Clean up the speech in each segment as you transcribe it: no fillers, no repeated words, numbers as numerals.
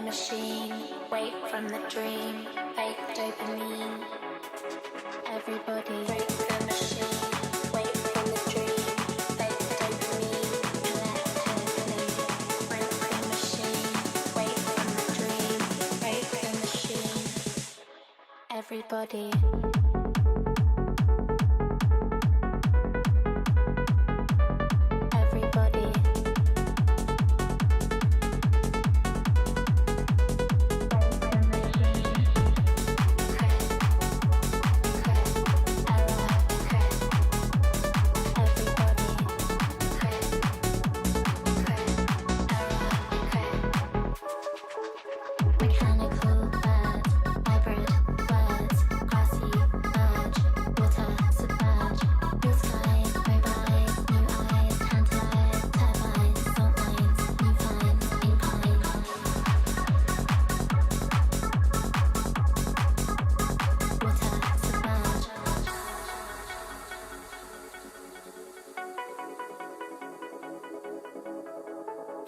machine, wake from the dream, fake dopamine. Everybody break the machine, wake from the dream, fake dopamine. Collectively break the machine, wake from the dream, break the machine. Everybody.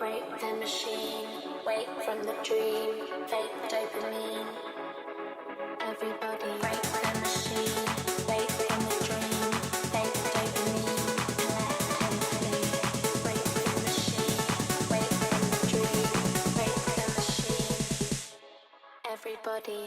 Break the machine, wake from the dream, fake dopamine. Everybody break the machine, wake from the dream, fake dopamine. Collectively break the machine, wake from the dream, break the machine. Everybody.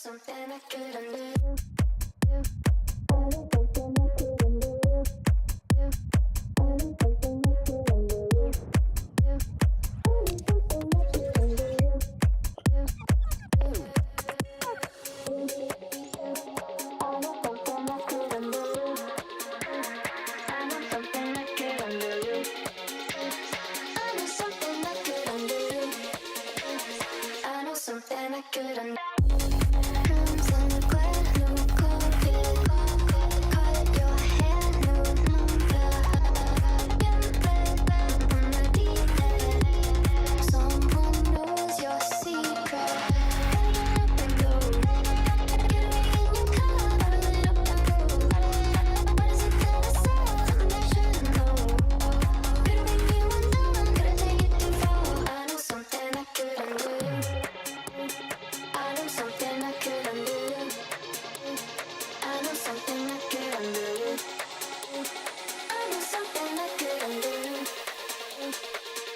Something I couldn't.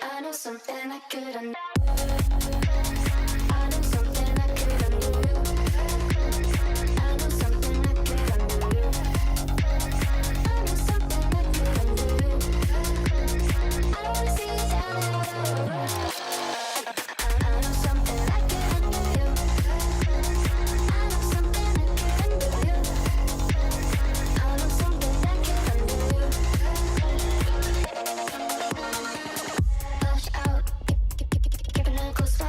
I know something I couldn't do.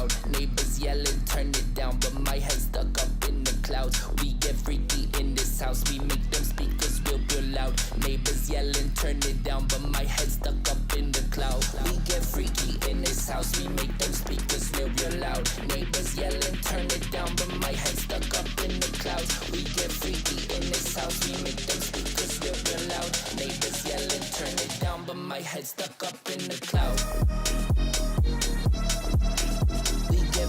loud. Neighbors yelling, turn it down, but my head's stuck up in the clouds. We get freaky in this house, we make them speakers real loud. Neighbors yelling, turn it down, but my head's stuck up in the cloud. We get freaky in this house, we make them speakers real loud. Neighbors yelling, turn it down, but my head's stuck up in the clouds. We get freaky in this house, we make them speakers real loud. Neighbors yelling, turn it down, but my head's stuck up in the cloud. We get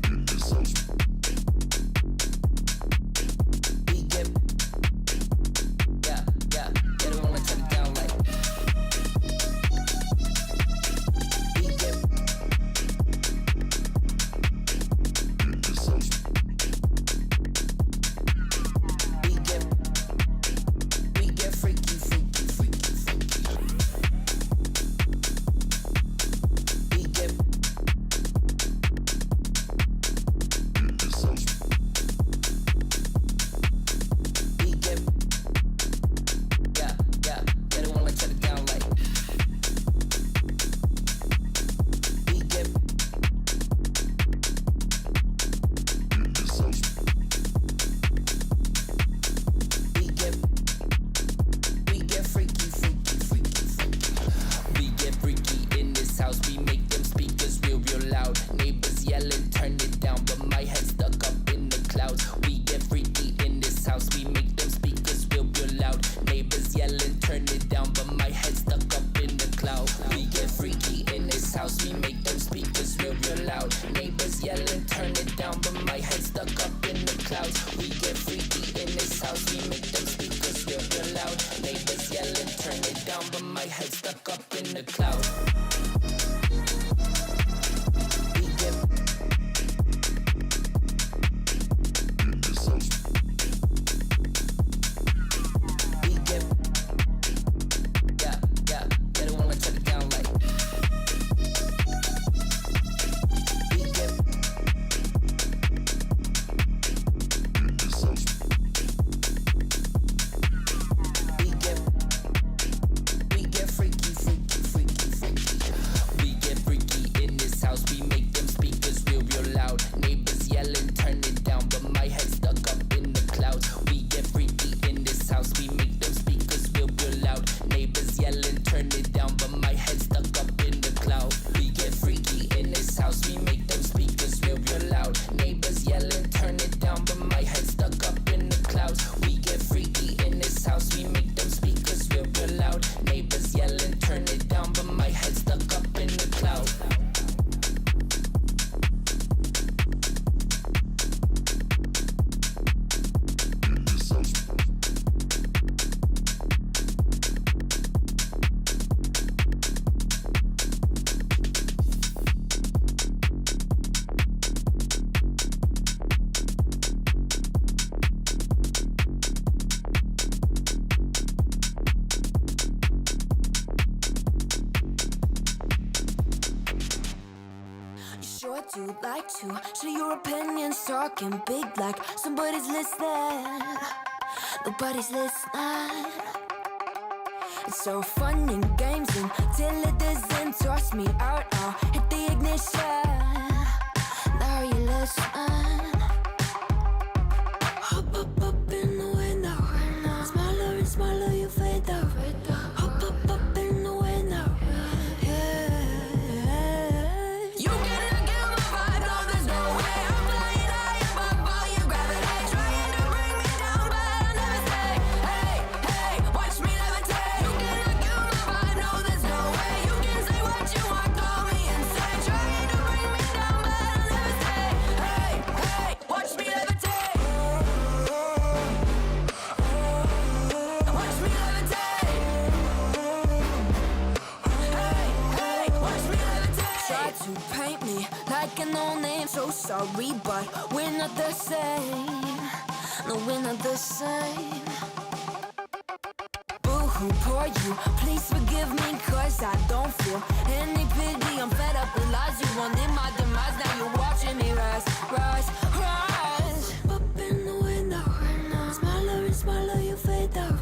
in this house. We get they don't wanna turn it down like. We get in this house. We get freaky. We get in this house. We get they don't wanna turn it down like. We get in this house. We get freaky. We get freaky in this house. We make them speakers real loud. Neighbors yelling, turn it down, but my head's stuck up in the clouds. We get freaky in this house. We make them speakers real loud. Neighbors yelling, turn it down, but my head's stuck up in the cloud. We get freaky in this house. We make them speakers real loud. Neighbors yelling, turn it down, but my head's stuck up in the clouds. We get freaky in this house. We make them speakers real loud. Neighbors yelling, turn it down, but my head's stuck up in the cloud. We get in this house. We get they don't wanna turn it down like. We get in this house. We get freaky. We get freaky in this house. We make them speakers real loud. Neighbors yelling, turn it down, but my head's stuck up in the clouds. We get freaky in this house. We make them speakers real loud. Neighbors yelling, turn it down, but my head's stuck up in the cloud. We get freaky in this house. We make them speakers real loud. Neighbors yelling, turn it down, but my head's stuck up in the clouds. We get freaky in this house. We make them speakers real loud. Neighbors yelling, turn it down, but my head's stuck up in the cloud. In this house. You sure do like to share your opinions, talking big like somebody's listening. Nobody's listening. It's so fun and games until it doesn't. Toss me out, I'll hit the ignition. Now you listen. Hop up in the window. Smaller and smaller you fade out. Hop up in the window. You cannot get my vibe, no, there's no way. I'm flying high above all your gravity, trying to bring me down, but I'll never stay. Hey, watch me levitate. You cannot get my vibe, no, there's no way. You can say what you want, call me insane, trying to bring me down, but I'll never stay. Hey, watch me levitate. Watch me levitate. Hey, watch me levitate. Try to paint me like a no-name, so sorry, but we're not the same. No, we're not the same. Boo-hoo, poor you, please forgive me, cause I don't feel any pity. I'm fed up with lies, you wanted my demise, now you're watching me rise. Up in the window, smaller and smaller you fade out.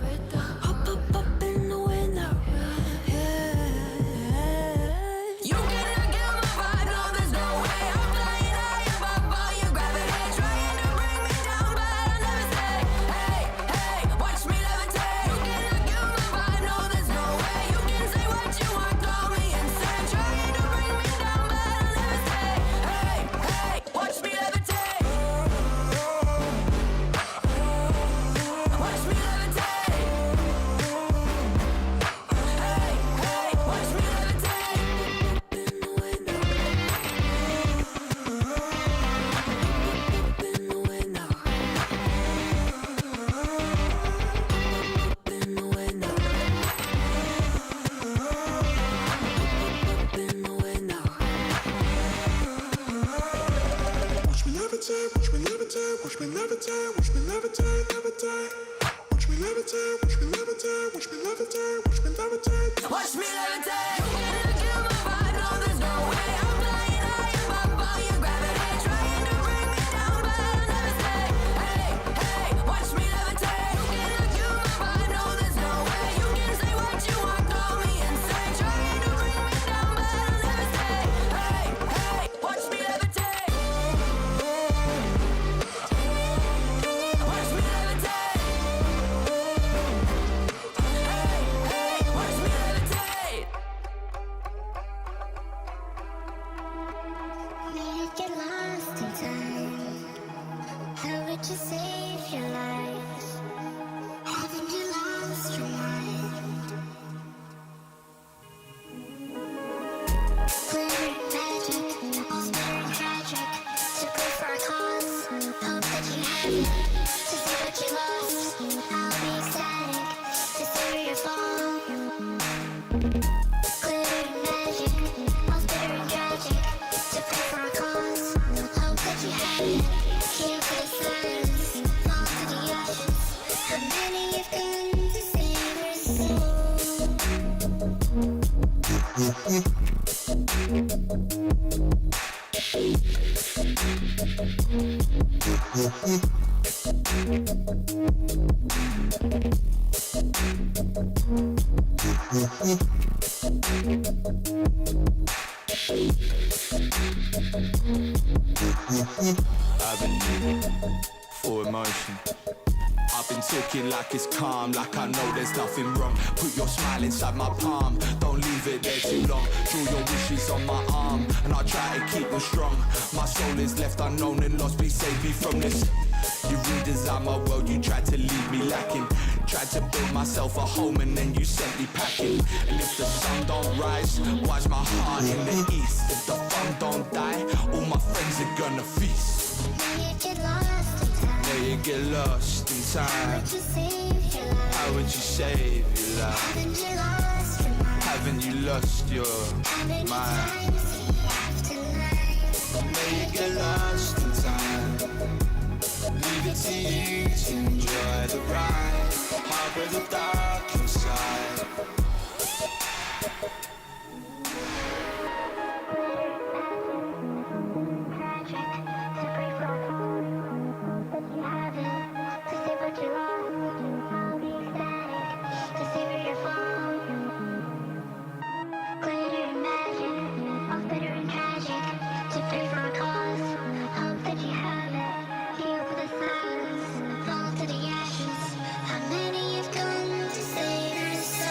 Up in the window. levitate, watch me levitate, watch me levitate, watch me levitate, levitate. Watch me levitate, watch me levitate, watch me levitate, watch me levitate. Watch me levitate. You gotta kill my vibe, no there's no way. I'm flying high above all your gravity, trying to bring me down, but I'll never stay. Hey, hey, watch me levitate. You gotta kill my vibe, no there's no way. You can say what you want, call me insane, trying to bring me down, but I'll never stay. Hey, hey, watch me levitate. Watch me levitate. Hey, hey, watch me levitate. May you get lost in time. How would you save your life? Haven't you lost your mind? Glitter and magic, all bitter and tragic. To go for a cause, hope that you have it. To see what you lost, I'll be ecstatic. To savor your fall. Glitter and magic, all bitter and tragic. To pray for a cause, hope that you have it. Here for the silence, fall to the ashes. How many have come to save your soul? Avenue for emotion. I've been talking like it's calm, like I know there's nothing wrong. Put your smile inside my palm, don't leave it there too long. Draw your wishes on my arm, and I'll try to keep them strong. My soul is left unknown and lost, please save me from this. You redesign my world, you tried to leave me lacking. Tried to build myself a home and then you sent me packing. And if the sun don't rise, why's my heart in the east? If the fun don't die, all my friends are gonna feast. May you get lost in time. May you get lost in time. Would you save your life? How would you save your life? Haven't you lost your mind? Haven't you lost your How many mind? times do you have to lie? May you get lost in time. Leave it to you to enjoy the ride. Harbor the dark inside. Tragic, to pray for a cause, but you haven't. To save what you lost, I'll be ecstatic. To savor your fall. Glitter and magic, all bitter and tragic. To pray for a cause, hope that you have it. Heal for the silence, fall to the ashes. How many have come to save your soul?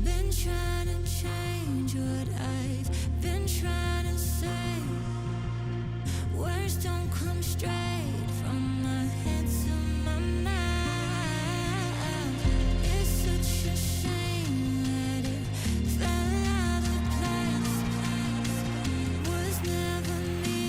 Been trying to change what I've been trying to say. Words don't come straight from my head to my mouth. It's such a shame that it fell out of place. Was never me,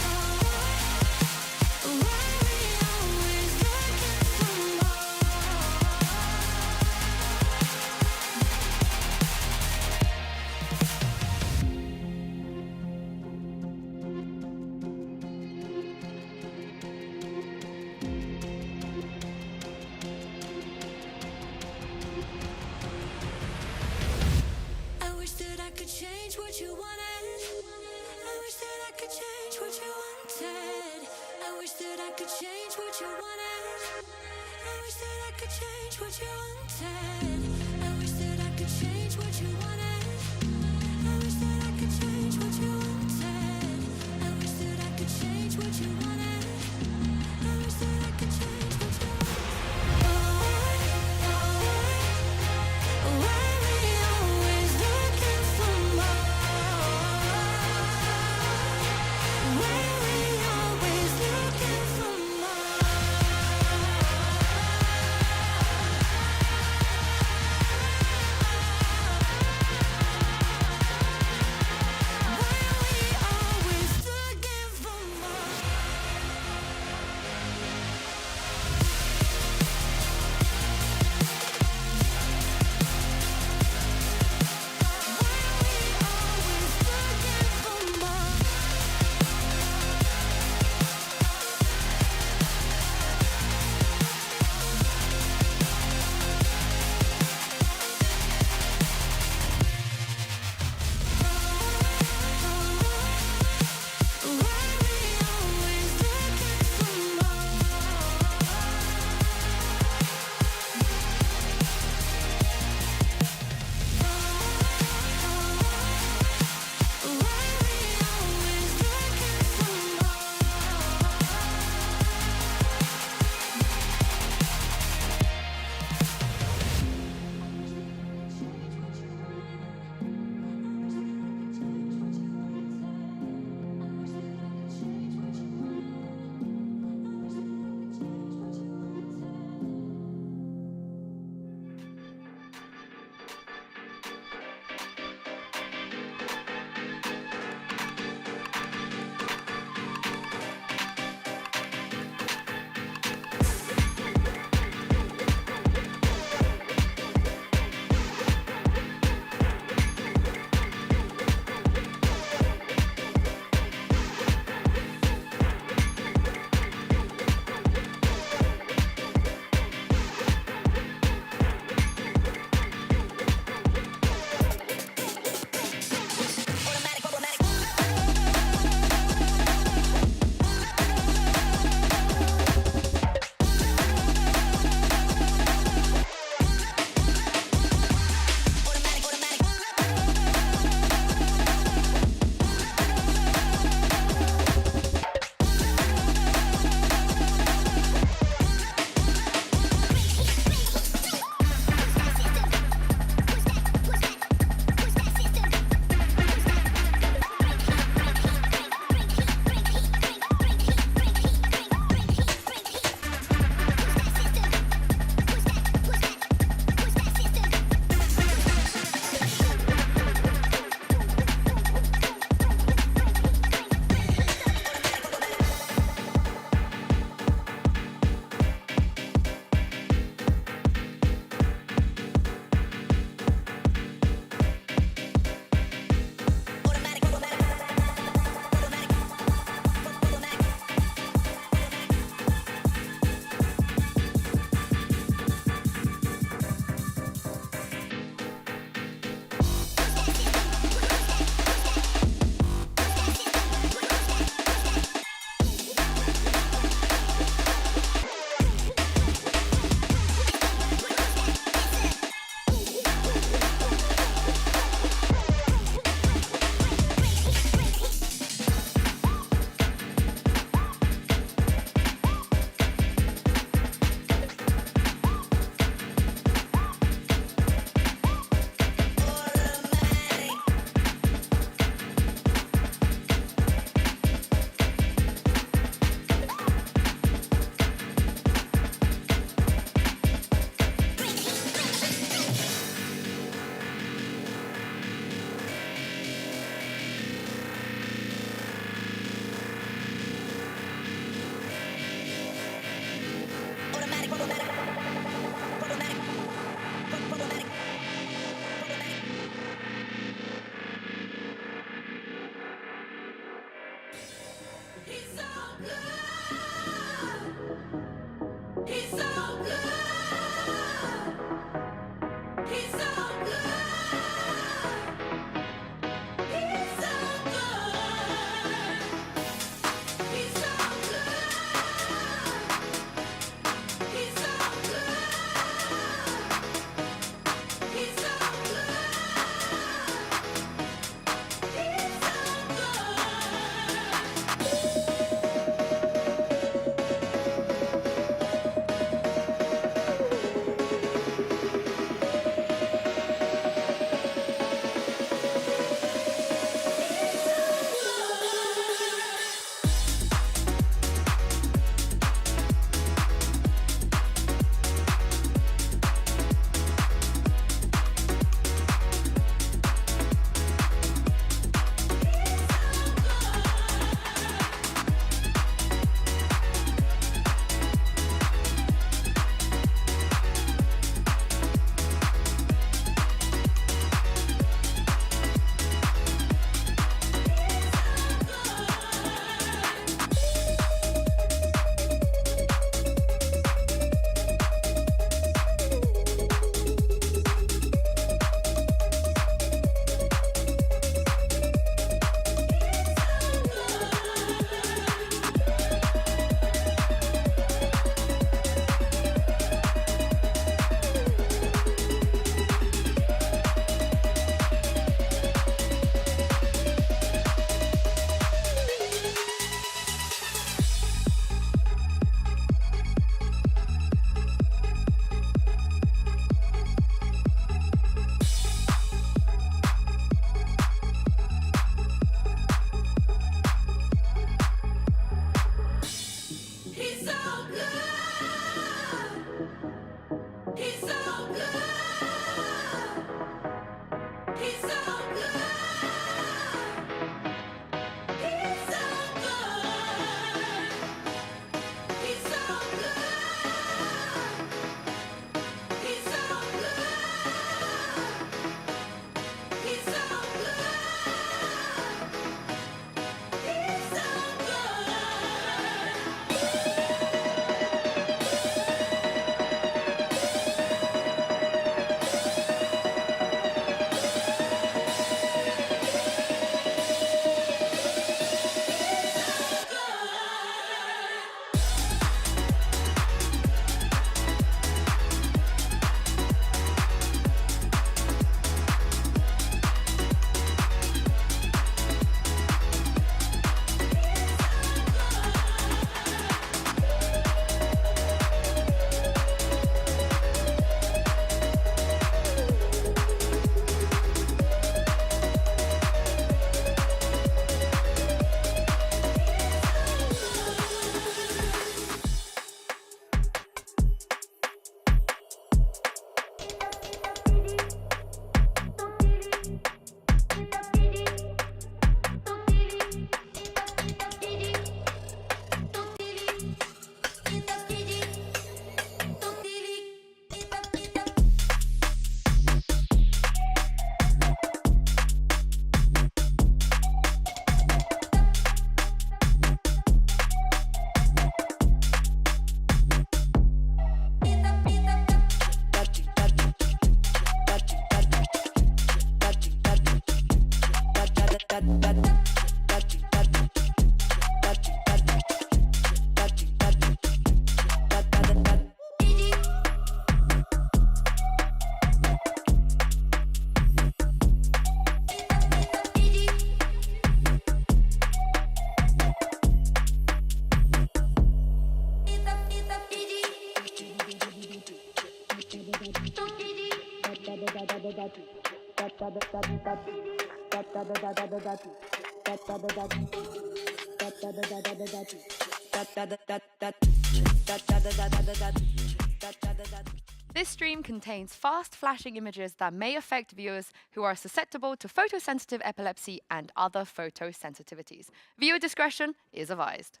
This stream contains fast flashing images that may affect viewers who are susceptible to photosensitive epilepsy and other photosensitivities. Viewer discretion is advised.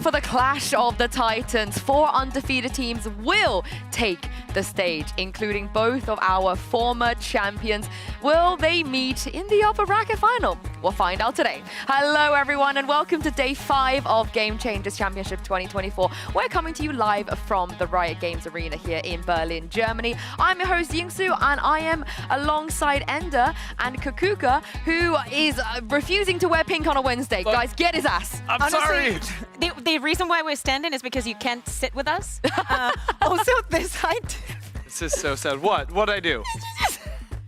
for the clash of the Titans. 4 undefeated teams will take the stage, including both of our former champions. Will they meet in the upper bracket final? We'll find out today. Hello, everyone, and welcome to day 5 of Game Changers Championship 2024. We're coming to you live from the Riot Games Arena here in Berlin, Germany. I'm your host, Yingsu, and I am alongside Ender and Kakuka, who is refusing to wear pink on a Wednesday. Look, guys, get his ass. I'm sorry. The reason why we're standing is because you can't sit with us. Also, this height. This is so sad. What I do?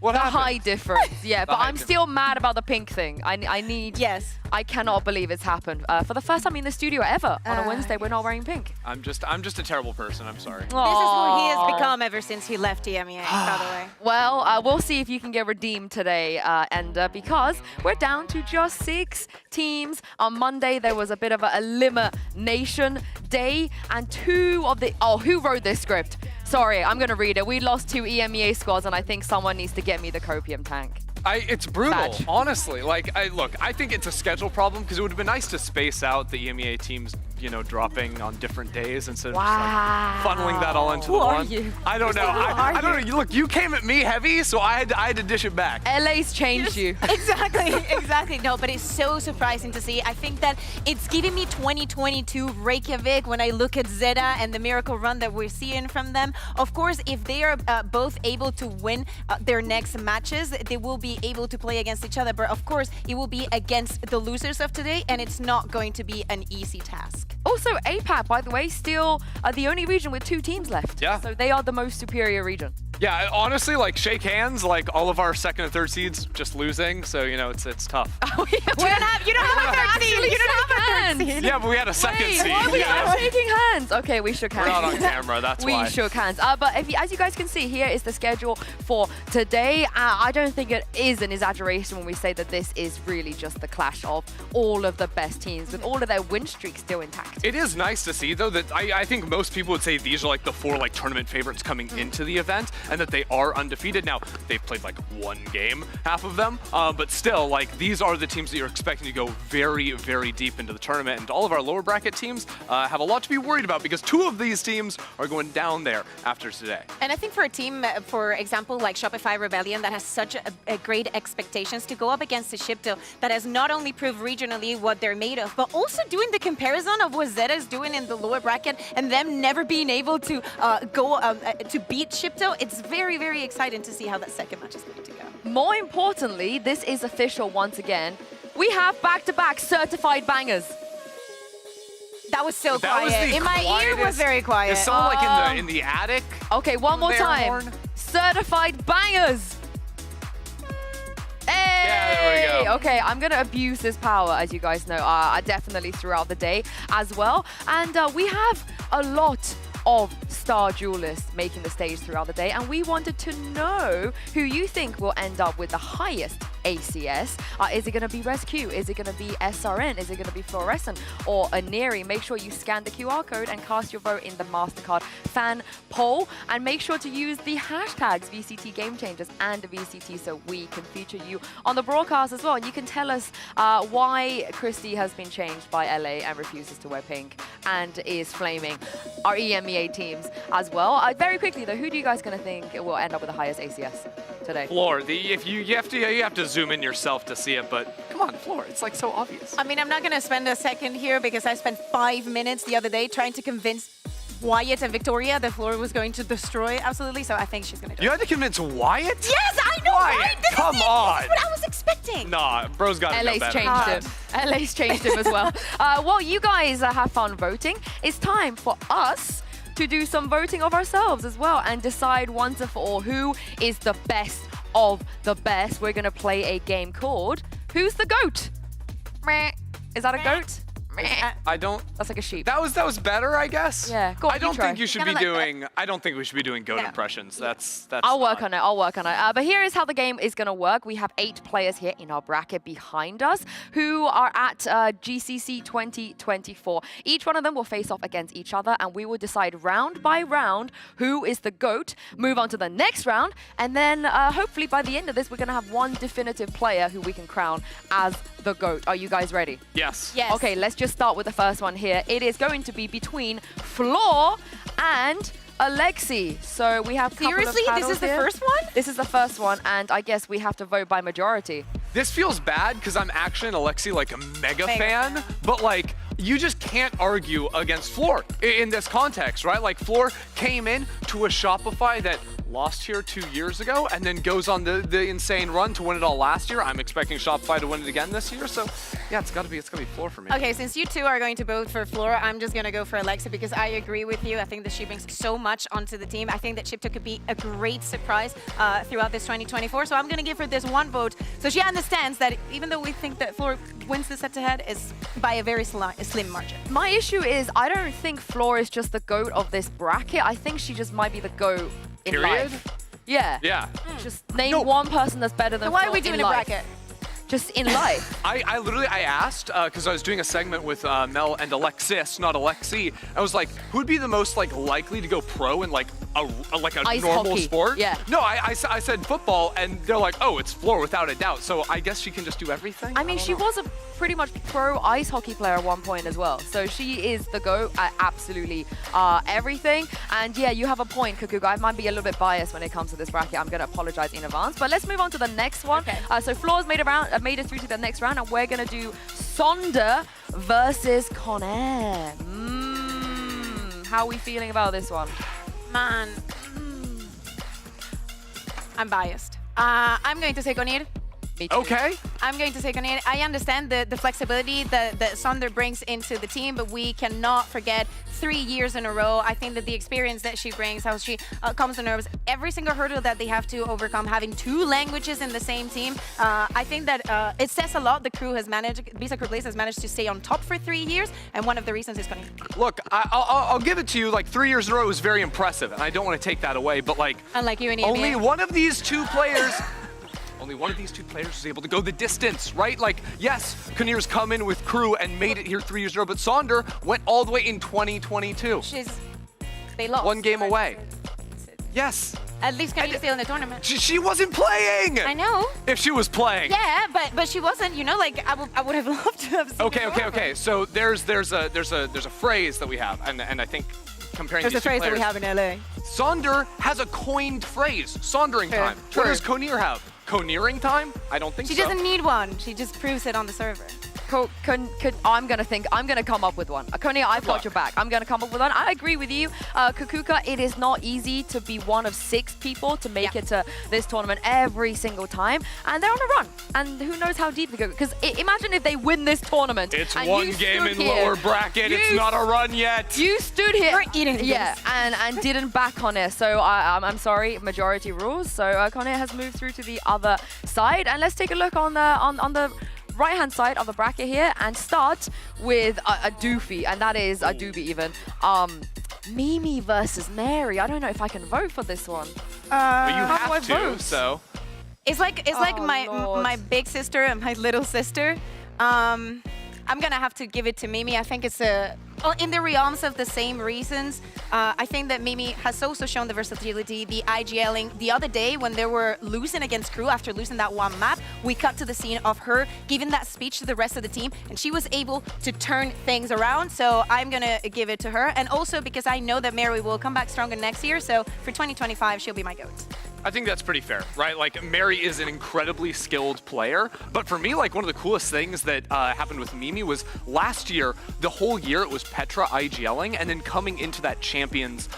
What The happened? high difference, yeah. But height I'm still mad about the pink thing. I need... Yes. I cannot believe it's happened. For the first time in the studio ever, on a Wednesday, we're not wearing pink. I'm just a terrible person. I'm sorry. This is who he has become ever since he left EMEA, by the way. Well, we'll see if you can get redeemed today, Ender, because we're down to just 6 teams. On Monday, there was a bit of an elimination day, and 2 of the... Oh, who wrote this script? Sorry, I'm going to read it. We lost 2 EMEA squads, and I think someone needs to get me the copium tank. It's brutal, Badge. honestly. Like, I think it's a schedule problem because it would have been nice to space out the EMEA teams, you know, dropping on different days instead of just like funneling that all into Who the are one. you? I don't know. I don't know. Look, you came at me heavy, so I had to dish it back. LA's changed you. Exactly. No, but it's so surprising to see. I think that it's giving me 2022 Reykjavik when I look at Zeta and the miracle run that we're seeing from them. Of course, if they are both able to win their next matches, they will be able to play against each other. But of course, it will be against the losers of today, and it's not going to be an easy task. Also, APAC, by the way, still the only region with 2 teams left. Yeah. So they are the most superior region. Yeah, honestly, like, shake hands. Like, all of our second and third seeds just losing, so you know it's tough. You don't have a third seed. You don't have a third seed. Yeah, but we had a second seed. Why are we you know? not shaking hands? Okay, we shook hands. We're not on camera, that's why. We shook hands. But as you guys can see, here is the schedule for today. I don't think it is an exaggeration when we say that this is really just the clash of all of the best teams with all of their win streaks still intact. It is nice to see, though, that I think most people would say these are like the 4 like tournament favorites coming into the event, and that they are undefeated. Now, they've played like 1 game, half of them, but still, like, these are the teams that you're expecting to go very, very deep into the tournament, and all of our lower bracket teams have a lot to be worried about because 2 of these teams are going down there after today. And I think for a team, for example, like Shopify Rebellion, that has such a great expectations to go up against the Shipto that has not only proved regionally what they're made of, but also doing the comparison of what Zeta is doing in the lower bracket and them never being able to go to beat Shipto. It's very, very exciting to see how that second match is going to go. More importantly, this is official once again. We have back-to-back certified bangers. That was so That was quiet. the In my ear was quietest- very quiet. Is someone like in the attic? Okay, one more Their time. horn? Certified bangers. Hey! Yeah, there we go. Okay, I'm gonna abuse this power, as you guys know, definitely throughout the day as well. And we have a lot of star duelists making the stage throughout the day, and we wanted to know who you think will end up with the highest ACS. Is it going to be ResQ? Is it going to be SRN? Is it going to be Fluorescent or Aneri? Make sure you scan the QR code and cast your vote in the MasterCard fan poll, and make sure to use the hashtags VCT Game Changers and VCT so we can feature you on the broadcast as well. And you can tell us why Christy has been changed by LA and refuses to wear pink and is flaming our EMEA teams as well. Very quickly though, who do you guys going to think will end up with the highest ACS today? Floor, if you have to zoom in yourself to see it, but come on, Floor, it's like so obvious. I mean, I'm not going to spend a second here because I spent 5 minutes the other day trying to convince Wyatt and Victoria that Floor was going to destroy absolutely, so I think she's going to do You it. had to convince Wyatt? Yes, I know, Wyatt, right? This come is it. on. This is what I was expecting. Nah, bro's got to know LA's better. changed him. LA's changed him as well. Well, you guys have fun voting. It's time for us to do some voting of ourselves as well and decide once and for all who is the best of the best. We're going to play a game called Who's the GOAT? Meh. Is that a goat? Meh. I don't. That's like a sheep. That was better, I guess. Yeah, go on, I you don't try. think you should Kinda be like that. doing. I don't think we should be doing goat Yeah. impressions. That's. I'll work on it. I'll work on it. But here is how the game is going to work. We have 8 players here in our bracket behind us who are at GCC 2024. Each one of them will face off against each other, and we will decide round by round who is the GOAT, move on to the next round, and then hopefully by the end of this, we're going to have one definitive player who we can crown as the GOAT. Are you guys ready? Yes. Yes. Okay, let's just start with the first one here. It is going to be between Floor and Alexi. So we have a couple Seriously? of This is the here. first one? This is the first one, and I guess we have to vote by majority. This feels bad because I'm actually an Alexi like a mega fan, but like you just can't argue against Floor in this context, right? Like Floor came in to a Shopify that lost here 2 years ago and then goes on the insane run to win it all last year. I'm expecting Shopify to win it again this year. So yeah, it's gotta be Floor for me. Okay, since you two are going to vote for Floor, I'm just gonna go for Alexa because I agree with you. I think that she brings so much onto the team. I think that Chipto could be a great surprise throughout this 2024. So I'm gonna give her this one vote. So she understands that even though we think that Floor wins this head-to-head, is by a very slim margin. My issue is I don't think Floor is just the GOAT of this bracket. I think she just might be the GOAT in Period? life. Yeah. Yeah. Just name one person that's better than So why Floor are we doing in a life. bracket? Just in life. I literally asked because I was doing a segment with Mel and Alexis, not Alexi. I was like, who'd be the most like likely to go pro in like a Ice normal hockey. sport? Yeah. No, I said football, and they're like, oh, it's Floor without a doubt. So I guess she can just do everything. I mean, she was a pretty much pro ice hockey player at one point as well. So she is the GOAT at absolutely everything. And yeah, you have a point, Kukuga. I might be a little bit biased when it comes to this bracket. I'm going to apologize in advance. But let's move on to the next one. Okay. So Floor's made it through to the next round, and we're going to do Sonder versus Conair. How are we feeling about this one? Man, I'm biased. I'm going to say Conir. Me too. Okay. I'm going to say Conir. I understand the flexibility that Sonder brings into the team, but we cannot forget 3 years in a row. I think that the experience that she brings, how she calms the nerves, every single hurdle that they have to overcome, having 2 languages in the same team. I think that it says a lot. The crew has managed, Visa Crew Blaze has managed to stay on top for 3 years, and one of the reasons is Conir. Look, I'll give it to you. Like 3 years in a row was very impressive, and I don't want to take that away. But like, Unlike you and only EMEA. one of these 2 players. Only one of these 2 players was able to go the distance, right? Like, yes, Conir's come in with crew and made it here 3 years in a row, but Sonder went all the way in 2022. They lost. 1 game away. Yes. At least Conir's still in the tournament. She wasn't playing! I know. If she was playing. Yeah, but she wasn't. You know, like I would have loved to have seen. Okay. So there's a phrase that we have, and I think comparing There's these a phrase 2 that we players, have in LA. Sonder has a coined phrase, Sondering True, time. true. What does Conir have? Coneering time? I don't think She so. doesn't need one. She just proves it on the server. I'm gonna come up with one. Konya, I've got your back. I'm gonna come up with one. I agree with you, Kukuka. It is not easy to be one of 6 people to make it to this tournament every single time, and they're on a run. And who knows how deep they go? Because imagine if they win this tournament. It's and 1 you game stood in here, lower bracket. It's not a run yet. You stood here, You're eating this. yeah, and didn't back on it. So I'm sorry, majority rules. So Konya has moved through to the other side, and let's take a look on the right-hand side of the bracket here and start with a doofy, and that is a doobie even. Mimi versus Mary. I don't know if I can vote for this one. Well, you how do I have to, vote? so. It's like Oh, my Lord. big sister and my little sister. I'm gonna have to give it to Mimi. I think it's in the realms of the same reasons. I think that Mimi has also shown the versatility, the IGLing. The other day when they were losing against Crew after losing that one map, we cut to the scene of her giving that speech to the rest of the team, and she was able to turn things around. So I'm gonna give it to her. And also because I know that Mary will come back stronger next year. So for 2025, she'll be my GOAT. I think that's pretty fair, right? Like, Mary is an incredibly skilled player, but for me, like, one of the coolest things that happened with Mimi was last year, the whole year it was Petra IGLing, and then coming into that Champions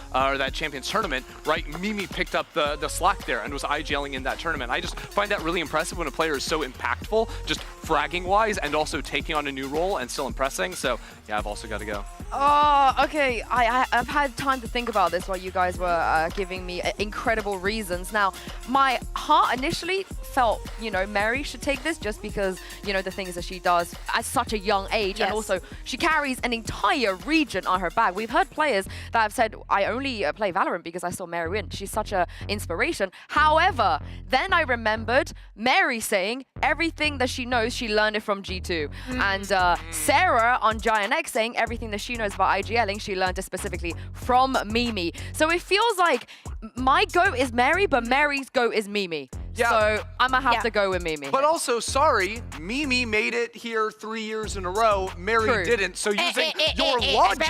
tournament, right? Mimi picked up the slack there and was IGLing in that tournament. I just find that really impressive when a player is so impactful, just fragging-wise, and also taking on a new role and still impressing. So, yeah, I've also got to go. Oh, okay. I've had time to think about this while you guys were giving me incredible reasons. Now, my heart initially felt, Mary should take this just because, the things that she does at such a young age. Yes. And also, she carries an entire region on her back. We've heard players that have said, I only play Valorant because I saw Mary win. She's such an inspiration. However, then I remembered Mary saying everything that she knows, she learned it from G2. And Sarah on Giant X saying everything that she knows about IGLing, she learned it specifically from Mimi. So it feels like my GOAT is Mary, but Mary's GOAT is Mimi. Yeah. So I'm gonna have Yeah. to go with Mimi. But also, sorry, Mimi made it here 3 years in a row. Mary True. didn't. So using your logic.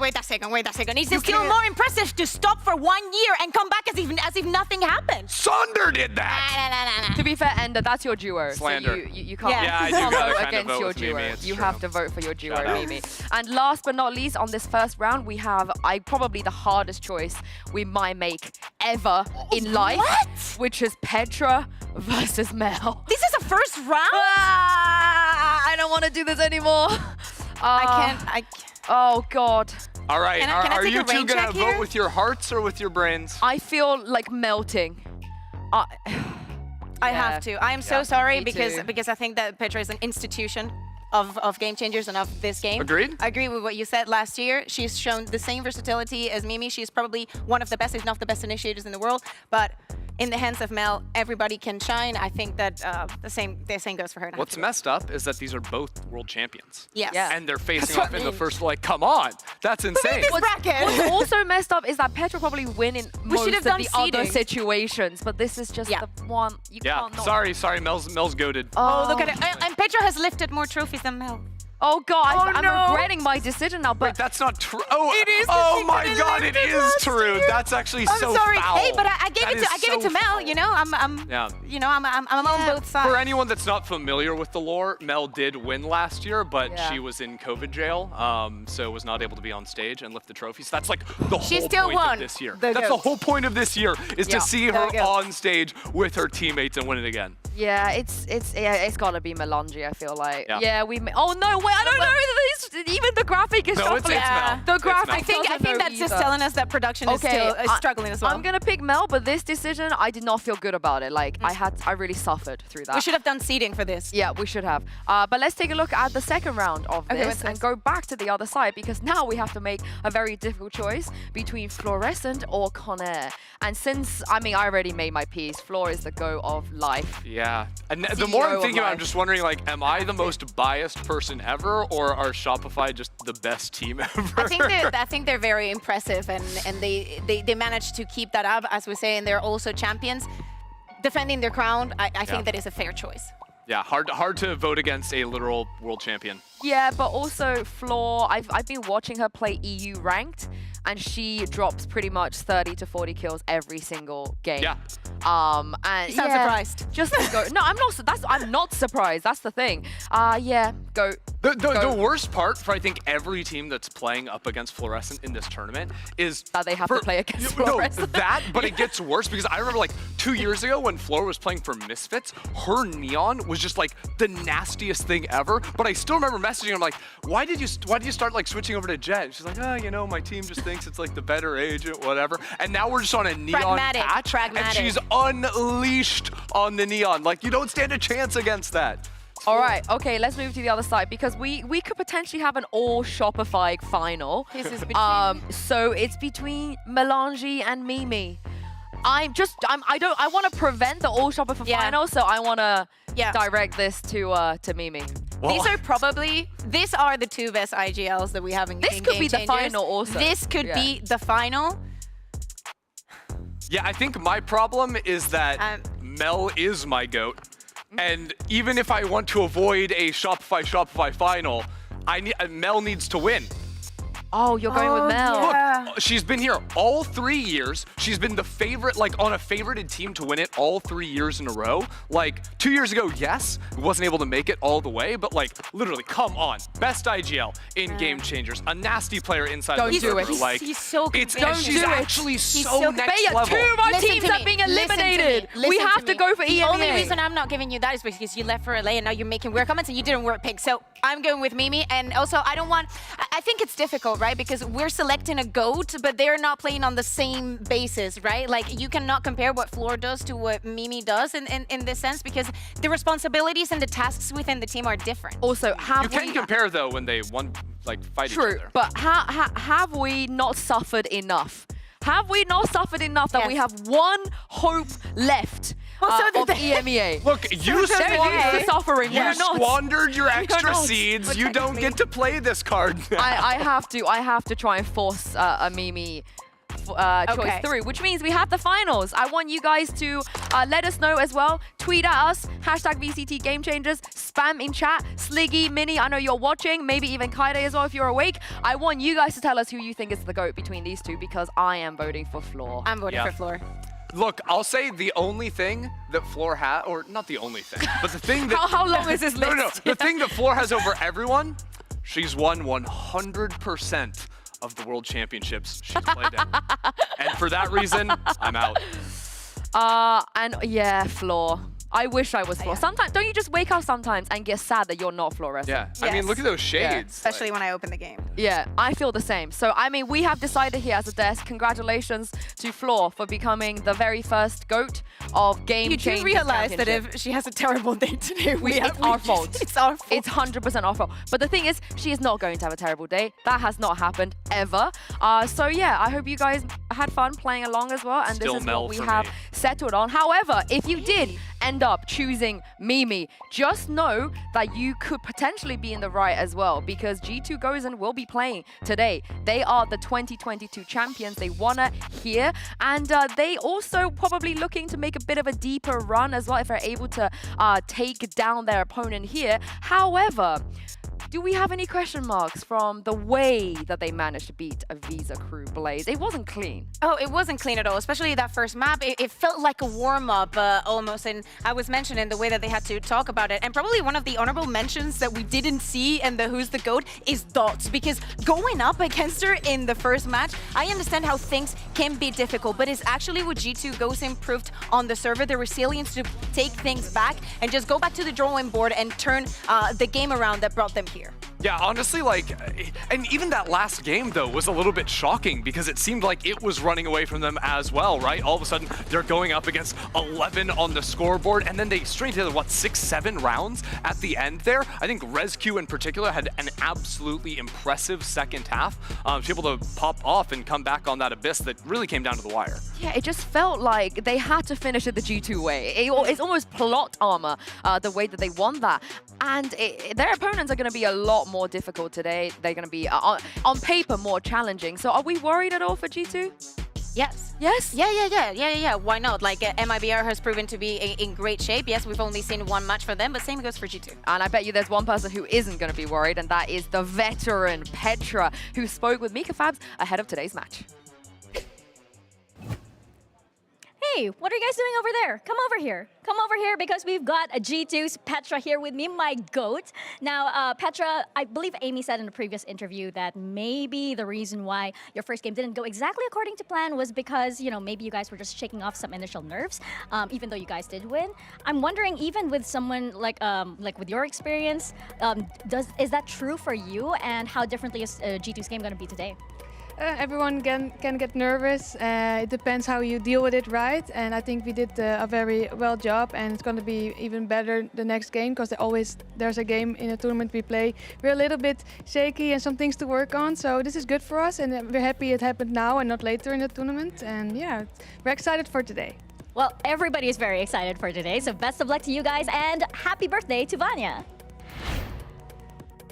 Wait a second. It's still more impressive to stop for 1 year and come back as if nothing happened. Sunder did that. To be fair, Ender, that's your duo. Slander. So you can't, Yeah. Yeah, I you do can't gotta vote kinda against vote your with duo. Mimi, it's You true. have to vote for your duo, Shout out. Mimi. And last but not least, on this first round, we have probably the hardest choice we might make ever in life, which is Petra versus Mel. This is a first round? I don't want to do this anymore. I can't. Oh God. All right, Can I are take you a two rain gonna check vote here? with your hearts or with your brains? I feel like melting. I Yeah. have to. I am so Yeah. sorry Me because too. I think that Petra is an institution of game changers and of this game. Agreed? I agree with what you said last year. She's shown the same versatility as Mimi. She's probably one of the best, if not the best initiators in the world. But in the hands of Mel, everybody can shine. I think that the same goes for her. and I have What's to go. messed up is that these are both world champions. Yes. Yeah. And they're facing That's what off I in the mean. first, like, come on. That's insane. This bracket. What's also messed up is that Petra probably win in most should of have the done other seeding. situations, but this is just Yeah. the one you Yeah, can't not. sorry, Mel's goated. Oh, look at it. And Petra has lifted more trophies than Mel. Oh God, Oh, I'm no. regretting my decision now. But Wait, that's not true. Oh, It is oh the my secret God, it Olympic is last true. year. That's actually I'm so sorry. foul. Hey, but I gave That it to is so Mel. foul. You know, I'm Yeah. you know, I'm on both sides. For anyone that's not familiar with the lore, Mel did win last year, but Yeah. she was in COVID jail, so was not able to be on stage and lift the trophy. So that's like the She whole still point won of this year. the That's the goat. whole point of this year is Yeah. to see her The goat. on stage with her teammates and win it again. yeah, it's gotta be Melange. I feel like. Yeah. Yeah, oh no, wait, I don't know. Even the graphic is No, it's shuffling. Mel. The It's graphic. Mel. I think doesn't know that's just either. telling us that production is still struggling as well. I'm gonna pick Mel, but this decision, I did not feel good about it. Like I really suffered through that. we should have done seeding for this. Yeah, we should have. But let's take a look at the second round of Okay, this what's and this? go back to the other side because now we have to make a very difficult choice between Fluorescent or Conair. And since, I mean, I already made my piece, Floor is the go of life. Yeah. And the CEO more I'm of thinking about it, I'm life. just wondering, like, am I the most biased person ever, or are Shopify just the best team ever? I think they're very impressive and they managed to keep that up, as we say, and they're also champions. Defending their crown, I Yeah. think that is a fair choice. Yeah, hard to vote against a literal world champion. Yeah, but also Floor, I've been watching her play EU ranked and she drops pretty much 30 to 40 kills every single game. Yeah. And You sound yeah, surprised. Just to go. No, I'm not surprised. That's the thing. Yeah, go. The worst part for I think every team that's playing up against Fluorescent in this tournament is That they have to play against Fluorescent. No, that, but it gets worse because I remember like 2 years ago when Floor was playing for Misfits, her Neon was just like the nastiest thing ever. But I still remember messaging her like, why did you start like switching over to Jet? And she's like, oh, you know, my team just thinks it's like the better agent, whatever. And now we're just on a Neon Pragmatic, patch, pragmatic. and she's unleashed on the Neon. Like you don't stand a chance against that. All right, okay, let's move to the other side because we could potentially have an all Shopify final. This is between So it's between Melange and Mimi. I want to prevent the all Shopify Yeah. final, so I want to Yeah. direct this to Mimi. These are the two best IGLs that we have in This in could Game be the Changers. final also. This could Yeah. be the final. Yeah, I think my problem is that Um, Mel is my GOAT. And even if I want to avoid a Shopify final, Mel needs to win. Oh, you're going with Mel. yeah. Look, she's been here all 3 years. She's been the favorite, like on a favorited team to win it all 3 years in a row. Like 2 years ago, yes, wasn't able to make it all the way, but like literally, come on. Best IGL in Game Changers. A nasty player inside Don't the do server. it. Like, He's so it's, competitive. and she's Don't do it. actually He's so so next But yeah, level. 2 of our Listen teams to are me. being Listen to me. eliminated. We Listen have to to me. go for The EMEA. only reason I'm not giving you that is because you left for LA and now you're making weird comments and you didn't work pick. So I'm going with Mimi. And also, I think it's difficult, right? Because we're selecting a GOAT, but they're not playing on the same basis, right? Like, you cannot compare what Floor does to what Mimi does in this sense because the responsibilities and the tasks within the team are different. Also, have You can compare though when they fight each True, other. but have we not suffered enough? Have we not suffered enough that we Yes. have one hope left Well, so of the- EMEA? Look, you They're used to suffering. You We're not. squandered your extra not. seeds. But You don't technically- get to play this card now. I have to try and force a Mimi choice through, which means we have the finals. I want you guys to let us know as well. Tweet at us, #VCT Game Changers, spam in chat. Sliggy, Minnie, I know you're watching, maybe even Kaide as well if you're awake. I want you guys to tell us who you think is the GOAT between these two because I am voting for Floor. I'm voting for Floor. Look, I'll say the only thing that Floor has, or not the only thing, but the thing that... How long is this list? No, the thing that Floor has over everyone, she's won 100% of the World Championships she's played in. And for that reason, I'm out. And yeah, Floor. I wish I was Floor. Sometimes, don't you just wake up sometimes and get sad that you're not fluorescent? Yeah, I mean, look at those shades. Especially when I open the game. Yeah, I feel the same. So, I mean, we have decided here as a desk, congratulations to Floor for becoming the very first GOAT of Game Changers. You do realize that if she has a terrible day today, it's our fault. It's our fault. It's 100% our fault. But the thing is, she is not going to have a terrible day. That has not happened ever. So yeah, I hope you guys had fun playing along as well. And Still this is Mel what we for have me. settled on. However, if you did end up choosing Mimi, just know that you could potentially be in the right as well because G2 Gozen will be playing today. They are the 2022 champions. They won it here. And they also probably looking to make a bit of a deeper run as well if they're able to take down their opponent here. However, do we have any question marks from the way that they managed to beat a Visa Crew Blaze? It wasn't clean. Oh, it wasn't clean at all, especially that first map. It felt like a warm-up almost, and I was mentioning the way that they had to talk about it. And probably one of the honorable mentions that we didn't see in the Who's the GOAT is Dots, because going up against her in the first match, I understand how things can be difficult, but it's actually what G2 goes improved on the server, the resilience to take things back and just go back to the drawing board and turn the game around that brought them here. Yeah, honestly, like, and even that last game, though, was a little bit shocking because it seemed like it was running away from them as well, right? All of a sudden, they're going up against 11 on the scoreboard, and then they string together, what, 6-7 rounds at the end there? I think ResQ in particular had an absolutely impressive second half. She was able to pop off and come back on that abyss that really came down to the wire. Yeah, it just felt like they had to finish it the G2 way. It's almost plot armor, the way that they won that. And their opponents are going to be a lot more difficult today. They're going to be, on paper, more challenging. So are we worried at all for G2? Yes. Yes? Yeah. Why not? Like, MIBR has proven to be in great shape. Yes, we've only seen one match for them, but same goes for G2. And I bet you there's one person who isn't going to be worried, and that is the veteran Petra, who spoke with Mika Fabs ahead of today's match. Hey, what are you guys doing over there? Come over here. Come over here because we've got a G2's Petra here with me, my GOAT. Now, Petra, I believe Amy said in a previous interview that maybe the reason why your first game didn't go exactly according to plan was because, you know, maybe you guys were just shaking off some initial nerves, even though you guys did win. I'm wondering, even with someone like with your experience, is that true for you? And how differently is G2's game going to be today? Everyone can get nervous. It depends how you deal with it, right? And I think we did a very well job, and it's going to be even better the next game because there's a game in a tournament we play. We're a little bit shaky and some things to work on, so this is good for us, and we're happy it happened now and not later in the tournament. And yeah, we're excited for today. Well, everybody is very excited for today, so best of luck to you guys, and happy birthday to Vanya.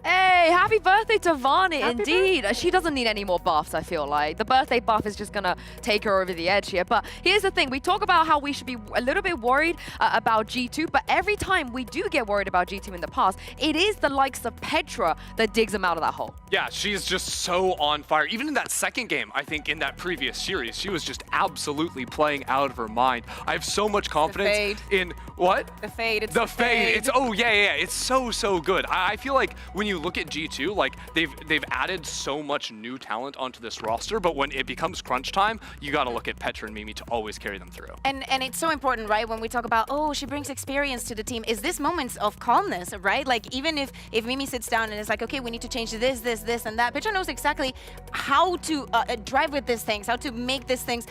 Hey, happy birthday to Vanya, indeed. She doesn't need any more buffs, I feel like. The birthday buff is just going to take her over the edge here. But here's the thing. We talk about how we should be a little bit worried about G2, but every time we do get worried about G2 in the past, it is the likes of Petra that digs them out of that hole. Yeah, she's just so on fire. Even in that second game, I think in that previous series, she was just absolutely playing out of her mind. I have so much confidence in what? The Fade. It's the Fade. It's yeah. It's so good. I feel like when you look at G2, like they've added so much new talent onto this roster, but when it becomes crunch time, you got to look at Petra and Mimi to always carry them through. And it's so important, right? When we talk about, oh, she brings experience to the team, is this moments of calmness, right? Like even if Mimi sits down and is like, okay, we need to change this, and that, Petra knows exactly how to drive with these things, how to make these things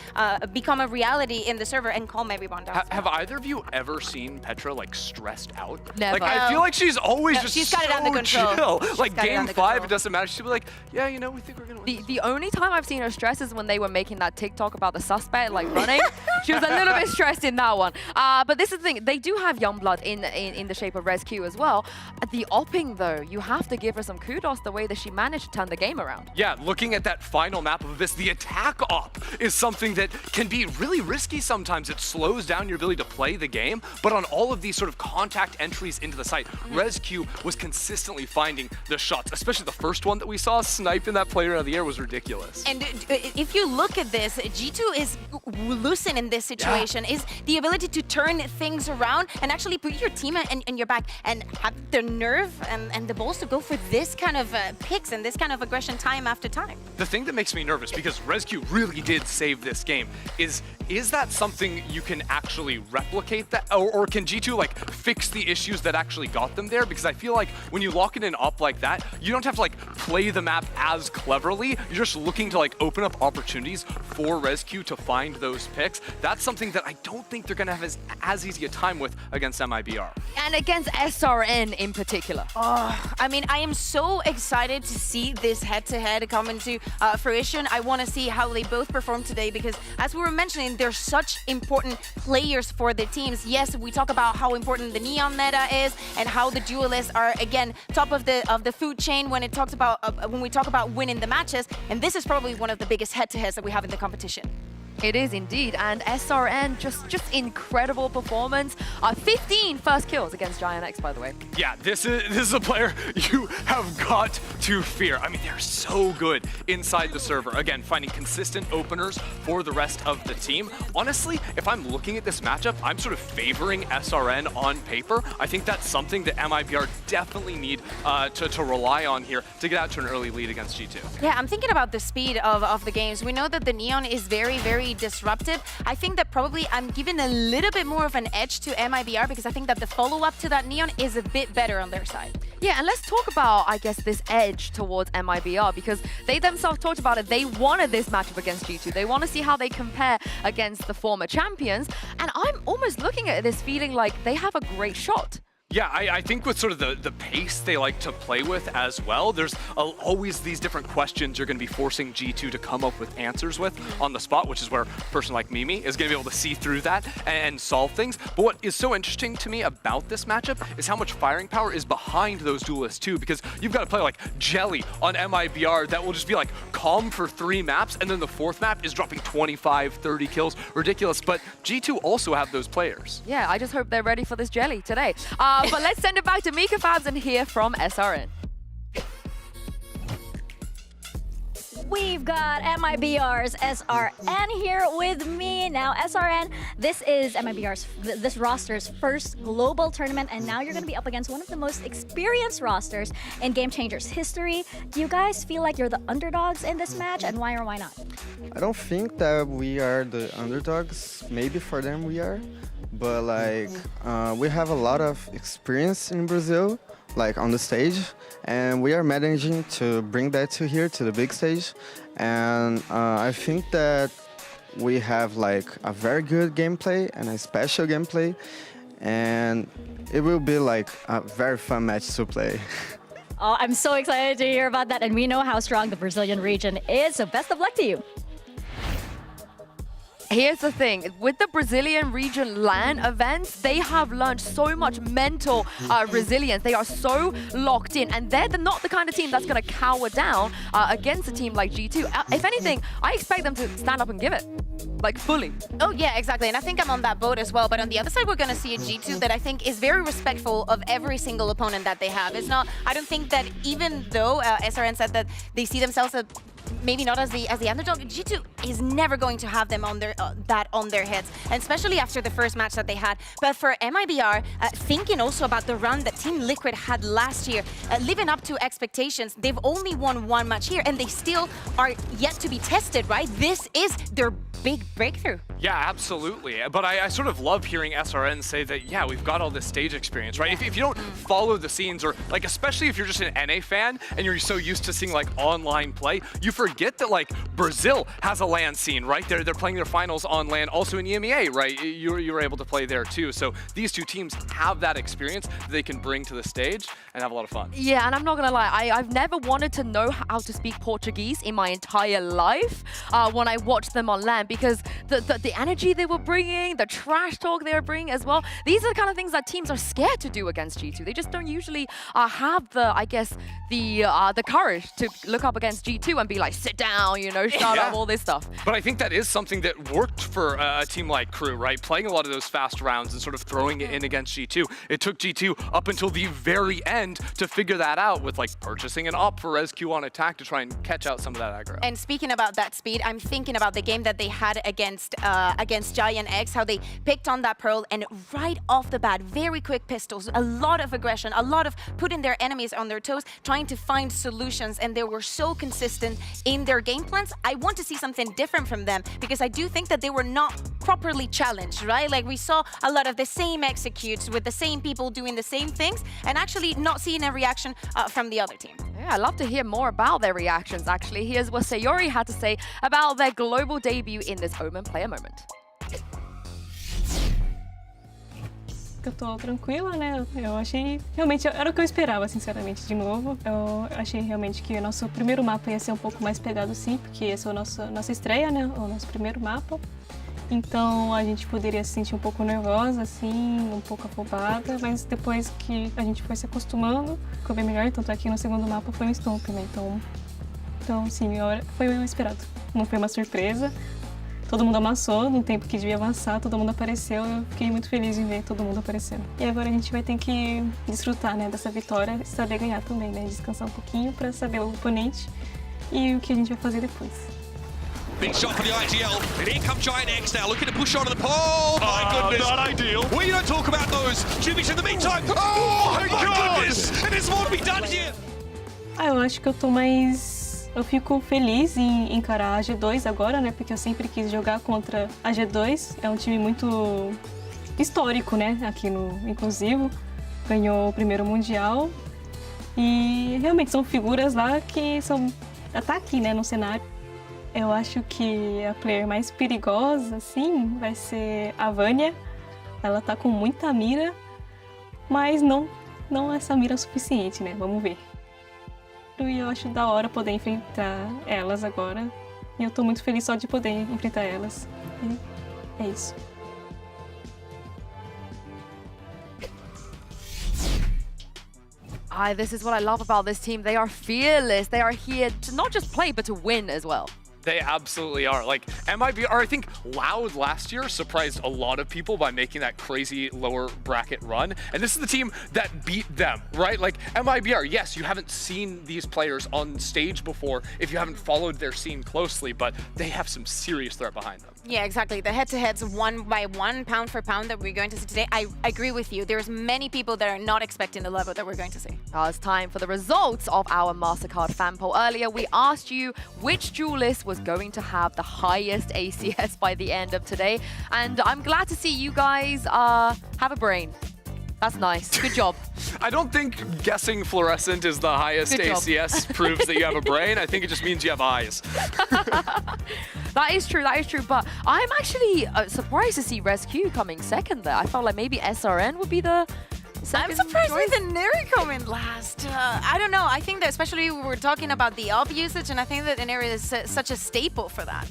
become a reality in the server and calm everyone down. Have either of you ever seen Petra like stressed out? Never. Like I feel like she's always just she's got it so under control. chill. still, like got it game under 5, control. it doesn't matter. She'll be like, yeah, you know, we think we're gonna win. The only time I've seen her stress is when they were making that TikTok about the suspect, like running. She was a little bit stressed in that one. But this is the thing, they do have young blood in the shape of Rescue as well. The opping though, you have to give her some kudos the way that she managed to turn the game around. Yeah, looking at that final map of this, the attack op is something that can be really risky sometimes. It slows down your ability to play the game, but on all of these sort of contact entries into the site, Rescue was consistently finding the shots, especially the first one that we saw, sniping that player out of the air was ridiculous. And if you look at this, G2 is losing in this situation, is the ability to turn things around and actually put your team in your back and have the nerve and the balls to go for this kind of picks and this kind of aggression time after time. The thing that makes me nervous, because Rescue really did save this game, is that something you can actually replicate that, or can G2 like fix the issues that actually got them there? Because I feel like when you lock it in up like that, you don't have to like play the map as cleverly. You're just looking to like open up opportunities for Rescue to find those picks. That's something that I don't think they're gonna have as easy a time with against MIBR. And against SRN in particular. I mean, I am so excited to see this head-to-head come into fruition. I want to see how they both perform today because, as we were mentioning, they're such important players for the teams. Yes, we talk about how important the Neon meta is and how the duelists are, again, top of the food chain when it talks about when we talk about winning the matches. And this is probably one of the biggest head-to-heads that we have in the competition. It is indeed, and SRN just incredible performance. 15 first kills against Giant X, by the way. Yeah, this is a player you have got to fear. I mean, they're so good inside the server. Again, finding consistent openers for the rest of the team. Honestly, if I'm looking at this matchup, I'm sort of favoring SRN on paper. I think that's something that MIBR definitely need to rely on here to get out to an early lead against G2. Yeah, I'm thinking about the speed of the games. We know that the Neon is very, very disruptive. I think that probably I'm giving a little bit more of an edge to MIBR because I think that the follow-up to that Neon is a bit better on their side. Yeah, and let's talk about, I guess, this edge towards MIBR because they themselves talked about it. They wanted this matchup against G2. They want to see how they compare against the former champions. And I'm almost looking at this feeling like they have a great shot. Yeah, I think with sort of the pace they like to play with as well, there's always these different questions you're going to be forcing G2 to come up with answers with on the spot, which is where a person like Mimi is going to be able to see through that and solve things. But what is so interesting to me about this matchup is how much firing power is behind those duelists too, because you've got to play like Jelly on MIBR that will just be like calm for 3 maps, and then the 4th map is dropping 25, 30 kills. Ridiculous. But G2 also have those players. Yeah, I just hope they're ready for this Jelly today. But let's send it back to Mika Fabs and hear from SRN. We've got MIBR's SRN here with me. Now, SRN, this is MIBR's, this roster's first global tournament, and now you're going to be up against one of the most experienced rosters in Game Changers history. Do you guys feel like you're the underdogs in this match, and why or why not? I don't think that we are the underdogs. Maybe for them we are, but like we have a lot of experience in Brazil, like on the stage, and we are managing to bring that to here to the big stage. And I think that we have like a very good gameplay and a special gameplay, and it will be like a very fun match to play. Oh, I'm so excited to hear about that, and we know how strong the Brazilian region is, so best of luck to you. Here's the thing, with the Brazilian region LAN events, they have learned so much mental resilience. They are so locked in, and they're not the kind of team that's going to cower down against a team like G2. If anything, I expect them to stand up and give it, like fully. Oh yeah, exactly, and I think I'm on that boat as well, but on the other side we're going to see a G2 that I think is very respectful of every single opponent that they have. It's not, I don't think that even though SRN said that they see themselves as maybe not as the underdog, G2 is never going to have them on their that on their heads, and especially after the first match that they had. But for MIBR, thinking also about the run that Team Liquid had last year, living up to expectations, they've only won 1 match here, and they still are yet to be tested, right? This is their big breakthrough. Yeah, absolutely. But I sort of love hearing SRN say that, yeah, we've got all this stage experience, right? If you don't follow the scenes, or like especially if you're just an NA fan and you're so used to seeing like online play, you forget forget that like Brazil has a LAN scene, right? They're playing their finals on LAN, also in EMEA, right? You were able to play there too. So these two teams have that experience that they can bring to the stage and have a lot of fun. Yeah, and I'm not gonna lie, I've never wanted to know how to speak Portuguese in my entire life when I watched them on LAN, because the energy they were bringing, the trash talk they were bringing as well, these are the kind of things that teams are scared to do against G2. They just don't usually have the, I guess, the courage to look up against G2 and be like, sit down, you know, shut up, all this stuff. But I think that is something that worked for a team like Crew, right? Playing a lot of those fast rounds and sort of throwing it in against G2. It took G2 up until the very end to figure that out with like purchasing an op for ResQ on attack to try and catch out some of that aggro. And speaking about that speed, I'm thinking about the game that they had against Giant X, how they picked on that Pearl and right off the bat, very quick pistols, a lot of aggression, a lot of putting their enemies on their toes, trying to find solutions, and they were so consistent in their game plans. I want to see something different from them because I do think that they were not properly challenged, right? Like we saw a lot of the same executes with the same people doing the same things and actually not seeing a reaction from the other team. Yeah, I'd love to hear more about their reactions, actually. Here's what Sayori had to say about their global debut in this Omen Player Moment. Eu tô tranquila, né? Eu achei... Realmente, era o que eu esperava, sinceramente, de novo. Eu achei realmente que o nosso primeiro mapa ia ser um pouco mais pegado, sim, porque esse é o nossa estreia, né? O nosso primeiro mapa. Então, a gente poderia se sentir um pouco nervosa, assim, um pouco afobada, mas depois que a gente foi se acostumando, ficou bem melhor. Tanto aqui no segundo mapa foi um stomp, né? Então sim, foi o esperado. Não foi uma surpresa. Todo mundo amassou no tempo que devia avançar, todo mundo apareceu. Eu fiquei muito feliz em ver todo mundo aparecendo. E agora a gente vai ter que desfrutar, né, dessa vitória e saber ganhar também, né? Descansar um pouquinho para saber o oponente e o que a gente vai fazer depois. Big shot for the IGL, and here comes Giant X now, looking to push onto the pole. Oh my goodness. Not ideal. We don't talk about those. Jubi's in the meantime. Oh my goodness. And there's more to be done here. Eu acho que eu tô mais... Eu fico feliz em encarar a G2 agora, né? Porque eu sempre quis jogar contra a G2. É um time muito histórico, né? Aqui no Inclusivo. Ganhou o primeiro Mundial. E realmente são figuras lá que tá aqui, né? No cenário. Eu acho que a player mais perigosa, assim, vai ser a Vânia. Ela tá com muita mira, mas não essa mira suficiente, né? Vamos ver. E eu acho da hora poder enfrentar elas agora. E eu tô muito feliz só de poder enfrentar elas. E é isso. This is what I love about this team. They are fearless. They are here to not just play, but to win as well. They absolutely are. Like, MIBR, I think Loud last year surprised a lot of people by making that crazy lower bracket run. And this is the team that beat them, right? Like, MIBR, yes, you haven't seen these players on stage before if you haven't followed their scene closely, but they have some serious threat behind them. Yeah, exactly. The head-to-heads one by one, pound for pound that we're going to see today. I agree with you. There's many people that are not expecting the level that we're going to see. It's time for the results of our MasterCard fan poll. Earlier, we asked you which duelist was going to have the highest ACS by the end of today. And I'm glad to see you guys have a brain. That's nice. Good job. I don't think guessing fluorescent is the highest ACS proves that you have a brain. I think it just means you have eyes. That is true, but I'm actually surprised to see ResQ coming second there. I felt like maybe SRN would be the second I'm surprised choice. with the Neri coming last. I don't know, I think that especially we were talking about the op usage, and I think that the Neri is such a staple for that.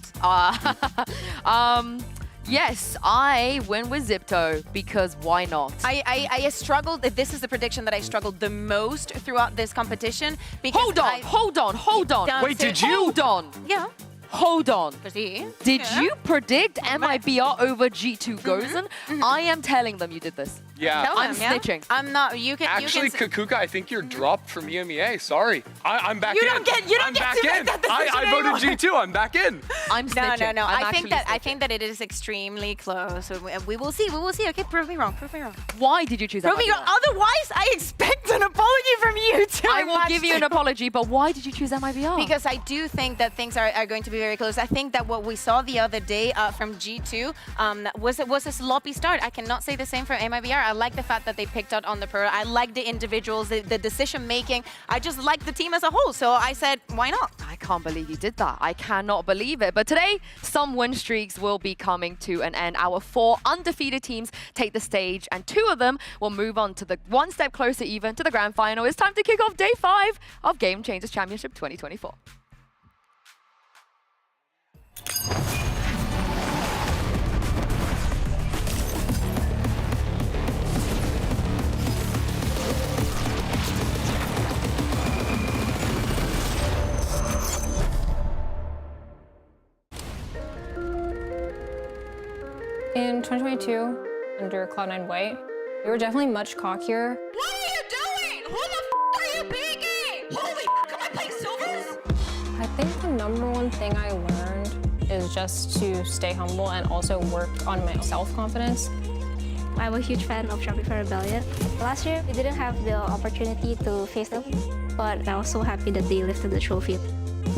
Yes, I win with Zipto because why not? I struggled, this is the prediction that I struggled the most throughout this competition. Because Hold on. Wait, did you? Hold on. Yeah. Hold on. Did you predict MIBR over G2 Gozen? I am telling them you did this. Yeah. I'm snitching. I'm not. You can. Actually, Kakuka, I think you're dropped from EMEA. Sorry. I'm back in. You don't get to make that decision I voted G2. I'm back in. I'm snitching. No. I think that it is extremely close. We will see. Okay, prove me wrong. Why did you choose Prove me wrong. Otherwise, I expect an apology from you too. I will give you an apology, but why did you choose MIBR? Because I do think that things are going to be very close. I think that what we saw the other day from G2 was a sloppy start. I cannot say the same for MIBR. I like the fact that they picked out on the Pearl. I like the individuals, the decision making. I just like the team as a whole. So I said, why not? I can't believe you did that. I cannot believe it. But today, some win streaks will be coming to an end. Our 4 undefeated teams take the stage, and 2 of them will move on to the one step closer even to the grand final. It's time to kick off day 5 of Game Changers Championship 2024. In 2022, under Cloud9 White, we were definitely much cockier. What are you doing? Who the are you picking? Holy am I playing silvers? I think the #1 thing I learned is just to stay humble and also work on my self-confidence. I'm a huge fan of Shopify Rebellion. Last year, we didn't have the opportunity to face them, but I was so happy that they lifted the trophy.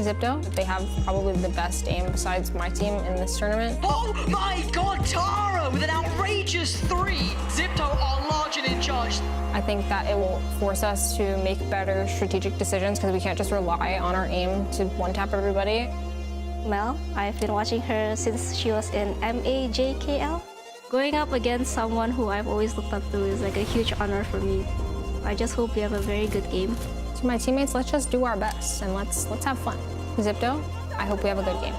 Zipto, they have probably the best aim besides my team in this tournament. Oh my god, Tara with an outrageous 3! Zipto are large and in charge. I think that it will force us to make better strategic decisions because we can't just rely on our aim to one-tap everybody. Mel, I've been watching her since she was in MAJKL. Going up against someone who I've always looked up to is like a huge honor for me. I just hope we have a very good game. To my teammates, let's just do our best and let's have fun. Zipto, I hope we have a good game.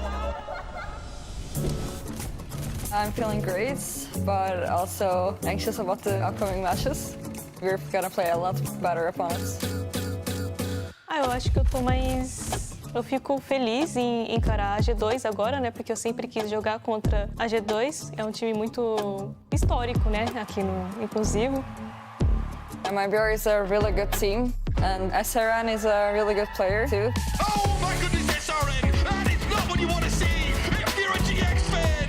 I'm feeling great, but also anxious about the upcoming matches. We're gonna play a lot better opponents. Eu acho que eu fico feliz em encarar a G2 agora, né? Porque eu sempre quis jogar contra a G2. É um time muito histórico, né? Aqui no Inclusivo. MIBR is a really good team, and SRN is a really good player too. Oh my goodness, SRN! That is not what you want to see if you're a GX fan!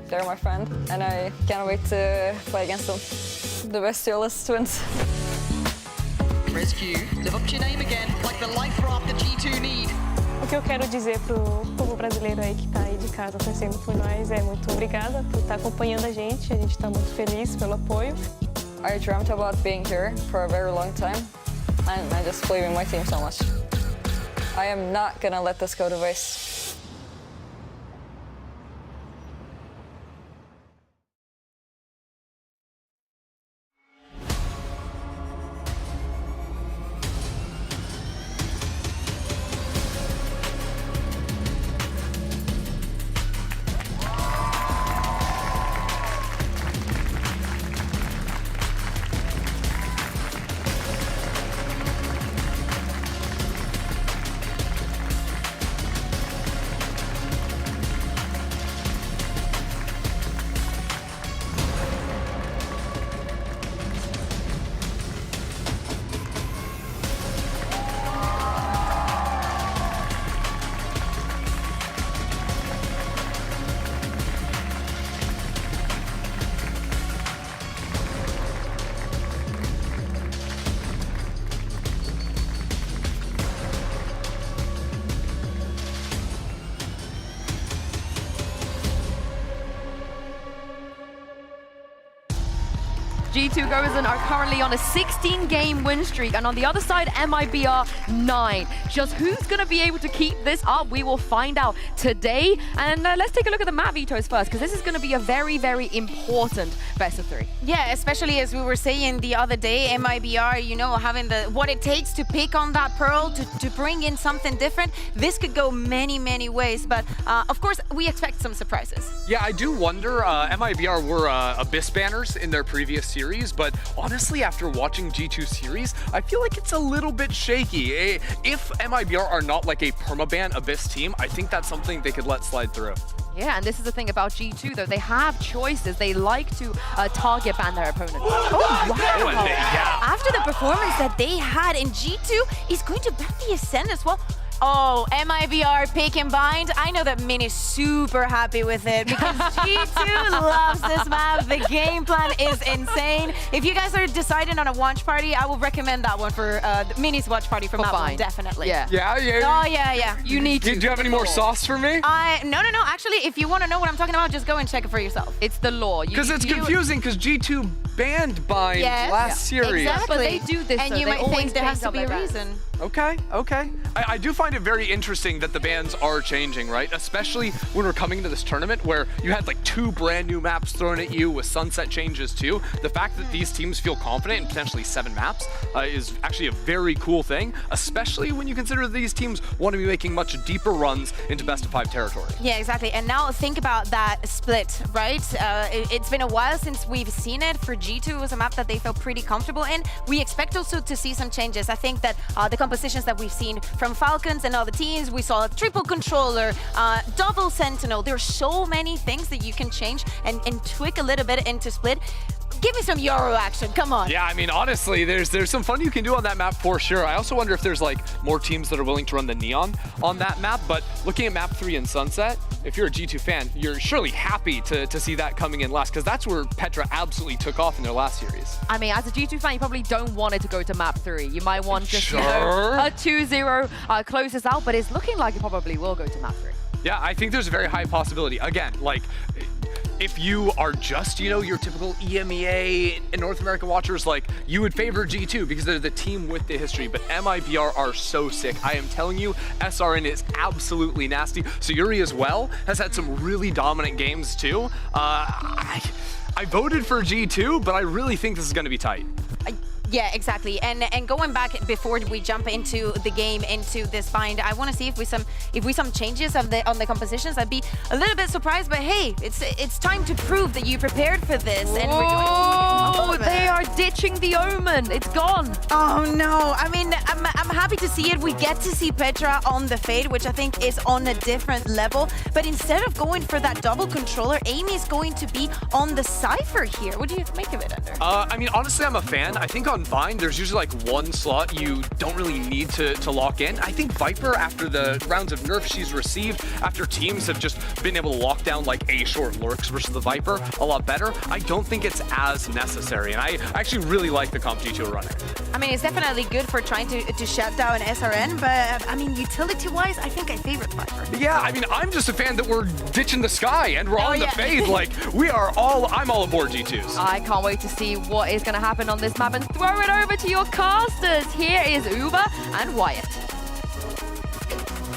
They're my friend, and I can't wait to play against them. The best duelist twins. Rescue, live up to your name again, like the life raft the G2 need. O que eu quero dizer pro povo brasileiro aí que tá aí de casa torcendo por nós é muito obrigada por estar acompanhando a gente tá muito feliz pelo apoio. I dreamt about being here for a very long time, and I just believe in my team so much. I am not gonna let this go to waste. G2 Gozen are currently on a 16-game win streak, and on the other side, MIBR 9. Just who's going to be able to keep this up, we will find out today. And let's take a look at the map vetoes first, because this is going to be a very, very important best of 3. Yeah, especially as we were saying the other day, MIBR, you know, having what it takes to pick on that Pearl, to bring in something different. This could go many, many ways, but of course, we expect some surprises. Yeah, I do wonder, MIBR were Abyss banners in their previous series, but honestly, after watching G2 series, I feel like it's a little bit shaky. If MIBR are not like a permaban Abyss team, I think that's something they could let slide through. Yeah, and this is the thing about G2, though. They have choices. They like to target ban their opponents. Oh, wow. Yeah. After the performance that they had in G2, is going to ban the Ascend as well. Oh, MIBR pick and bind. I know that Minnie's super happy with it because G2 loves this map. The game plan is insane. If you guys are deciding on a watch party, I will recommend that one for Minnie's watch party for map one, definitely. Yeah. Oh, yeah. You need to. Do you have any more sauce for me? No. Actually, if you want to know what I'm talking about, just go and check it for yourself. It's the law. Because it's confusing because G2 banned bind last series. Exactly. But they do this, and so you they might always think there has change to up be a their reason. Okay. I do find it very interesting that the bans are changing, right? Especially when we're coming into this tournament where you had like 2 brand new maps thrown at you with sunset changes too. The fact that these teams feel confident in potentially 7 maps is actually a very cool thing, especially when you consider these teams want to be making much deeper runs into best of 5 territory. Yeah, exactly. And now think about that split, right? It's been a while since we've seen it. For G2, it was a map that they felt pretty comfortable in. We expect also to see some changes. I think that the compositions that we've seen from Falcons and other teams, we saw a triple controller, double sentinel. There are so many things that you can change and tweak a little bit into split. Give me some Euro action, come on. Yeah, I mean, honestly, there's some fun you can do on that map for sure. I also wonder if there's like more teams that are willing to run the Neon on that map, but looking at map 3 in Sunset, if you're a G2 fan, you're surely happy to see that coming in last, because that's where Petra absolutely took off in their last series. I mean, as a G2 fan, you probably don't want it to go to map 3. You might want just, Sure. a 2-0 close this out, but it's looking like it probably will go to map 3. Yeah, I think there's a very high possibility. Again, like, if you are just, your typical EMEA and North America watchers, like, you would favor G2 because they're the team with the history, but MIBR are so sick. I am telling you, SRN is absolutely nasty. Sayuri as well has had some really dominant games too. I voted for G2, but I really think this is going to be tight. Yeah, exactly. And going back before we jump into the game, into this bind, I want to see if we some changes on the compositions. I'd be a little bit surprised, but hey, it's time to prove that you prepared for this. And we're doing Oh, they are ditching the Omen. It's gone. Oh no! I mean, I'm happy to see it. We get to see Petra on the Fade, which I think is on a different level. But instead of going for that double controller, Amy is going to be on the Cypher here. What do you make of it, Ender? I mean, honestly, I'm a fan. I think on Bind, there's usually like one slot you don't really need to lock in. I think Viper, after the rounds of nerf she's received, after teams have just been able to lock down like A short lurks versus the Viper a lot better, I don't think it's as necessary. And I actually really like the comp G2 are running. I mean, it's definitely good for trying to shut down SRN, but I mean, utility-wise, I think I favorite Viper. Yeah, I mean, I'm just a fan that we're ditching the Sky and we're on the Fade. Like, I'm all aboard G2s. I can't wait to see what is going to happen on this map and throw it over to your casters. Here is Uber and Wyatt.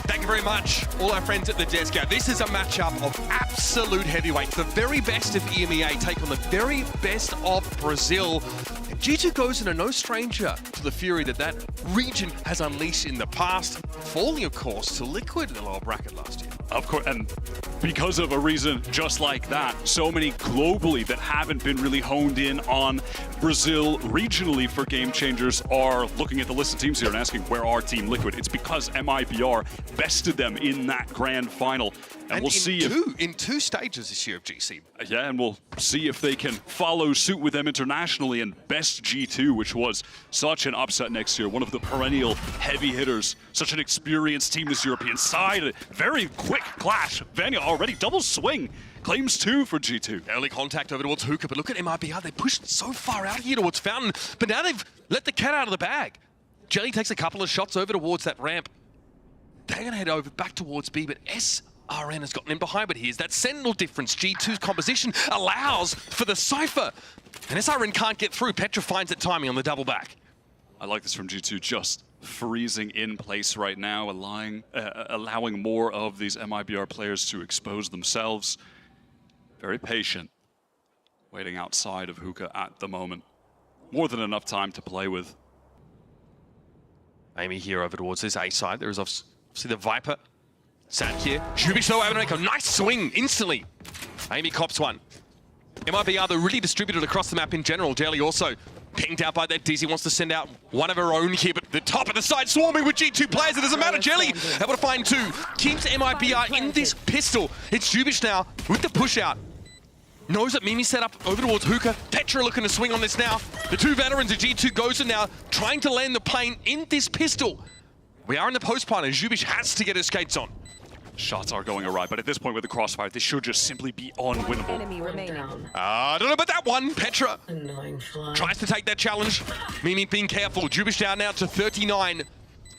Thank you very much, all our friends at the desk. This is a matchup of absolute heavyweights. The very best of EMEA take on the very best of Brazil. And G2 goes in are no stranger to the fury that region has unleashed in the past, falling, of course, to Liquid in the lower bracket last year. Of course, and because of a reason just like that, so many globally that haven't been really honed in on Brazil regionally for Game Changers are looking at the list of teams here and asking, where are Team Liquid? It's because MIBR bested them in that grand final. And we'll see in two stages this year of GC. Yeah, and we'll see if they can follow suit with them internationally and best G2, which was such an upset next year. One of the perennial heavy hitters, such an experienced team this European side. Very quick clash. Vanya already double swing. Claims 2 for G2. Early contact over towards Hookah, but look at MIBR. They pushed so far out here towards Fountain, but now they've let the cat out of the bag. Jelly takes a couple of shots over towards that ramp. They're going to head over back towards B, but SRN has gotten in behind, but here's that Sentinel difference. G2's composition allows for the Cypher, and SRN can't get through. Petra finds that timing on the double back. I like this from G2, just freezing in place right now, allowing more of these MIBR players to expose themselves. Very patient, waiting outside of Hookah at the moment. More than enough time to play with. Amy here over towards this A side. There is obviously the Viper. Sat here. Jubish though able to make a nice swing instantly. Amy cops one. MIBR, they're really distributed across the map in general. Jelly also pinged out by that Dizzy, wants to send out one of her own here, but the top of the side swarming with G2 players. It doesn't matter. Jelly able to find 2. Keeps MIBR in this pistol. It's Jubish now with the push out. Knows that Mimi set up over towards Hookah. Petra looking to swing on this now. The 2 veterans of G2 goes in now, trying to land the plane in this pistol. We are in the post-plant, and Zhubish has to get his skates on. Shots are going awry, but at this point with the crossfire, they should just simply be unwinnable. Enemy remaining. I don't know about that one. Petra tries to take that challenge. Mimi being careful. Zhubish down now to 39.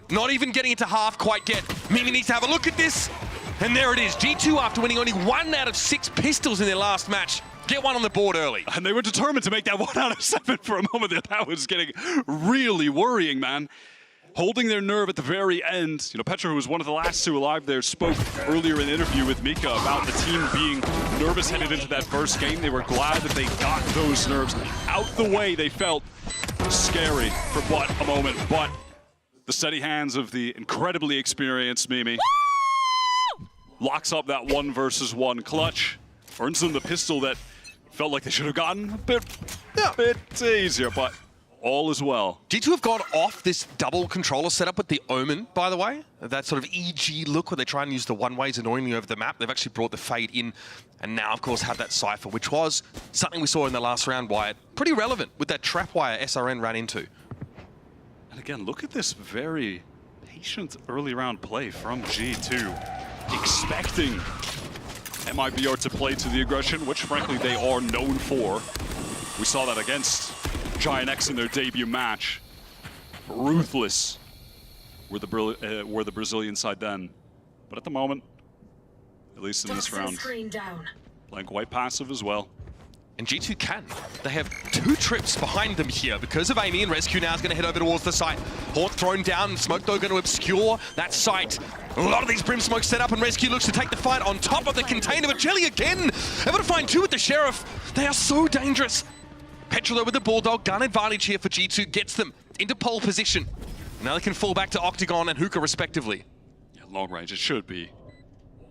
Not even getting it to half quite yet. Mimi needs to have a look at this. And there it is. G2 after winning only 1 out of 6 pistols in their last match. Get one on the board early. And they were determined to make that 1 out of 7 for a moment. That was getting really worrying, man. Holding their nerve at the very end. You know, Petra, who was one of the last 2 alive there, spoke earlier in the interview with Mika about the team being nervous headed into that first game. They were glad that they got those nerves out the way. They felt scary for but a moment, but the steady hands of the incredibly experienced Mimi locks up that 1 versus 1 clutch. Earns them the pistol that felt like they should have gotten a bit easier, but all is well. G2 have gone off this double controller setup with the Omen, by the way. That sort of EG look where they try and use the one-ways annoyingly over the map. They've actually brought the Fade in, and now, of course, have that Cypher, which was something we saw in the last round, Wyatt. Pretty relevant with that trapwire SRN ran into. And again, look at this very patient early round play from G2. Expecting MIBR to play to the aggression, which frankly they are known for. We saw that against Giant X in their debut match. Ruthless were the Brazilian side then. But at the moment, at least in this round, playing quite passive as well. And G2 can. They have 2 trips behind them here because of Amy, and Rescue now is going to head over towards the site. Haunt thrown down, Smoke though going to obscure that site. A lot of these Brim smokes set up, and Rescue looks to take the fight on top of the container, but Jelly again able to find 2 with the Sheriff. They are so dangerous. Petra though with the Bulldog, gun advantage here for G2, gets them into pole position. Now they can fall back to Octagon and Hookah respectively. Yeah, long range, it should be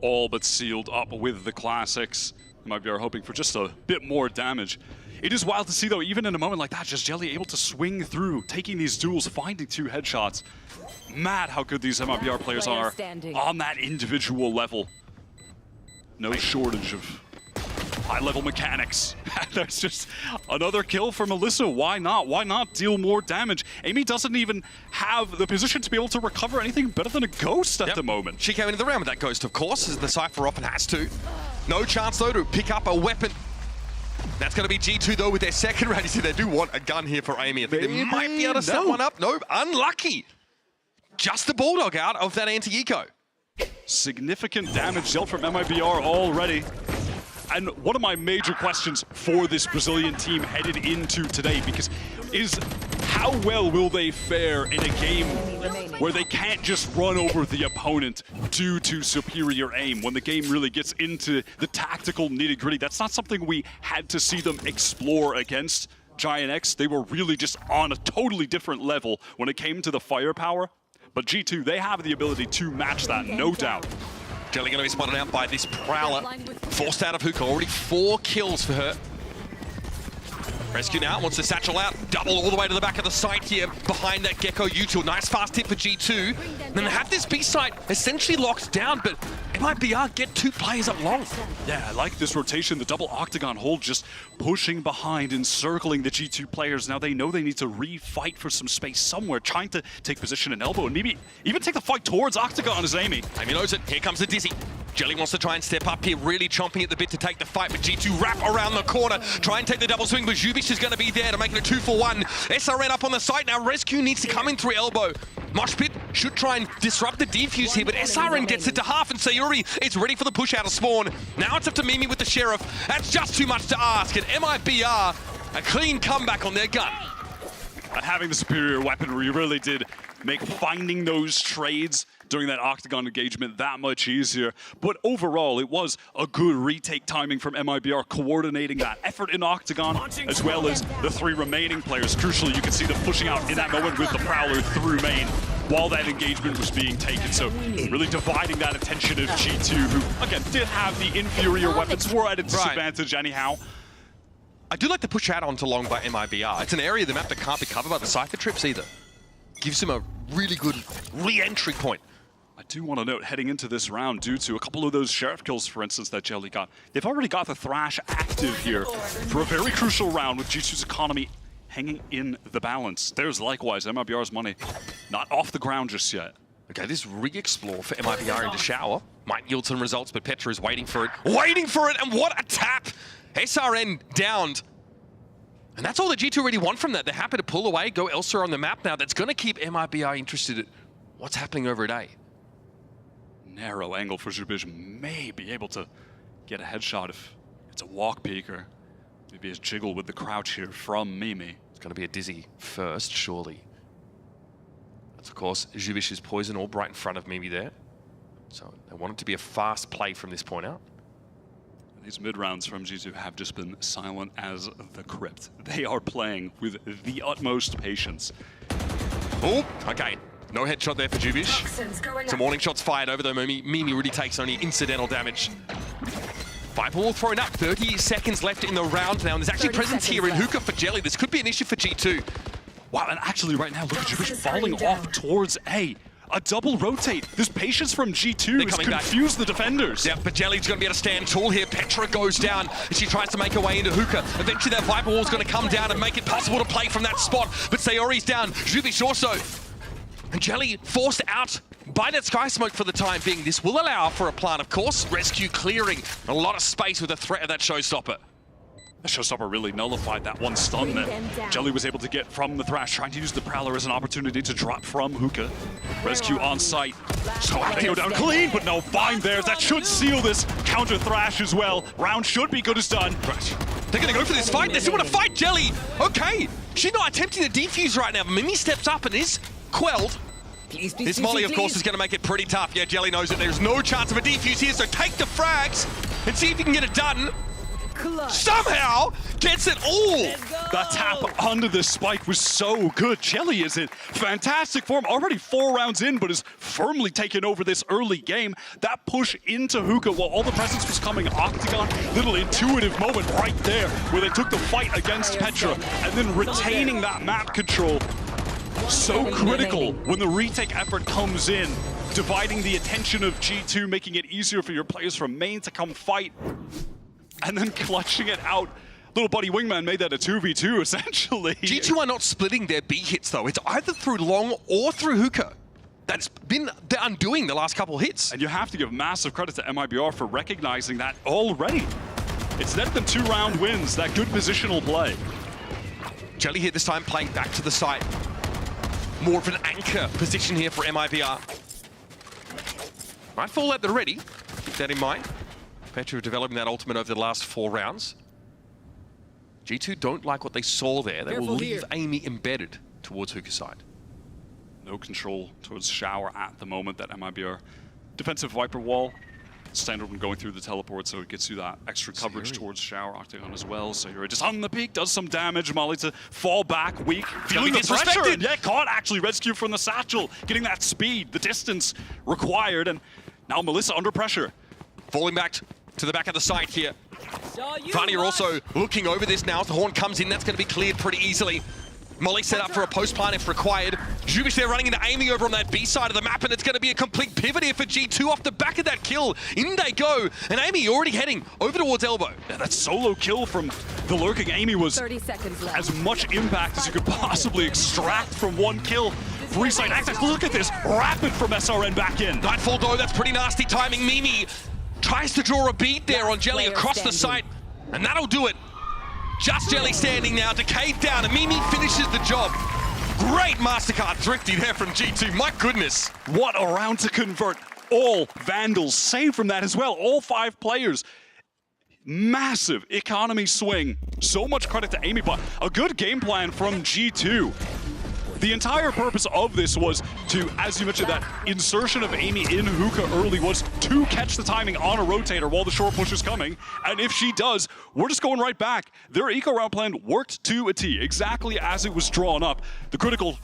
all but sealed up with the classics. MIBR hoping for just a bit more damage. It is wild to see though, even in a moment like that, just Jelly able to swing through, taking these duels, finding 2 headshots. Mad how good these MIBR players are on that individual level. No shortage of high-level mechanics. There's just another kill for Melissa. Why not? Why not deal more damage? Amy doesn't even have the position to be able to recover anything better than a Ghost at the moment. She came into the round with that Ghost, of course, as the Cypher often has to. No chance, though, to pick up a weapon. That's going to be G2, though, with their second round. You see, they do want a gun here for Amy. I think they might be able to set one up. No, unlucky. Just the Bulldog out of that anti-eco. Significant damage dealt from MIBR already. And one of my major questions for this Brazilian team headed into today, because is how well will they fare in a game where they can't just run over the opponent due to superior aim? When the game really gets into the tactical nitty-gritty, that's not something we had to see them explore against Giant X. They were really just on a totally different level when it came to the firepower. But G2, they have the ability to match that, no doubt. Jelly going to be spotted out by this Prowler. Forced out of Hookah, already 4 kills for her. Rescue now, wants the satchel out, double all the way to the back of the site here, behind that Gecko util. Nice fast hit for G2. Then they have this B site essentially locked down, but MIBR get 2 players up long. Yeah, I like this rotation, the double Octagon hold just pushing behind, encircling the G2 players. Now they know they need to re-fight for some space somewhere, trying to take position in elbow, and maybe even take the fight towards Octagon as Amy. Amy knows it, here comes the Dizzy. Jelly wants to try and step up here, really chomping at the bit to take the fight, but G2 wrap around the corner, try and take the double swing, but Zhubish is going to be there to make it a 2-for-1. SRN up on the site now, Rescue needs to come in through elbow. Mosh Pit should try and disrupt the defuse here, but SRN gets it to half, and Sayuri is ready for the push out of spawn. Now it's up to Mimi with the Sheriff. That's just too much to ask, and MIBR, a clean comeback on their gun. Having the superior weaponry really did make finding those trades during that Octagon engagement that much easier. But overall, it was a good retake timing from MIBR, coordinating that effort in Octagon, as well as the 3 remaining players. Crucially, you can see them pushing out in that moment with the Prowler through main while that engagement was being taken. So really dividing that attention of G2, who, again, did have the inferior weapons, were at a disadvantage anyhow. I do like the push out onto long by MIBR. It's an area of the map that can't be covered by the Cypher trips either. Gives them a really good re-entry point. I do want to note, heading into this round, due to a couple of those Sheriff kills, for instance, that Jelly got, they've already got the Thrash active here for a very crucial round with G2's economy hanging in the balance. There's likewise MIBR's money not off the ground just yet. Okay, this re-explore for MIBR into shower might yield some results, but Petra is waiting for it. Waiting for it, and what a tap! SRN downed. And that's all the G2 really want from that. They're happy to pull away, go elsewhere on the map now. That's going to keep MIBR interested in what's happening over at A. Narrow angle for Zhubish, may be able to get a headshot if it's a walk peeker. Maybe a jiggle with the crouch here from Mimi. It's going to be a dizzy first, surely. That's, of course, Zhubish's poison orb right in front of Mimi there. So they want it to be a fast play from this point out. These mid-rounds from G2 have just been silent as the crypt. They are playing with the utmost patience. Oh, okay. No headshot there for Zhubish. Some warning shots fired over though. Mimi really takes only incidental damage. Viper wall thrown up. 30 seconds left in the round now. And there's actually presence here in Hookah for Jelly. This could be an issue for G2. Wow, and actually right now, look at Zhubish falling off towards A. A double rotate. This patience from G2 has confused the defenders. Yeah, but Jelly's going to be able to stand tall here. Petra goes down as she tries to make her way into Hookah. Eventually that Viper wall's going to come down and make it possible to play from that spot. But Sayori's down. Zhubish also. And Jelly forced out by that Sky Smoke for the time being. This will allow for a plant, of course. Rescue clearing a lot of space with the threat of that Showstopper. The Showstopper really nullified that one stun that Jelly was able to get from the Thrash, trying to use the Prowler as an opportunity to drop from Hookah. Rescue on site. So they go down clean, but no bind there. That should seal this counter Thrash as well. Round should be good as done. Right. They're going to go for this fight. They still want to fight Jelly. Okay. She's not attempting to defuse right now. Mimi steps up and is quelled. This Molly, of course, is going to make it pretty tough. Yeah, Jelly knows that there's no chance of a defuse here, so take the frags and see if you can get it done. Somehow gets it all. That tap under the spike was so good. Jelly is in fantastic form. Already 4 rounds in, but is firmly taken over this early game. That push into Hookah while all the presence was coming Octagon. Little intuitive moment right there where they took the fight against Petra and then retaining that map control. So critical when the retake effort comes in. Dividing the attention of G2, making it easier for your players from main to come fight. And then clutching it out. Little buddy Wingman made that a 2v2, essentially. G2 are not splitting their B hits, though. It's either through Long or through Hookah. That's been the undoing the last couple hits. And you have to give massive credit to MIBR for recognizing that already. It's netted them 2-round wins, that good positional play. Jelly here this time playing back to the site. More of an anchor position here for MIBR. Might fall at the ready, keep that in mind. Petra developing that ultimate over the last 4 rounds. G2 don't like what they saw there. They will leave Amy embedded towards Hookah side. No control towards Shower at the moment. That MIBR defensive Viper wall. Standard when going through the teleport, so it gets you that extra coverage towards Shower. Octagon as well. So you're just on the peak, does some damage. Molly to fall back, weak. Feeling the pressure. And yeah, caught actually. Rescue from the satchel. Getting that speed, the distance required. And now Melissa under pressure. Falling back to the back of the site here. Vani are also looking over this now. As the horn comes in, that's going to be cleared pretty easily. Molly set up for a post plant if required. Zhubish there running into Amy over on that B side of the map, and it's going to be a complete pivot here for G2 off the back of that kill. In they go, and Amy already heading over towards Elbow. Yeah, that solo kill from the lurking Amy was 30 seconds left. As much impact as you could possibly extract from one kill. 3-side access, look at this, rapid from SRN back in. Nightfall though, that's pretty nasty timing. Mimi tries to draw a bead there on Jelly across the site, and that'll do it. Just Jelly standing now, Decayed down, and Mimi finishes the job. Great MasterCard thrifty there from G2, my goodness. What a round to convert. All Vandals saved from that as well, all 5 players. Massive economy swing. So much credit to Amy, but a good game plan from G2. The entire purpose of this was to, as you mentioned, that insertion of Amy in Hookah early was to catch the timing on a rotator while the short push is coming. And if she does, we're just going right back. Their eco round plan worked to a T, exactly as it was drawn up. The critical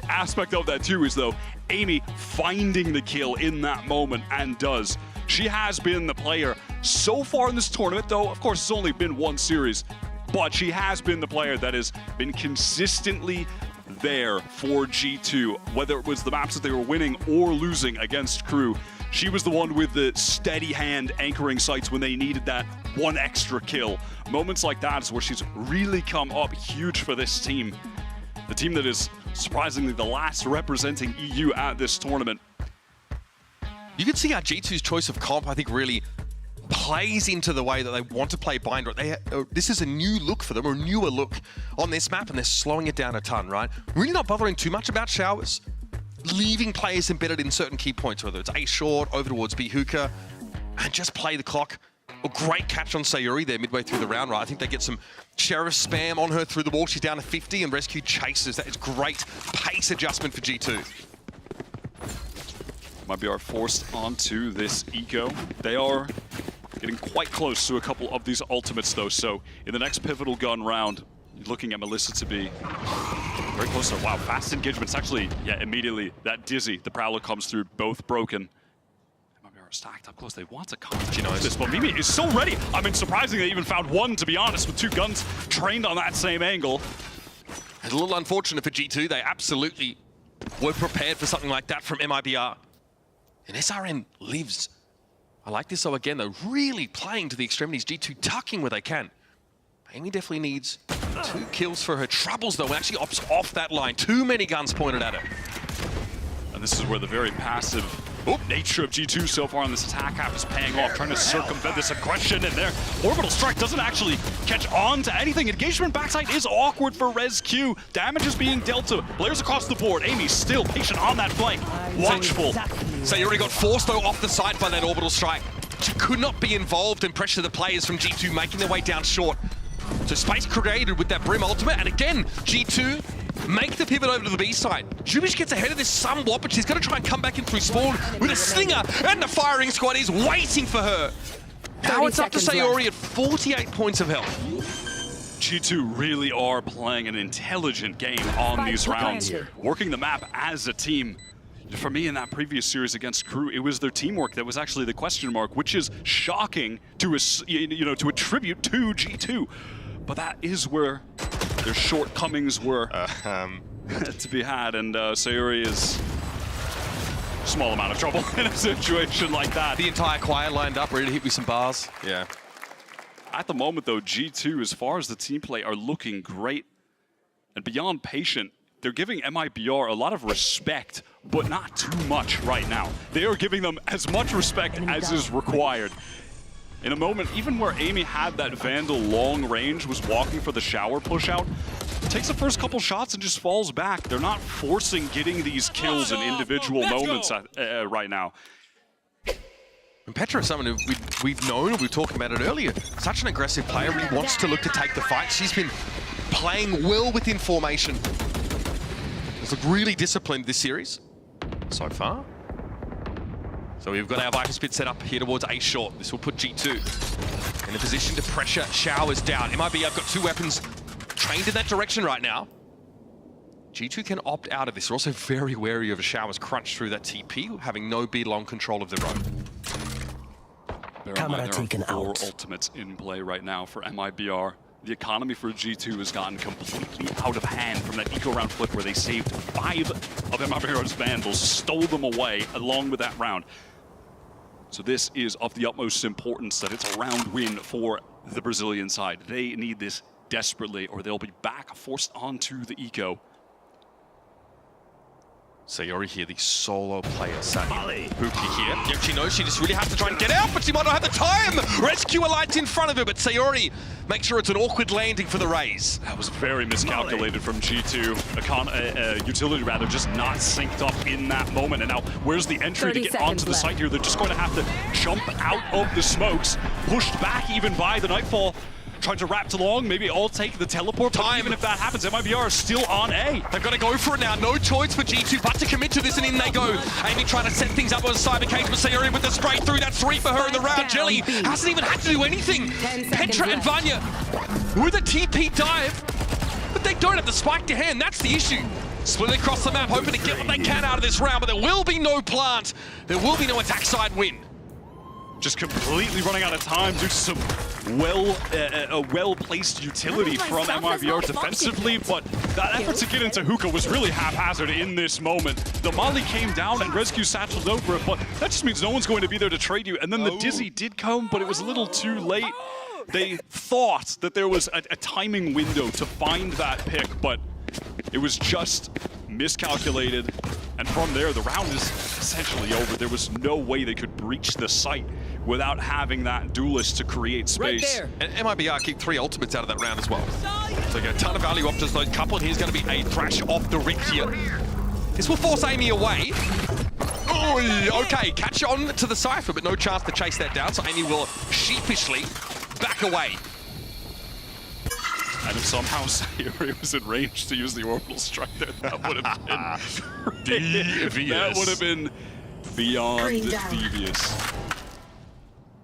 aspect of that too is, though, Amy finding the kill in that moment, and does. She has been the player so far in this tournament, though, of course, it's only been 1 series, but she has been the player that has been consistently there for G2, whether it was the maps that they were winning or losing against Crew. She was the one with the steady hand anchoring sites when they needed that 1 extra kill. Moments like that is where she's really come up huge for this team. The team that is surprisingly the last representing EU at this tournament. You can see how G2's choice of comp, I think, really plays into the way that they want to play Bind. This is a new look for them, or a newer look on this map, and they're slowing it down a ton, right? Really not bothering too much about showers. Leaving players embedded in certain key points, whether it's A short, over towards B hookah, and just play the clock. A great catch on Sayuri there midway through the round, right? I think they get some Sheriff spam on her through the wall. She's down to 50, and Rescue chases. That is great pace adjustment for G2. MIBR forced onto this eco. They are getting quite close to a couple of these ultimates, though. So in the next pivotal gun round, you're looking at Melissa to be very close to, wow, fast engagements. Actually, yeah, immediately that Dizzy, the Prowler comes through, both broken. MIBR are stacked up close. They want to come to this, but Mimi is so ready. I mean, surprising they even found one, to be honest, with two guns trained on that same angle. It's a little unfortunate for G2. They absolutely were prepared for something like that from MIBR. And SRM lives. I like this, though, again, though, really playing to the extremities. G2 tucking where they can. Amy definitely needs 2 kills for her troubles, though. Actually opts off that line. Too many guns pointed at her. And this is where the very passive nature of G2 so far on this attack app is paying off, trying to circumvent this aggression, and their orbital strike doesn't actually catch on to anything. Engagement backside is awkward for Rescue. Damage is being dealt to players across the board. Amy still patient on that flank, watchful. Sayuri got forced, though, off the side by that orbital strike. She could not be involved and pressure the players from G2 making their way down short. So space created with that Brim ultimate, and again, G2 make the pivot over to the B side. Jubish gets ahead of this somewhat, but she's going to try and come back in through spawn with a slinger, and the firing squad is waiting for her. Now it's up to Sayuri at 48 points of health. G2 really are playing an intelligent game on these rounds, working the map as a team. For me, in that previous series against Crew, it was their teamwork that was actually the question mark, which is shocking to to attribute to G2. But that is where their shortcomings were to be had, and Sayuri is a small amount of trouble in a situation like that. The entire choir lined up, ready to hit with some bars. Yeah. At the moment, though, G2, as far as the team play, are looking great and beyond patient. They're giving MIBR a lot of respect, but not too much right now. They are giving them as much respect as is required. In a moment, even where Amy had that Vandal long range, was walking for the shower push out, takes the first couple shots and just falls back. They're not forcing getting these kills in individual moments right now. And Petra is someone who we've known, we were talking about it earlier. Such an aggressive player, really wants to look to take the fight. She's been playing well within formation. It's looked really disciplined this series so far. So we've got our Viper Spit set up here towards A short. This will put G2 in a position to pressure showers down. MIB, I've got 2 weapons trained in that direction right now. G2 can opt out of this. They're also very wary of a shower's crunch through that TP, having no B long control of their own. There are 4 ultimates in play right now for MIBR. The economy for G2 has gotten completely out of hand from that eco round flip where they saved 5 of MIBR's Vandals, stole them away along with that round. So this is of the utmost importance that it's a round win for the Brazilian side. They need this desperately, or they'll be back forced onto the eco. Sayuri here, the solo player, sat in Pookie here. Yep, she knows she just really has to try and get out, but she might not have the time! Rescue lights in front of her, but Sayuri makes sure it's an awkward landing for the Raze. That was very miscalculated from G2. Utility rather, just not synced up in that moment. And now, where's the entry to get onto the site here? They're just going to have to jump out of the smokes, pushed back even by the Nightfall. Trying to wrap along, maybe all take the teleport time. Even if that happens, MIBR are still on A. They've got to go for it now. No choice for G2 but to commit to this, and in they go. Amy trying to set things up on Cyber Cage, but Sayuri with the spray through. That's 3 for her in the round. Jelly hasn't even had to do anything. Petra and Vanya with a TP dive, but they don't have the spike to hand. That's the issue. Splitting across the map, hoping to get what they can out of this round, but there will be no plant. There will be no attack side win. Just completely running out of time due to some well-placed utility from MIBR defensively, but that effort to get into hookah was really haphazard in this moment. The Molly came down and Rescue satcheled over it, but that just means no one's going to be there to trade you. And then the Dizzy did come, but it was a little too late. They thought that there was a timing window to find that pick, but It was just miscalculated. And from there, the round is essentially over. There was no way they could breach the site without having that duelist to create space. Right there. And MIBR keep 3 ultimates out of that round as well. So get a ton of value off just those couple. Here's going to be a thrash off the Rick here. This will force Amy away. Oh, okay, catch on to the Cypher, but no chance to chase that down. So Amy will sheepishly back away. And if somehow Sayuri was in range to use the orbital strike there, that would have been devious. That would have been beyond devious.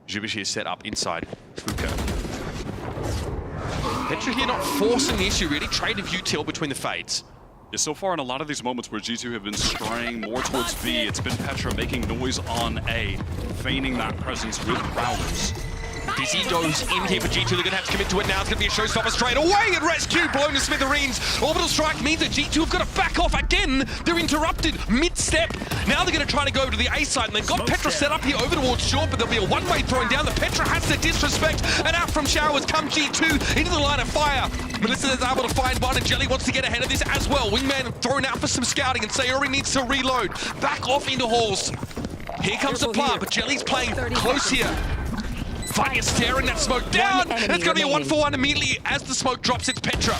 Jubishi is set up inside Fuka. Petra here not forcing the issue, really. Trade of util between the fades. Yeah, so far in a lot of these moments where G2 have been straying more towards B, it's been Petra making noise on A, feigning that presence with Prowlers. Dizzy goes in here for G2. They're going to have to commit to it now. It's going to be a showstopper straight away. And Rescue blown to smithereens. Orbital strike means that G2 have got to back off again. They're interrupted mid-step. Now they're going to try to go over to the A side. And they've got Petra set up here over towards short, but there'll be a one-way throwing down. The Petra has to disrespect. And out from showers come G2 into the line of fire. Melissa is able to find one, and Jelly wants to get ahead of this as well. Wingman thrown out for some scouting, and Sayori needs to reload. Back off into halls. Here comes the plant, but Jelly's playing close here. Vanya staring that smoke down. And it's going to be a 1-for-1 immediately as the smoke drops. It's Petra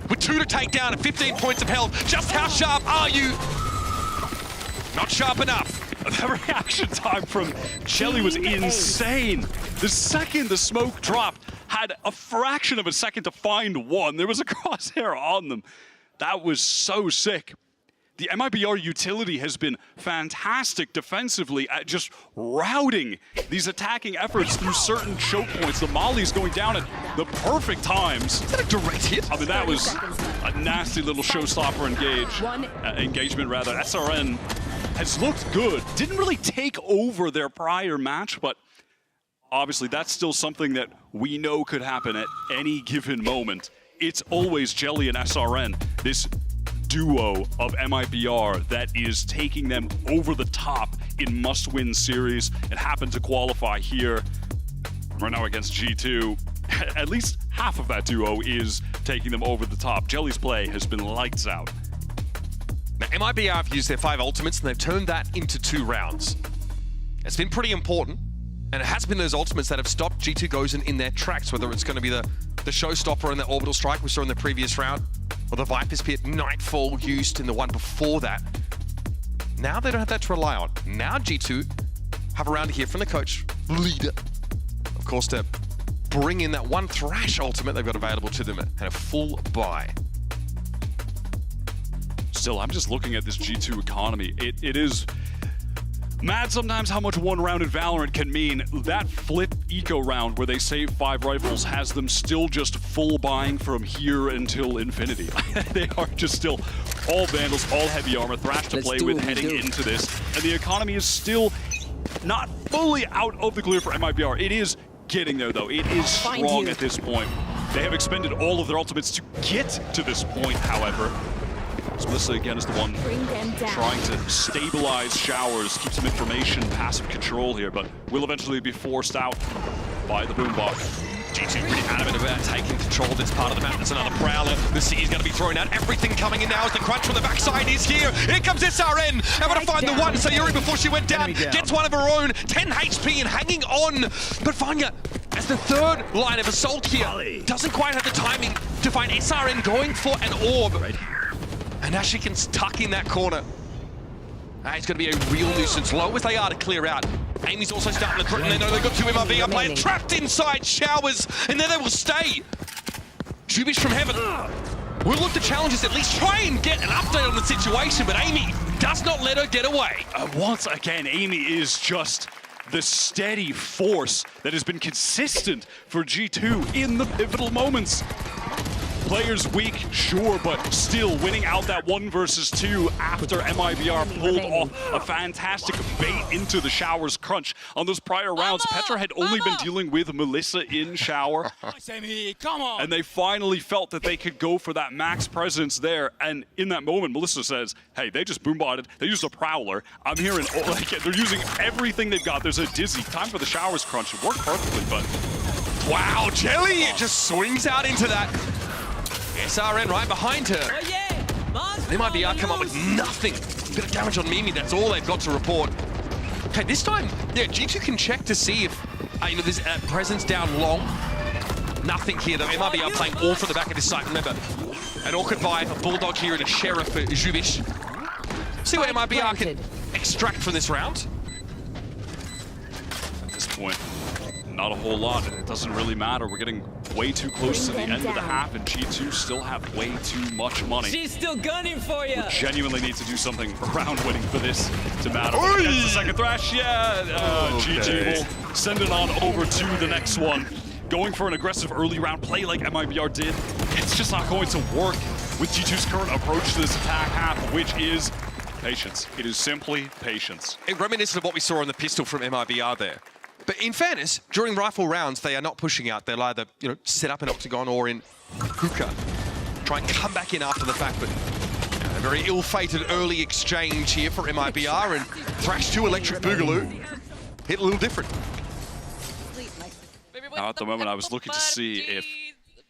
with 2 to take down and 15 points of health. Just how sharp are you? Not sharp enough. The reaction time from Jelly was insane. The second the smoke dropped, had a fraction of a second to find one. There was a crosshair on them. That was so sick. The MIBR utility has been fantastic defensively at just routing these attacking efforts through certain choke points. The Molly's going down at the perfect times. Is that a direct hit? I mean, that was a nasty little showstopper engagement. SRN has looked good. Didn't really take over their prior match, but obviously that's still something that we know could happen at any given moment. It's always Jelly and SRN. This duo of MIBR that is taking them over the top in must-win series. It happened to qualify here. Right now against G2, at least half of that duo is taking them over the top. Jelly's play has been lights out. Now, MIBR have used their 5 ultimates and they've turned that into 2 rounds. It's been pretty important, and it has been those ultimates that have stopped G2 Gozen in their tracks, whether it's going to be the showstopper and the orbital strike we saw in the previous round, or the Viper's Pit Nightfall used in the one before that. Now they don't have that to rely on. Now G2 have a round here from the coach, leader, of course, to bring in that one Thrash ultimate they've got available to them and a full buy. Still, I'm just looking at this G2 economy. It is mad sometimes how much one round in Valorant can mean. That flip eco round where they save 5 rifles has them still just full buying from here until infinity. They are just still all Vandals, all heavy armor, Thrash to play with heading into this. And the economy is still not fully out of the clear for MIBR. It is getting there though. It is strong at this point. They have expended all of their ultimates to get to this point, however. So Melissa again is the one trying to stabilize Showers, keep some information, passive control here, but will eventually be forced out by the Boombot. G2 pretty adamant about taking control of this part of the map. There's another Prowler. The C is going to be thrown out. Everything coming in now as the crunch from the backside is here. Here comes SRN. Able to find the one. Sayuri before she went down gets one of her own. 10 HP and hanging on. But Vanya, as the third line of assault here, doesn't quite have the timing to find SRN going for an orb. Right here. And now she can tuck in that corner. It's going to be a real nuisance, low as they are to clear out. Amy's also starting to threaten. They know they've got 2 MRV players trapped inside Showers, and there they will stay. Jubish from heaven will look to challenge us, at least try and get an update on the situation, but Amy does not let her get away. Once again, Amy is just the steady force that has been consistent for G2 in the pivotal moments. Players weak, sure, but still winning out that 1 versus 2 after MIBR pulled off a fantastic bait into the Showers crunch. On those prior rounds, Petra had only been dealing with Melissa in Shower. And they finally felt that they could go for that max presence there. And in that moment, Melissa says, hey, they just boombotted. They used a Prowler. I'm hearing, like, they're using everything they've got. There's a Dizzy. Time for the Showers crunch. It worked perfectly, but... Wow, Jelly just swings out into that. SRN right behind her. Oh yeah! They might be out come up with nothing. Bit of damage on Mimi, that's all they've got to report. Okay, this time, yeah, G2 can check to see if, there's presence down long. Nothing here, though. MIBR are playing all from the back of this site. Remember, an Orchid Vibe, a Bulldog here, and a Sheriff for Juvish. See what MIBR can extract from this round. At this point, not a whole lot. It doesn't really matter. We're getting way too close to the end of the half, and G2 still have way too much money. She's still gunning for you. We genuinely need to do something around winning for this to matter. That's the second thrash, yeah. GG will send it on over to the next one. Going for an aggressive early round play like MIBR did, it's just not going to work with G2's current approach to this attack half, which is patience. It is simply patience. It reminiscent of what we saw on the pistol from MIBR there. But in fairness, during rifle rounds, they are not pushing out. They'll either, set up an octagon or in hookah. Try and come back in after the fact, but a very ill-fated early exchange here for MIBR, and Thrash 2 Electric Boogaloo hit a little different. Now, at the moment, I was looking to see if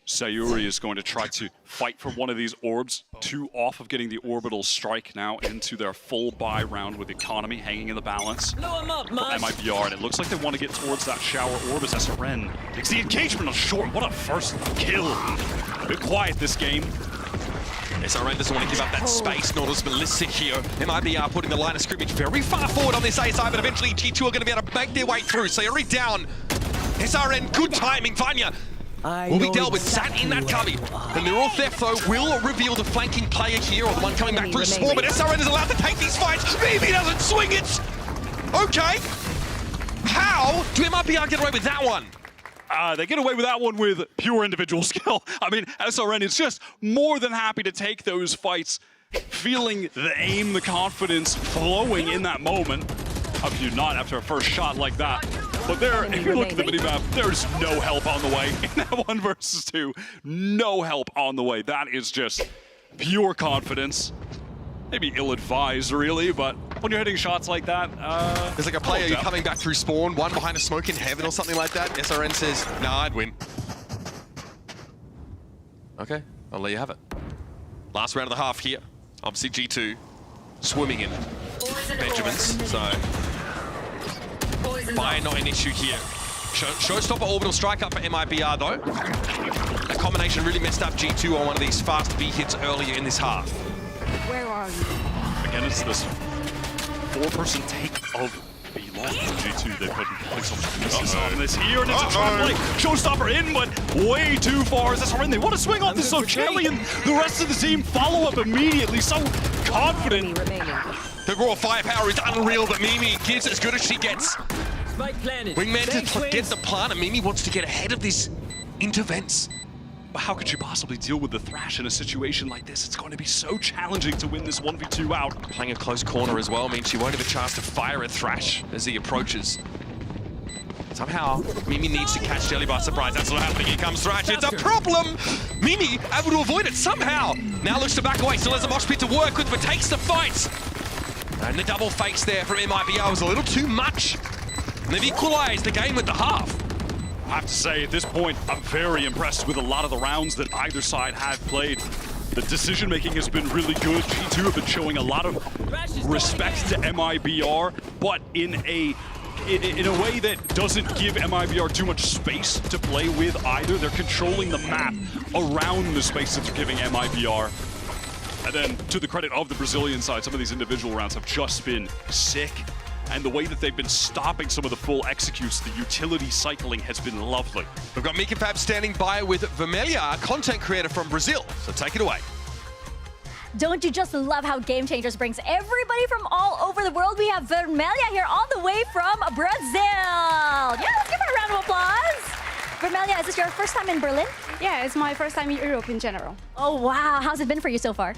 Sayuri is going to try to fight for one of these orbs. 2 off of getting the orbital strike now into their full buy round with economy hanging in the balance for MIBR, and it looks like they want to get towards that shower orb as SRN takes the engagement on short. What a first kill. A bit quiet this game. SRN doesn't want to give up that space, nor does Melissa here. MIBR putting the line of scrimmage very far forward on this A side, but eventually G2 are going to be able to make their way through. Sayuri down. SRN, good timing. Vanya will be dealt with, sat in that cubby. The Neural Theft, though, will reveal the flanking player here, or the one coming back through Spawn, but SRN is allowed to take these fights. Maybe doesn't swing it. Okay. How do MIBR get away with that one? They get away with that one with pure individual skill. I mean, SRN is just more than happy to take those fights, feeling the aim, the confidence flowing in that moment. How could you not after a first shot like that? But there, if you look at the minimap, there's no help on the way in that 1 versus 2. No help on the way. That is just pure confidence. Maybe ill-advised, really, but when you're hitting shots like that, there's like a player coming back through Spawn, one behind a smoke in heaven or something like that. SRN says, nah, I'd win. Okay, I'll let you have it. Last round of the half here. Obviously G2 swimming in Benjamins, so fire not an issue here. Showstopper orbital strike up for MIBR though. That combination really messed up G2 on one of these fast B hits earlier in this half. Where are you? Again, it's this 4-person take of B-Long from G2. They put place on this here, and it's a try play. Showstopper in, but way too far. As SRN, they want to swing on this so chilly, and the rest of the team follow up immediately. So confident. The raw firepower is unreal, but Mimi gives as good as she gets. Wingman to get the plant, and Mimi wants to get ahead of this intervents. But how could you possibly deal with the Thrash in a situation like this? It's going to be so challenging to win this 1v2 out. Playing a close corner as well means she won't have a chance to fire at Thrash as he approaches. Somehow, Mimi needs to catch Jelly by surprise. That's not happening. Here comes Thrash. It's a problem! Mimi able to avoid it somehow. Now looks to back away. Still has a mosh pit to work with, but takes the fight. And the double fakes there from MIBR was a little too much. And they've equalized the game at the half. I have to say, at this point, I'm very impressed with a lot of the rounds that either side have played. The decision-making has been really good. G2 have been showing a lot of respect to MIBR, but in a way that doesn't give MIBR too much space to play with either. They're controlling the map around the space that they're giving MIBR. And then, to the credit of the Brazilian side, some of these individual rounds have just been sick. And the way that they've been stopping some of the full executes, the utility cycling has been lovely. We've got Mika Fab standing by with Vermelia, a content creator from Brazil. So take it away. Don't you just love how Game Changers brings everybody from all over the world? We have Vermelia here all the way from Brazil. Yeah, let's give her a round of applause. Vermelia, is this your first time in Berlin? Yeah, it's my first time in Europe in general. Oh, wow. How's it been for you so far?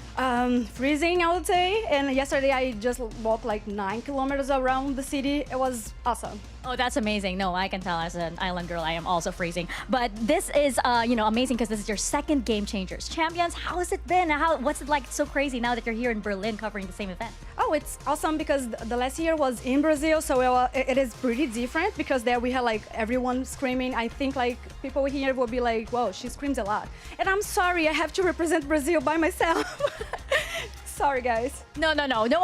Freezing, I would say. And yesterday I just walked like 9 kilometers around the city. It was awesome. Oh, that's amazing. No, I can tell as an island girl, I am also freezing. But this is, amazing because this is your second Game Changers Champions. How has it been? What's it like so crazy now that you're here in Berlin covering the same event? Oh, it's awesome because the last year was in Brazil, so it is pretty different because there we had like everyone screaming. I think like people here will be like, whoa, she's screams a lot. And I'm sorry, I have to represent Brazil by myself. Sorry, guys. No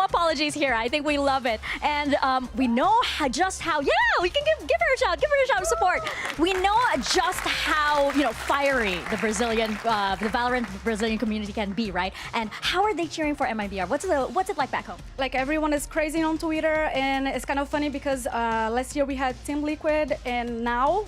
apologies here. I think we love it. And we know just how, yeah, we can give her a shout of support. We know just how, fiery the Brazilian, the Valorant Brazilian community can be, right? And how are they cheering for MIBR? What's it like back home? Like, everyone is crazy on Twitter, and it's kind of funny because last year we had Team Liquid, and now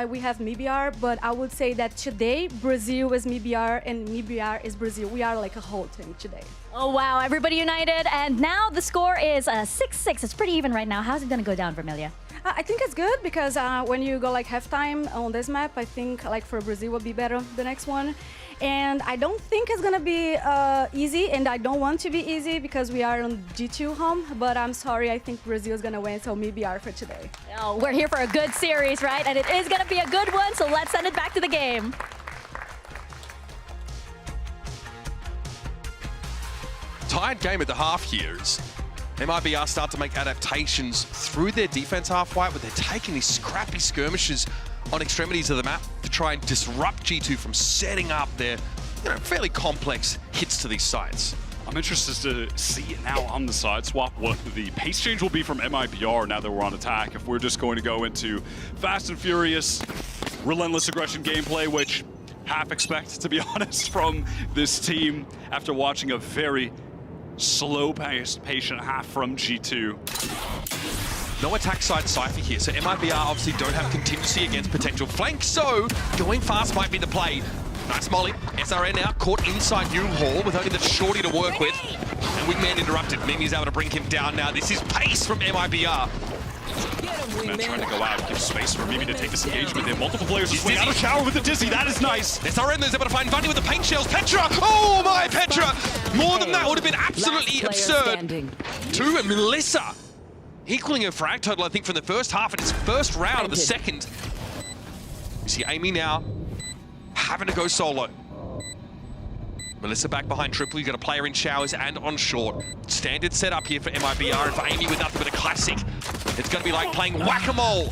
we have MIBR, but I would say that today Brazil is MIBR and MIBR is Brazil. We are like a whole team today. Oh, wow. Everybody united. And now the score is 6-6. It's pretty even right now. How's it going to go down, Vermelha? I think it's good because when you go like halftime on this map, I think like for Brazil will be better the next one. And I don't think it's gonna be easy, and I don't want to be easy because we are on G2 home, but I'm sorry, I think Brazil is gonna win, so MIBR for today. Oh, we're here for a good series, right? And it is gonna be a good one, so let's send it back to the game. Tied game at the half here as MIBR start to make adaptations through their defense half white, but they're taking these scrappy skirmishes on extremities of the map to try and disrupt G2 from setting up their fairly complex hits to these sites. I'm interested to see it now on the side swap what the pace change will be from MIBR now that we're on attack. If we're just going to go into fast and furious, relentless aggression gameplay, which half expect, to be honest, from this team after watching a very slow-paced, patient half from G2. No attack side Cypher here, so MIBR obviously don't have contingency against potential flank, so going fast might be the play. Nice molly. SRN now caught inside New Hall with only the shorty to work with. And Wingman interrupted. Mimi's able to bring him down now. This is pace from MIBR. Man trying to go out, give space for Mimi to take this engagement. There are multiple players to swing out of shower with the Dizzy. That is nice. SRN is able to find Bunny with the paint shells. Petra! Oh my, Petra! More than that would have been absolutely absurd. To Melissa. Equaling her frag total, I think, from the first half and its first round of the second. You see Amy now having to go solo. Melissa back behind triple. You got a player in showers and on short. Standard setup here for MIBR and for Amy with nothing but a classic. It's going to be like playing whack-a-mole.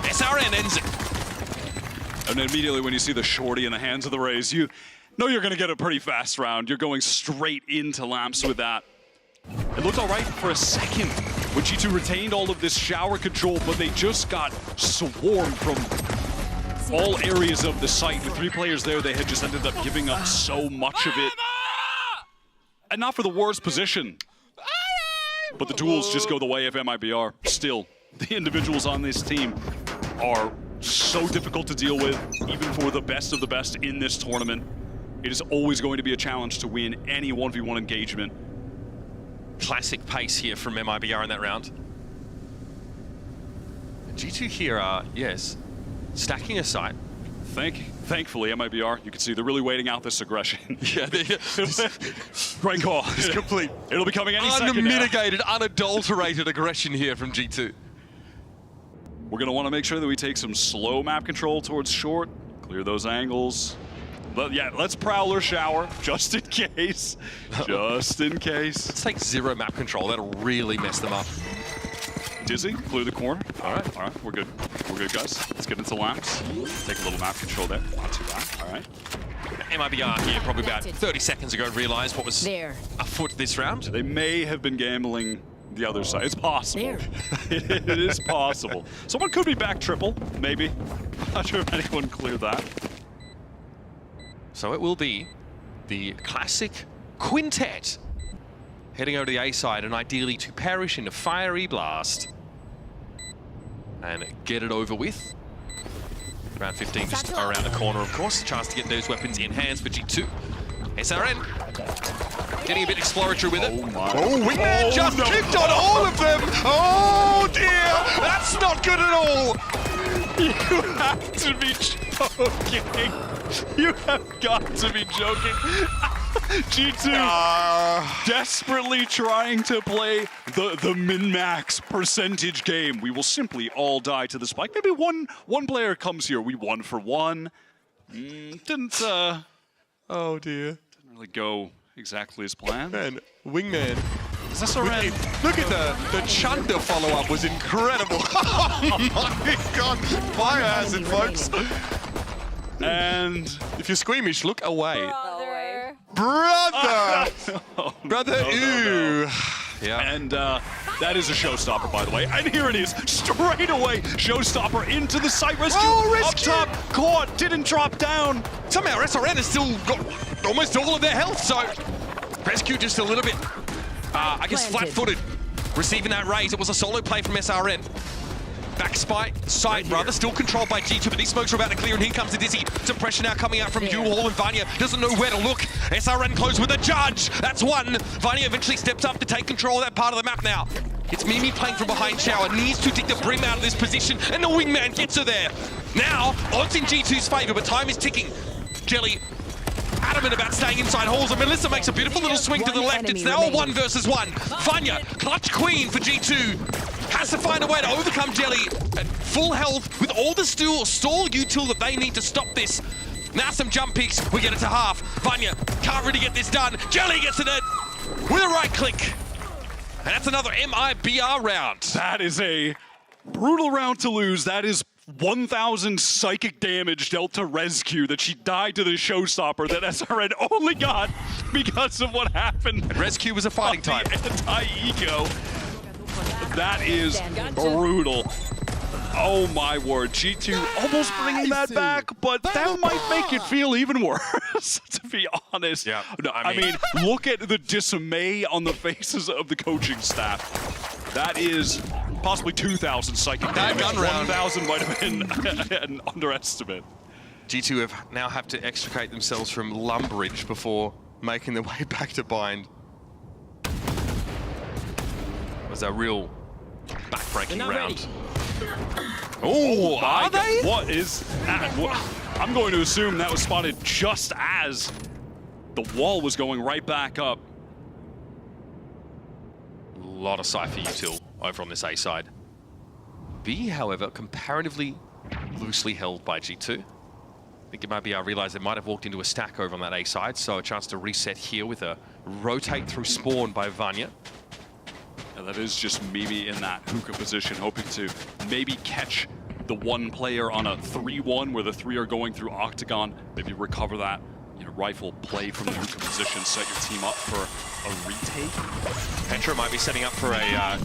SRN ends it. And immediately when you see the shorty in the hands of the Rays, you know you're going to get a pretty fast round. You're going straight into lamps with that. It looked all right for a second when G2 retained all of this shower control, but they just got swarmed from all areas of the site. With 3 players there, they had just ended up giving up so much of it. And not for the worst position. But the duels just go the way of MIBR. Still, the individuals on this team are so difficult to deal with, even for the best of the best in this tournament. It is always going to be a challenge to win any 1v1 engagement. Classic pace here from MIBR in that round. G2 here are, yes, stacking a site. Thankfully, MIBR, you can see they're really waiting out this aggression. Yeah, great call. It's complete. It'll be coming any second now. Unmitigated, unadulterated aggression here from G2. We're going to want to make sure that we take some slow map control towards short, clear those angles. But yeah, let's Prowler shower, just in case. Just in case. Let's take 0 map control. That'll really mess them up. Dizzy, clear the corner. All right, we're good. We're good, guys. Let's get into lamps. Take a little map control there. Not too bad. All right. MIBR here probably about 30 seconds ago realized what was afoot this round. They may have been gambling the other side. It's possible. It is possible. Someone could be back triple, maybe. Not sure if anyone cleared that. So it will be the classic quintet heading over to the A side and ideally to perish in a fiery blast and get it over with. Round 15 just around the corner, of course. A chance to get those weapons in hands for G2. SRN getting a bit exploratory with it. Oh, Wingman just kicked on all of them. Oh dear, that's not good at all. You have to be joking. You have got to be joking. G2 desperately trying to play the min-max percentage game. We will simply all die to the spike. Maybe one player comes here. We 1 for 1. Didn't oh dear. Didn't really go exactly as planned. And Wingman. Is this already? Look at the Chunda follow-up was incredible. Oh my god. Fire hazard, folks. And if you're squeamish, look away. Brother. Brother! Oh, Brother, no, ooh. no. Yeah. And that is a showstopper, by the way. And here it is, straight away. Showstopper into the site. Rescue, rescue! up top, caught, didn't drop down. Somehow SRN has still got almost all of their health, so Rescue just a little bit, I guess, flat-footed. Receiving that raise, it was a solo play from SRN. Back side rather, still controlled by G2, but these smokes are about to clear, and here comes the Dizzy. Some pressure now coming out from U-Haul, and Vanya doesn't know where to look. SRN close with a judge. That's one. Vanya eventually steps up to take control of that part of the map now. It's Mimi playing from behind Shower, needs to dig the Brim out of this position, and the wingman gets her there. Now, odds in G2's favor, but time is ticking. Jelly adamant about staying inside halls, and Melissa makes a beautiful little swing to the left. It's now a 1 versus 1. Vanya, clutch queen for G2. Has to find a way to overcome Jelly at full health with all the stall util that they need to stop this. Now some jump picks, we get it to half. Vanya can't really get this done. Jelly gets it in with a right click. And that's another MIBR round. That is a brutal round to lose. That is 1,000 psychic damage dealt to Rescue that she died to the showstopper that SRN only got because of what happened. And Rescue was a fighting type. Anti-eco. That is brutal. Oh my word, G2 almost bringing that back, but that might make it feel even worse, to be honest. Yeah. No, I mean, look at the dismay on the faces of the coaching staff. That is possibly 2,000 psychic damage. 1,000 might have been an underestimate. G2 now have to extricate themselves from Lumbridge before making their way back to Bind. It was a real back-breaking round. Oh, are they? What is that? I'm going to assume that was spotted just as the wall was going right back up. A lot of Cypher util over on this A side. B, however, comparatively loosely held by G2. I think it might be, I realized they might have walked into a stack over on that A side, so a chance to reset here with a rotate through spawn by Vanya. And that is just Mimi in that hookah position, hoping to maybe catch the one player on a 3-1 where the three are going through Octagon, maybe recover that, you know, rifle play from the hookah position, set your team up for a retake. Petra might be setting up for a,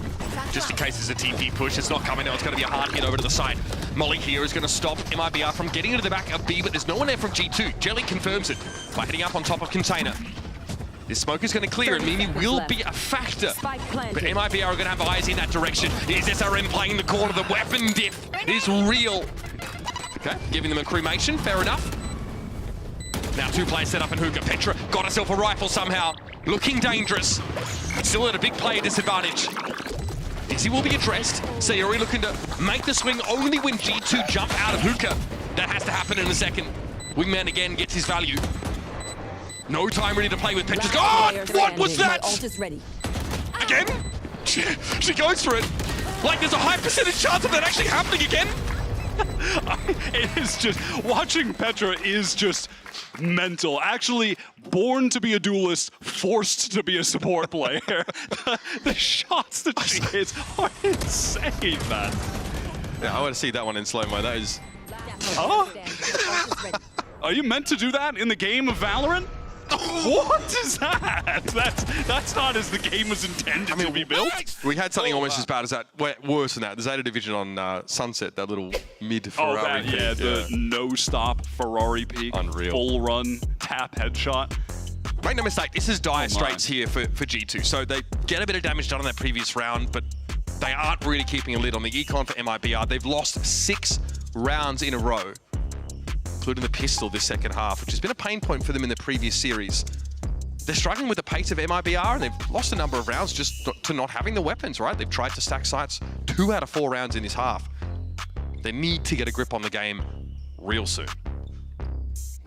just in case there's a TP push. It's not coming now, it's going to be a hard hit over to the side. Molly here is going to stop MIBR from getting into the back of B, but there's no one there from G2. Jelly confirms it by hitting up on top of Container. This smoke is going to clear, and Mimi will be a factor. But MIBR are going to have eyes in that direction. Is SRM playing the corner? The weapon diff is real. Okay, giving them a cremation, fair enough. Now 2 players set up in hookah. Petra got herself a rifle somehow. Looking dangerous. Still at a big player disadvantage. Dizzy will be addressed. Sayori looking to make the swing only when G2 jump out of hookah. That has to happen in a second. Wingman again gets his value. No time really to play with Petra's. Oh, what was that? Ult is ready. Again? She goes for it. Like there's a high percentage chance of that actually happening again. It is just, watching Petra is just mental. Actually, born to be a duelist, forced to be a support player. The shots that she hits are insane, man. Yeah, I want to see that one in slow-mo. That is... Huh? Are you meant to do that in the game of VALORANT? What is that? That's not as the game was intended to be built. We had something almost as bad as that, worse than that. The Zeta Division on Sunset, that little mid-Ferrari peak. Yeah, the no-stop Ferrari peak. Unreal. Full run, tap headshot. Make no mistake, this is dire straits here for G2. So they get a bit of damage done on that previous round, but they aren't really keeping a lid on the econ for MIBR. They've lost 6 rounds in a row, including the pistol this second half, which has been a pain point for them in the previous series. They're struggling with the pace of MIBR, and they've lost a number of rounds just to not having the weapons, right? They've tried to stack sites 2 out of 4 rounds in this half. They need to get a grip on the game real soon.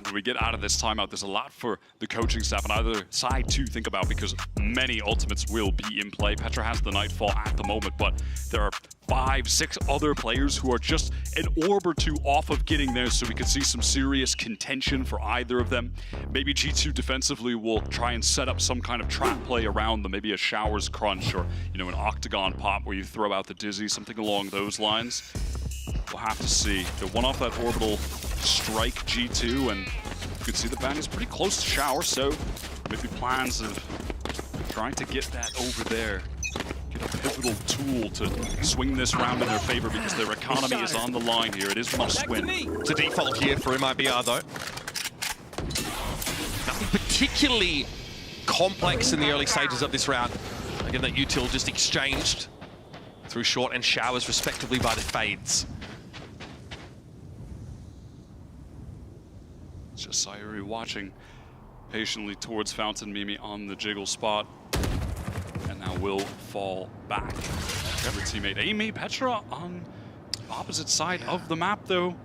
When we get out of this timeout, there's a lot for the coaching staff on either side to think about because many ultimates will be in play. Petra has the Nightfall at the moment, but there are 5, 6 other players who are just an orb or 2 off of getting there, so we could see some serious contention for either of them. Maybe G2 defensively will try and set up some kind of trap play around them, maybe a Showers crunch or, you know, an Octagon pop where you throw out the Dizzy, something along those lines. We'll have to see. The one off that orbital strike G2, and you can see the ban is pretty close to Shower, so maybe plans of trying to get that over there. Get a pivotal tool to swing this round in their favor because their economy is on the line here. It is must win. It's a default here for MIBR though. Nothing particularly complex in the early stages of this round. Again, that util just exchanged through short and showers respectively by the fades. It's just Sayuri watching patiently towards Fountain Mimi on the jiggle spot. And now will fall back. Her teammate Amy, Petra on opposite side of the map though.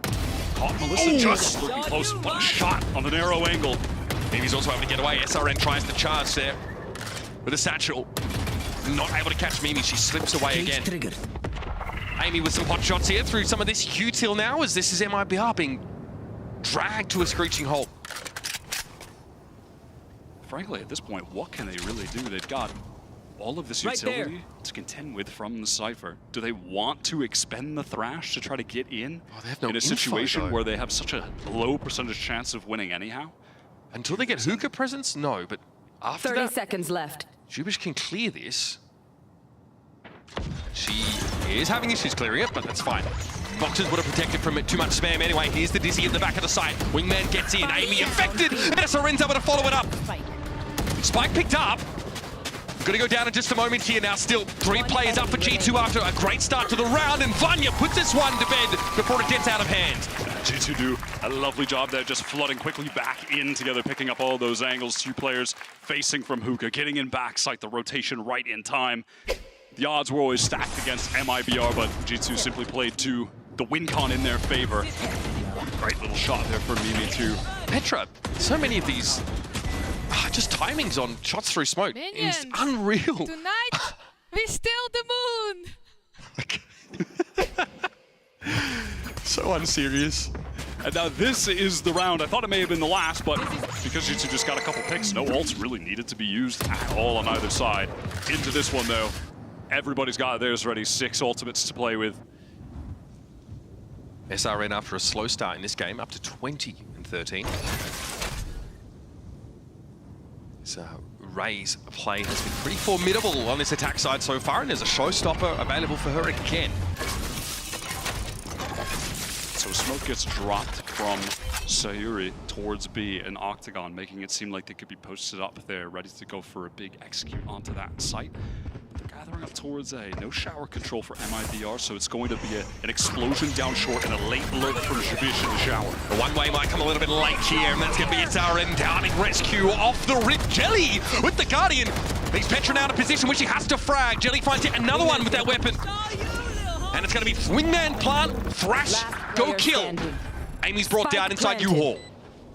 Caught Melissa just looking close, but a shot on the narrow angle. Mimi's also able to get away. SRN tries to charge there with a satchel. Not able to catch Mimi, she slips away again. Amy with some hot shots here through some of this util now, as this is MIBR being dragged to a screeching halt. Frankly, at this point, what can they really do? They've got all of this utility to contend with from the Cypher. Do they want to expend the Thrash to try to get in? They have no in a situation where they have such a low percentage chance of winning anyhow? Until they get hookah presence, no, but after 30 that, seconds left. Jubish can clear this. She is having issues clearing it, but that's fine. Boxers would have protected from it, too much spam anyway. Here's the Dizzy at the back of the site. Wingman gets in, Amy infected, SRN's able to follow it up. Spike picked up. Gonna go down in just a moment here now. Still 3 players up for G2 after a great start to the round, and Vanya puts this one to bed before it gets out of hand. G2 do a lovely job there, just flooding quickly back in together, picking up all those angles. 2 players facing from hookah, getting in backside, the rotation right in time. The odds were always stacked against MIBR, but G2 simply played to the win con in their favor. Great little shot there for Mimi too. Petra, so many of these just timings on shots through smoke is unreal. Tonight, we steal the moon. So unserious. And now this is the round. I thought it may have been the last, but because G2 just got a couple picks, no ults really needed to be used at all on either side. Into this one though, everybody's got theirs ready. 6 ultimates to play with. SRN after a slow start in this game, up to 20-13. So Ray's play has been pretty formidable on this attack side so far, and there's a showstopper available for her again. So smoke gets dropped from Sayuri towards B and Octagon, making it seem like they could be posted up there, ready to go for a big execute onto that site. But they're gathering up towards A. No shower control for MIBR, so it's going to be an explosion down short and a late lurk from Shabish in the shower. The one way might come a little bit late here, and that's going to be SRN down in rescue off the rip. Jelly with the Guardian. Leaves Petra now in a position where she has to frag. Jelly finds yet another one with that weapon. And it's going to be Wingman plant, Thrash, go kill. Amy's brought down inside U-Haul.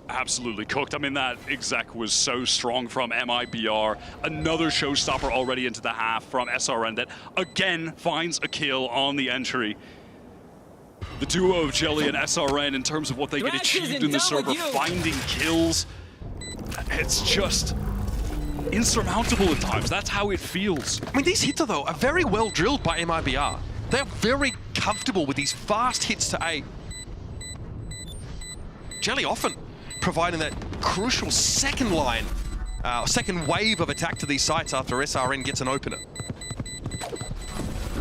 Absolutely cooked. I mean, that exec was so strong from MIBR. Another showstopper already into the half from SRN that again finds a kill on the entry. The duo of Jelly and SRN in terms of what they get achieved in the server, finding kills, it's just insurmountable at times. That's how it feels. I mean, these hits though are very well drilled by MIBR. They're very comfortable with these fast hits to A. Jelly often providing that crucial second line, second wave of attack to these sites after SRN gets an opener.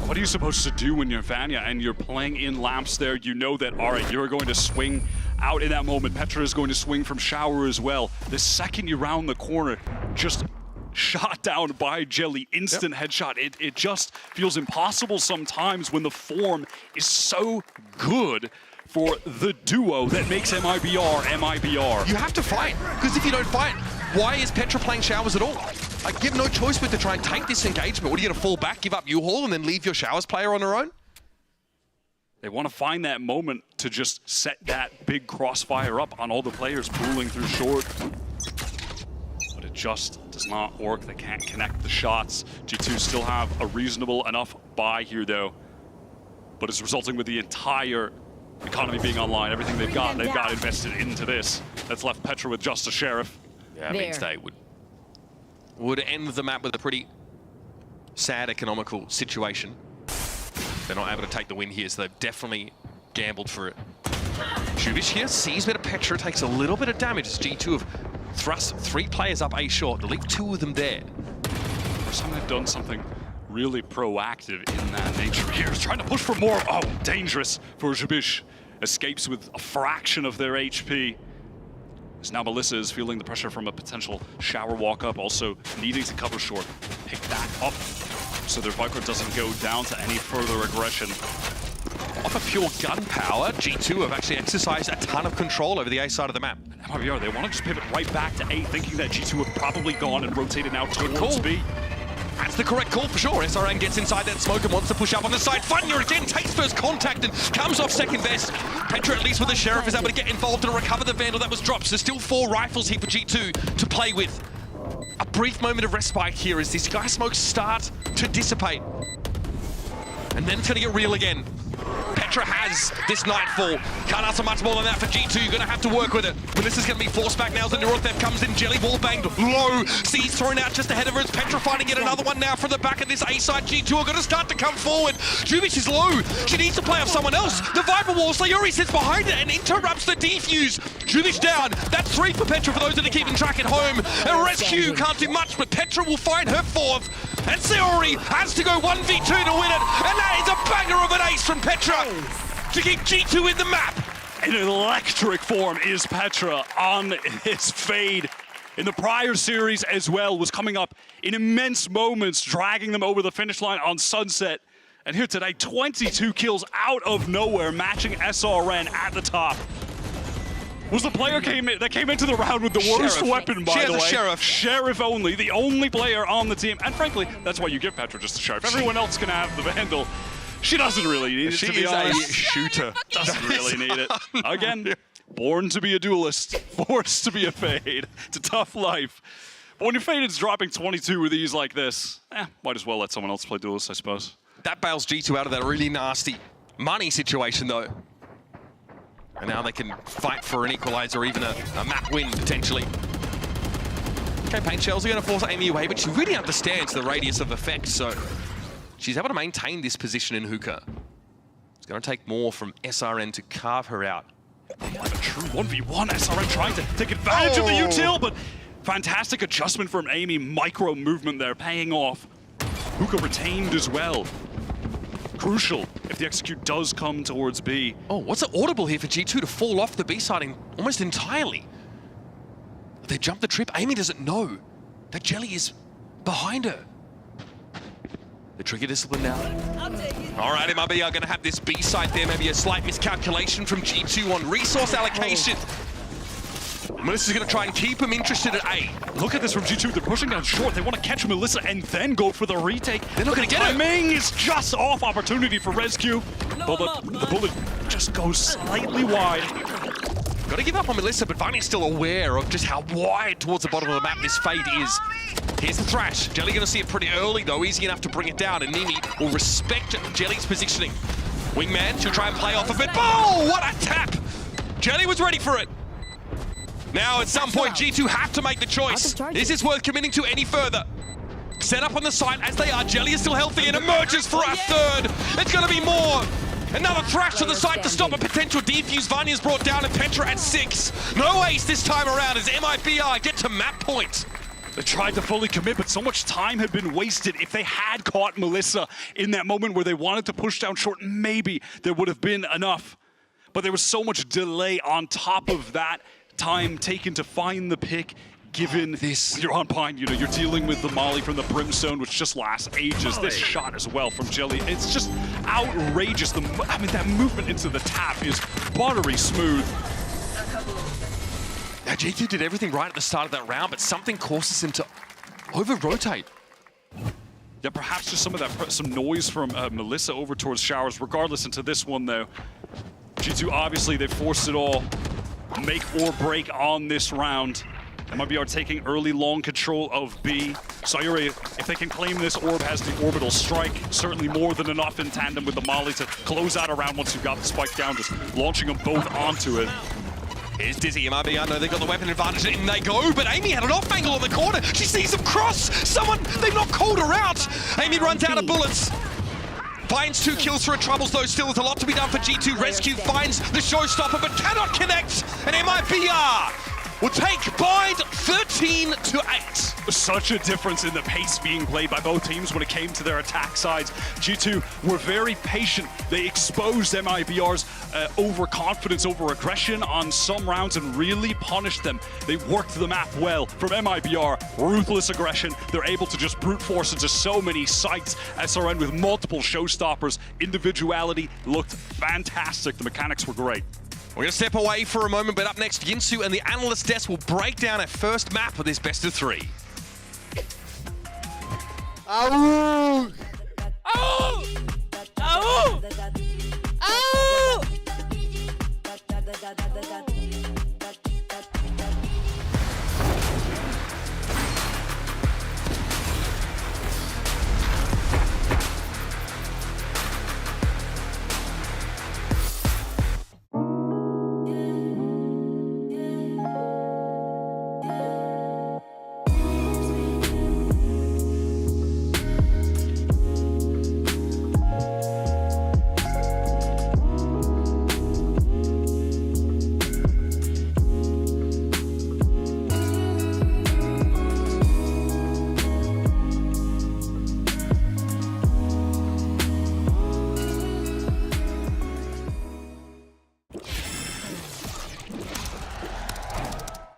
What are you supposed to do when you're Vanya and you're playing in lamps there? You know that, all right, you're going to swing out in that moment. Petra is going to swing from shower as well. The second you round the corner, just shot down by Jelly, instant headshot. It just feels impossible sometimes when the form is so good for the duo that makes MIBR MIBR. You have to fight, because if you don't fight, why is Petra playing showers at all? Like, you have no choice but to try and take this engagement. What, are you going to fall back, give up U-Haul, and then leave your showers player on her own? They want to find that moment to just set that big crossfire up on all the players pooling through short. But it just does not work. They can't connect the shots. G2 still have a reasonable enough buy here, though. But it's resulting with the entire economy being online. Everything they've got invested into this. That's left Petra with just a Sheriff. Yeah, it means they would end the map with a pretty sad economical situation. They're not able to take the win here, so they've definitely gambled for it. Jubish here sees bit of Petra, takes a little bit of damage as G2 have thrust 3 players up A short. They'll leave 2 of them there. They've done something really proactive in that nature here. Trying to push for more. Oh, dangerous for Jubish. Escapes with a fraction of their HP. As now Melissa is feeling the pressure from a potential shower walk up, also needing to cover short. Pick that up so their Viper doesn't go down to any further aggression. Off of pure gunpowder, G2 have actually exercised a ton of control over the A side of the map. MIBR, they want to just pivot right back to A, thinking that G2 have probably gone and rotated now towards B. That's the correct call for sure. SRN gets inside that smoke and wants to push up on the side. Fanya again takes first contact and comes off second best. Petra, at least with the Sheriff, is able to get involved and recover the Vandal that was dropped. So still 4 rifles here for G2 to play with. A brief moment of respite here as these sky smokes start to dissipate. And then it's going to get real again. Petra has this Nightfall. Can't ask for much more than that for G2. You're going to have to work with it. Melissa's going to be forced back now as the Neural Theft comes in. Jelly ball banged low. C's thrown out just ahead of her. It's Petra fighting yet another one now from the back of this A side. G2 are going to start to come forward. Jubish is low. She needs to play off someone else. The Viper Wall. Sayuri sits behind it and interrupts the defuse. Jubish down. That's 3 for Petra for those that are keeping track at home. And Rescue can't do much, but Petra will find her 4th. And Sayuri has to go 1v2 to win it. And that is a banger of an ace from Petra to keep G2 in the map. In electric form is Petra on his fade. In the prior series as well, was coming up in immense moments, dragging them over the finish line on Sunset. And here today, 22 kills out of nowhere, matching SRN at the top. Was the player that came into the round with the worst weapon, by the way. Sheriff. Sheriff only, the only player on the team. And frankly, that's why you give Petra just the Sheriff. Everyone else can have the Vandal. She doesn't really need it, to be honest. She is a shooter. Doesn't really need it. Again, born to be a duelist, forced to be a fade. It's a tough life. But when your fade is dropping 22 with ease like this, might as well let someone else play duelist, I suppose. That bails G2 out of that really nasty money situation, though. And now they can fight for an equalizer or even a map win, potentially. Okay, Paint Shells are going to force Amy away, but she really understands the radius of effect, so she's able to maintain this position in hookah. It's going to take more from SRN to carve her out. Like a true 1v1, SRN trying to take advantage of the util, but fantastic adjustment from Amy. Micro movement there, paying off. Hookah retained as well. Crucial if the execute does come towards B. Oh, what's it audible here for G2 to fall off the B side almost entirely? They jump the trip. Amy doesn't know that Jelly is behind her. The trigger discipline now. All right, MIB are going to have this B side there. Maybe a slight miscalculation from G2 on resource allocation. Melissa's going to try and keep him interested at A. Look at this from G2. They're pushing down short. They want to catch Melissa and then go for the retake. They're not going to get it. Timing is just off. Opportunity for Rescue. But the bullet just goes slightly wide. Got to give up on Melissa, but Vani's still aware of just how wide towards the bottom of the map this fade is. Here's the Thrash. Jelly going to see it pretty early, though. Easy enough to bring it down, and Nimi will respect Jelly's positioning. Wingman, she'll try and play off of it. Oh, what a tap! Jelly was ready for it. Now, at some point, G2 have to make the choice. This is worth committing to any further. Set up on the site as they are. Jelly is still healthy and emerges for a 3rd. It's going to be more. Another Thrash to the side to stop a potential defuse. Vanya's brought down and Petra at 6. No ace this time around as MIBR get to map point. They tried to fully commit, but so much time had been wasted. If they had caught Melissa in that moment where they wanted to push down short, maybe there would have been enough. But there was so much delay on top of that time taken to find the pick. Given this, you're on Pine, you're dealing with the molly from the Brimstone, which just lasts ages. This shot as well from Jelly, it's just outrageous. I mean, that movement into the tap is buttery smooth. Now, G2 did everything right at the start of that round, but something causes him to over-rotate. Yeah, perhaps just some of that, some noise from Melissa over towards Showers. Regardless, into this one though, G2 obviously they forced it all. Make or break on this round. MIBR taking early long control of B. Sayuri, if they can claim this orb, has the orbital strike. Certainly more than enough in tandem with the molly to close out a round once you've got the spike down, just launching them both onto it. Here's Dizzy, MIBR know they've got the weapon advantage, and they go, but Amy had an off angle on the corner. She sees them cross. They've not called her out. Amy runs out of bullets. Finds 2 kills for a Troubles, though still with a lot to be done for G2. Rescue finds the showstopper, but cannot connect. And MIBR will take Bind 13-8. Such a difference in the pace being played by both teams when it came to their attack sides. G2 were very patient. They exposed MIBR's overconfidence, over-aggression on some rounds and really punished them. They worked the map well. From MIBR, ruthless aggression. They're able to just brute force into so many sites. SRN with multiple showstoppers. Individuality looked fantastic. The mechanics were great. We're going to step away for a moment, but up next, Yinsu and the analyst desk will break down a first map of this best of 3. Au! Au! Au! Au!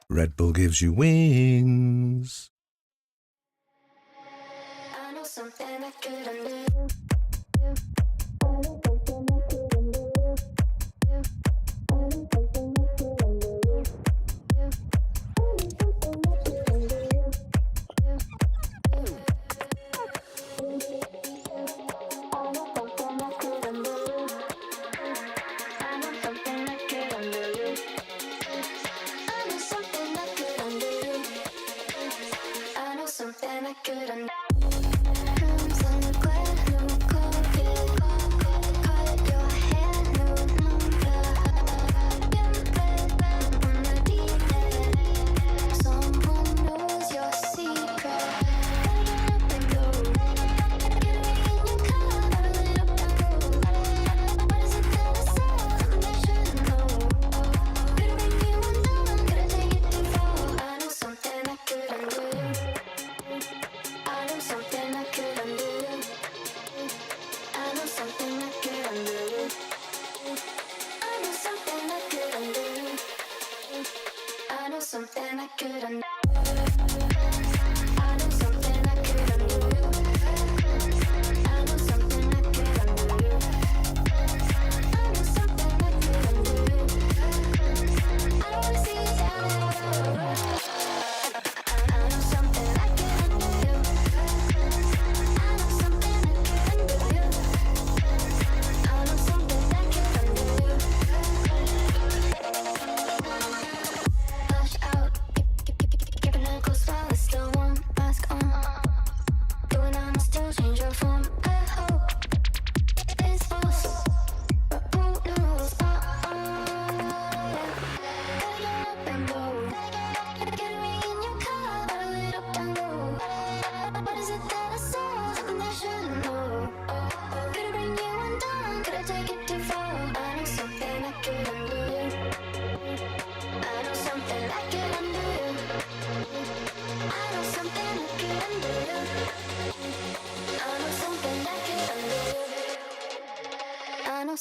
Red Bull gives you wings. I know something I couldn't do. Something I couldn't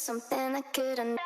something I couldn't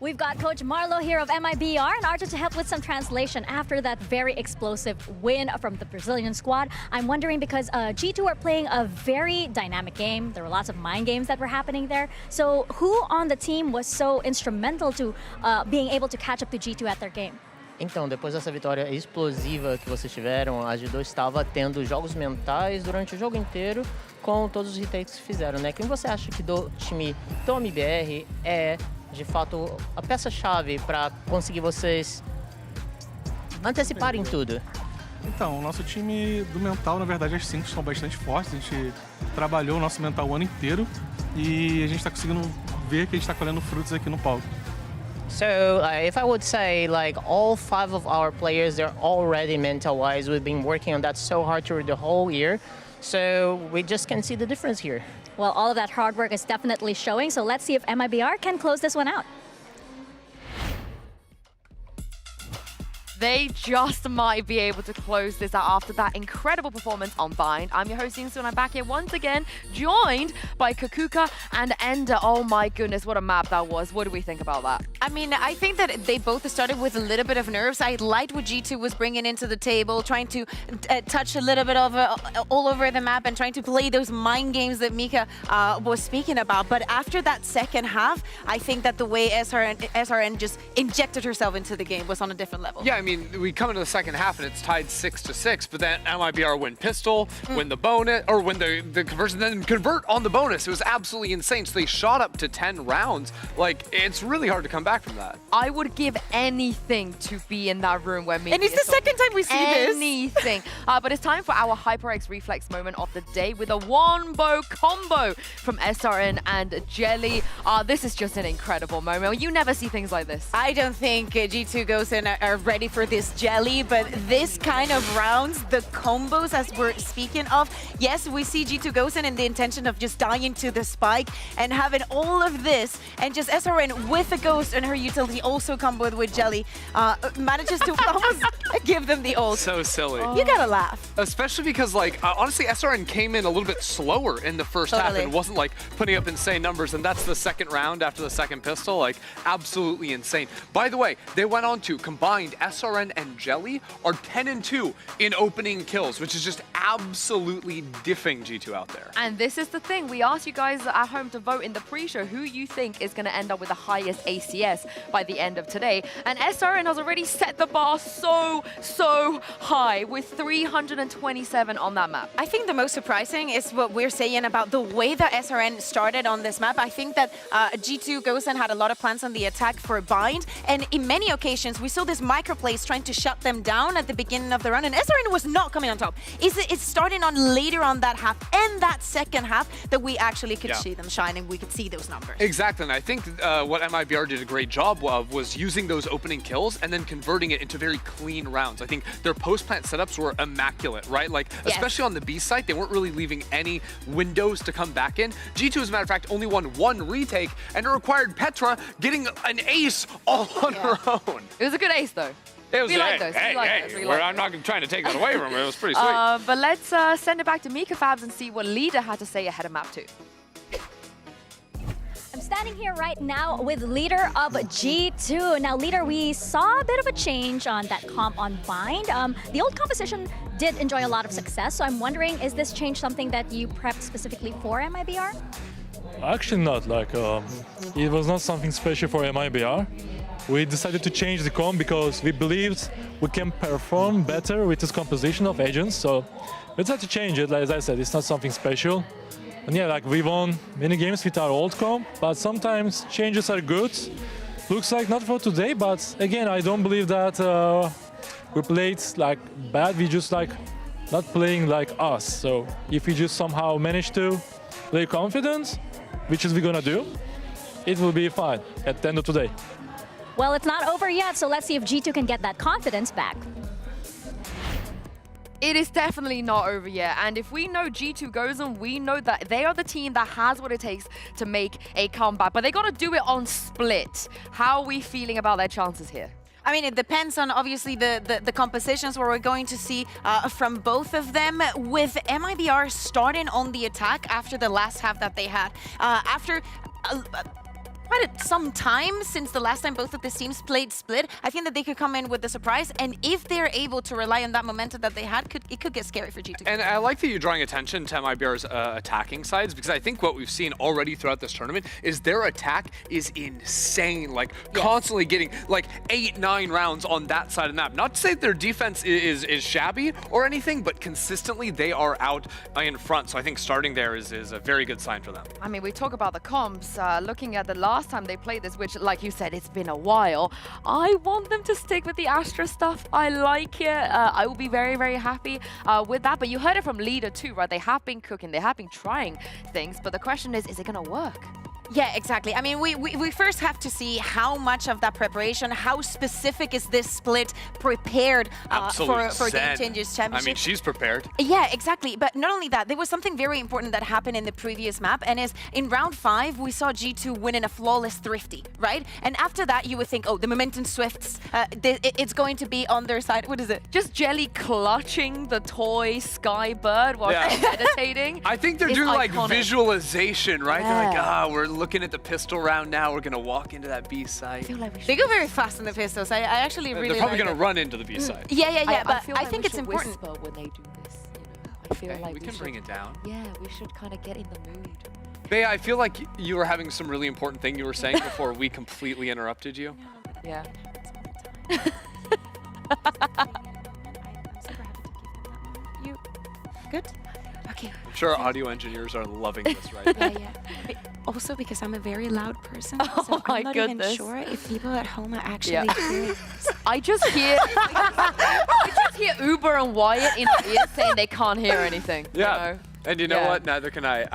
We've got Coach Marlo here of MIBR and Arthur to help with some translation after that very explosive win from the Brazilian squad. I'm wondering because G2 are playing a very dynamic game. There were lots of mind games that were happening there. So who on the team was so instrumental to being able to catch up to G2 at their game? Então, depois dessa vitória explosiva que vocês tiveram, a G2 estava tendo jogos mentais durante o jogo inteiro com todos os retakes que fizeram, né? Quem você acha que do time do MBR é, de fato, a peça-chave para conseguir vocês anteciparem tudo? Então, o nosso time do mental, na verdade, as 5 estão bastante fortes. A gente trabalhou o nosso mental o ano inteiro e a gente está conseguindo ver que a gente está colhendo frutos aqui no palco. So, if I would say, like, all 5 of our players, they're already mental-wise. We've been working on that so hard through the whole year. So, we just can see the difference here. Well, all of that hard work is definitely showing. So let's see if MIBR can close this one out. They just might be able to close this out after that incredible performance on Bind. I'm your host, Yingsu, and I'm back here once again, joined by Kakuka and Ender. Oh my goodness, what a map that was. What do we think about that? I mean, I think that they both started with a little bit of nerves. I liked what G2 was bringing into the table, trying to touch a little bit of all over the map and trying to play those mind games that Mika was speaking about. But after that second half, I think that the way SRN just injected herself into the game was on a different level. Yeah, I mean, we come into the second half and it's tied 6-6, but then MIBR win pistol, win the bonus, or win the conversion, then convert on the bonus. It was absolutely insane. So they shot up to 10 rounds. Like, it's really hard to come back from that. I would give anything to be in that room where me. And it's the second time we see this. Anything. But it's time for our HyperX Reflex moment of the day with a wombo combo from SRN and Jelly. This is just an incredible moment. You never see things like this. I don't think G2 Gosen are ready for this Jelly, but this kind of rounds, the combos as we're speaking of, yes, we see G2 Gosen in the intention of just dying to the spike and having all of this, and just SRN with a Ghost and her utility also comboed with Jelly, manages to almost give them the ult. So silly. You gotta laugh. Especially because, like, honestly, SRN came in a little bit slower in the first half and wasn't, like, putting up insane numbers, and that's the second round after the second pistol. Like, absolutely insane. By the way, they went on to combined SRN and Jelly are 10-2 in opening kills, which is just absolutely diffing G2 out there. And this is the thing. We asked you guys at home to vote in the pre-show who you think is going to end up with the highest ACS by the end of today. And SRN has already set the bar so high with 327 on that map. I think the most surprising is what we're saying about the way that SRN started on this map. I think that G2 Gosen had a lot of plans on the attack for Bind, and in many occasions we saw this microplays trying to shut them down at the beginning of the run, and SRN was not coming on top. It's starting on later on that half and that second half that we actually could see them shine and we could see those numbers. Exactly, and I think what MIBR did a great job of was using those opening kills and then converting it into very clean rounds. I think their post-plant setups were immaculate, right? Like, especially on the B site, they weren't really leaving any windows to come back in. G2, as a matter of fact, only won 1 retake, and it required Petra getting an ace all on her own. It was a good ace, though. It was we like those. I'm not trying to take that away from it. It was pretty sweet. But let's send it back to Mika Fabs and see what Leader had to say ahead of map 2. I'm standing here right now with Leader of G2. Now, Leader, we saw a bit of a change on that comp on Bind. The old composition did enjoy a lot of success, so I'm wondering, is this change something that you prepped specifically for MIBR? Actually not, like, it was not something special for MIBR. We decided to change the comp because we believed we can perform better with this composition of agents, so we decided to change it. Like, as I said, it's not something special. And yeah, like, we won many games with our old comp, but sometimes changes are good. Looks like not for today, but again, I don't believe that we played like bad. We just like not playing like us. So if we just somehow manage to play confident, which is we're gonna do, it will be fine at the end of today. Well, it's not over yet, so let's see if G2 can get that confidence back. It is definitely not over yet, and if we know G2 Gosen, we know that they are the team that has what it takes to make a comeback, but they got to do it on split. How are we feeling about their chances here? I mean, it depends on obviously the compositions where we're going to see from both of them, with MIBR starting on the attack after the last half that they had. had some time since the last time both of these teams played split. I think that they could come in with the surprise, and if they're able to rely on that momentum that they had, it could get scary for G2. And I like that you're drawing attention to MIBR's attacking sides, because I think what we've seen already throughout this tournament is their attack is insane, like constantly getting like 8-9 rounds on that side of the map. Not to say their defense is shabby or anything, but consistently they are out in front. So I think starting there is a very good sign for them. I mean, we talk about the comps, looking at the last time they played this, which, like you said, it's been a while. I want them to stick with the Astra stuff. I like it. I will be very, very happy with that. But you heard it from Leader too, right? They have been cooking, they have been trying things, but the question is it gonna work? Yeah, exactly. I mean, we first have to see how much of that preparation, how specific is this split prepared for Game Changers Championship. I mean, she's prepared. Yeah, exactly. But not only that, there was something very important that happened in the previous map, and is in round 5, we saw G2 win in a flawless Thrifty, right? And after that, you would think, oh, the momentum Swifts, it's going to be on their side. What is it? Just Jelly clutching the toy Skybird while meditating. I think they're doing like visualization, right? They're like, we're looking at the pistol round now. We're gonna walk into that B site. They go very fast in the pistols. I actually really They're probably like gonna run into the B site. Yeah. But I like think we it's should important. whisper when they do this. I feel like we can bring it down. Yeah, we should kind of get in the mood. Bea, I feel like you were having some really important thing you were saying before we completely interrupted you. Yeah. You good? Okay. I'm sure our audio engineers are loving this right now. Yeah. Also because I'm a very loud person, Oh so my I'm not goodness. even sure if people at home are actually hearing this. I just hear Uber and Wyatt in our ears saying they can't hear anything. Yeah. You know? And you know what? Neither can I.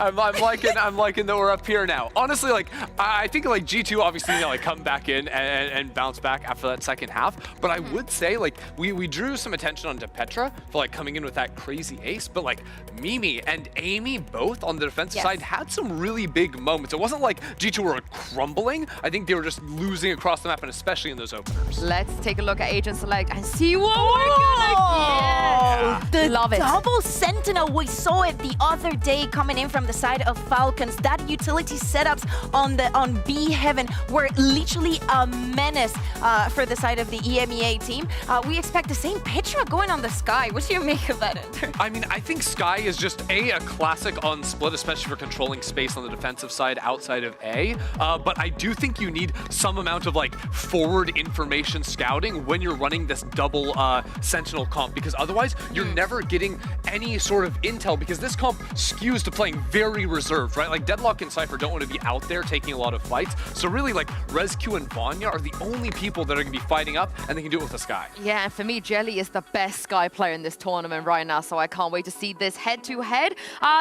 I'm liking that we're up here now. Honestly, like I think like G2 obviously like come back in and bounce back after that second half. But I would say like we drew some attention onto Petra for like coming in with that crazy ace. But like Mimi and Amy both on the defensive side had some really big moments. It wasn't like G2 were crumbling. I think they were just losing across the map, and especially in those openers. Let's take a look at Agent Select and see what we're gonna get. The Love it. double Sentinel, we saw it the other day coming in from the side of Falcons. That utility setups on B Heaven were literally a menace for the side of the EMEA team. We expect the same Petra going on the Sky. What do you make of that, Enter? I mean, I think Sky is just a classic on split, especially for controlling space on the defensive side outside of A. But I do think you need some amount of like forward information scouting when you're running this double Sentinel comp, because otherwise you're never getting any sort of intel, because this comp skews to playing very reserved, right? Like Deadlock and Cypher don't want to be out there taking a lot of fights. So really like ResQ and Vanya are the only people that are going to be fighting up, and they can do it with the Sky. Yeah, and for me, Jelly is the best Sky player in this tournament right now, so I can't wait to see this head-to-head.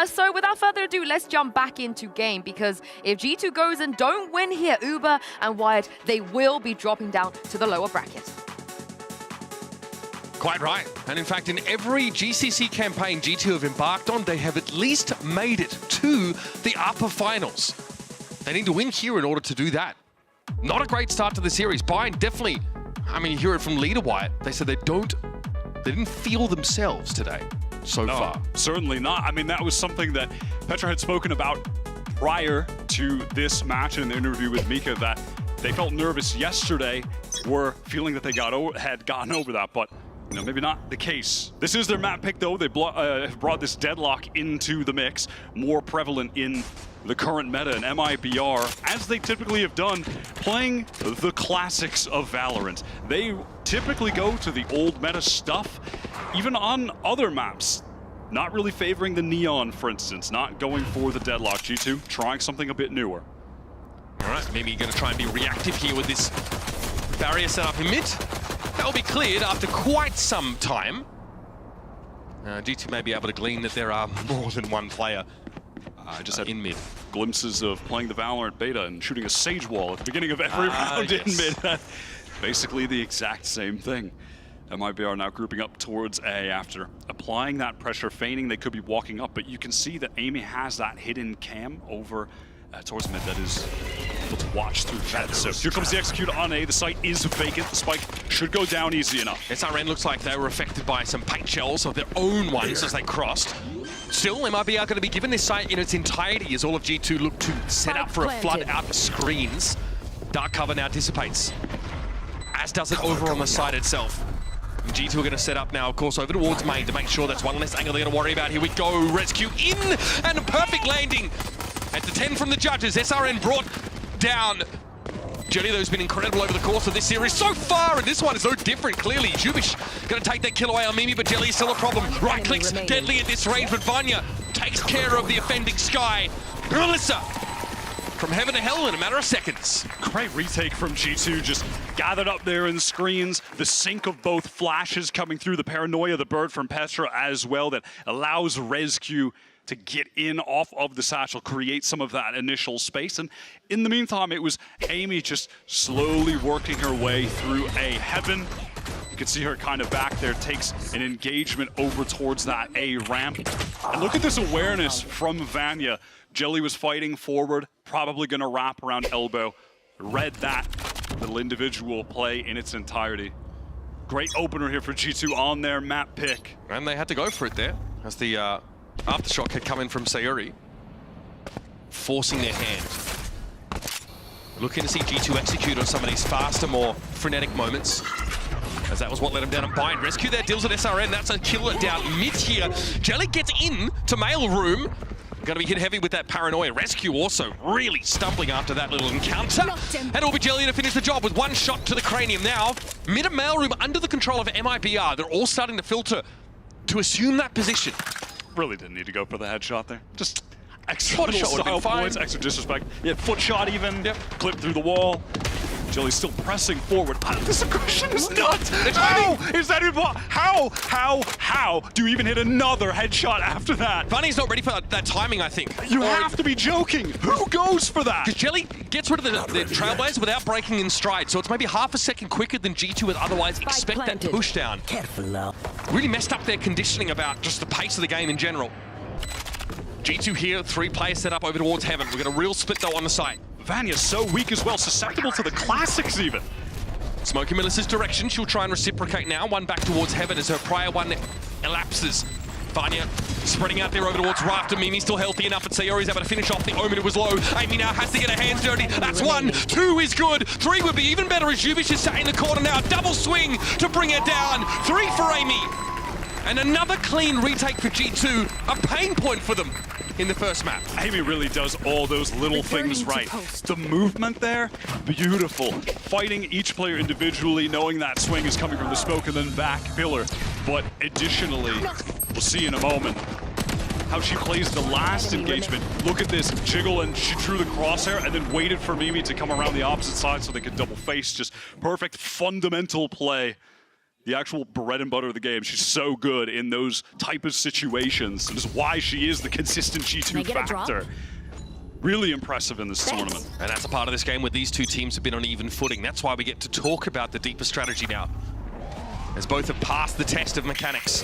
So without further ado, let's jump back into game, because if G2 goes and don't win here, Uber and Wyatt, they will be dropping down to the lower bracket. Quite right. And in fact, in every GCC campaign G2 have embarked on, they have at least made it to the upper finals. They need to win here in order to do that. Not a great start to the series. Bayern definitely, I mean, you hear it from Leader Wyatt. They said they didn't feel themselves today so far. Certainly not. I mean, that was something that Petra had spoken about prior to this match in the interview with Mika, that they felt nervous yesterday, were feeling that they had gotten over that, but you know, maybe not the case. This is their map pick, though. They brought this Deadlock into the mix, more prevalent in the current meta, and MIBR, as they typically have done, playing the classics of Valorant. They typically go to the old meta stuff, even on other maps. Not really favoring the Neon, for instance, not going for the Deadlock. G2 trying something a bit newer. All right, maybe you're going to try and be reactive here with this barrier set up in mid. That'll be cleared after quite some time. G2 may be able to glean that there are more than one player just had in mid. Glimpses of playing the Valorant beta and shooting a Sage Wall at the beginning of every round in mid. Basically the exact same thing. MIBR now grouping up towards A after applying that pressure, feigning they could be walking up, but you can see that Amy has that hidden cam over towards mid that is able to watch through that. So here comes the execute on A. The site is vacant. The spike should go down easy enough. SRN looks like they were affected by some paint shells of their own ones as they crossed. Still, MIB are going to be given this site in its entirety as all of G2 look to set up for a flood out of screens. Dark cover now dissipates, as does it over on the side itself. G2 are going to set up now, of course, over towards main to make sure that's one less angle they're going to worry about. Here we go, Rescue in, and a perfect landing. At the 10 from the judges, SRN brought down. Jelly, though, has been incredible over the course of this series so far, and this one is so different. Clearly, Jubish going to take that kill away on Mimi, but Jelly is still a problem. Right clicks, deadly at this range, but Vanya takes care of the offending Sky. Melissa from heaven to hell in a matter of seconds. Great retake from G2, just gathered up there in screens. The sync of both flashes coming through, the paranoia, the bird from Petra as well, that allows Rescue to get in off of the satchel, create some of that initial space. And in the meantime, it was Amy just slowly working her way through A heaven. You can see her kind of back there, takes an engagement over towards that A ramp. And look at this awareness from Vanya. Jelly was fighting forward, probably gonna wrap around elbow. Read that little individual play in its entirety. Great opener here for G2 on their map pick. And they had to go for it there, as the aftershock had come in from Sayuri, forcing their hand. Looking to see G2 execute on some of these faster, more frenetic moments, as that was what let him down and bind. Rescue there, deals at SRN, that's a killer down mid here. Jelly gets in to mail room. Gonna be hit heavy with that paranoia. Rescue also really stumbling after that little encounter. And it'll be Jelly to finish the job with one shot to the cranium. Now, mid and mailroom under the control of MIBR. They're all starting to filter to assume that position. Really didn't need to go for the headshot there. Just extra Foot shot style points, extra disrespect. Yeah, foot shot even. Yep. Clip through the wall. Jelly's still pressing forward. This aggression is nuts! How is that even? How do you even hit another headshot after that? Bunny's not ready for that timing, I think. You have to be joking. Who goes for that? Because Jelly gets rid of the Trailblazer without breaking in stride, so it's maybe half a second quicker than G2 would otherwise expect that push down. Careful now. Really messed up their conditioning about just the pace of the game in general. G2 here, 3 players set up over towards heaven. We've got a real split though on the site. Vanya's so weak as well, susceptible to the classics even. Smokey Melissa's direction, she'll try and reciprocate now. One back towards heaven as her prior one elapses. Vanya spreading out there over towards Rafter. Mimi's still healthy enough, but Sayori's able to finish off the Omen who was low. Amy now has to get her hands dirty. That's 1, 2 is good. 3 would be even better as Jubish is sat in the corner now. Double swing to bring her down. 3 for Amy. And another clean retake for G2. A pain point for them in the first map. Amy really does all those little things right. The movement there, beautiful. Fighting each player individually, knowing that swing is coming from the smoke and then back pillar. But additionally, we'll see in a moment how she plays the last engagement. Look at this jiggle, and she drew the crosshair and then waited for Mimi to come around the opposite side so they could double face. Just perfect fundamental play. The actual bread and butter of the game. She's so good in those type of situations. And is why she is the consistent G2 factor. Really impressive in this tournament. And that's a part of this game where these two teams have been on even footing. That's why we get to talk about the deeper strategy now, as both have passed the test of mechanics.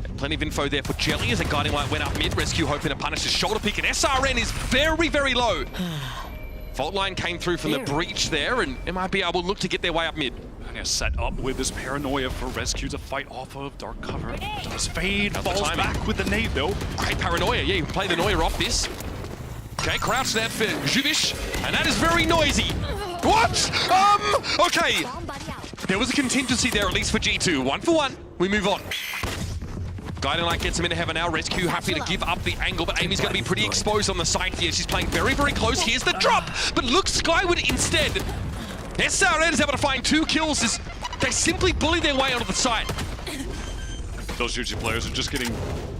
And plenty of info there for Jelly as a guiding light went up mid. Rescue hoping to punish his shoulder pick, and SRN is very, very low. Fault line came through from the breach there, and MIBR will look to get their way up mid. Set up with this paranoia for Rescue to fight off of dark cover. Does fade, falls back with the nade though. Great paranoia, yeah, you can play the Noia off this. Okay, crouch there for Jubish, and that is very noisy. What? Okay. There was a contingency there, at least for G2. 1 for 1, we move on. Guiding Light gets him into heaven now. Rescue happy to give up the angle, but Amy's going to be pretty exposed on the side here. She's playing very, very close. Here's the drop, but looks skyward instead. SRN is able to find 2 kills as they simply bully their way onto the side. Those Juju players are just getting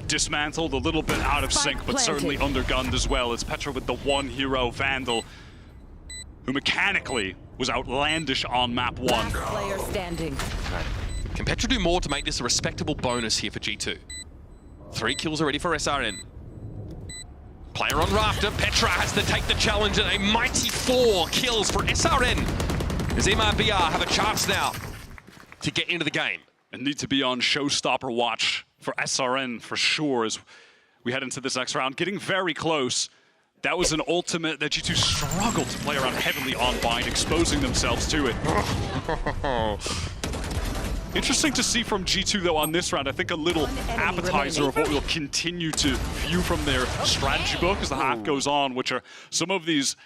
dismantled, a little bit out of sync, but certainly undergunned as well. It's Petra with the 1 hero, Vandal, who mechanically was outlandish on map 1. Player standing. Can Petra do more to make this a respectable bonus here for G2? 3 kills already for SRN. Player on Rafter, Petra has to take the challenge, and a mighty 4 kills for SRN. As MIBR have a chance now to get into the game. And need to be on showstopper watch for SRN for sure as we head into this next round. Getting very close. That was an ultimate that G2 struggled to play around heavily on bind, exposing themselves to it. Interesting to see from G2 though on this round. I think a little appetizer of what we'll continue to view from their strategy book as the half goes on, which are some of these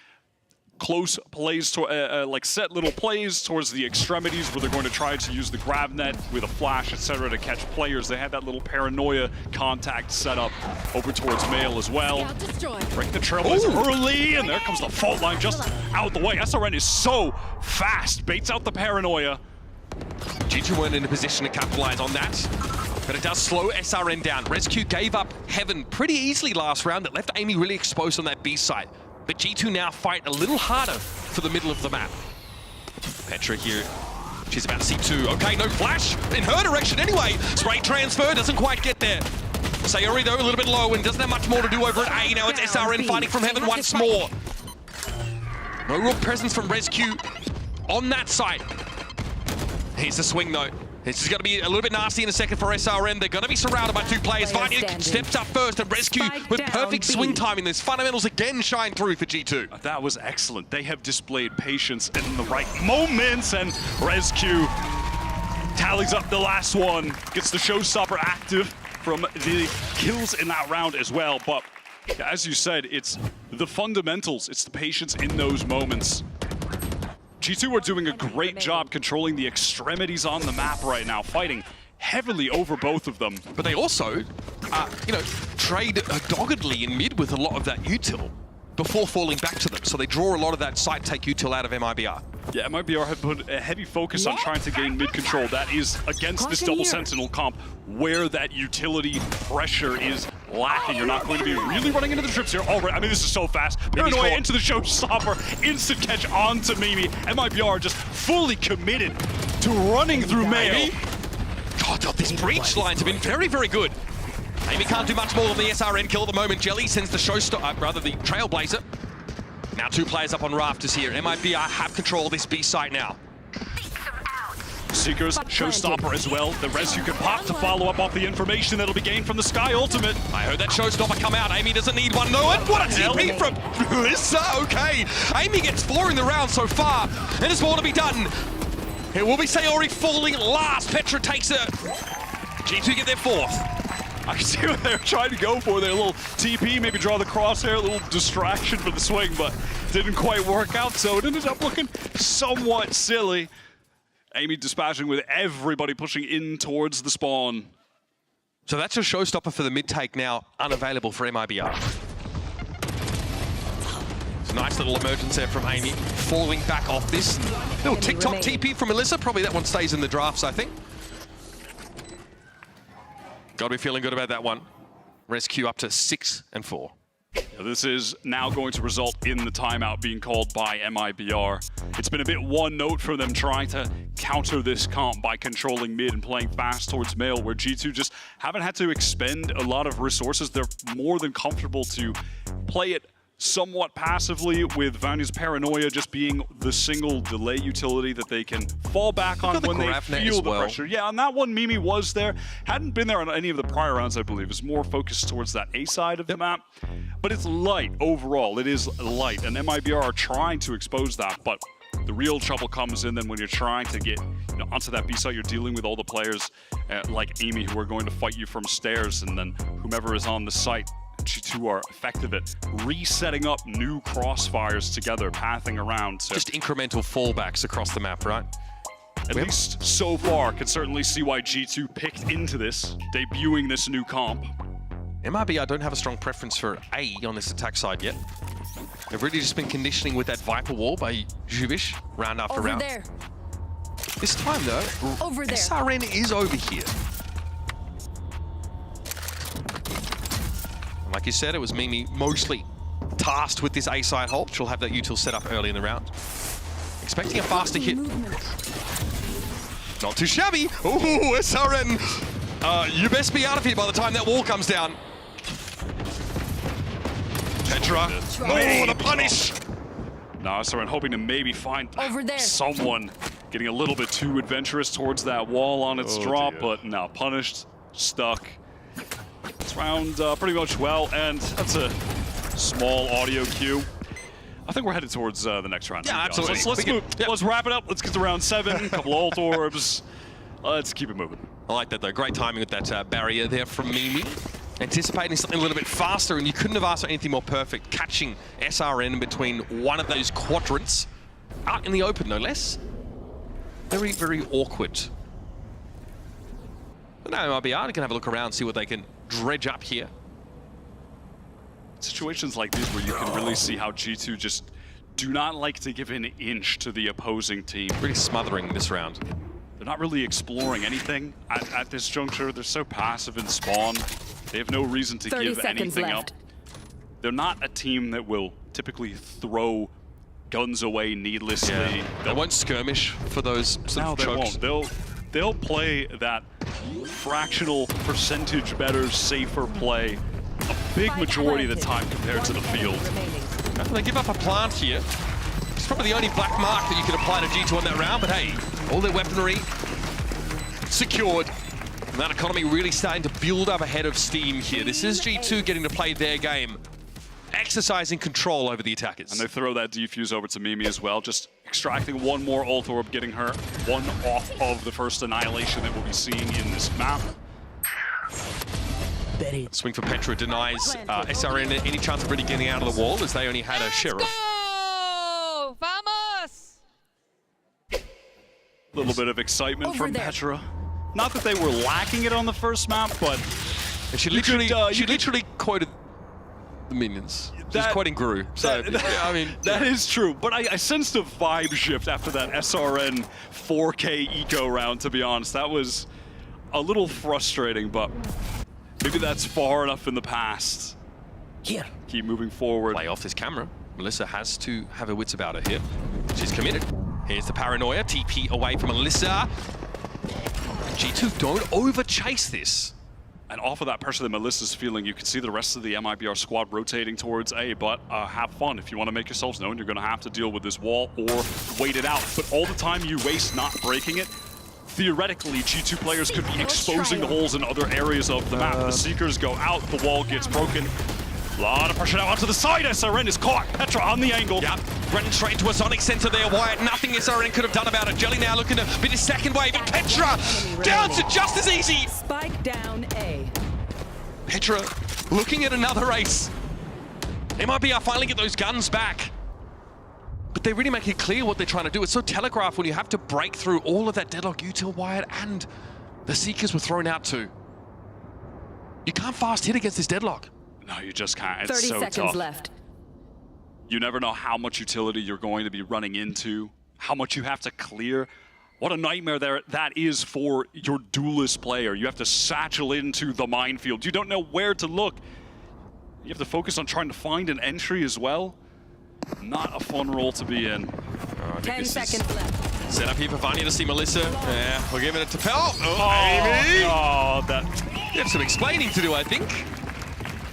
close plays, to, like set little plays towards the extremities where they're going to try to use the grab net with a flash, etc. to catch players. They had that little paranoia contact set up over towards Mail as well. Break the trailblazer early, and there comes the fault line just out the way. SRN is so fast, baits out the paranoia. G2 weren't in a position to capitalize on that, but it does slow SRN down. Rescue gave up Heaven pretty easily last round. It left Amy really exposed on that B side. But G2 now fight a little harder for the middle of the map. Petra here, she's about to see 2. Okay, no flash in her direction anyway. Spray transfer doesn't quite get there. Sayori though a little bit low and doesn't have much more to do over at A. Now it's SRN fighting from Heaven once more. No real presence from Rescue on that side. Here's the swing though. This is going to be a little bit nasty in a second for SRN. They're going to be surrounded by 2 players. Vanya steps up first and Rescue with perfect swing timing. This fundamentals again shine through for G2. That was excellent. They have displayed patience in the right moments, and Rescue tallies up the last one. Gets the showstopper active from the kills in that round as well. But as you said, it's the fundamentals. It's the patience in those moments. G2 are doing a great job controlling the extremities on the map right now, fighting heavily over both of them. But they also, you know, trade doggedly in mid with a lot of that util before falling back to them. So they draw a lot of that side take util out of MIBR. Yeah, MIBR have put a heavy focus on trying to gain mid control. That is against this double sentinel comp where that utility pressure is lacking. You're not going to be really running into the trips here already. I mean, this is so fast. Paranoia into the showstopper, instant catch onto Mimi. MIBR just fully committed to running through Mayo. God, these breach lines have been very, very good. Amy can't do much more than the SRN kill at the moment. Jelly sends the rather the Trailblazer. Now 2 players up on rafters here. MIBR have control of this B site now. Seekers, Showstopper as well. The Rescue can pop to follow up off the information that'll be gained from the Sky Ultimate. I heard that Showstopper come out. Amy doesn't need one. No, and what a TP from Melissa. Okay, Amy gets 4 in the round so far, and there's more to be done. It will be Sayori falling last. Petra takes her. G2 get their 4th. I can see what they're trying to go for there. A little TP, maybe draw the crosshair, a little distraction for the swing, but didn't quite work out, so it ended up looking somewhat silly. Amy dispatching with everybody pushing in towards the spawn. So that's your showstopper for the mid-take now, unavailable for MIBR. It's a nice little emergence there from Amy, falling back off this. Little TikTok TP from Melissa, probably that one stays in the drafts, I think. Gotta be feeling good about that one. Rescue up to 6 and 4. Yeah, this is now going to result in the timeout being called by MIBR. It's been a bit one note for them trying to counter this comp by controlling mid and playing fast towards Mail, where G2 just haven't had to expend a lot of resources. They're more than comfortable to play it somewhat passively, with Vanya's Paranoia just being the single delay utility that they can fall back on when they feel the pressure. Yeah, on that one, Mimi was there. Hadn't been there on any of the prior rounds, I believe. It's more focused towards that A side of the map. But it's light overall. It is light, and MIBR are trying to expose that, but the real trouble comes in then when you're trying to get onto that B site. You're dealing with all the players like Amy who are going to fight you from stairs, and then whomever is on the site. G2 are effective at resetting up new crossfires together, pathing around. So just incremental fallbacks across the map, right? At least so far, can certainly see why G2 picked into this, debuting this new comp. MIBR don't have a strong preference for A on this attack side yet. They've really just been conditioning with that Viper wall by Jubish round after round. There. This time though, Over there. SRN is over here. Like you said, it was Mimi mostly tasked with this A-side hold. She'll have that util set up early in the round. Expecting a faster hit. Not too shabby. Ooh, SRN. You best be out of here by the time that wall comes down. Petra. Oh, the punish. Now SRN hoping to maybe find someone getting a little bit too adventurous towards that wall on its drop, but now punished, stuck. This round pretty much well, and that's a small audio cue. I think we're headed towards the next round. Yeah, absolutely. Let's move. Let's wrap it up. Let's get to round 7. A couple ult orbs. Let's keep it moving. I like that though. Great timing with that barrier there from Mimi. Anticipating something a little bit faster, and you couldn't have asked for anything more perfect. Catching SRN between one of those quadrants, out in the open, no less. Very, very awkward. But now MIBR can have a look around, see what they can dredge up here. Situations like these where you can really see how G2 just do not like to give an inch to the opposing team. Really smothering this round. They're not really exploring anything at this juncture. They're so passive in spawn. They have no reason to give anything up. They're not a team that will typically throw guns away needlessly. Yeah. They won't skirmish for those sort of chokes. They won't. They'll play that fractional percentage better, safer play a big majority of the time compared to the field. They give up a plant here. It's probably the only black mark that you could apply to G2 on that round, but hey, all their weaponry secured. And that economy really starting to build up ahead of steam here. This is G2 getting to play their game, exercising control over the attackers. And they throw that defuse over to Mimi as well, just extracting one more ult orb, getting her one off of the first annihilation that we'll be seeing in this map. Swing for Petra denies SRN any chance of really getting out of the wall, as they only had a Sheriff. Go! Vamos! A little bit of excitement from Petra. Not that they were lacking it on the first map, but and she literally quoted the minions. She's quoting Guru. So yeah, I mean, that is true. But I sensed a vibe shift after that SRN 4K eco round. To be honest, that was a little frustrating, but maybe that's far enough in the past. Here. Keep moving forward. Play off this camera. Melissa has to have her wits about her here. She's committed. Here's the paranoia. TP away from Melissa. G2 don't over-chase this. And off of that pressure that Melissa's feeling, you can see the rest of the MIBR squad rotating towards A, but have fun. If you want to make yourselves known, you're going to have to deal with this wall or wait it out. But all the time you waste not breaking it, theoretically, G2 players could be exposing the holes in other areas of the map. The Seekers go out, the wall gets broken. A lot of pressure now onto the side. SRN is caught. Petra on the angle. Yep, running straight into a Sonic Center there, Wyatt. Nothing SRN could have done about it. Jelly now looking to beat his second wave, and Petra down to just as easy. Spike down A. Petra looking at another ace. MIBR finally get those guns back. But they really make it clear what they're trying to do. It's so telegraphed when you have to break through all of that deadlock. Util, Wyatt, and the Seekers were thrown out too. You can't fast hit against this deadlock. No, you just can't. It's 30 so seconds tough. left. You never know how much utility you're going to be running into, how much you have to clear. What a nightmare that is for your duelist player. You have to satchel into the minefield. You don't know where to look. You have to focus on trying to find an entry as well. Not a fun role to be in. 10 seconds left. Set up here for Vanya to see Melissa. Yeah, we're giving it to Pel. Amy! Oh, that... You have some explaining to do, I think.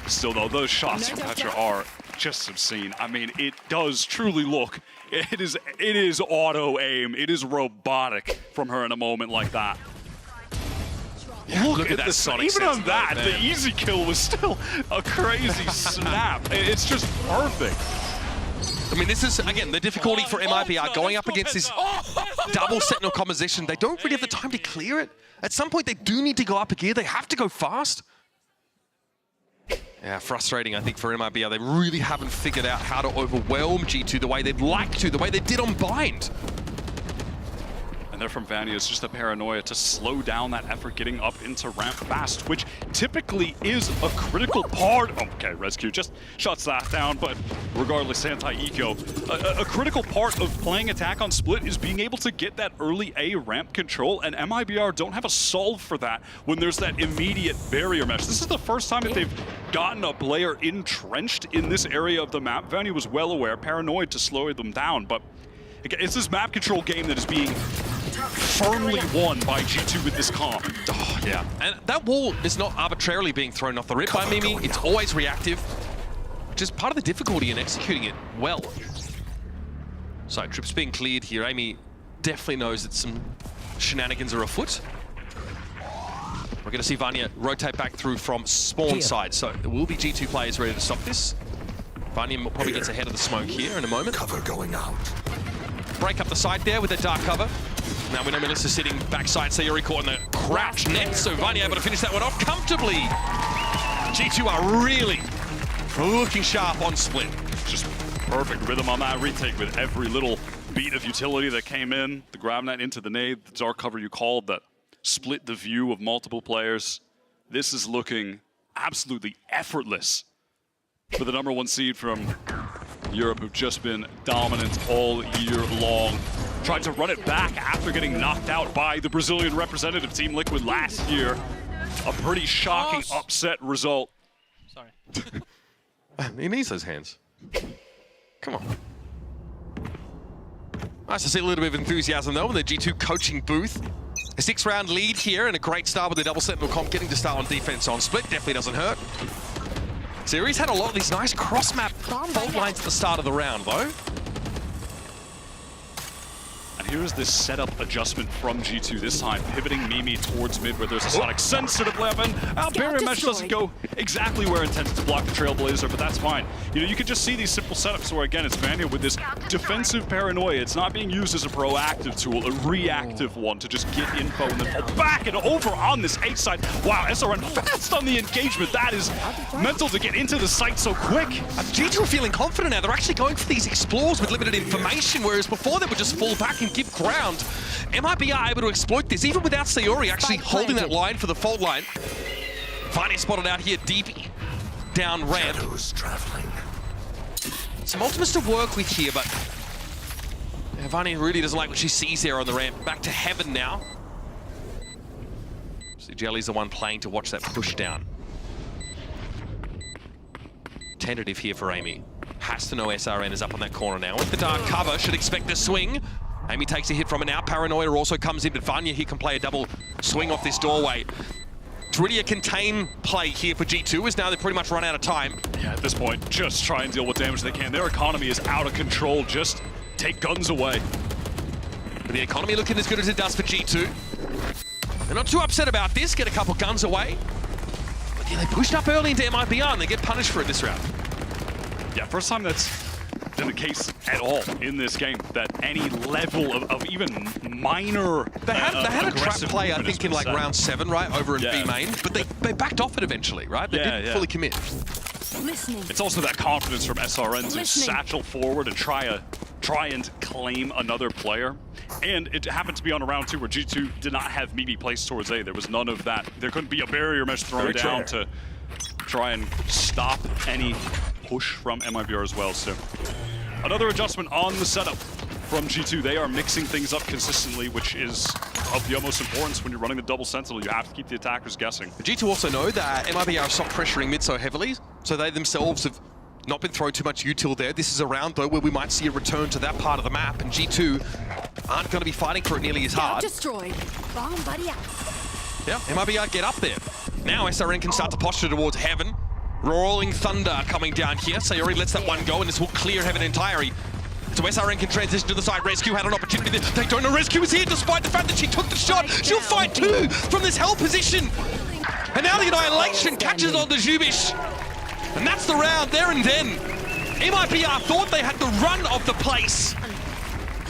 Still though, those shots from Petra are just obscene. I mean, it does truly look, it is auto aim, it is robotic from her in a moment like that. Yeah, look at that the Sonic even on sense, that, man. the easy kill was still a crazy snap. It's just perfect. I mean, this is, again, the difficulty for MIBR going up against this double sentinel composition. They don't really have the time to clear it. At some point, they do need to go up a gear. They have to go fast. Yeah, frustrating, I think, for MIBR. They really haven't figured out how to overwhelm G2 the way they'd like to, the way they did on Bind. And there from Vanya is just a paranoia to slow down that effort getting up into ramp fast, which typically is a critical part. Okay, Rescue just shuts that down, but regardless, anti-eco. A critical part of playing attack on split is being able to get that early A ramp control, and MIBR don't have a solve for that when there's that immediate barrier mesh. This is the first time that they've gotten a player entrenched in this area of the map. Vanya was well aware, paranoid to slow them down, but it's this map control game that is being firmly won by G2 with this comp. Oh, yeah. And that wall is not arbitrarily being thrown off the rip by Mimi. It's always reactive, which is part of the difficulty in executing it well. So, trips being cleared here. Amy definitely knows that some shenanigans are afoot. We're going to see Vanya rotate back through from spawn side. So, there will be G2 players ready to stop this. Vanya probably gets ahead of the smoke here in a moment. Cover going out. Break up the side there with a dark cover. Now we know Melissa sitting backside, Sayori caught in the crouch net, so Vanya able to finish that one off comfortably. G2 are really looking sharp on split. Just perfect rhythm on that retake with every little beat of utility that came in. The grab net into the nade, the dark cover you called that split the view of multiple players. This is looking absolutely effortless for the #1 seed from Europe, who've just been dominant all year long. Tried to run it back after getting knocked out by the Brazilian representative Team Liquid last year. A pretty shocking upset result. Sorry. He needs those hands. Come on. Nice to see a little bit of enthusiasm though in the G2 coaching booth. A 6-round lead here and a great start with the double sentinel comp getting to start on defense on split. Definitely doesn't hurt. Series had a lot of these nice cross-map fault lines at the start of the round though. And here's this setup adjustment from G2 this time, pivoting Mimi towards mid where there's a Sonic sensor to play up, and barrier mesh doesn't go exactly where intended to block the Trailblazer, but that's fine. You know, you can just see these simple setups where, again, it's Vanya with this defensive paranoia. It's not being used as a proactive tool, a reactive one to just get info and then pull back and over on this A side. Wow, SRN fast on the engagement. That is mental to get into the site so quick. G2 are feeling confident now. They're actually going for these explores with limited information, whereas before they would just fall back and give ground. MIB are able to exploit this, even without Sayori actually holding that line for the fault line. Vanya spotted out here deep down ramp. Some ultimates to work with here, but Vanya really doesn't like what she sees there on the ramp. Back to heaven now. So Jelly's the one playing to watch that push down. Tentative here for Amy. Has to know SRN is up on that corner now. With the dark cover, should expect a swing. Amy takes a hit from it now. Paranoia also comes in, but Vanya here can play a double swing off this doorway. It's really a contain play here for G2, as now they've pretty much run out of time. Yeah, at this point, just try and deal what damage they can. Their economy is out of control. Just take guns away. But the economy looking as good as it does for G2. They're not too upset about this. Get a couple guns away. But yeah, they pushed up early into MIBR and they get punished for it this round. Yeah, first time that's been the case at all in this game, that any level of even minor They had a trap play, I think, in like round 7, right, over in B main, but they backed off it eventually, right? They didn't fully commit. It's also that confidence from SRN to satchel forward and try and claim another player. And it happened to be on a round 2 where G2 did not have Mimi placed towards A. There was none of that. There couldn't be a barrier mesh thrown down to try and stop any push from MIBR as well. So another adjustment on the setup from G2. They are mixing things up consistently, which is of the utmost importance when you're running the double sentinel. You have to keep the attackers guessing. G2 also know that MIBR are stop pressuring mid so heavily, so they themselves have not been throwing too much util there. This is a round, though, where we might see a return to that part of the map, and G2 aren't going to be fighting for it nearly as hard. Destroyed. Bomb buddy out. Yeah, MIBR get up there. Now SRN can start to posture towards heaven. Rolling Thunder coming down here. Sayori lets that one go, and this will clear heaven entirely. So SRN can transition to the side. Rescue had an opportunity there. They don't know Rescue is here, despite the fact that she took the shot. She'll fight too from this hell position. And now the Annihilation catches on to Zhubish. And that's the round there and then. MIBR thought they had the run of the place.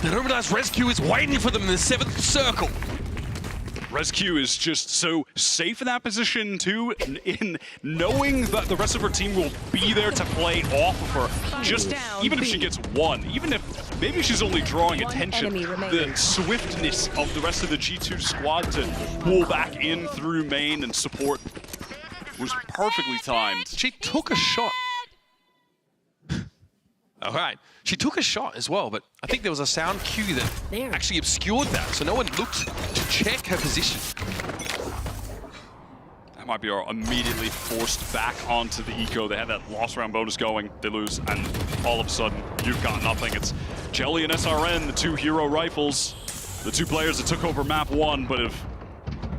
They don't realize Rescue is waiting for them in the 7th circle. Rescue is just so safe in that position too, in knowing that the rest of her team will be there to play off of her. Just even if she gets one, even if maybe she's only drawing attention, the swiftness of the rest of the G2 squad to pull back in through main and support was perfectly timed. She took a shot. All right, she took a shot as well, but I think there was a sound cue that actually obscured that, so no one looked to check her position. MIBR immediately forced back onto the eco. They had that lost round bonus going, they lose, and all of a sudden, you've got nothing. It's Jelly and SRN, the 2 hero rifles, the 2 players that took over map 1, but have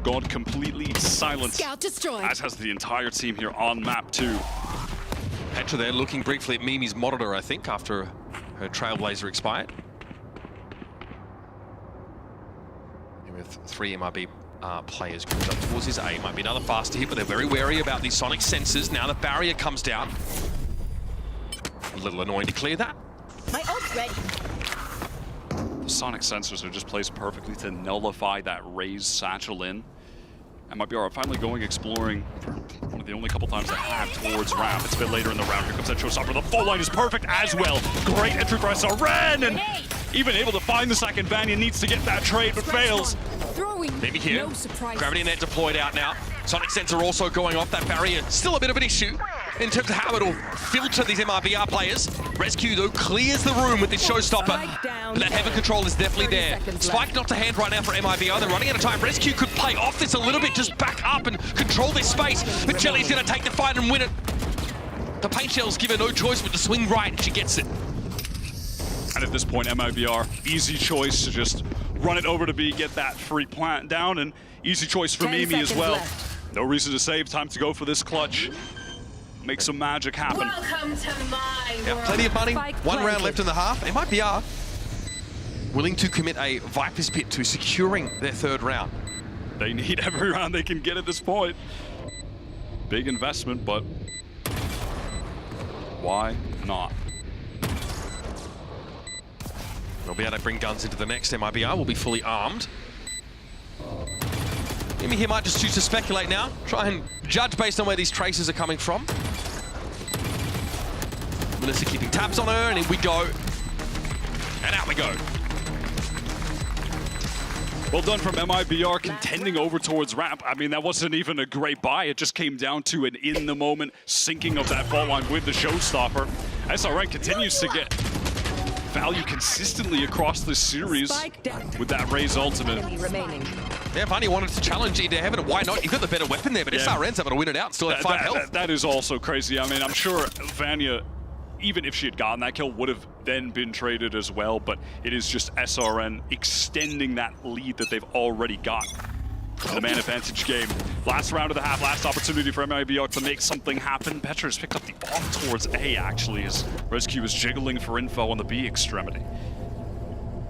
gone completely silent, Scout destroyed. as has the entire team here on map 2. Petra there looking briefly at Mimi's monitor, I think, after her Trailblazer expired. And with 3 MIB players grouped up towards his A, might be another faster hit, but they're very wary about these sonic sensors. Now the barrier comes down. A little annoying to clear that. My ult's ready. The sonic sensors are just placed perfectly to nullify that raised satchel in. And MIBR finally going exploring for one of the only couple times they have towards ramp. It's a bit later in the round. Here comes that showstopper. The full line is perfect as well. Great entry for SRN, and even able to find the second. Vanya needs to get that trade, but fails. Maybe here. Gravity net deployed out now. Sonic sensor also going off. That barrier still a bit of an issue in terms of how it'll filter these MIBR players. Rescue, though, clears the room with this showstopper. But that heaven control is definitely there. Spike not to hand right now for MIBR. They're running out of time. Rescue could play off this a little bit, just back up and control this space. But Jelly's going to take the fight and win it. The paint shells give her no choice but to swing right, and she gets it. And at this point, MIBR, easy choice to just run it over to B, get that free plant down, and easy choice for Mimi as well. No reason to save, time to go for this clutch. Make some magic happen. Welcome to my Yeah, plenty of money, one round left in the half. MIBR willing to commit a Viper's Pit to securing their third round. They need every round they can get at this point. Big investment, but why not? They'll be able to bring guns into the next. MIBR will be fully armed. Maybe he might just choose to speculate now. Try and judge based on where these traces are coming from. Melissa keeping tabs on her, and in we go. And out we go. Well done from MIBR, contending over towards ramp. I mean, that wasn't even a great buy. It just came down to an in-the-moment sinking of that fault line with the showstopper. SRN continues to get value consistently across this series with that Raze ultimate. Yeah, Vanya wanted to challenge into heaven. Why not? You've got the better weapon there, but SRN's able to win it out and still have 5 health. That is also crazy. I mean, I'm sure Vanya, even if she had gotten that kill, would have then been traded as well, but it is just SRN extending that lead that they've already got in the man advantage game. Last round of the half, last opportunity for MIBR to make something happen. Petra has picked up the off towards A, actually, as Rescue is jiggling for info on the B extremity.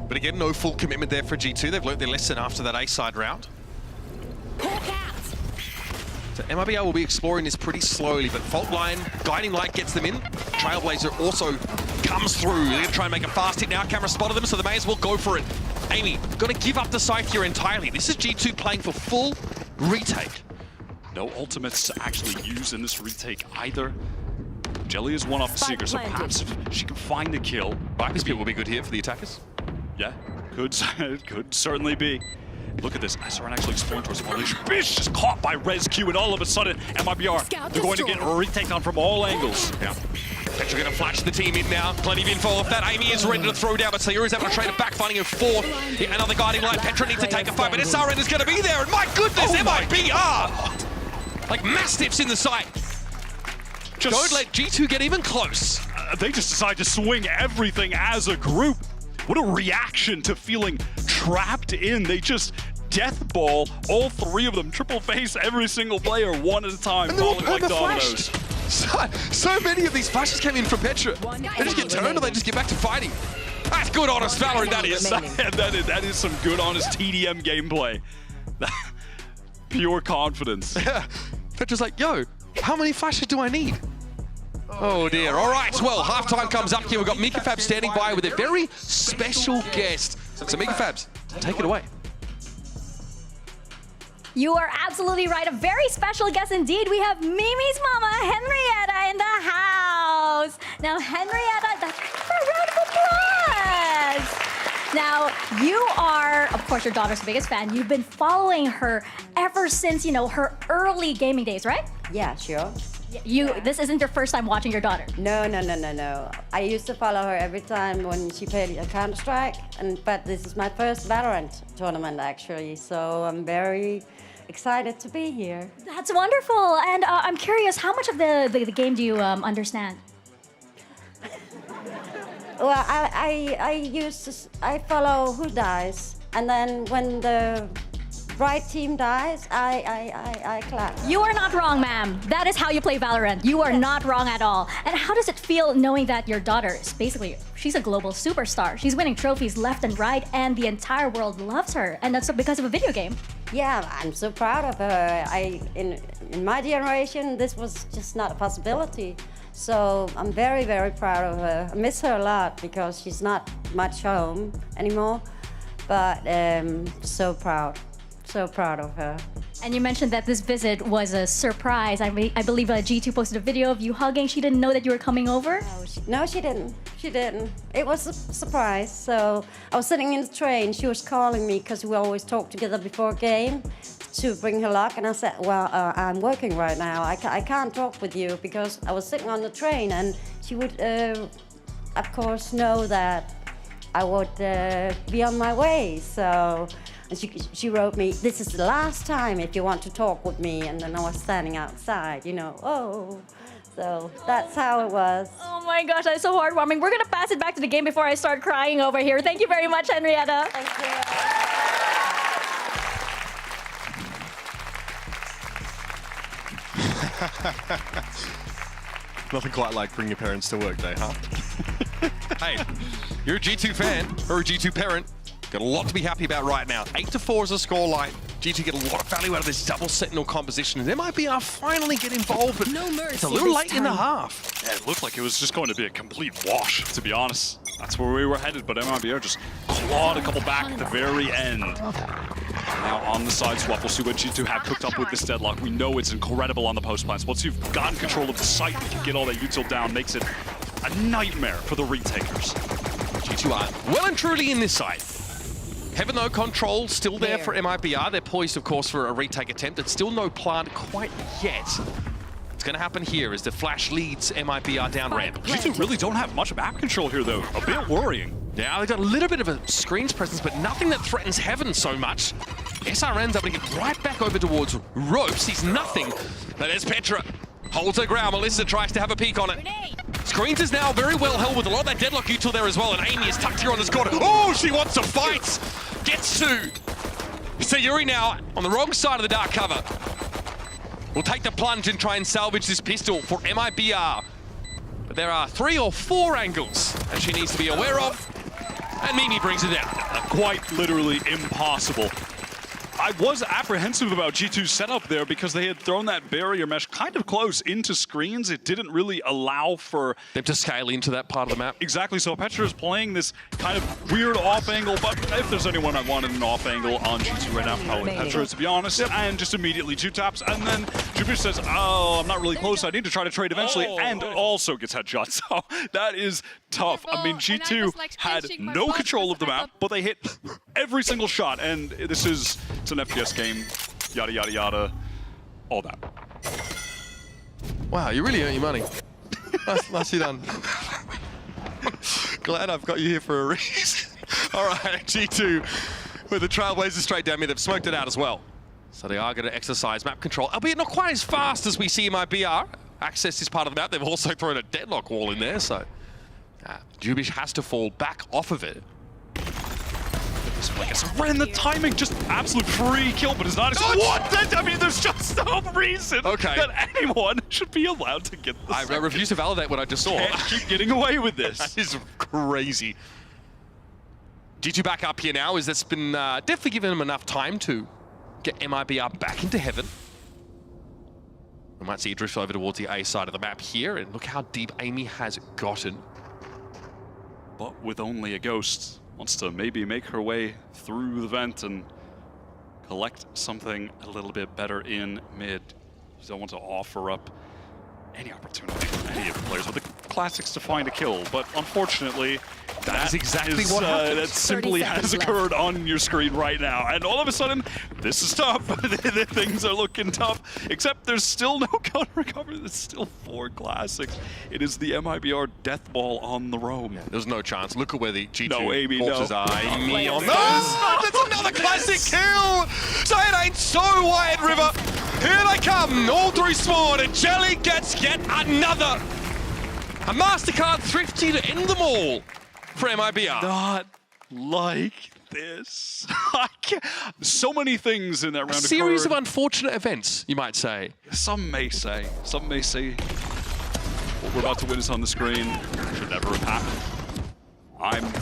But again, no full commitment there for G2. They've learned their lesson after that A-side round. So MIBR will be exploring this pretty slowly, but Fault Line, Guiding Light gets them in. Trailblazer also comes through. They're going to try and make a fast hit now. Camera spotted them, so they may as well go for it. Amy, got to give up the scythe here entirely. This is G2 playing for full retake. No ultimates to actually use in this retake either. Jelly is one off the Seeker, so perhaps if she can find the kill. Viper's Pit will be good here for the attackers. Yeah, could certainly be. Look at this, SRN actually exploring towards the elimination. Bish just caught by Rescue, and all of a sudden, MIBR, they're going to get a retake on from all angles. Yeah. Petra going to flash the team in now. Plenty of info off that. Amy is ready to throw down, but Sayuri is able to trade it back, finding her fourth. Yeah, another Guiding Light. Petra needs to take a fight, but SRN is going to be there, and my goodness, MIBR! Like mastiffs in the sight. Don't let G2 get even close. They just decide to swing everything as a group. What a reaction to feeling trapped in. They just death ball all 3 of them, triple face every single player one at a time, falling like dominoes. So many of these flashes came in from Petra. They just get turned or they just get back to fighting. That's good, honest Valorant, that is. that is some good, honest TDM gameplay. Pure confidence. Yeah. Petra's like, yo, how many flashes do I need? Oh dear. All right, well, halftime comes up here. We've got Mika Fabs standing by with a very special guest. So Mika Fabs, take it away. You are absolutely right. A very special guest indeed. We have Mimi's mama, Henrietta, in the house. Now, Henrietta, that's for a round of applause. Now, you are, of course, your daughter's biggest fan. You've been following her ever since, you know, her early gaming days, right? Yeah, sure. This isn't your first time watching your daughter? No. I used to follow her every time when she played Counter-Strike, but this is my first Valorant tournament, actually, so I'm very excited to be here. That's wonderful. And I'm curious, how much of the game do you understand? Well, I follow who dies, and then when the right team dies, I clap. You are not wrong, ma'am. That is how you play Valorant. You are not wrong at all. And how does it feel knowing that your daughter is basically, she's a global superstar. She's winning trophies left and right, and the entire world loves her. And that's because of a video game. Yeah, I'm so proud of her. In my generation, this was just not a possibility. So I'm very, very proud of her. I miss her a lot because she's not much home anymore, but so proud of her. And you mentioned that this visit was a surprise. I believe G2 posted a video of you hugging. She didn't know that you were coming over? No, she didn't. She didn't. It was a surprise. So I was sitting in the train. She was calling me because we always talk together before a game to bring her luck. And I said, well, I'm working right now. I can't talk with you because I was sitting on the train. And she would, of course, know that I would be on my way. So and she wrote me, this is the last time if you want to talk with me. And then I was standing outside, you know, oh. So that's how it was. Oh my gosh, that's so heartwarming. We're gonna pass it back to the game before I start crying over here. Thank you very much, Henrietta. Thank you. Nothing quite like bring your parents to work day, huh? Hey, you're a G2 fan or a G2 parent. Got a lot to be happy about right now. 8-4 is a scoreline. G2 get a lot of value out of this double sentinel composition, and MIBR finally get involved, but it's a little late in the half. Yeah, it looked like it was just going to be a complete wash, to be honest. That's where we were headed, but MIBR just clawed a couple back at the very end. Now on the side swap, we'll see what G2 have cooked up with this deadlock. We know it's incredible on the post plants. Once you've gotten control of the site, you can get all that util down, makes it a nightmare for the retakers. G2 are well and truly in this side. Heaven, though, control still there for MIBR. They're poised, of course, for a retake attempt. It's still no plant quite yet. It's going to happen here as the flash leads MIBR down ramp. G2 really don't have much map control here, though. A bit worrying. Yeah, they've got a little bit of a screens presence, but nothing that threatens Heaven so much. SRN's able to get right back over towards Ropes. Sees nothing. But there's Petra. Holds her ground. Melissa tries to have a peek on it. Screens is now very well held with a lot of that deadlock util there as well, and Amy is tucked here on this corner. Oh, she wants to fight! Gets to Sayuri now on the wrong side of the dark cover. Will take the plunge and try and salvage this pistol for MIBR. But there are 3 or 4 angles that she needs to be aware of, and Mimi brings it down. Quite literally impossible. I was apprehensive about G2's setup there because they had thrown that barrier mesh kind of close into screens. It didn't really allow for them to scale into that part of the map. Exactly, so Petra is playing this kind of weird off angle, but if there's anyone I wanted an off angle on G2 right now, probably Petra, to be honest, and just immediately 2 taps, and then Jupiter says, oh, I'm not really close, I need to try to trade eventually, and also gets headshots. So that is tough. I mean, G2 had no control of the map, but they hit every single shot, and it's an FPS game, yada, yada, yada, all that. Wow, you really earn your money. Nicely done. Glad I've got you here for a reason. All right, G2 with the Trailblazers straight down mid. They've smoked it out as well. So they are going to exercise map control, albeit not quite as fast as we see MIBR. Access is part of the map. They've also thrown a deadlock wall in there, so Jubish has to fall back off of it. Ran the timing, just absolute free kill, but it's not. What? I mean, there's just no reason that anyone should be allowed to get this. I refuse to validate what I just saw. Can't keep getting away with this. That is crazy. G2 back up here now, as that's been definitely given them enough time to get MIBR back into Heaven. We might see a drift over towards the A side of the map here, and look how deep Amy has gotten. But with only a ghost. Wants to maybe make her way through the vent and collect something a little bit better in mid. She don't want to offer up any opportunity for any of the players with the classics to find a kill, but unfortunately, that is exactly what happened. That simply has occurred on your screen right now, and all of a sudden, this is tough. Things are looking tough, except there's still no gun recovery. There's still 4 classics. It is the MIBR death ball on the roam. Yeah, there's no chance. Look at where the G2 corpses are. Amy on that's another classic kill! So it ain't so wide, River. Here they come, all through spawn, and Jelly gets yet another. A MasterCard thrifty to end them all for MIBR. Not like this. So many things in that round. A series of unfortunate events, you might say. Some may say. What we're about to witness on the screen should never have happened.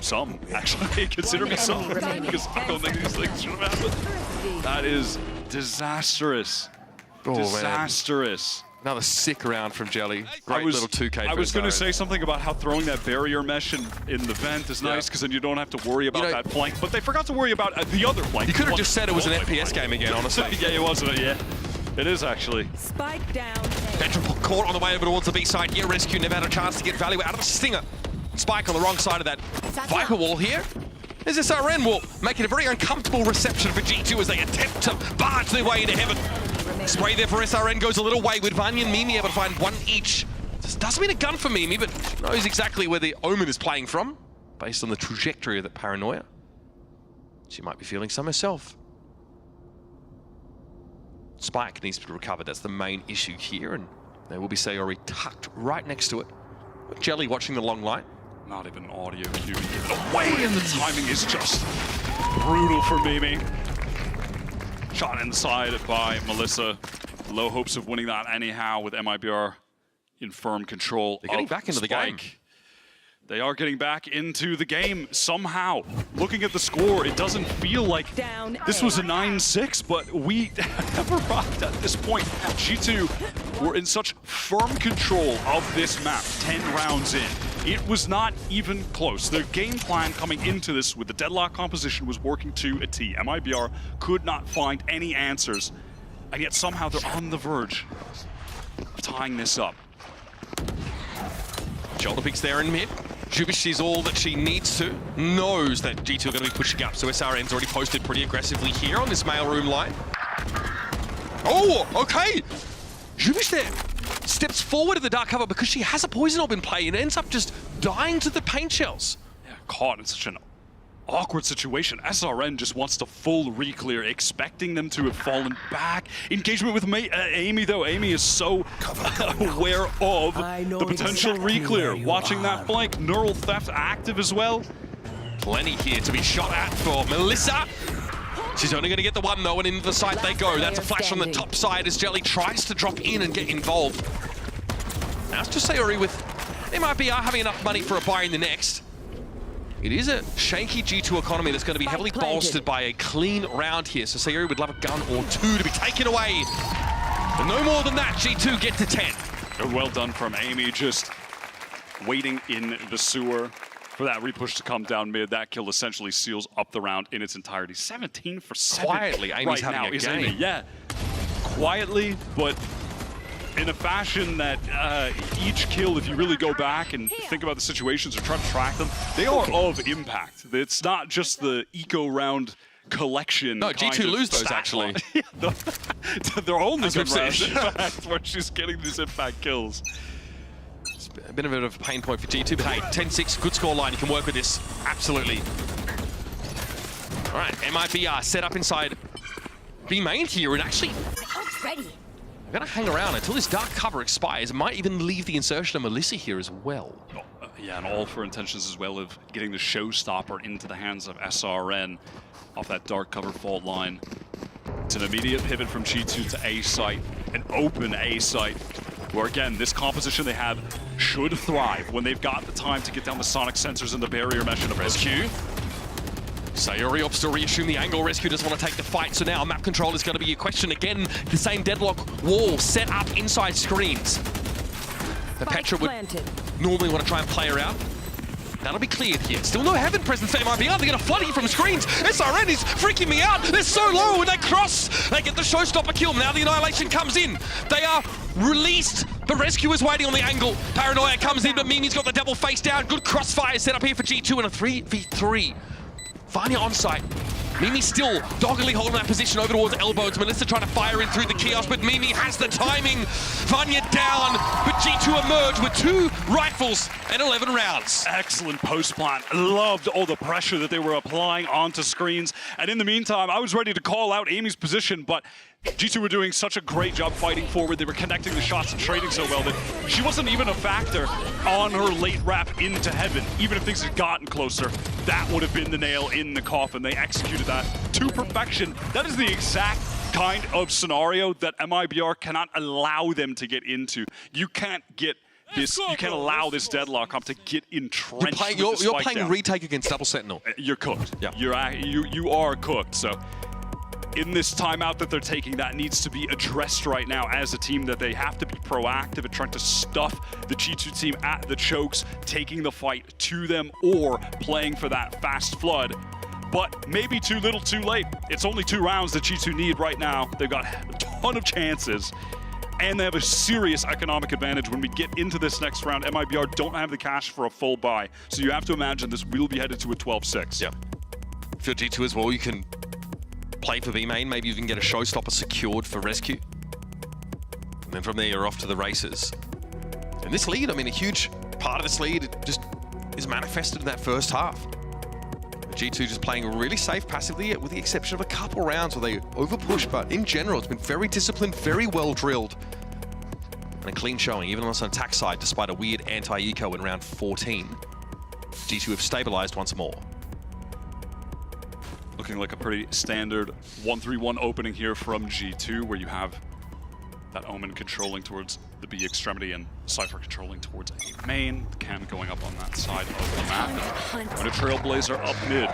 Some, actually. Consider me some. Because I don't think these things should have happened. That is disastrous. Oh, disastrous. Man. Another sick round from Jelly. Great little 2K. I was going to say something about how throwing that barrier mesh in the vent is nice because then you don't have to worry about that flank. But they forgot to worry about the other flank. You could have just said it was an FPS game again, honestly. Yeah, it wasn't. Yeah, it is actually. Spike down. Petra caught on the way over towards the B side. Yeah, Rescue never had a chance to get value out of the Stinger. Spike on the wrong side of that Viper wall here. As SRN will make it a very uncomfortable reception for G2 as they attempt to barge their way into heaven. Spray there for SRN goes a little wayward. Vanya and Mimi able to find one each. This doesn't mean a gun for Mimi, but she knows exactly where the Omen is playing from, based on the trajectory of that paranoia. She might be feeling some herself. Spike needs to be recovered. That's the main issue here, and there will be Sayori tucked right next to it. Jelly watching the long light. Not even an audio cue to give it away, and the timing is just brutal for Mimi. Shot inside by Melissa. Low hopes of winning that anyhow with MIBR in firm control. They're getting back into the game. They are getting back into the game somehow. Looking at the score, it doesn't feel like this was a 9-6, but we have arrived at this point. G2 were in such firm control of this map 10 rounds in. It was not even close. Their game plan coming into this with the deadlock composition was working to a T. MIBR could not find any answers, and yet somehow they're on the verge of tying this up. Shoulder picks there in mid. Jubish sees all that she needs to, knows that G2 are going to be pushing up, so SRN's already posted pretty aggressively here on this mailroom line. Oh, okay! Jubish there steps forward to the dark cover because she has a poison orb in play and ends up just dying to the paint shells. Yeah, caught in such an awkward situation. SRN just wants to full re-clear, expecting them to have fallen back. Engagement with Amy, though. Amy is so aware of the potential re-clear. Watching that flank, neural theft active as well. Plenty here to be shot at for Melissa. She's only going to get the one, though, and into the site they go. That's a flash from the top side as Jelly tries to drop in and get involved. Now it's just Sayori with MIBR having enough money for a buy in the next. It is a shaky G2 economy that's going to be heavily bolstered by a clean round here. So Sayori would love a gun or two to be taken away. But no more than that, G2 get to 10. Well done from Amy, just waiting in the sewer for that repush to come down mid. That kill essentially seals up the round in its entirety. 17 for 7. Quietly, Amy's right having now, a game. Amy. Yeah, quietly, but in a fashion that each kill, if you really go back and think about the situations or try to track them, they are of impact. It's not just the eco round collection. No, G2 lose those, actually. They're only good rounds, in fact, where she's getting these impact kills. It's a bit of a pain point for G2, but hey, 10-6, good score line. You can work with this, absolutely. All right, MIBR set up inside B main here, and actually, ready. they're gonna hang around until this dark cover expires. It might even leave the insertion of Melissa here as well. Yeah, and all for intentions as well of getting the showstopper into the hands of SRN off that dark cover fault line. It's an immediate pivot from G2 to A site, an open A site, where again, this composition they have should thrive when they've got the time to get down the sonic sensors and the barrier mesh and the Rescue. Sayori opts to reassume the angle. Rescue doesn't want to take the fight, so now map control is going to be a question. Again, the same deadlock wall set up inside screens. The Petra would normally want to try and play her out. That'll be cleared here. Still no heaven presence for MIBR. They're going to flood you from screens. SRN is freaking me out. They're so low and they cross. They get the showstopper kill. Now the annihilation comes in. They are released. The Rescue is waiting on the angle. Paranoia comes in, but Mimi's got the double face down. Good crossfire set up here for G2 and a 3v3. Vanya on site. Mimi still doggedly holding that position over towards elbows. Melissa trying to fire in through the kiosk, but Mimi has the timing. Vanya down, but G2 emerge with 2 rifles and 11 rounds. Excellent post plan. Loved all the pressure that they were applying onto screens. And in the meantime, I was ready to call out Amy's position, but G2 were doing such a great job fighting forward. They were connecting the shots and trading so well that she wasn't even a factor on her late wrap into heaven. Even if things had gotten closer, that would have been the nail in the coffin. They executed that to perfection. That is the exact kind of scenario that MIBR cannot allow them to get into. You can't get this, you can't allow this deadlock up to get entrenched. You're playing retake against Double Sentinel. You're cooked. Yeah. You are cooked. So in this timeout that they're taking, that needs to be addressed right now as a team, that they have to be proactive and trying to stuff the G2 team at the chokes, taking the fight to them or playing for that fast flood. But maybe too little too late. It's only 2 rounds that G2 need right now. They've got a ton of chances and they have a serious economic advantage when we get into this next round. MIBR don't have the cash for a full buy, so you have to imagine this will be headed to a 12-6. Yeah. If you're G2 as well, you can play for B main, maybe even get a showstopper secured for rescue. And then from there, you're off to the races. And this lead, I mean, a huge part of this lead just is manifested in that first half. G2 just playing really safe passively, with the exception of a couple rounds where they overpush, but in general, it's been very disciplined, very well drilled. And a clean showing, even on the attack side, despite a weird anti-eco in round 14. G2 have stabilized once more. Looking like a pretty standard 1-3-1 opening here from G2, where you have that Omen controlling towards the B extremity and Cypher controlling towards A main. The Cam going up on that side of the map. And a Trailblazer up mid.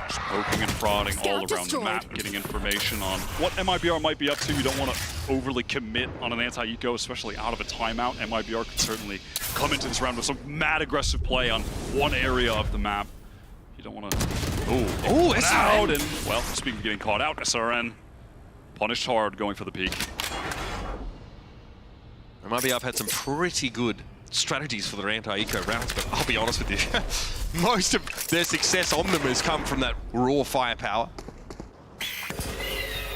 Just poking and prodding all around the map, getting information on what MIBR might be up to. You don't want to overly commit on an anti-eco, especially out of a timeout. MIBR could certainly come into this round with some mad aggressive play on one area of the map. You don't want to... Oh, SRN! Out, and, well, speaking of getting caught out, SRN punished hard going for the peak. MIBR have had some pretty good strategies for their anti-eco rounds, but I'll be honest with you, most of their success on them has come from that raw firepower.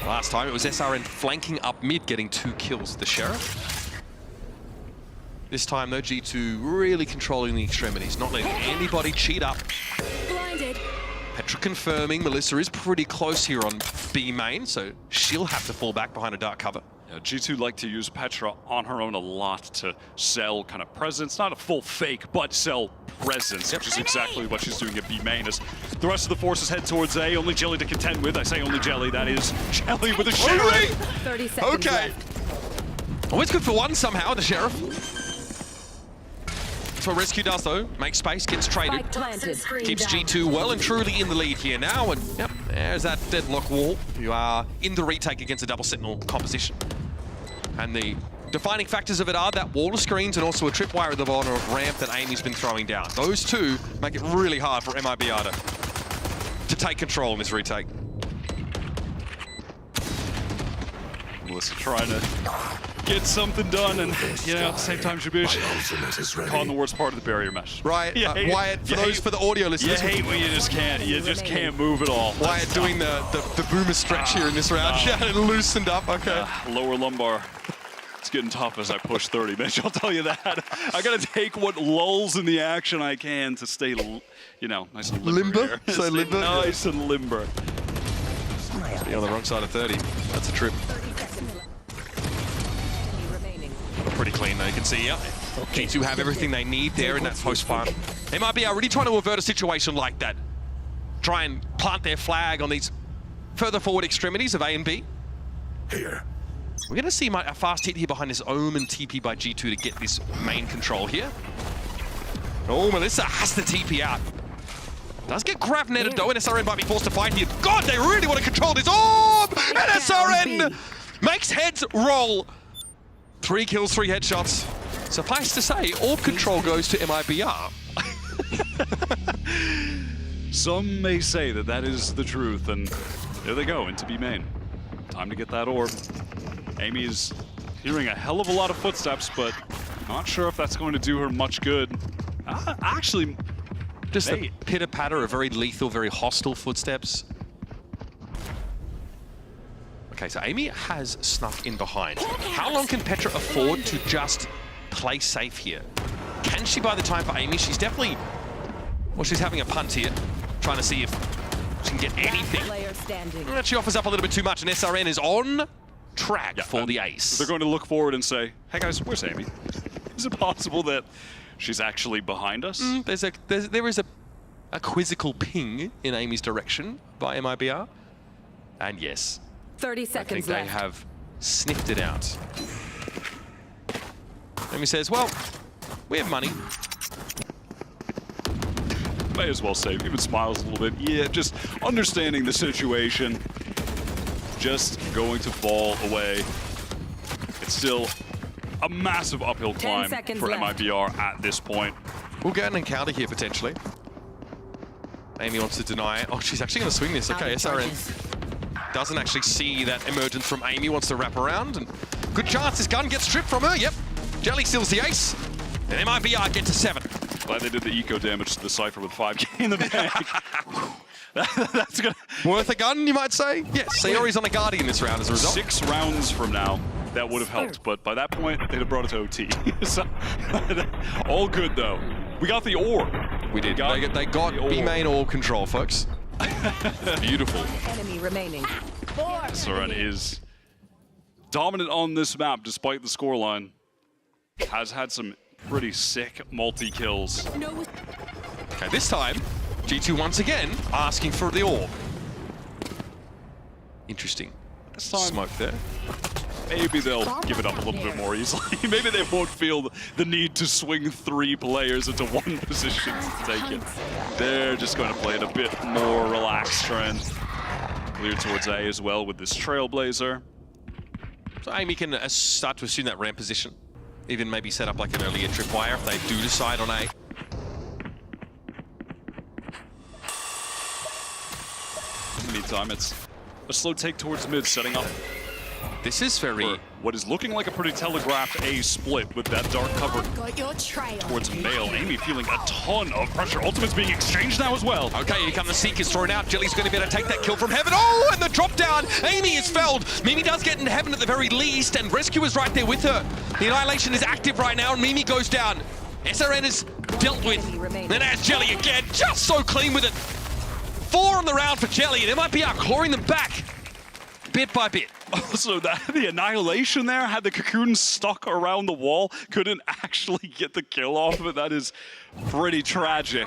Last time it was SRN flanking up mid, getting 2 kills with the Sheriff. This time though, G2 really controlling the extremities, not letting anybody cheat up. Blinded. Petra confirming Melissa is pretty close here on B main, so she'll have to fall back behind a dark cover. Yeah, G2 like to use Petra on her own a lot to sell kind of presence, not a full fake, but sell presence, which is exactly what she's doing at B main. As the rest of the forces head towards A, only Jelly to contend with. I say only Jelly, that is Jelly with a Sheriff. 30 seconds okay. left. Always good for one somehow, the Sheriff. That's what Rescue does though, makes space, gets traded. Keeps G2 well and truly in the lead here now, and yep, there's that deadlock wall. You are in the retake against a double sentinel composition. And the defining factors of it are that wall of screens and also a tripwire at the bottom of ramp that Amy's been throwing down. Those two make it really hard for MIBR to take control in this retake. Melissa trying to get something done, and you know, at the same time, Shabush caught in the worst part of the barrier mesh. Right, Wyatt, for the audio listeners. You hate when you just can't move at all. Wyatt doing the boomer stretch here in this round. Yeah, it loosened up, okay. Lower lumbar. It's getting tough as I push 30, Mitch, I'll tell you that. I gotta take what lulls in the action I can to stay, you know, nice and limber. Limber? So limber? Nice and limber. Be on the wrong side of 30. That's a trip. Pretty clean though, you can see here. G2 have everything they need there in that post-farm. They might be really trying to avert a situation like that. Try and plant their flag on these further forward extremities of A and B. Here. We're going to see a fast hit here behind this Omen TP by G2 to get this main control here. Oh, Melissa has the TP out. Does get grab netted though, and SRN might be forced to fight here. God, they really want to control this orb! And SRN makes heads roll. 3 kills, 3 headshots. Suffice to say, orb control goes to MIBR. Some may say that that is the truth, and there they go into B main. Time to get that orb. Amy is hearing a hell of a lot of footsteps, but not sure if that's going to do her much good. Actually, just a pitter-patter of very lethal, very hostile footsteps. Okay, so Amy has snuck in behind. How long can Petra afford to just play safe here? Can she buy the time for Amy? She's definitely... Well, she's having a punt here, trying to see if she can get anything. She offers up a little bit too much, and SRN is on track for the ace. They're going to look forward and say, hey guys, where's Amy? Is it possible that she's actually behind us? There is a quizzical ping in Amy's direction by MIBR. And yes, 30 seconds I think they have sniffed it out. Amy says, well, we have money. May as well say, even smiles a little bit. Yeah, just understanding the situation. just going to fall away. It's still a massive uphill 10 climb seconds for left. MIBR at this point. We'll get an encounter here potentially. Amy wants to deny it. Oh, she's actually going to swing this. Okay, SRN doesn't actually see that emergence from Amy, wants to wrap around. And good chance this gun gets stripped from her. Yep. Jelly steals the ace. And MIBR get to 7. Glad they did the eco damage to the Cypher with 5k in the bank. That's gonna... Worth a gun, you might say? Yes, Sayori's on a Guardian this round as a result. 6 rounds from now, that would have helped. But by that point, they'd have brought it to OT. So, all good, though. We got the ore. We did. They got B main ore control, folks. Beautiful. Enemy remaining. Soren is dominant on this map despite the scoreline. Has had some pretty sick multi-kills. Okay, this time, G2 once again asking for the orb. Interesting. This time, smoke there. Maybe they'll give it up a little bit more easily. Maybe they won't feel the need to swing 3 players into one position to take it. They're just going to play it a bit more relaxed trend. Clear towards A as well with this Trailblazer. So Amy can start to assume that ramp position. Even maybe set up like an earlier tripwire if they do decide on A. In the meantime, it's a slow take towards mid, setting up. This is very... what is looking like a pretty telegraphed A split with that dark cover towards male. Amy feeling a ton of pressure. Ultimate's being exchanged now as well. Okay, here come the Seekers thrown out. Jelly's going to be able to take that kill from Heaven. Oh, and the drop down. Amy is felled. Mimi does get into Heaven at the very least, and Rescue is right there with her. The Annihilation is active right now, and Mimi goes down. SRN is dealt with. And there's Jelly again, just so clean with it. 4 on the round for Jelly, and it might be out clawing them back bit by bit. Also, the Annihilation there had the Cocoon stuck around the wall, couldn't actually get the kill off of it. That is pretty tragic.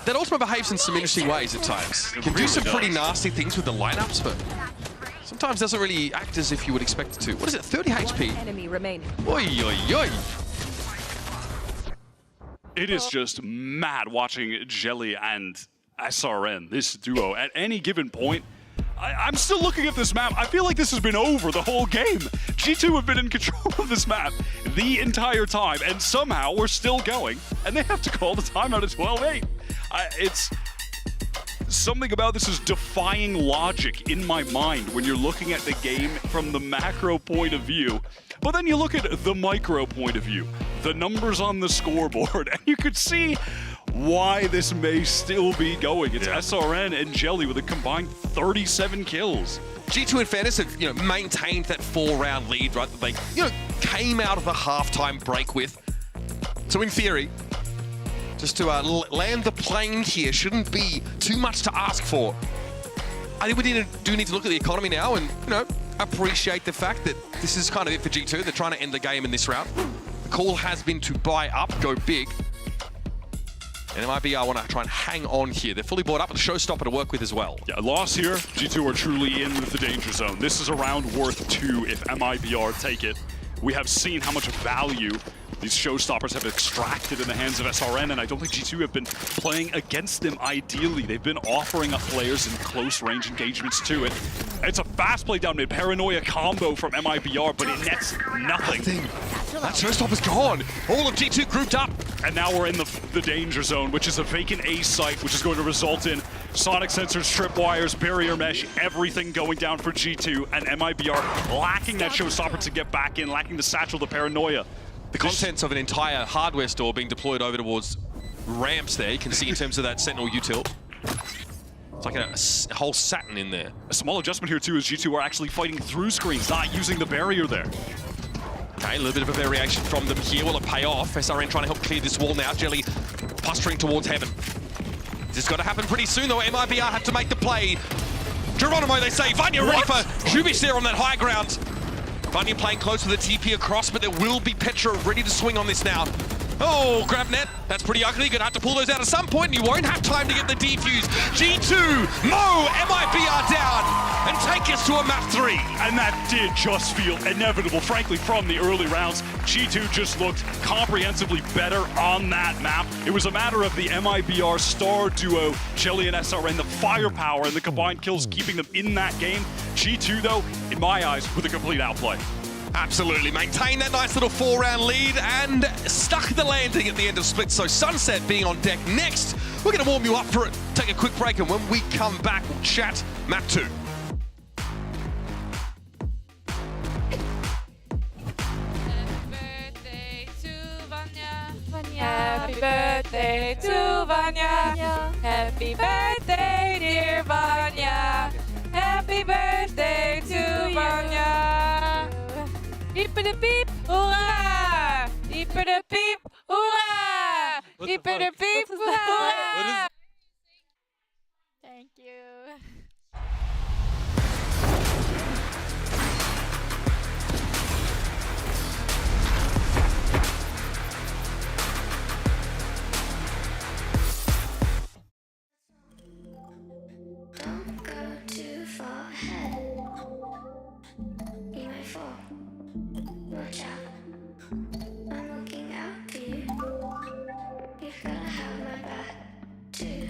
That Ultima behaves in some interesting ways at times. Can do some pretty nasty things with the lineups, but sometimes doesn't really act as if you would expect it to. What is it, 30 HP? Enemy remaining. Oi, oi, oi. It is just mad watching Jelly and SRN, this duo, at any given point. I'm still looking at this map. I feel like this has been over the whole game. G2 have been in control of this map the entire time, and somehow we're still going, and they have to call the timeout at 12-8. It's... something about this is defying logic in my mind when you're looking at the game from the macro point of view. But then you look at the micro point of view, the numbers on the scoreboard, and you could see why this may still be going. It's SRN and Jelly with a combined 37 kills. G2 in fairness have, maintained that 4-round lead, right? That they, came out of the halftime break with. So in theory, just to land the plane here shouldn't be too much to ask for. I think we do need to look at the economy now and, appreciate the fact that this is kind of it for G2. They're trying to end the game in this round. The call has been to buy up, go big. And MIBR want to try and hang on here. They're fully bought up with a showstopper to work with as well. Yeah, a loss here. G2 are truly in the danger zone. This is a round worth 2 if MIBR take it. We have seen how much value these showstoppers have extracted in the hands of SRN, and I don't think G2 have been playing against them ideally. They've been offering up players in close range engagements to it. It's a fast play down mid, paranoia combo from MIBR, but it nets nothing. That showstopper's gone. All of G2 grouped up. And now we're in the danger zone, which is a vacant A site, which is going to result in sonic sensors, tripwires, barrier mesh, everything going down for G2, and MIBR lacking that showstopper to get back in, lacking the satchel, the paranoia. The contents of an entire hardware store being deployed over towards ramps there. You can see in terms of that Sentinel util. It's like a whole Saturn in there. A small adjustment here too, as G2 are actually fighting through screens, not using the barrier there. Okay, a little bit of a variation from them here. Will it pay off? SRN trying to help clear this wall now. Jelly posturing towards Heaven. This has got to happen pretty soon though. MIBR have to make the play. Geronimo, they say. Vanya ready for Jubish there on that high ground. Vanya playing close with the TP across, but there will be Petra ready to swing on this now. Oh, grab net. That's pretty ugly. Gonna have to pull those out at some point, and you won't have time to get the defuse. G2, Mo, MIBR down, and take us to a map 3. And that did just feel inevitable. Frankly, from the early rounds, G2 just looked comprehensively better on that map. It was a matter of the MIBR star duo, Jelly and SRN, the firepower and the combined kills keeping them in that game. G2, though, in my eyes, with a complete outplay. Absolutely, maintain that nice little 4-round lead and stuck the landing at the end of split. So Sunset being on deck next. We're going to warm you up for it. Take a quick break, and when we come back, we'll chat map 2. Happy birthday to Vanya. Happy birthday, dear Vanya. Happy birthday to Vanya. Hippity beep, hoorah! Hippity beep, hoorah! Hippity beep, hoorah! Thank you. Don't go too far ahead. You might fall. Watch out. I'm looking out for you. You've gotta have my back too.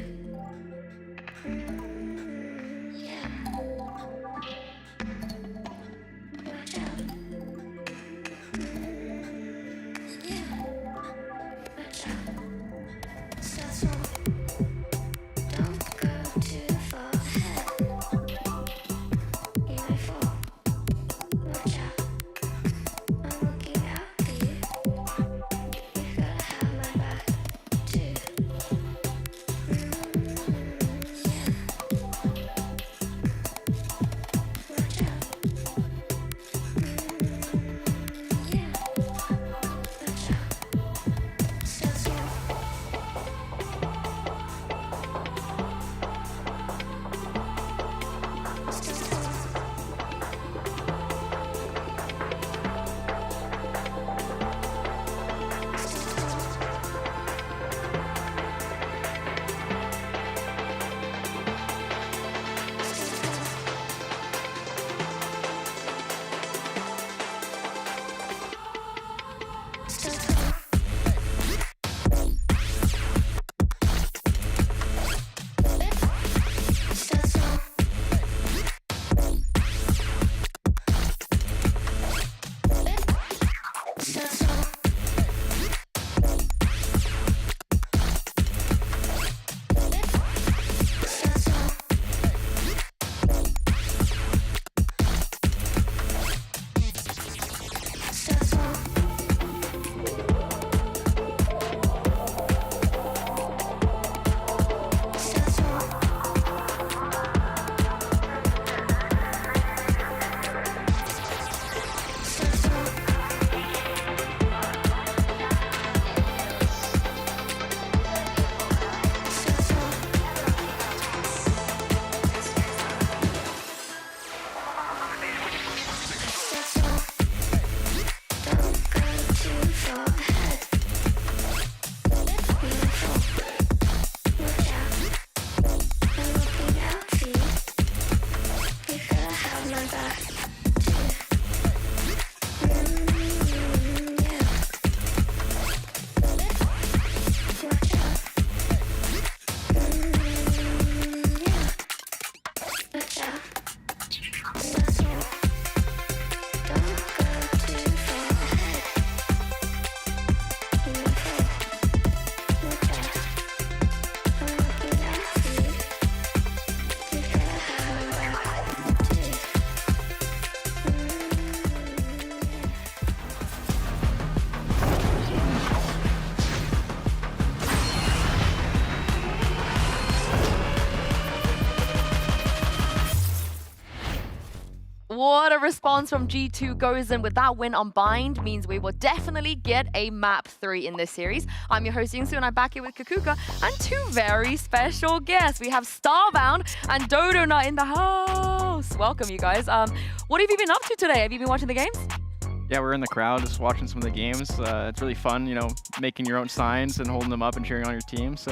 Yeah. Watch out. Yeah. Watch out. Start small. Don't go too far ahead. You might fall. Watch out. I'm looking out for you. You've gotta have my back too. Yeah. Watch out. Yeah. Watch out. Start small. What a response from G2 goes in with that win on Bind means we will definitely get a map 3 in this series. I'm your host Yingsu and I'm back here with Kakuka and two very special guests. We have Starbound and Dodona in the house. Welcome you guys. What have you been up to today? Have you been watching the games? Yeah, we're in the crowd just watching some of the games. It's really fun, you know, making your own signs and holding them up and cheering on your team. So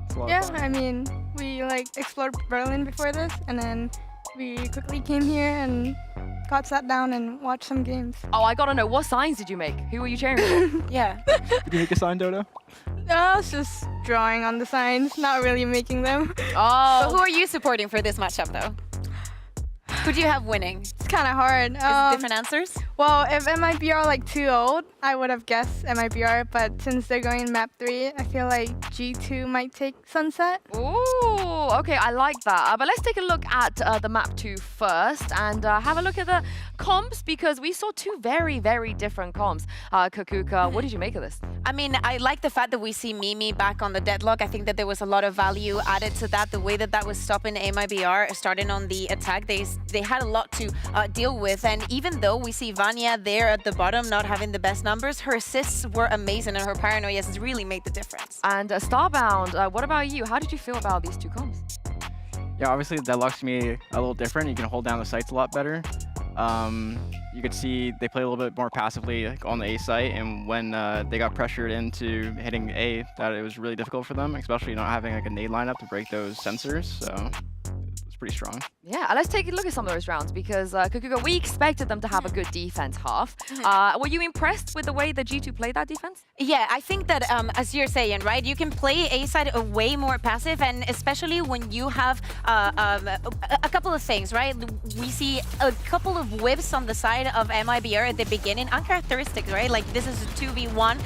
it's a lot of fun. I mean, we explored Berlin before this, and then we quickly came here and sat down and watched some games. Oh, I gotta know, what signs did you make? Who were you cheering for? Yeah. Did you make a sign, Dodo? I was just drawing on the signs, not really making them. Oh. So who are you supporting for this matchup, though? Who do you have winning? It's kind of hard. Different answers? Well, if MIBR are like too old, I would have guessed MIBR, but since they're going map 3, I feel like G2 might take Sunset. Ooh, okay, I like that. But let's take a look at the map 2 first and have a look at the comps because we saw two very, very different comps. Kakuka, what did you make of this? I mean, I like the fact that we see Mimi back on the deadlock. I think that there was a lot of value added to that. The way that that was stopping MIBR, starting on the attack, they had a lot to deal with. And even though we see Vanya there at the bottom not having the best numbers, her assists were amazing and her paranoia has really made the difference. And Starbound, what about you? How did you feel about these two comps? Yeah, obviously the deadlock's to me a little different. You can hold down the sights a lot better. You could see they play a little bit more passively on the A site, and when they got pressured into hitting A, that it was really difficult for them, especially not having like a nade lineup to break those sensors. So it's pretty strong. Yeah, let's take a look at some of those rounds because Kakuka, we expected them to have a good defense half. Were you impressed with the way the G2 played that defense? Yeah, I think that as you're saying, right, you can play A side way more passive, and especially when you have a couple of things, right? We see a couple of whips on the side of MIBR at the beginning, uncharacteristic, right? Like this is a 2v1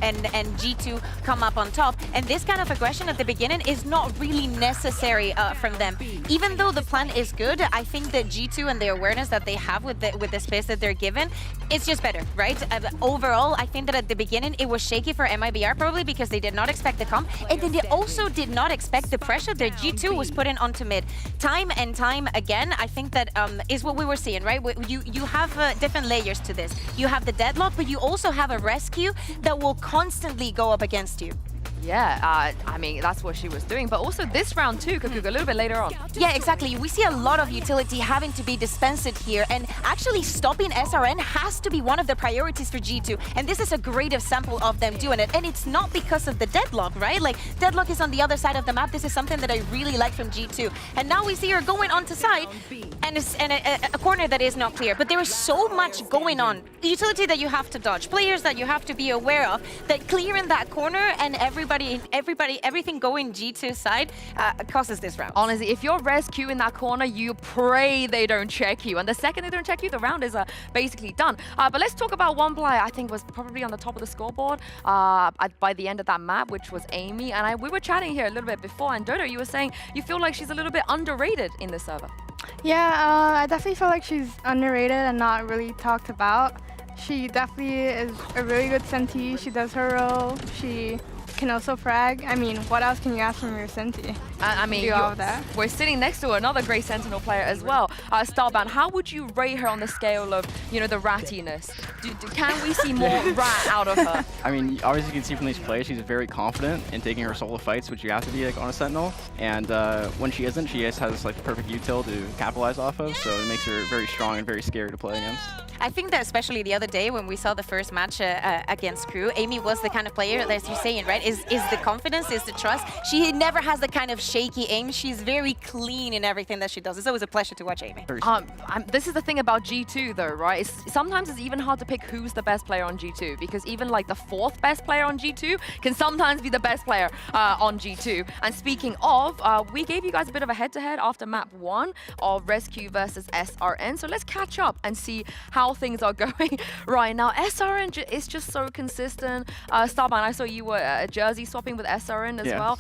and G2 come up on top, and this kind of aggression at the beginning is not really necessary from them. Even though the plan is good, I think that G2 and the awareness that they have with the space that they're given, it's just better, right? Overall, I think that at the beginning it was shaky for MIBR, probably because they did not expect the comp, and then they also did not expect the pressure that G2 was putting onto mid. Time and time again, I think that is what we were seeing, right? You have different layers to this. You have the deadlock, but you also have a rescue that will constantly go up against you. Yeah, I mean, that's what she was doing. But also this round too, Kakuka, a little bit later on. Yeah, exactly. We see a lot of utility having to be dispensed here, and actually stopping SRN has to be one of the priorities for G2. And this is a great example of them doing it. And it's not because of the deadlock, right? Like, deadlock is on the other side of the map. This is something that I really like from G2. And now we see her going onto side, and it's a corner that is not clear. But there is so much going on. The utility that you have to dodge, players that you have to be aware of, that clearing that corner and everything going G2 side causes this round. Honestly, if you're res Q in that corner, you pray they don't check you. And the second they don't check you, the round is basically done. But let's talk about one player I think was probably on the top of the scoreboard by the end of that map, which was Amy. And we were chatting here a little bit before, and Dodo, you were saying you feel like she's a little bit underrated in this server. Yeah, I definitely feel like she's underrated and not really talked about. She definitely is a really good Senti. She does her role. She can also frag. I mean, what else can you ask from your Senti? I mean, do all of that. We're sitting next to another great Sentinel player as well. Starbound, how would you rate her on the scale of, you know, the rattiness? Can we see more rat out of her? I mean, obviously you can see from these plays, she's very confident in taking her solo fights, which you have to be like on a Sentinel. And when she isn't, she just has like perfect util to capitalize off of, so it makes her very strong and very scary to play against. I think that especially the other day when we saw the first match against Crew, Amy was the kind of player, as you're saying, right? Is the confidence, is the trust. She never has the kind of shaky aim. She's very clean in everything that she does. It's always a pleasure to watch Amy. This is the thing about G2 though, right? Sometimes it's even hard to pick who's the best player on G2 because even like the fourth best player on G2 can sometimes be the best player on G2. And speaking of, we gave you guys a bit of a head-to-head after map 1 of Rescue versus SRN. So let's catch up and see how things are going right now. SRN is just so consistent. Starbound, I saw you were jersey swapping with SRN as well.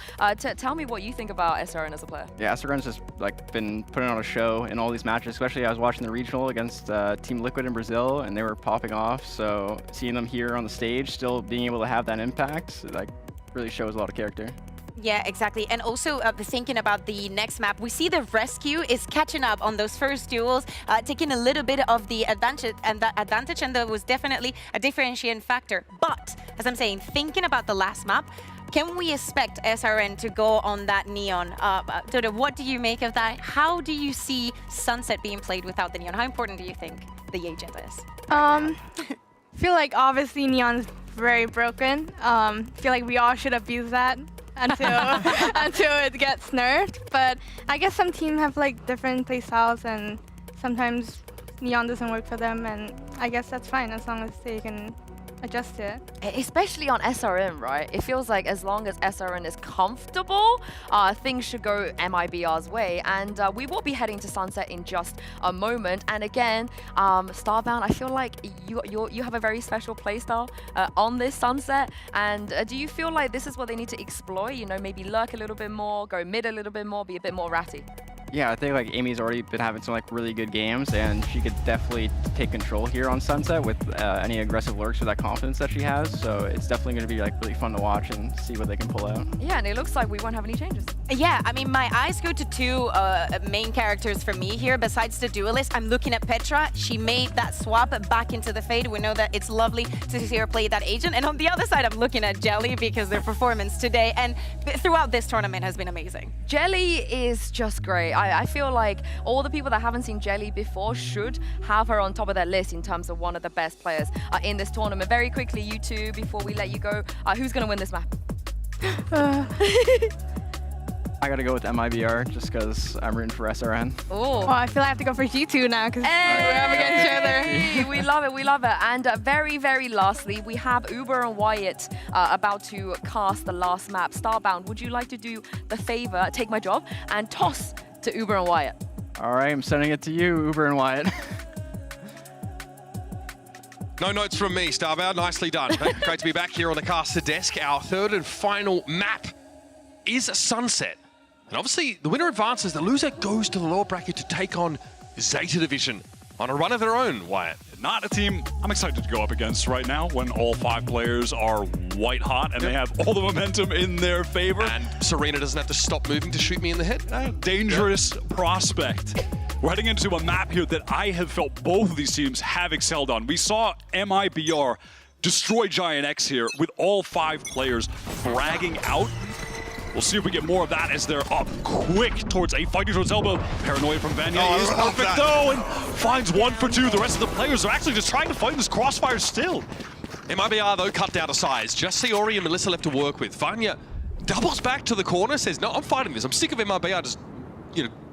Tell me what you think about SRN as a player. Yeah, SRN's just like been putting on a show in all these matches, especially I was watching the regional against Team Liquid in Brazil, and they were popping off. So seeing them here on the stage, still being able to have that impact, like really shows a lot of character. Yeah, exactly. And also thinking about the next map, we see the Rescue is catching up on those first duels, taking a little bit of the advantage, and that was definitely a differentiating factor. But, as I'm saying, thinking about the last map, can we expect SRN to go on that Neon? Dodo, what do you make of that? How do you see Sunset being played without the Neon? How important do you think the agent is? Feel like obviously Neon's very broken. Feel like we all should abuse that until it gets nerfed. But I guess some teams have like different play styles, and sometimes Neon doesn't work for them, and I guess that's fine as long as they can adjust to it. Especially on SRN, right? It feels like as long as SRN is comfortable, things should go MIBR's way. And we will be heading to Sunset in just a moment. And again, Starbound, I feel like you have a very special playstyle on this Sunset. And do you feel like this is what they need to exploit? You know, maybe lurk a little bit more, go mid a little bit more, be a bit more ratty. Yeah, I think like Amy's already been having some like really good games, and she could definitely take control here on Sunset with any aggressive lurks with that confidence that she has. So it's definitely going to be like really fun to watch and see what they can pull out. Yeah, and it looks like we won't have any changes. Yeah, I mean, my eyes go to two main characters for me here. Besides the duelist, I'm looking at Petra. She made that swap back into the Fade. We know that it's lovely to see her play that agent. And on the other side, I'm looking at Jelly because their performance today and throughout this tournament has been amazing. Jelly is just great. I feel like all the people that haven't seen Jelly before should have her on top of their list in terms of one of the best players in this tournament. Very quickly, you two, before we let you go, who's going to win this map? I gotta go with MIBR just because I'm rooting for SRN. Oh, well, I feel I have to go for G2 now because we're up against each other. We love it, we love it. And very, very lastly, we have Uber and Wyatt about to cast the last map. Starbound, would you like to do the favor, take my job, and toss to Uber and Wyatt? All right, I'm sending it to you, Uber and Wyatt. No notes from me, Starbound. Nicely done. Great to be back here on the caster desk. Our third and final map is Sunset. And obviously, the winner advances. The loser goes to the lower bracket to take on Zeta Division on a run of their own, Wyatt. Not a team I'm excited to go up against right now when all 5 players are white hot and they have all the momentum in their favor. And Serena doesn't have to stop moving to shoot me in the head. Dangerous prospect. We're heading into a map here that I have felt both of these teams have excelled on. We saw MIBR destroy Giant X here with all 5 players fragging out. We'll see if we get more of that as they're up quick towards a fighting towards elbow. Paranoia from Vanya is perfect though, and finds 1 for 2. The rest of the players are actually just trying to fight this crossfire still. MIBR though cut down to size. Just Sayori and Melissa left to work with. Vanya doubles back to the corner, says, no, I'm fighting this. I'm sick of MIBR just,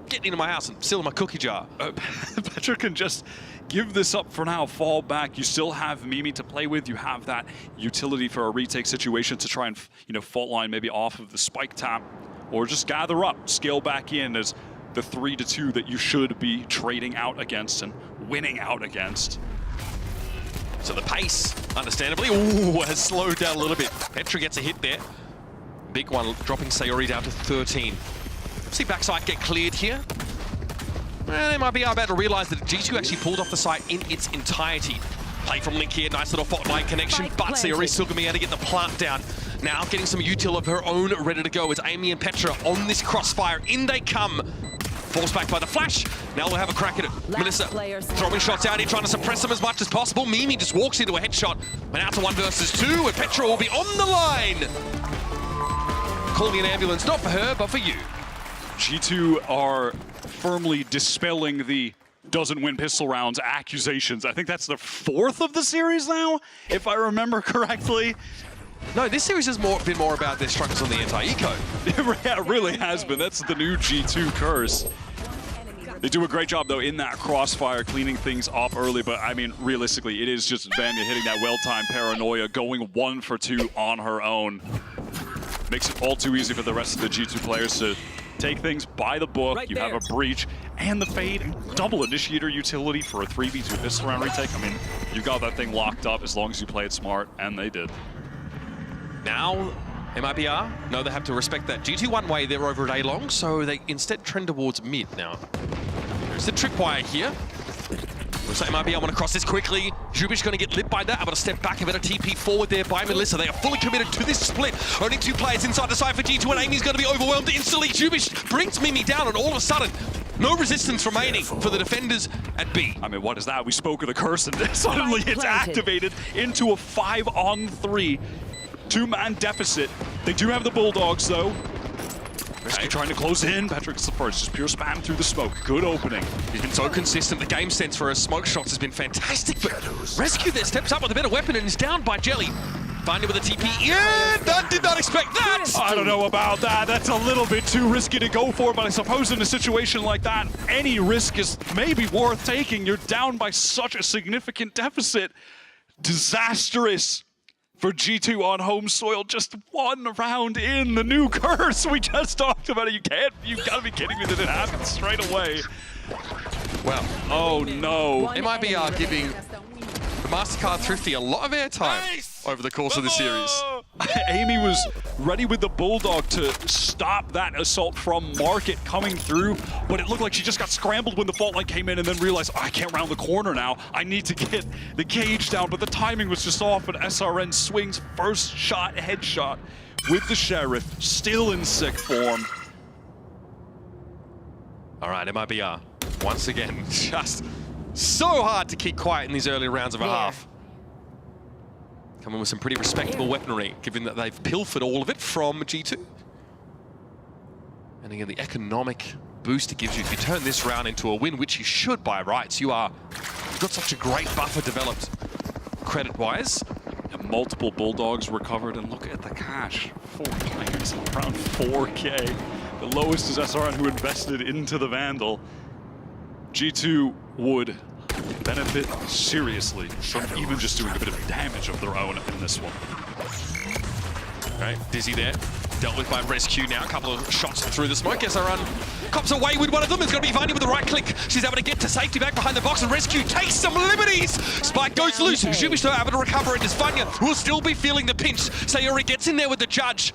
getting into my house and stealing my cookie jar. Petra can just give this up for now, fall back. You still have Mimi to play with. You have that utility for a retake situation to try and, fault line maybe off of the spike tap, or just gather up, scale back in as the 3-2 that you should be trading out against and winning out against. So the pace, understandably, has slowed down a little bit. Petra gets a hit there. Big one, dropping Sayori down to 13. See backside get cleared here. Well, they might be about to realize that G2 actually pulled off the site in its entirety. Play from Link here, nice little fault line connection, but Sayori's still gonna be able to get the plant down. Now getting some util of her own ready to go as Amy and Petra on this crossfire. In they come. Forced back by the flash. Now we'll have a crack at it. Melissa throwing shots out here, trying to suppress them as much as possible. Mimi just walks into a headshot. And out to 1 versus 2, and Petra will be on the line. Calling an ambulance, not for her, but for you. G2 are firmly dispelling the doesn't win pistol rounds accusations. I think that's the 4th of the series now, if I remember correctly. No, this series has been more about their struggles on the anti-eco. Yeah, it really has been. That's the new G2 curse. They do a great job, though, in that crossfire, cleaning things up early. But, I mean, realistically, it is just Vanya hitting that well-timed paranoia, going 1 for 2 on her own. Makes it all too easy for the rest of the G2 players to take things by the book. Right, you have a breach and the fade, double initiator utility for a 3v2 pistol round retake. I mean, you got that thing locked up as long as you play it smart, and they did. Now, MIBR, no, they have to respect that. G2 one way, they're over a day long, so they instead trend towards mid now. There's the tripwire here. Looks like MIBR want to cross this quickly. Jubish going to get lit by that. Able to step back, a bit of TP forward there by Melissa. They are fully committed to this split. Only 2 players inside the side for G2, and Amy's going to be overwhelmed instantly. Jubish brings Mimi down, and all of a sudden, no resistance remaining for the defenders at B. I mean, what is that? We spoke of the curse, and suddenly it's activated into a 5-on-3. 2-man deficit. They do have the Bulldogs, though. Rescue trying to close in. Patrick's the first. Just pure spam through the smoke. Good opening. He's been so consistent. The game sense for his smoke shots has been fantastic. But Rescue there steps up with a better weapon and is down by Jelly. Vanya with a TP. Yeah, that did not expect that. I don't know about that. That's a little bit too risky to go for, but I suppose in a situation like that, any risk is maybe worth taking. You're down by such a significant deficit. disastrous for G2 on home soil. Just one round in, the new curse. We just talked about it. You've got to be kidding me that it happened straight away. Well, oh no. It might be giving the MasterCard Thrifty a lot of airtime over the course of the series. Amy was ready with the Bulldog to stop that assault from Market coming through, but it looked like she just got scrambled when the fault line came in and then realized, oh, I can't round the corner now. I need to get the cage down, but the timing was just off, and SRN swings first shot, headshot with the Sheriff, still in sick form. All right, MIBR, once again, just so hard to keep quiet in these early rounds of a half. Coming with some pretty respectable weaponry, given that they've pilfered all of it from G2. And again, the economic boost it gives you if you turn this round into a win, which you should by rights. You've got such a great buffer developed credit-wise. And multiple Bulldogs recovered, and look at the cash. 4 players, around 4K. The lowest is SRN, who invested into the Vandal. G2 would benefit seriously from even just doing a bit of damage of their own in this one. All right, Dizzy there, dealt with by Rescue now. A couple of shots through the smoke. SRN cops away with one of them. It's going to be Vanya with the right click. She's able to get to safety back behind the box, and Rescue takes some liberties. Spike goes loose. Zhubish though able to recover it as Vanya will still be feeling the pinch. Sayori gets in there with the judge.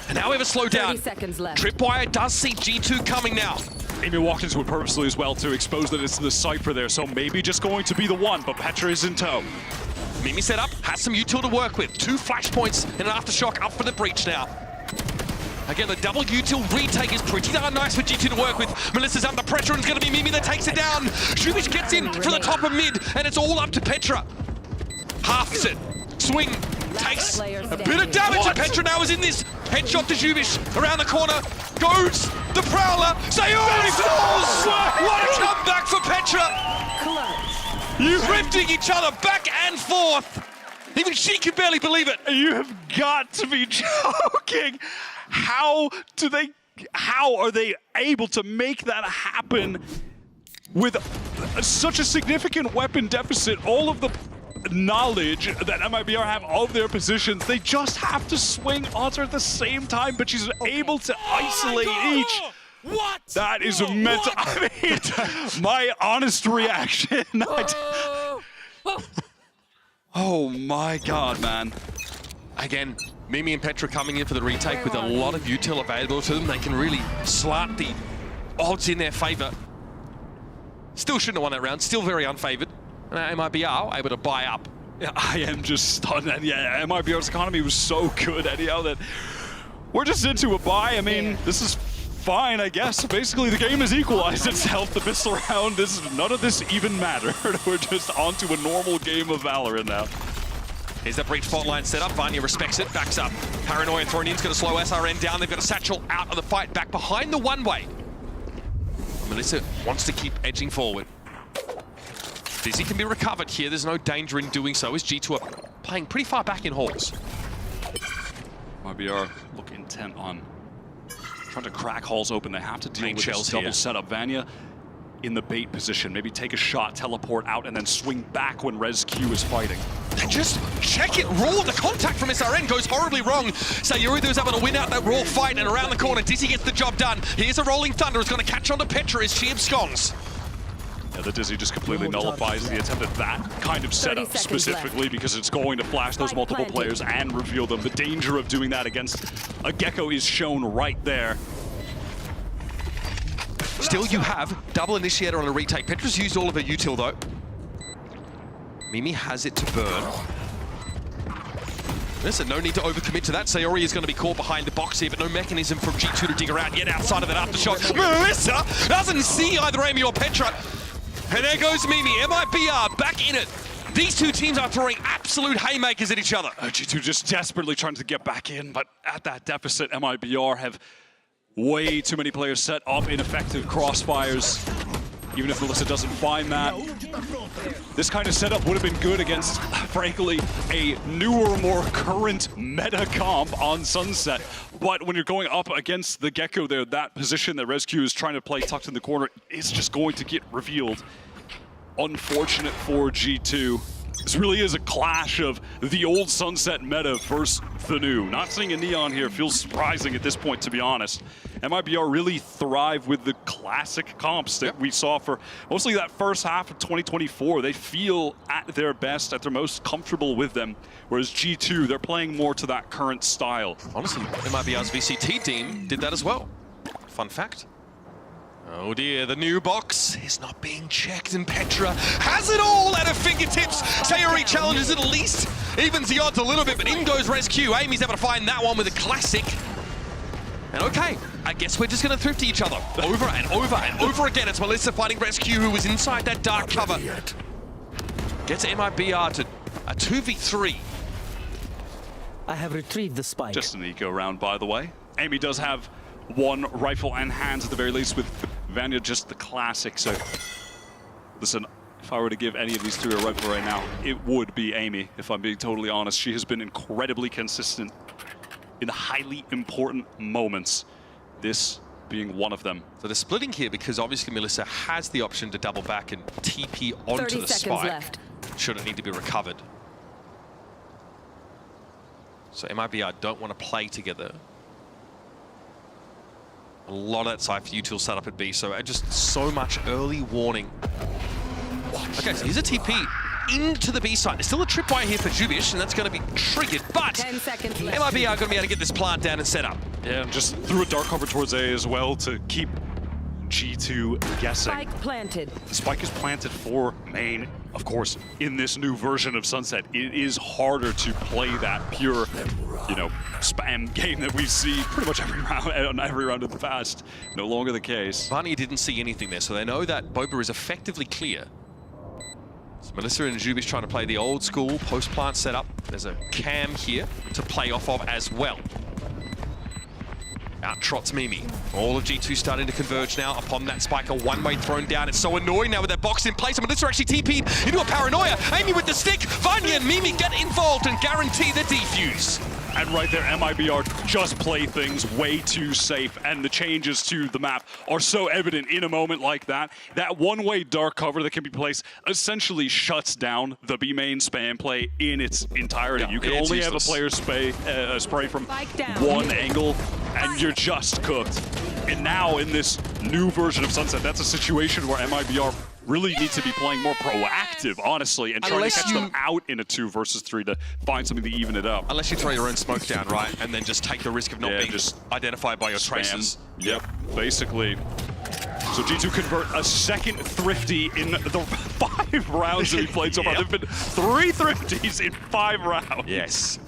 And now we have a slowdown. 30 seconds left. Tripwire does see G2 coming now. Amy walked into it purposely as well to expose that it's the Cypher there, so maybe just going to be the one, but Petra is in tow. Mimi set up, has some util to work with. 2 flashpoints and an aftershock up for the breach now. Again, the double util retake is pretty darn nice for G2 to work with. Melissa's under pressure, and it's going to be Mimi that takes it down. Zhubish gets in from the top of mid, and it's all up to Petra. Halves it. Swing takes a bit of damage, and Petra now is in this. Headshot to Zhubish, around the corner, goes the Prowler, Sayori falls! What a comeback for Petra! You drifting each other back and forth! Even she can barely believe it! You have got to be joking! How are they able to make that happen with such a significant weapon deficit? All of the knowledge that MIBR have of their positions, they just have to swing onto her at the same time, but she's able to isolate each. What? That is a mental. I mean, my honest reaction. Oh my god, man. Again, Mimi and Petra coming in for the retake with a lot of util available to them. They can really slant the odds in their favor. Still shouldn't have won that round, still very unfavored. MIBR able to buy up. Yeah, I am just stunned. And yeah, MIBR's economy was so good anyhow that we're just into a buy. I mean, this is fine, I guess. Basically, the game has equalized itself this round. None of this even mattered. We're just onto a normal game of Valorant now. Here's that breach fault line set up. Vanya respects it, backs up. Paranoia thrown in, is going to slow SRN down. They've got a satchel out of the fight, back behind the one-way. Melissa wants to keep edging forward. Dizzy can be recovered here. There's no danger in doing so, as G2 are playing pretty far back in halls. MIBR look intent on trying to crack halls open. They have to deal with this double setup. Vanya in the bait position. Maybe take a shot, teleport out, and then swing back when Rescue is fighting. They just check it raw. The contact from SRN goes horribly wrong. Sayuri was able to win out that raw fight, and around the corner, Dizzy gets the job done. Here's a Rolling Thunder. It's going to catch on to Petra as she absconds. Yeah, the Dizzy just completely nullifies the attempt at that kind of setup specifically because it's going to flash those multiple players and reveal them. The danger of doing that against a Gecko is shown right there. Still, you have double initiator on a retake. Petra's used all of her util though. Mimi has it to burn. Listen, no need to overcommit to that. Sayori is going to be caught behind the box here, but no mechanism from G2 to dig around yet outside of that aftershock. Melissa doesn't see either Amy or Petra. And there goes Mimi. MIBR back in it. These two teams are throwing absolute haymakers at each other. G2 just desperately trying to get back in, but at that deficit, MIBR have way too many players set up ineffective crossfires. Even if Melissa doesn't find that. This kind of setup would have been good against, frankly, a newer, more current meta comp on Sunset. But when you're going up against the Gecko there, that position that Rescue is trying to play tucked in the corner is just going to get revealed. Unfortunate for G2. This really is a clash of the old Sunset meta versus the new. Not seeing a Neon here feels surprising at this point, to be honest. MIBR really thrive with the classic comps that we saw for mostly that first half of 2024. They feel at their best, at their most comfortable with them, whereas G2, they're playing more to that current style. Honestly, MIBR's VCT team did that as well. Fun fact. Oh dear, the new box is not being checked, and Petra has it all at her fingertips. Sayori challenges it at least, evens the odds a little bit, but in goes Rescue. Amy's able to find that one with a classic. And okay, I guess we're just going to thrift each other over and over and over again. It's Melissa fighting Rescue, who was inside that dark cover. Gets MIBR to a 2v3. I have retrieved the spike. Just an eco round, by the way. Amy does have one rifle and hands at the very least, with Vanya just the classic. So, listen, if I were to give any of these two a rifle right now, it would be Amy, if I'm being totally honest. She has been incredibly consistent in highly important moments, this being one of them. So they're splitting here because obviously Melissa has the option to double back and TP onto the spike, left. should it need to be recovered. So MIBR don't want to play together. A lot of that side for util set up at B, so just so much early warning. Okay, so here's a TP into the B side. There's still a tripwire here for Jubish, and that's going to be triggered, but 10 seconds left. MIBR are going to be able to get this plant down and set up. Yeah, and just threw a dark cover towards A as well to keep G2 guessing. Spike planted. The spike is planted for main. Of course, in this new version of Sunset, it is harder to play that pure, you know, spam game that we see pretty much every round on every round of the past. No longer the case. Barney didn't see anything there, so they know that Boba is effectively clear. So Melissa and Jubish trying to play the old school post-plant setup. There's a cam here to play off of as well. Out trots Mimi. All of G2 starting to converge now upon that spike. A one-way thrown down. It's so annoying now with that box in place. And Melissa actually TP'd into a paranoia. Amy with the stick. Vanya and Mimi get involved and guarantee the defuse. And right there, MIBR just play things way too safe, and the changes to the map are so evident in a moment like that. That one-way dark cover that can be placed essentially shuts down the B main spam play in its entirety. Yeah, you can only have a player spray from one angle, and you're just cooked. And now in this new version of Sunset, that's a situation where MIBR really need to be playing more proactive, honestly, and trying to catch them out in a 2 versus 3 to find something to even it up. Unless you throw your own smoke down, right? And then just take the risk of not being just identified by your tracers. Yep, basically. So G2 convert a second thrifty in the 5 rounds that we played so far. There've been 3 thrifties in 5 rounds. Yes.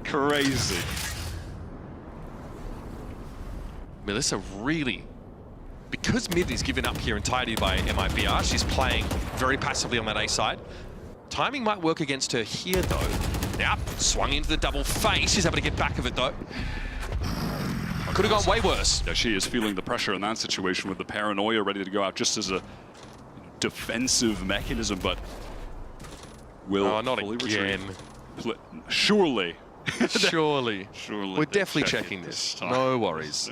Crazy. Melissa really, because mid is given up here entirely by MIBR, she's playing very passively on that A side. Timing might work against her here though. Yep, swung into the double face. She's able to get back of it though. Could have gone way worse. Yeah, she is feeling the pressure in that situation with the paranoia ready to go out just as a defensive mechanism, but will not again. Surely. Surely. Surely. We're definitely checking this. No worries.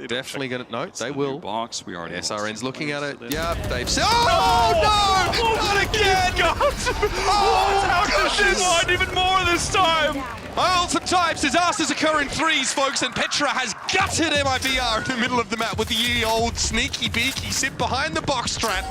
Definitely going to... No, they will. Box. We already SRN's looking at it. Yep, they've said... Oh, no! Not again! Oh, goodness! Even more this time! Well, sometimes disasters occur in 3s, folks, and Petra has gutted MIBR in the middle of the map with the old sneaky beaky sit behind the box strat.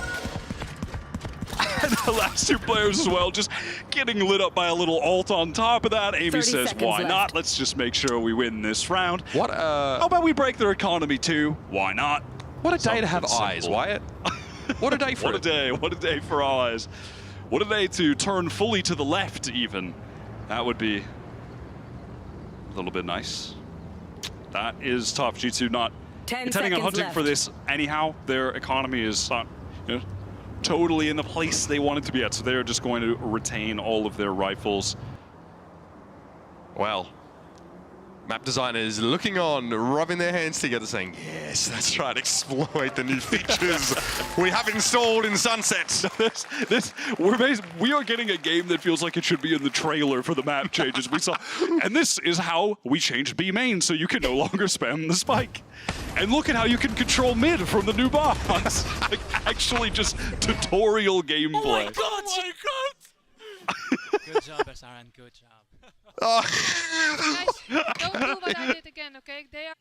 And the last 2 players as well, just getting lit up by a little ult on top of that. Amy says, why not? Let's just make sure we win this round. What How about we break their economy too? Why not? What a day to have eyes, Wyatt. What a day for What a day. What a day for eyes. What a day to turn fully to the left even. That would be a little bit nice. That is tough. G2 not intending on hunting for this anyhow. Their economy is not, totally in the place they wanted to be at, so they're just going to retain all of their rifles. Well, map designers looking on, rubbing their hands together, saying, yes, that's right, exploit the new features we have installed in Sunset. We are getting a game that feels like it should be in the trailer for the map changes we saw. And this is how we changed B main, so you can no longer spam the spike. And look at how you can control mid from the new box. Like, actually just tutorial gameplay. Oh my god! Good job, SRN. Good job. Oh. Guys, don't do what I did again, okay? They are.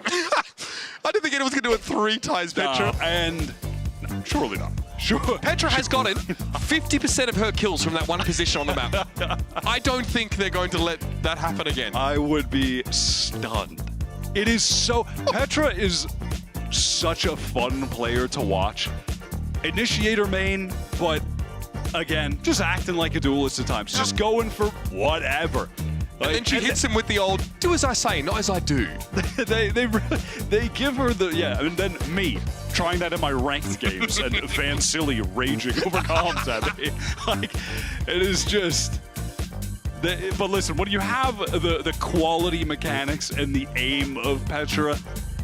I didn't think anyone's going to do it 3 times, Petra. And no, surely not. Sure. Petra has gotten 50% of her kills from that one position on the map. I don't think they're going to let that happen again. I would be stunned. It is so... Petra is such a fun player to watch. Initiator main, but again, just acting like a duelist at times. Just going for whatever. And then she hits him with the old, do as I say, not as I do. they give her the, yeah, and then me trying that in my ranked games and Van Silly raging over comms at me. Like, it is just... But listen, when you have the quality mechanics and the aim of Petra,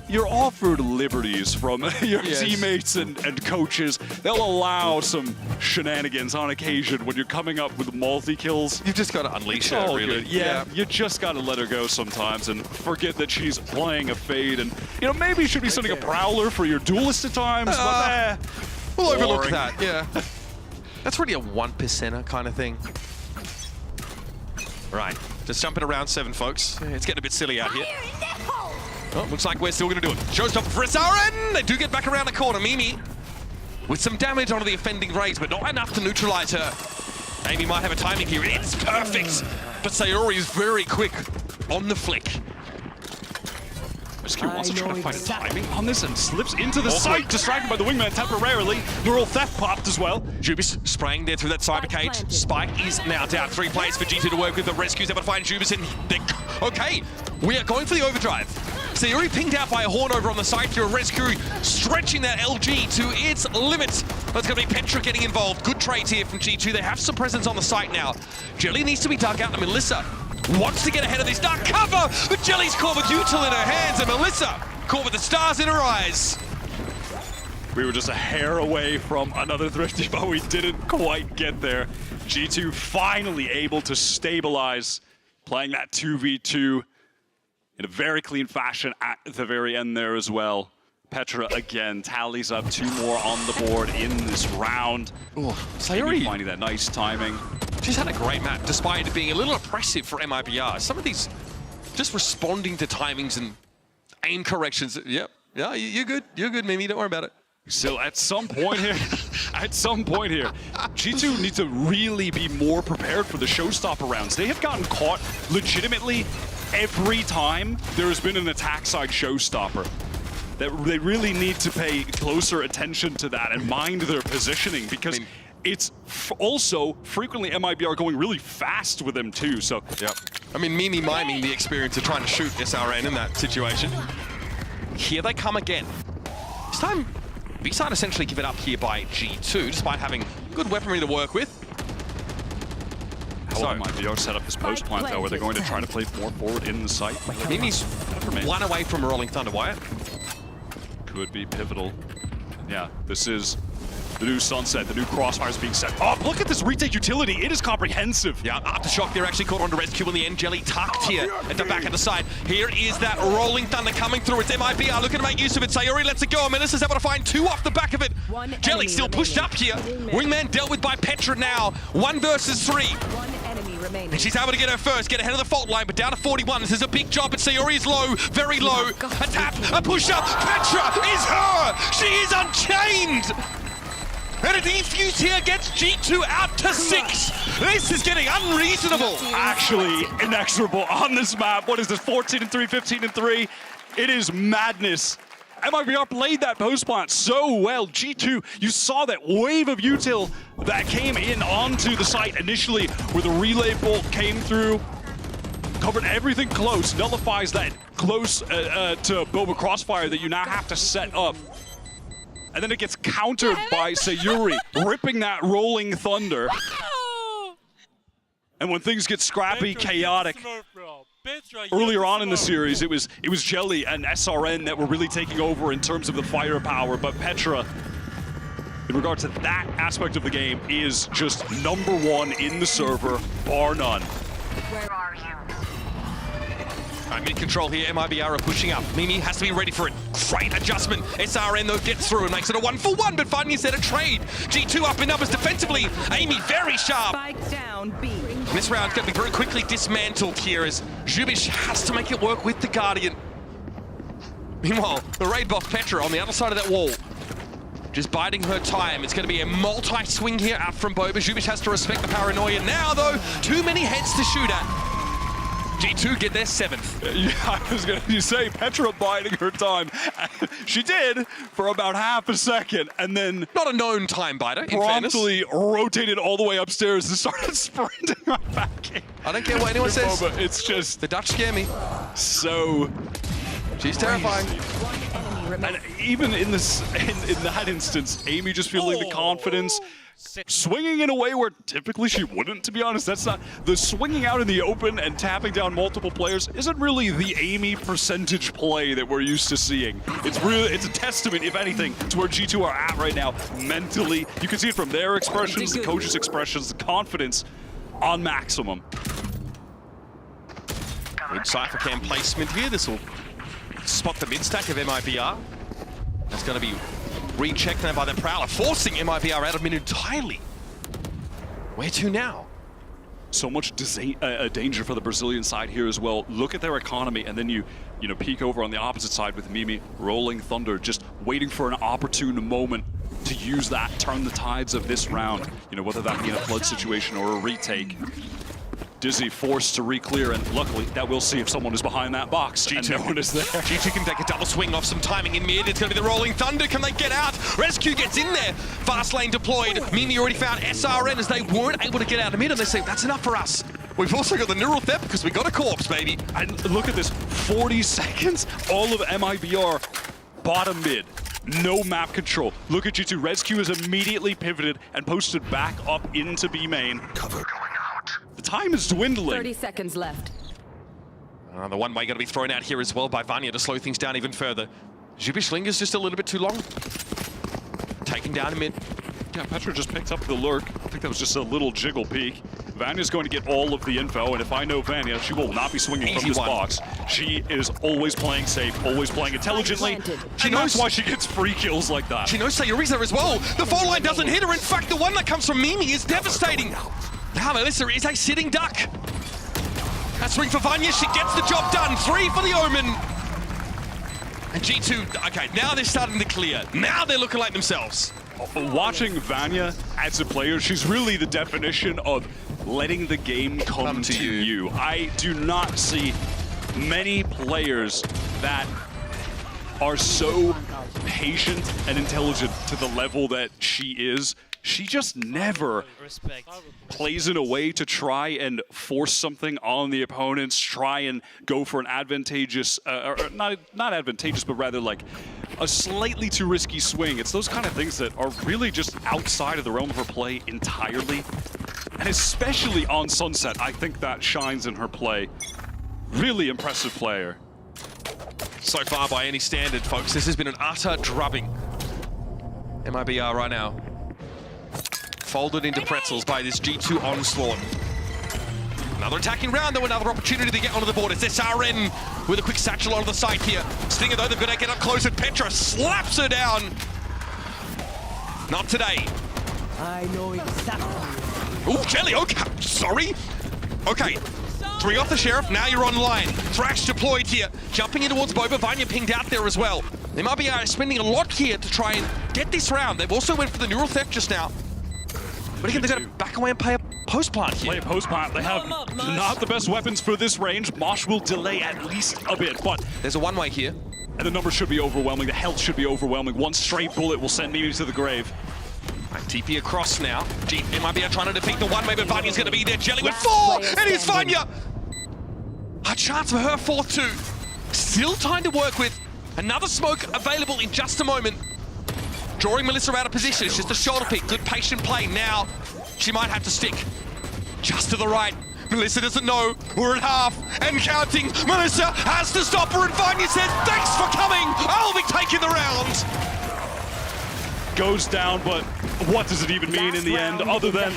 you're offered liberties from your teammates and coaches. They'll allow some shenanigans on occasion when you're coming up with multi-kills. You've just got to unleash her, really. Yeah, you just got to let her go sometimes and forget that she's playing a Fade. And, you know, maybe you should be sending a Prowler for your duelist at times, but we'll overlook boring. that, yeah. That's really a 1%er kind of thing. Right, just jumping around 7, folks. It's getting a bit silly out here. Oh, looks like we're still going to do it. Showstopper for SRN! They do get back around the corner. Mimi with some damage onto the offending Raze, but not enough to neutralize her. Amy might have a timing here. It's perfect! But Sayori is very quick on the flick. SQ wants to try to find a timing on this and slips into the site, distracted by the wingman temporarily. Neural theft popped as well. Jubis spraying there through that cyber cage. Spike is now down. 3 players for G2 to work with. The rescue's able to find Jubis in. Okay, we are going for the overdrive. Sayori pinged out by a horn over on the side here. A rescue stretching that LG to its limits. That's going to be Petra getting involved. Good trades here from G2. They have some presence on the site now. Jelly needs to be dug out, and Melissa wants to get ahead of this dark cover, but Jelly's caught with Util in her hands, and Melissa caught with the stars in her eyes. We were just a hair away from another Thrifty, but we didn't quite get there. G2 finally able to stabilize, playing that 2v2 in a very clean fashion at the very end there as well. Petra again tallies up 2 more on the board in this round. Sayori finding that nice timing. She's had a great map, despite it being a little oppressive for MIBR. Some of these just responding to timings and aim corrections. Yep, yeah, you're good, Mimi. Don't worry about it. So at some point here, G2 needs to really be more prepared for the showstopper rounds. They have gotten caught legitimately every time there has been an attack side showstopper. That they really need to pay closer attention to that and mind their positioning, because it's also frequently MIBR going really fast with them too. So yeah, I mean, Mimi miming the experience of trying to shoot SRN in that situation. Here they come again. This time, B-side essentially give it up here by G2, despite having good weaponry to work with. How will MIBR set up this post plant though? Are they going to try to play more forward in the site? Mimi's 1 away from a Rolling Thunder Wyatt. Could be pivotal. Yeah, this is the new Sunset, the new Crossfire's being set. Oh, look at this retake utility. It is comprehensive. Yeah, Aftershock, they're actually caught onto rescue in the end. Jelly tucked here at the back of the side. Here is that Rolling Thunder coming through. It's MIBR looking to make use of it. Sayori lets it go. And Melissa's able to find 2 off the back of it. Jelly still pushed up here. Wingman dealt with by Petra now. 1 versus 3. And she's able to get her first, get ahead of the fault line, but down to 41. This is a big job, but Sayori is low, very low. A tap, a push-up. Petra is her! She is unchained! And a defuse here gets G2 out to 6. This is getting unreasonable. Actually inexorable on this map. What is this, 14-3, 15-3? It is madness. MIBR played that post plant so well. G2, you saw that wave of util that came in onto the site initially, where the relay bolt came through, covered everything close, nullifies that close to Boba Crossfire that you now have to set up. And then it gets countered by Sayori, ripping that Rolling Thunder. And when things get scrappy, chaotic, earlier on in the series, it was Jelly and SRN that were really taking over in terms of the firepower, but Petra, in regard to that aspect of the game, is just #1 in the server, bar none. Where are you? Mid control here, MIBR are pushing up. Mimi has to be ready for it. Great adjustment. SRN though gets through and makes it a 1-for-1, but Vanya's there to trade. G2 up in numbers defensively. Amy very sharp. Spike down B. And this round's going to be very quickly dismantled here as Zhubish has to make it work with the Guardian. Meanwhile, the raid buff Petra on the other side of that wall, just biding her time. It's going to be a multi-swing here out from Boba. Zhubish has to respect the paranoia. Now, though, too many heads to shoot at. G2 get their 7th. Yeah, I was going to say, Petra biding her time. She did for about half a second, and then... Not a known time biter, in promptly rotated all the way upstairs and started sprinting right back in. I don't care what anyone says. Boba, it's just... The Dutch scare me. So... She's terrifying. And even in this, in that instance, Amy just feeling the confidence, swinging in a way where typically she wouldn't, to be honest. That's not, the swinging out in the open and tapping down multiple players isn't really the Amy percentage play that we're used to seeing. It's really, it's a testament, if anything, to where G2 are at right now mentally. You can see it from their expressions, the coaches' expressions, the confidence on maximum. Good Cypher Cam placement here. This will spot the mid-stack of MIBR. That's going to be rechecked now by the Prowler, forcing MIBR out of mid entirely. Where to now? So much danger for the Brazilian side here as well. Look at their economy, and then you peek over on the opposite side with Mimi, rolling thunder, just waiting for an opportune moment to use that, turn the tides of this round. Whether that be in a flood situation or a retake. Dizzy forced to re-clear, and luckily that we'll see if someone is behind that box. G2. And no one is there. G2 can take a double swing off some timing in mid. It's going to be the rolling thunder. Can they get out? Rescue gets in there. Fast lane deployed. Mimi already found SRN as they weren't able to get out of mid, and they say, that's enough for us. We've also got the neural theft because we got a corpse, baby. And look at this, 40 seconds, all of MIBR bottom mid. No map control. Look at G2. Rescue is immediately pivoted and posted back up into B main. Cover going out. The time is dwindling. 30 seconds left. The one-way going to be thrown out here as well by Vanya to slow things down even further. Zhubish lingers just a little bit too long. Taken down in mid. Yeah, Petra just picked up the lurk. I think that was just a little jiggle peek. Vanya's going to get all of the info, and if I know Vanya, she will not be swinging from this box. She is always playing safe, always playing intelligently. She knows why she gets free kills like that. She knows Sayuriza as well. The phone line doesn't hit her. In fact, the one that comes from Mimi is devastating. Now Melissa is a sitting duck. That swing for Vanya, she gets the job done. 3 for the Omen. And G2, okay, now they're starting to clear. Now they're looking like themselves. Watching Vanya as a player, she's really the definition of letting the game come to you. I do not see many players that are so patient and intelligent to the level that she is. She just never plays in a way to try and force something on the opponents, try and go for an advantageous, or not advantageous, but rather like a slightly too risky swing. It's those kind of things that are really just outside of the realm of her play entirely. And especially on Sunset, I think that shines in her play. Really impressive player. So far by any standard, folks, this has been an utter drubbing. MIBR right now. Folded into pretzels by this G2 onslaught. Another attacking round, though, another opportunity to get onto the board. It's SRN with a quick satchel onto the side here. Stinger, though, they've got to get up close, and Petra slaps her down. Not today. I know exactly. Ooh, Jelly, okay, sorry. Okay, 3 off the Sheriff, now you're online. Thrash deployed here, jumping in towards Boba. Vanya pinged out there as well. They might be spending a lot here to try and get this round. They've also went for the neural theft just now. But again, they've got to back away and play a post-plant here. Play a post-plant. They have not the best weapons for this range. Mosh will delay at least a bit, but... There's a one-way here. And the numbers should be overwhelming. The health should be overwhelming. One straight bullet will send Mimi to the grave. Right, TP across now. It might be trying to defeat the one-way, but Vanya's going to be there. Jelly with 4! And it's Vanya! A chance for her 4-2. Still time to work with. Another smoke available in just a moment. Drawing Melissa out of position. It's just a shoulder pick. Good patient play. Now, she might have to stick. Just to the right. Melissa doesn't know. We're at half and counting. Melissa has to stop her, and Vanya says, thanks for coming. I'll be taking the round. Goes down, but what does it even mean in the end, other than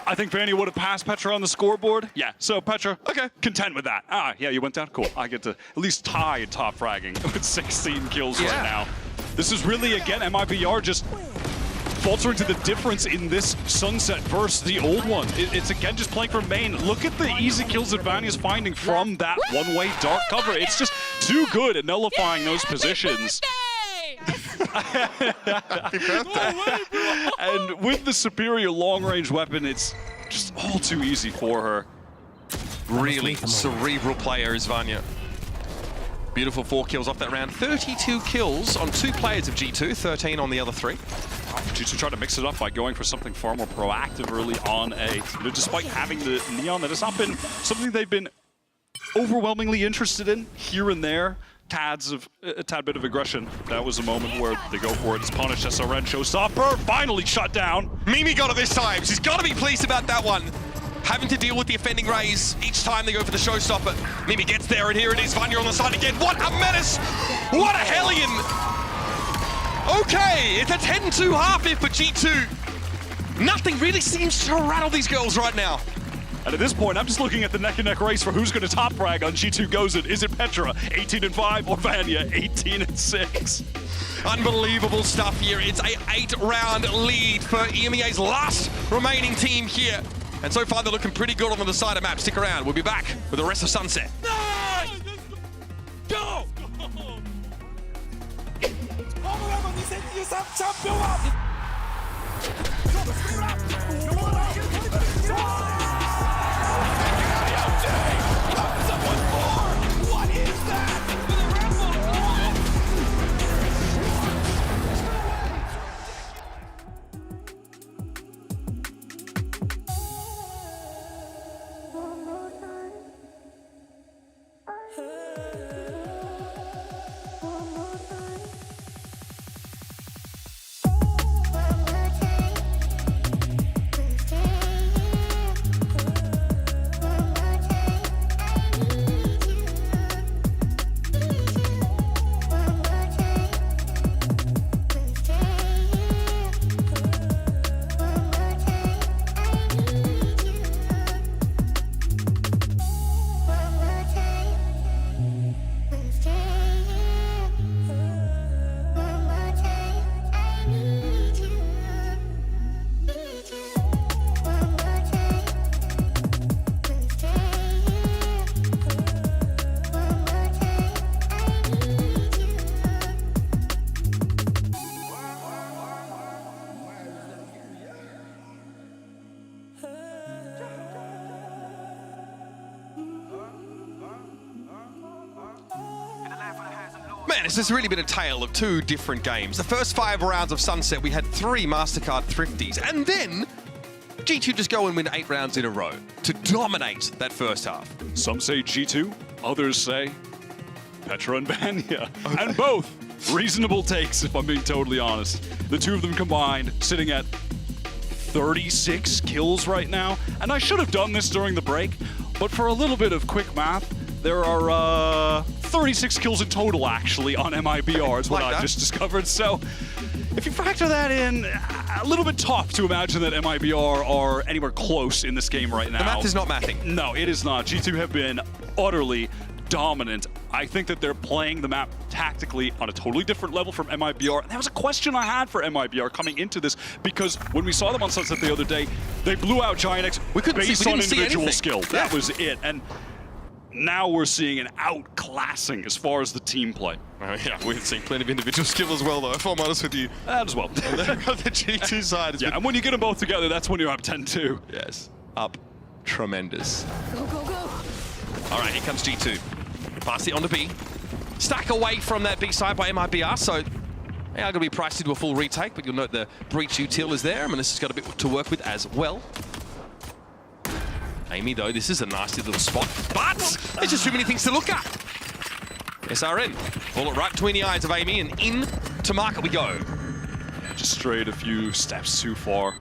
I think Vanya would have passed Petra on the scoreboard. Yeah, so Petra, okay, content with that. Ah, yeah, you went down, cool. I get to at least tie in top fragging with 16 kills right now. This is really, again, MIBR just faltering to the difference in this Sunset versus the old one. It's again just playing for main. Look at the easy kills that Vanya's finding from that one-way dark cover. It's just too good at nullifying those positions. Happy birthday. And with the superior long-range weapon, it's just all too easy for her. Really cerebral player is Vanya. Beautiful 4 kills off that round. 32 kills on 2 players of G2, 13 on the other 3. G2 tried to mix it up by going for something far more proactive early on A. Despite having the Neon, that has not been something they've been overwhelmingly interested in here and there. A tad bit of aggression. That was a moment where they go for it. It's punished. SRN showstopper finally shut down. Mimi got it this time. She's got to be pleased about that one. Having to deal with the offending raise each time they go for the showstopper. Mimi gets there, and here it is. Vanya on the side again. What a menace! What a hellion! Okay, it's a 10-2 half-if for G2. Nothing really seems to rattle these girls right now. And at this point, I'm just looking at the neck-and-neck race for who's going to top frag on G2 Goes It. Is it Petra, 18-5, or Vanya, 18-6? Unbelievable stuff here. It's a 8-round lead for EMEA's last remaining team here. And so far, they're looking pretty good on the side of map. Stick around. We'll be back with the rest of Sunset. Nice! Go! Man, this has really been a tale of 2 different games. The first 5 rounds of Sunset, we had 3 MasterCard Thrifties, and then G2 just go and win 8 rounds in a row to dominate that first half. Some say G2, others say Petra and Vanya. And both reasonable takes, if I'm being totally honest. The 2 of them combined, sitting at 36 kills right now. And I should have done this during the break, but for a little bit of quick math, there are 36 kills in total, actually, on MIBR, is what I've just discovered. So if you factor that in, a little bit tough to imagine that MIBR are anywhere close in this game right now. The math is not mathing. No, it is not. G2 have been utterly dominant. I think that they're playing the map tactically on a totally different level from MIBR. And that was a question I had for MIBR coming into this, because when we saw them on Sunset the other day, they blew out Giant based on individual skill. That was it. And now we're seeing an outclassing as far as the team play. Yeah, we've seen plenty of individual skill as well, though, if I'm honest with you. That as well. And then on the G2 side, and when you get them both together, that's when you're up 10-2. Yes, up tremendous. Go, go, go. All right, here comes G2. Pass it on to B. Stack away from that B side by MIBR, so they are going to be priced into a full retake, but you'll note the breach util is there. Melissa's got a bit to work with as well. Amy, though, this is a nasty little spot, but there's just too many things to look at. SRN, pull it right between the eyes of Amy, and in to market we go. Just strayed a few steps too far.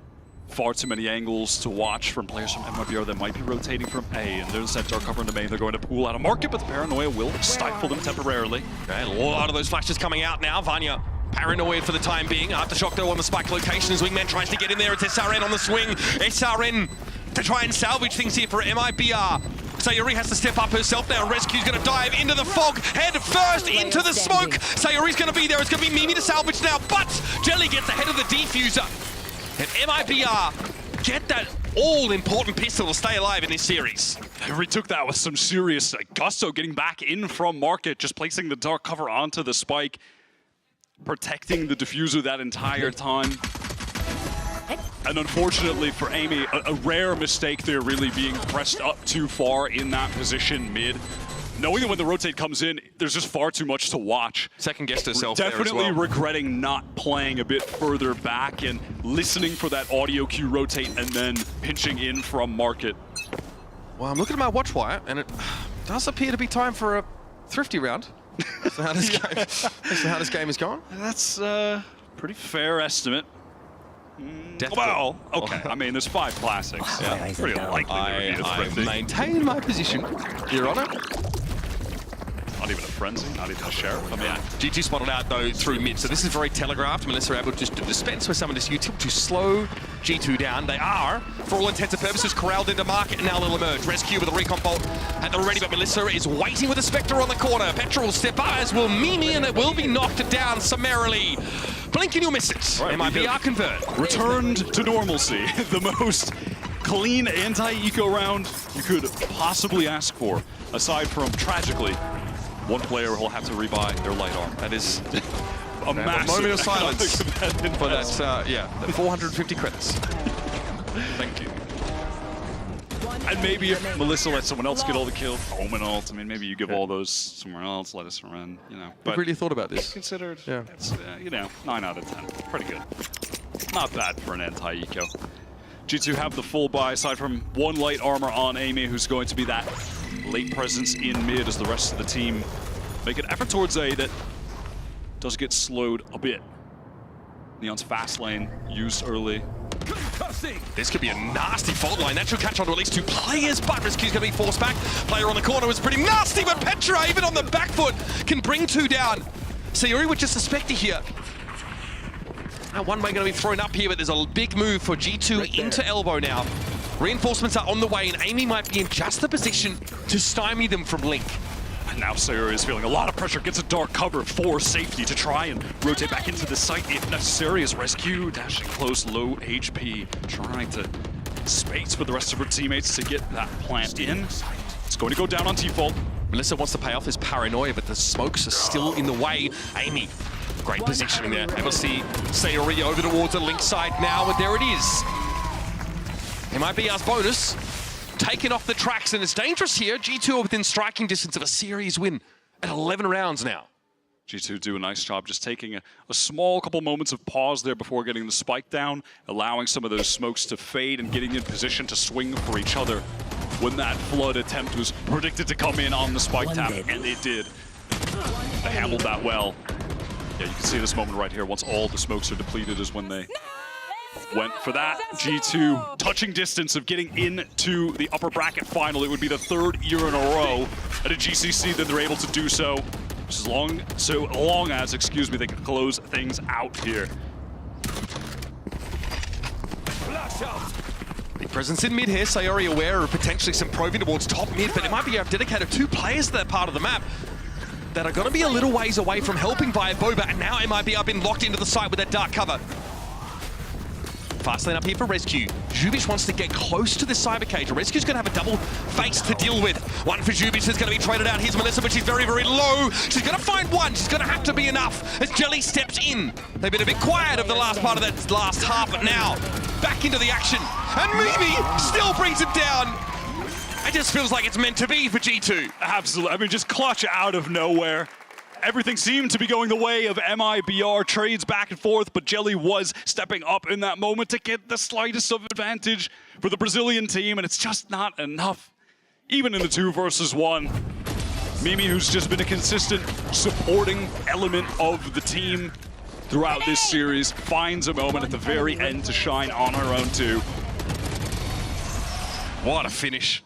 Far too many angles to watch from players from MIBR that might be rotating from A, and there's that dark cover in the main. They're going to pull out a market, but the paranoia will stifle them temporarily. Okay, a lot of those flashes coming out now. Vanya paranoid for the time being. Aftershock, though, on the spike location as Wingman tries to get in there. It's SRN on the swing. SRN to try and salvage things here for MIBR. Sayuri has to step up herself now. Rescue's going to dive into the fog, head first into the smoke. Sayuri's going to be there. It's going to be Mimi to salvage now, but Jelly gets ahead of the defuser. And MIBR get that all-important pistol to stay alive in this series. They retook that with some serious gusto, getting back in from market, just placing the dark cover onto the spike, protecting the diffuser that entire time. And unfortunately for Amy, a rare mistake there, really being pressed up too far in that position mid. Knowing that when the rotate comes in, there's just far too much to watch. Second guessed herself Definitely there as well. regretting not playing a bit further back and listening for that audio cue rotate and then pinching in from market. Well, I'm looking at my watch wire, and it does appear to be time for a thrifty round. That's how this game is going. That's a pretty fair estimate. Death Well, okay. I mean, there's 5 classics. Yeah. Pretty unlikely there would be a I frenzy. maintain my position, Your Honor. Not even a frenzy, not even a sheriff. I mean, G2 spotted out though through mid, so this is very telegraphed. Melissa able just to dispense with some of this util to slow G2 down. They are, for all intents and purposes, corralled into market and now they'll emerge. Rescue with a recon bolt at the ready, but Melissa is waiting with a Spectre on the corner. Petra will step up, as will Mimi, and it will be knocked down summarily. Blink and you'll miss it. Right, MIBR convert. Returned to normalcy. The most clean anti-eco round you could possibly ask for, aside from, tragically, one player will have to rebuy their light arm. That is a massive moment of silence economic for that, yeah, the 450 credits. Thank you. And maybe if Melissa lets someone else get all the kills, Omen ult, I mean, maybe you give all those somewhere else, let us run, you know. We've really thought about this. Considered, yeah. It's, you know, 9 out of 10. Pretty good. Not bad for an anti-eco. G2 have the full buy, aside from 1 light armor on Amy, who's going to be that late presence in mid as the rest of the team make an effort towards A that does get slowed a bit. Neon's fast lane used early. This could be a nasty fault line. That should catch on to at least 2 players, but Rescue's going to be forced back. Player on the corner was pretty nasty, but Petra, even on the back foot, can bring 2 down. Sayuri with just a Spectre here. Now one way going to be thrown up here, but there's a big move for G2 into elbow now. Reinforcements are on the way, and Amy might be in just the position to stymie them from Link. And now Sayuri is feeling a lot of pressure, gets a dark cover for safety to try and rotate back into the site if necessary, as Rescue dashing close, low HP, trying to space for the rest of her teammates to get that plant in. It's going to go down on T-Fault. Melissa wants to pay off his paranoia, but the smokes are still in the way. Amy, great positioning there. Able to see Sayuri over towards the Link side now, and there it is. MIBR's bonus taken off the tracks, and it's dangerous here. G2 are within striking distance of a series win at 11 rounds now. G2 do a nice job just taking a small couple moments of pause there before getting the spike down, allowing some of those smokes to fade and getting in position to swing for each other when that flood attempt was predicted to come in on the spike tap, and it did. They handled that well. Yeah, you can see this moment right here. Once all the smokes are depleted is when they went for that. G2 touching distance of getting into the upper bracket final. It would be the 3rd year in a row at a GCC that they're able to do so. So long as, excuse me, they can close things out here. Big presence in mid here. Sayuri aware of potentially some probing towards top mid, but it might be dedicated 2 players to that part of the map that are going to be a little ways away from helping via Boba, and now MIBR been locked into the site with that dark cover. Fast lane up here for Rescue. Zhubish wants to get close to the cyber cage. Rescue's going to have a double face to deal with. One for Zhubish is going to be traded out. Here's Melissa, but she's very, very low. She's going to find one. She's going to have to be enough as Jelly steps in. They've been a bit quiet of the last part of that last half, but now back into the action. And Mimi still brings it down. It just feels like it's meant to be for G2. Absolutely. I mean, just clutch out of nowhere. Everything seemed to be going the way of MIBR, trades back and forth, but Jelly was stepping up in that moment to get the slightest of advantage for the Brazilian team, and it's just not enough. Even in the 2 versus 1. Mimi, who's just been a consistent supporting element of the team throughout this series, finds a moment at the very end to shine on her own too. What a finish.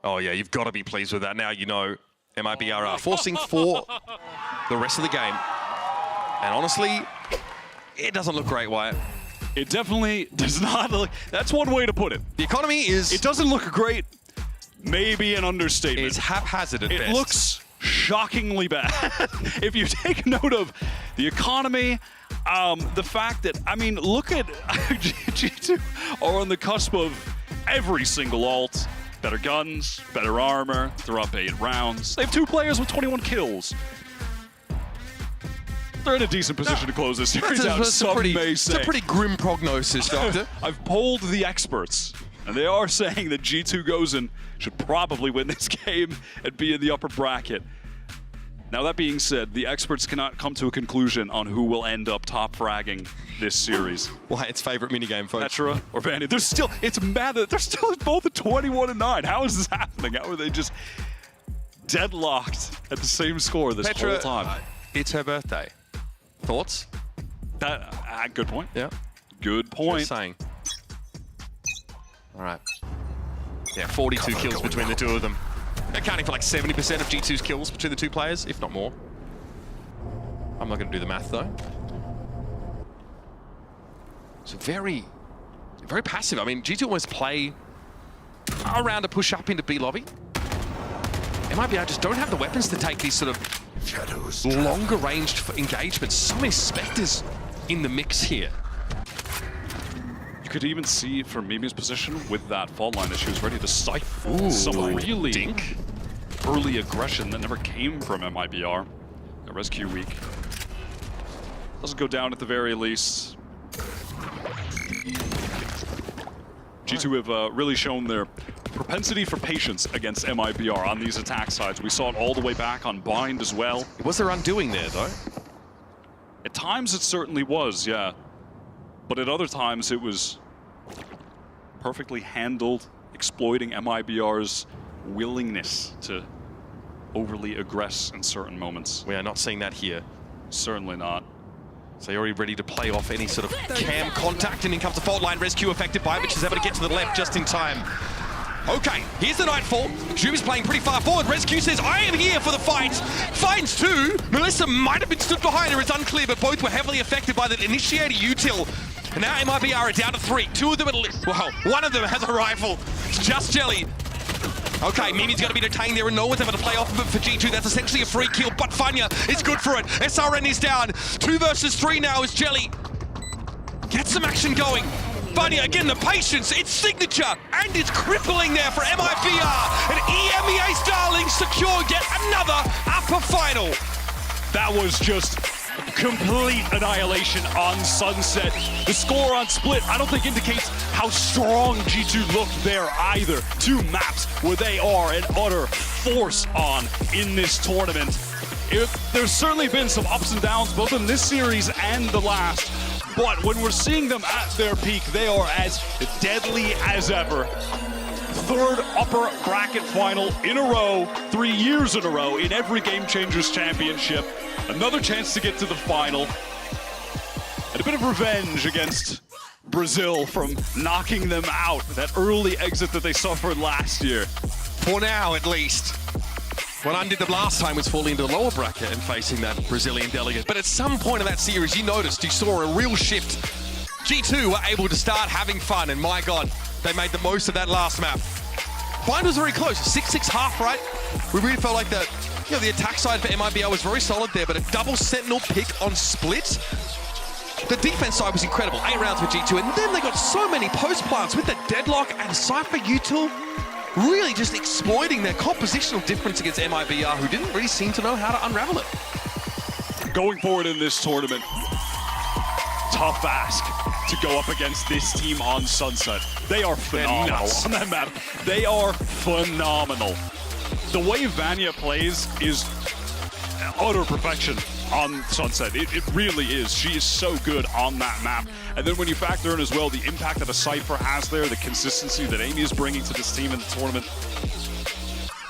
Oh yeah, you've got to be pleased with that. Now you know MIBR are forcing for the rest of the game. And honestly, it doesn't look great, Wyatt. It definitely does not look. That's one way to put it. The economy is. It doesn't look great. Maybe an understatement. It's haphazard at best. It looks shockingly bad. If you take note of the economy, the fact that, I mean, look at G2 are on the cusp of every single ult. Better guns, better armor, they're up 8 rounds. They have 2 players with 21 kills. They're in a decent position to close this series out. It's a pretty grim prognosis, Doctor. I've polled the experts, and they are saying that G2 Gozen should probably win this game and be in the upper bracket. Now, that being said, the experts cannot come to a conclusion on who will end up top fragging this series. Why, its favorite minigame, folks. Petra or Vanny. There's still, it's mad that they're still both at 21-9. How is this happening? How are they just deadlocked at the same score this Petra, whole time? It's her birthday. Thoughts? Good point. Yeah. Good point. Just saying. All right. Yeah, 42 kills between the two of them. Accounting for like 70% of G2's kills between the two players, if not more. I'm not going to do the math, though. So very passive. I mean, G2 almost play around to push up into B lobby. MIBR just don't have the weapons to take these sort of longer ranged engagements. So many Spectres in the mix here. You could even see from Mimi's position with that fault line that she was ready to siphon some really early aggression that never came from MIBR. A rescue week. Doesn't go down at the very least. G2 have really shown their propensity for patience against MIBR on these attack sides. We saw it all the way back on Bind as well. It was their undoing there, though. At times it certainly was, yeah. But at other times it was perfectly handled, exploiting MIBR's willingness to overly aggress in certain moments. We are not seeing that here. Certainly not. So you're already ready to play off any sort of cam contact, and in comes the fault line rescue affected by it, which is able to get to the left just in time. Okay, here's the Nightfall. Juby's playing pretty far forward. Rescue says, I am here for the fight. Finds 2. Melissa might have been stood behind her. It's unclear, but both were heavily affected by that initiator util. And now MIBR are down to 3. 2 of them, well, one of them has a rifle. It's just Jelly. Okay, Mimi's going to be detained there and no one's able to play off of it for G2. That's essentially a free kill, but Fanya is good for it. SRN is down. 2 versus 3 now as Jelly gets some action going. Fanya, again, the patience, it's signature, and it's crippling there for MIBR. And EMEA Starlings secure yet another upper final. That was just complete annihilation on Sunset. The score on Split, I don't think indicates how strong G2 looked there either. 2 maps where they are an utter force on in this tournament. There's certainly been some ups and downs, both in this series and the last. But when we're seeing them at their peak, they are as deadly as ever. 3rd upper bracket final in a row, 3 years in a row in every Game Changers Championship. Another chance to get to the final. And a bit of revenge against Brazil from knocking them out. That early exit that they suffered last year. For now, at least. What undid them last time was falling into the lower bracket and facing that Brazilian delegate. But at some point in that series, you saw a real shift. G2 were able to start having fun, and my God, they made the most of that last map. Bind was very close, 6-6 half, right? We really felt like that. You know, the attack side for MIBR was very solid there, but a double Sentinel pick on Split. The defense side was incredible, 8 rounds for G2, and then they got so many post plants with the deadlock and Cypher util, really just exploiting their compositional difference against MIBR, who didn't really seem to know how to unravel it. Going forward in this tournament, tough ask to go up against this team on Sunset. They are phenomenal on that map. They are phenomenal. The way Vanya plays is utter perfection on Sunset. It really is. She is so good on that map. And then when you factor in as well the impact that a Cypher has there, the consistency that Amy is bringing to this team in the tournament,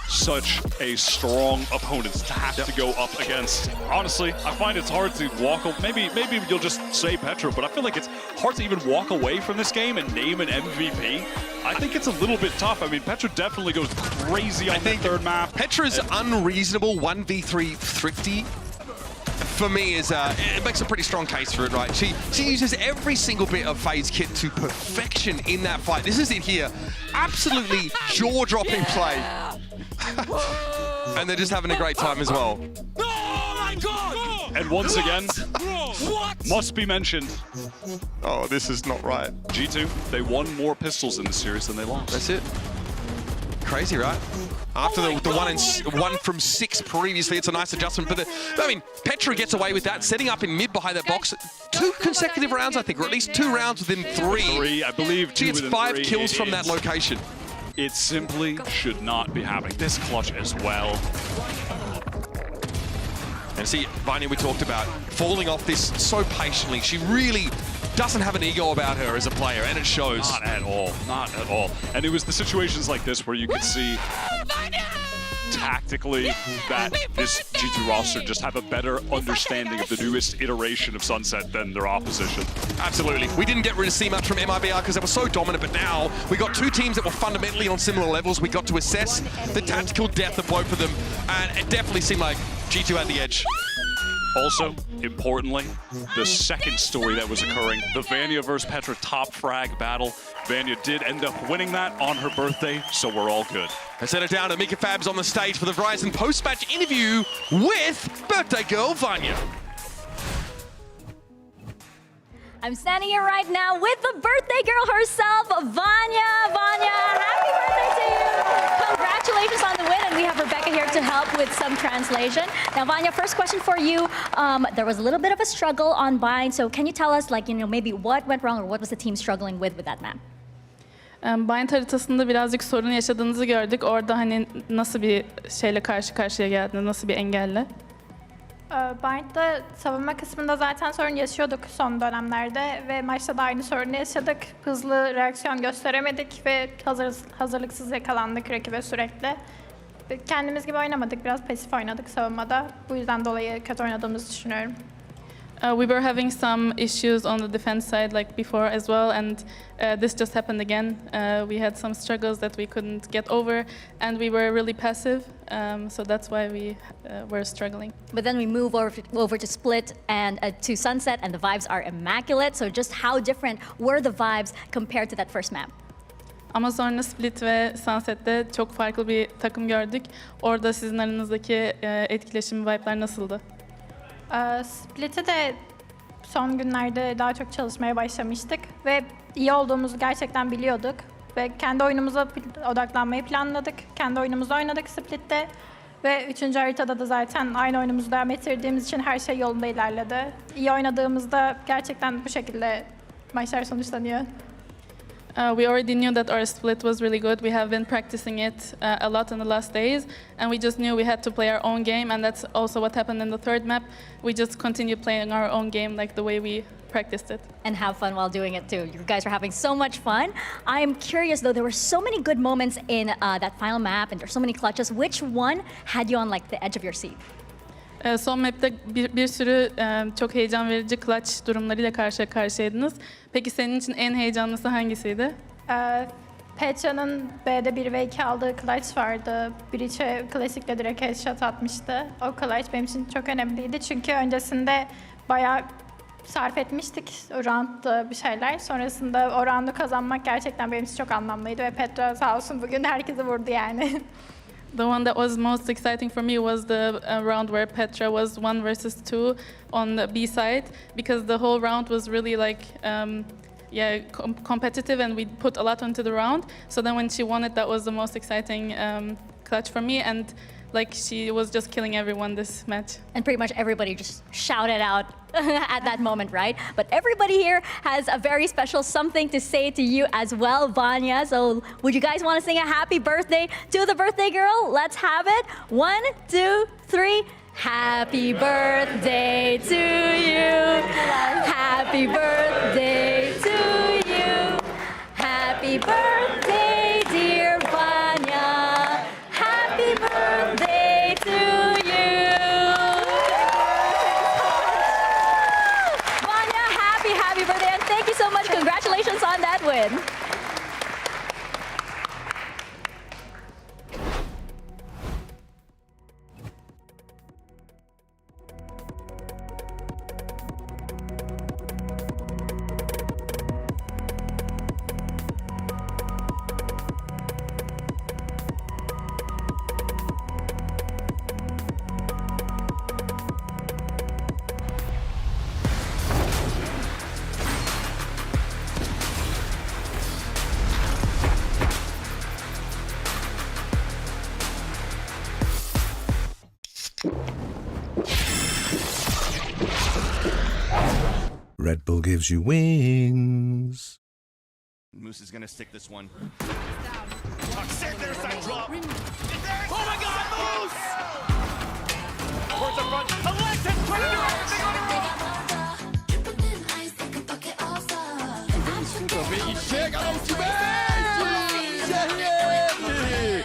such a strong opponent to have to go up against. Honestly, I find it's hard to walk. Maybe you'll just say Petra, but I feel like it's hard to even walk away from this game and name an MVP. I think it's a little bit tough. I mean, Petra definitely goes crazy on the 3rd map. Petra's unreasonable 1v3 thrifty for me, is it makes a pretty strong case for it, right? She uses every single bit of FaZe kit to perfection in that fight. This is it here. Absolutely jaw-dropping play. And they're just having a great time as well. Oh my god! And once again, must be mentioned. Oh, this is not right. G2, they won more pistols in this series than they lost. That's it. Crazy, right? After the one from 6 previously, it's a nice adjustment. But I mean, Petra gets away with that, setting up in mid behind that box. 2 consecutive rounds, I think, or at least 2 rounds within 3. 3, I believe. She gets 5 kills from that location. It simply should not be happening. This clutch as well. And see, Vanya, we talked about falling off this so patiently. She really doesn't have an ego about her as a player, and it shows. Not at all. Not at all. And it was the situations like this where you could see tactically that this G2 roster just have a better understanding of the newest iteration of Sunset than their opposition. Absolutely. We didn't get rid of see much from MIBR because they were so dominant, but now we got 2 teams that were fundamentally on similar levels. We got to assess the tactical depth of both of them, and it definitely seemed like G2 had the edge. Also, importantly, the second story that was occurring, the Vanya versus Petra top frag battle. Vanya did end up winning that on her birthday, so we're all good. I set it down to Mika Fabs on the stage for the Verizon post-match interview with birthday girl Vanya. I'm standing here right now with the birthday girl herself, Vanya. Vanya, happy birthday to you. Congratulations on the win, and we have Rebecca here to help with some translation. Now, Vanya, first question for you. There was a little bit of a struggle on Bind, so can you tell us, like, maybe what went wrong or what was the team struggling with that map? Bind haritasında birazcık sorun yaşadığınızı gördük. Orada hani nasıl bir şeyle karşı karşıya geldiniz, nasıl bir engelle? Bind'de savunma kısmında zaten sorun yaşıyorduk son dönemlerde ve maçta da aynı sorunu yaşadık. Hızlı reaksiyon gösteremedik ve hazırlıksız yakalandık rakibe sürekli. Kendimiz gibi oynamadık, biraz pasif oynadık savunmada. Bu yüzden dolayı kötü oynadığımızı düşünüyorum. We were having some issues on the defense side like before as well, and this just happened again. We had some struggles that we couldn't get over, and we were really passive, so that's why we were struggling. But then we move over to Split and to Sunset, and the vibes are immaculate. So just how different were the vibes compared to that first map? Ama sonra Split ve Sunset'te çok farklı bir takım gördük. Orada sizin aranızdaki etkileşim, vibe'lar nasıldı? Split'e de son günlerde daha çok çalışmaya başlamıştık ve iyi olduğumuzu gerçekten biliyorduk ve kendi oyunumuza odaklanmayı planladık. Kendi oyunumuzu oynadık Split'te ve 3. haritada da zaten aynı oyunumuzu devam ettirdiğimiz için her şey yolunda ilerledi. İyi oynadığımızda gerçekten bu şekilde maçlar sonuçlanıyor. We already knew that our split was really good. We have been practicing it a lot in the last days, and we just knew we had to play our own game, and that's also what happened in the third map. We just continued playing our own game like the way we practiced it. And have fun while doing it too. You guys are having so much fun. I am curious though, there were so many good moments in that final map, and there's so many clutches. Which one had you on like the edge of your seat? Son map'te bir sürü çok heyecan verici clutch durumlarıyla karşı karşıyaydınız. Peki senin için en heyecanlısı hangisiydi? Petra'nın B'de 1 ve 2 aldığı clutch vardı. Breach'e klasikle direkt headshot atmıştı. O clutch benim için çok önemliydi. Çünkü öncesinde bayağı sarf etmiştik o roundda bir şeyler. Sonrasında o roundu kazanmak gerçekten benim için çok anlamlıydı. Ve Petra sağ olsun bugün herkesi vurdu yani. The one that was most exciting for me was the round where Petra was 1 versus 2 on the B side, because the whole round was really like, competitive, and we put a lot into the round. So then when she won it, that was the most exciting clutch for me, and like she was just killing everyone this match. And pretty much everybody just shouted out at that moment, right? But everybody here has a very special something to say to you as well, Vanya. So would you guys want to sing a happy birthday to the birthday girl? Let's have it. 1, 2, 3. Happy birthday to you. Happy birthday to you. Happy birthday, dear Vanya. Happy birthday to you. Vanya, happy birthday, and thank you so much. Congratulations on that win. Red Bull gives you wings. Moose is going to stick this one. There's that drop. Oh my God, Moose! Towards the front. Alexis trying to do everything on her own.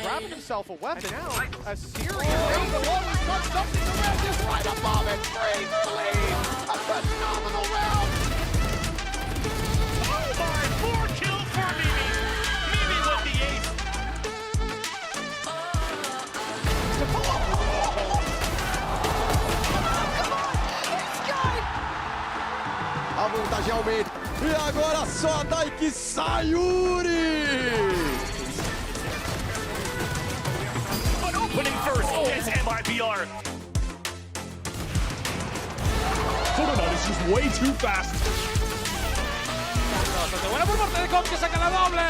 Grabbing himself a weapon now. A serious thing. The one who's got something around this right above it. 3 for the lead. A phenomenal round. Oh my, 4 kills for Mimi. Mimi with the ace. A vantagem aumenta. E agora só daí que sai Yuri. But opening first is MIBR. Coconut is just way too fast. Buena por parte de Cobb que saca la doble.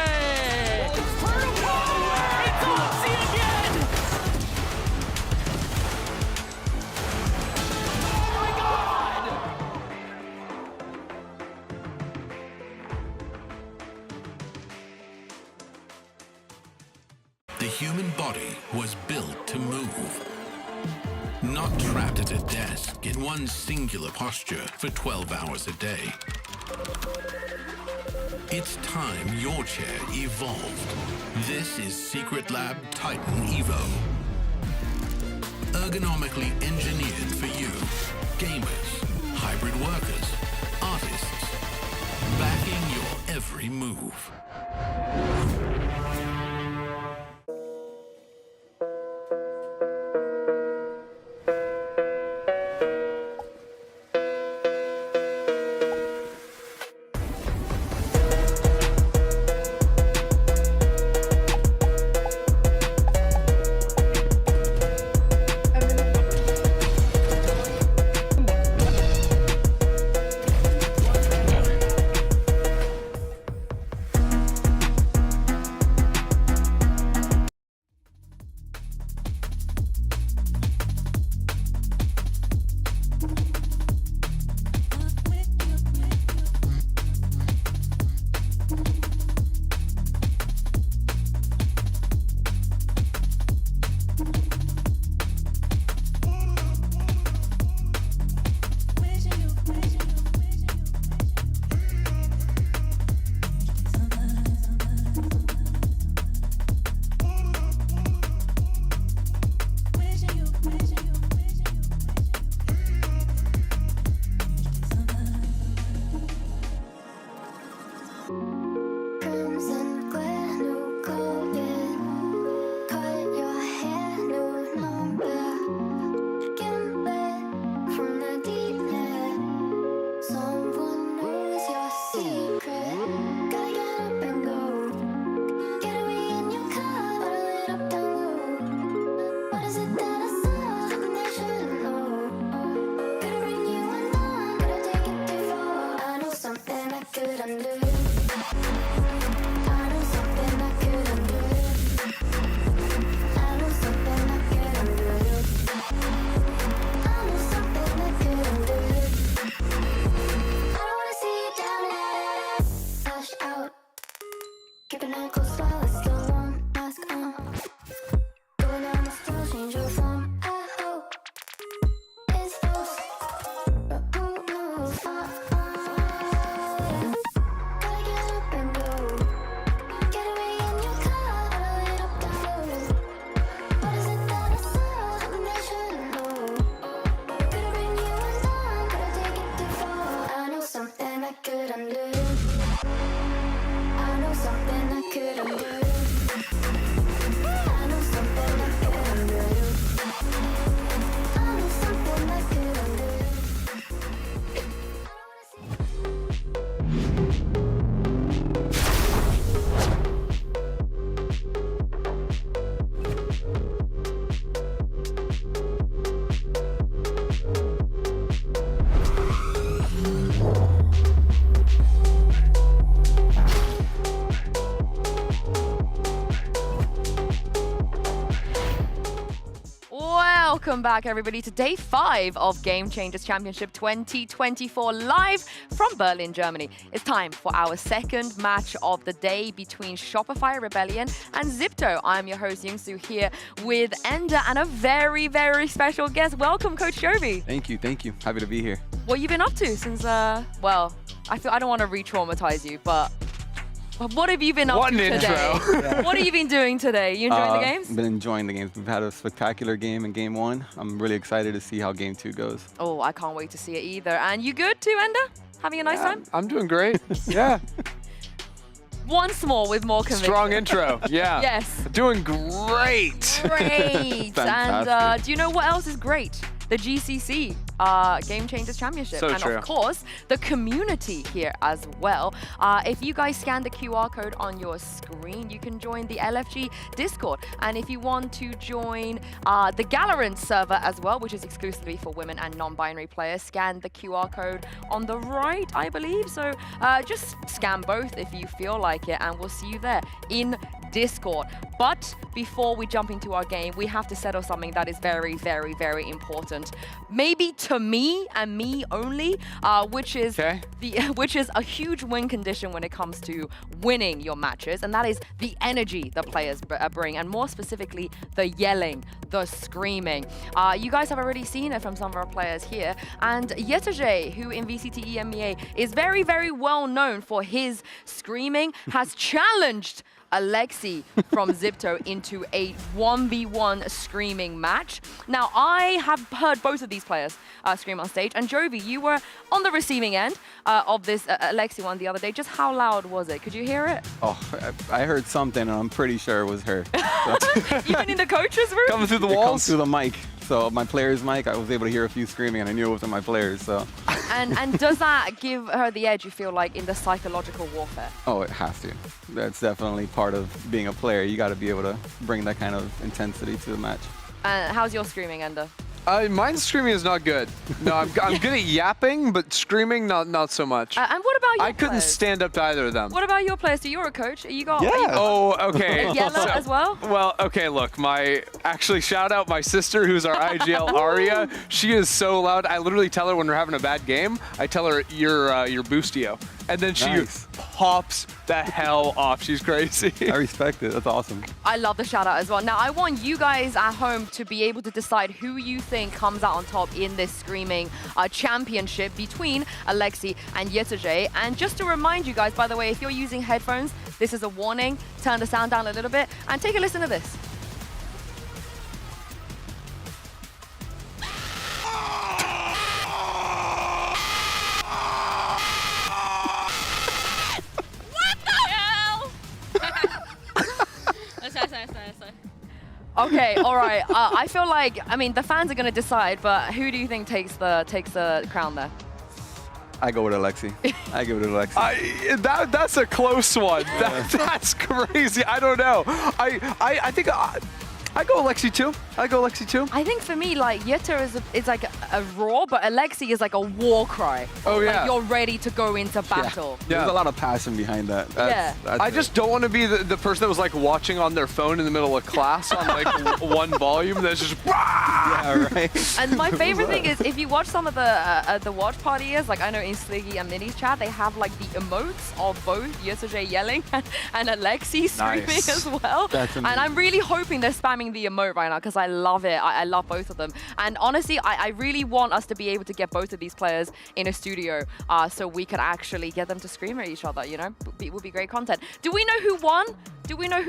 The human body was built to move. Not trapped at a desk in one singular posture for 12 hours a day. It's time your chair evolved. This is Secret Lab Titan Evo. Ergonomically engineered for you, gamers, hybrid workers, artists, backing your every move. welcome back, everybody, to day 5 of Game Changers Championship 2024, live from Berlin, Germany. It's time for our second match of the day between Shopify Rebellion and Zipto. I'm your host, Youngsu, here with Ender and a very, very special guest. Welcome, Coach Jovi. Thank you. Happy to be here. What have you been up to since, well, I don't want to re-traumatize you, but what have you been up to today? Yeah. What have you been doing today? You enjoying the games? Been enjoying the games. We've had a spectacular game in game 1. I'm really excited to see how game 2 goes. Oh, I can't wait to see it either. And you good too, Ender? Having a nice time? I'm doing great. Yeah. Once more with more conviction. Strong intro. Yeah. Yes. Doing great. Great. And do you know what else is great? The GCC Game Changers Championship. So and true. of course, the community here as well. If you guys scan the QR code on your screen, you can join the LFG Discord. And if you want to join the VALORANT server as well, which is exclusively for women and non-binary players, scan the QR code on the right, I believe. So just scan both if you feel like it, and we'll see you there in Discord. But before we jump into our game, we have to settle something that is very, very, very important. Maybe to me and me only, which is a huge win condition when it comes to winning your matches, and that is the energy the players bring, and more specifically, the yelling, the screaming. You guys have already seen it from some of our players here, and Yetaje, who in VCT EMEA is very, very well known for his screaming, has challenged Alexi from Zipto into a 1v1 screaming match. Now, I have heard both of these players scream on stage, and Jovi, you were on the receiving end of this Alexi one the other day. Just how loud was it? Could you hear it? Oh, I heard something, and I'm pretty sure it was her. Even in the coaches room? Coming through the It walls? comes through the mic. So my player's mic, I was able to hear a few screaming, and I knew it wasn't my players, so. And does that give her the edge, you feel like, in the psychological warfare? Oh, it has to. That's definitely part of being a player. You got to be able to bring that kind of intensity to the match. How's your screaming, Ender? Mine's screaming is not good. No, I'm good at yapping, but screaming, not so much. And what about your I couldn't players? stand up to either of them. What about your players? So you're a coach. You got Oh, okay. Yellow as well? Well, okay, look, actually shout out my sister who's our IGL Aria. She is so loud. I literally tell her when we're having a bad game, I tell her you're Boostio. And then she pops the hell off. She's crazy. I respect it. That's awesome. I love the shout out as well. Now, I want you guys at home to be able to decide who you think comes out on top in this screaming championship between Alexi and Yetaje. And just to remind you guys, by the way, if you're using headphones, this is a warning. Turn the sound down a little bit and take a listen to this. Okay, all right. I feel like, I mean, the fans are going to decide, but who do you think takes the crown there? I go with Alexi. I give it to Alexi. That's a close one. That's crazy. I don't know. I think I go Alexi too. I think for me, like, Yeta is like a roar, but Alexi is like a war cry. Oh, yeah. Like, you're ready to go into battle. Yeah. There's a lot of passion behind that. That's I just don't want to be the person that was like watching on their phone in the middle of class on like one volume. That's just yeah, right. And my favorite thing is if you watch some of the watch parties, like I know in Sliggy and Minnie's chat, they have like the emotes of both Yetaje yelling and Alexi screaming as well. That's amazing. And I'm really hoping they're spamming the emote right now because I love it. I love both of them. And honestly, I really want us to be able to get both of these players in a studio so we could actually get them to scream at each other, you know? It would be great content. Do we know who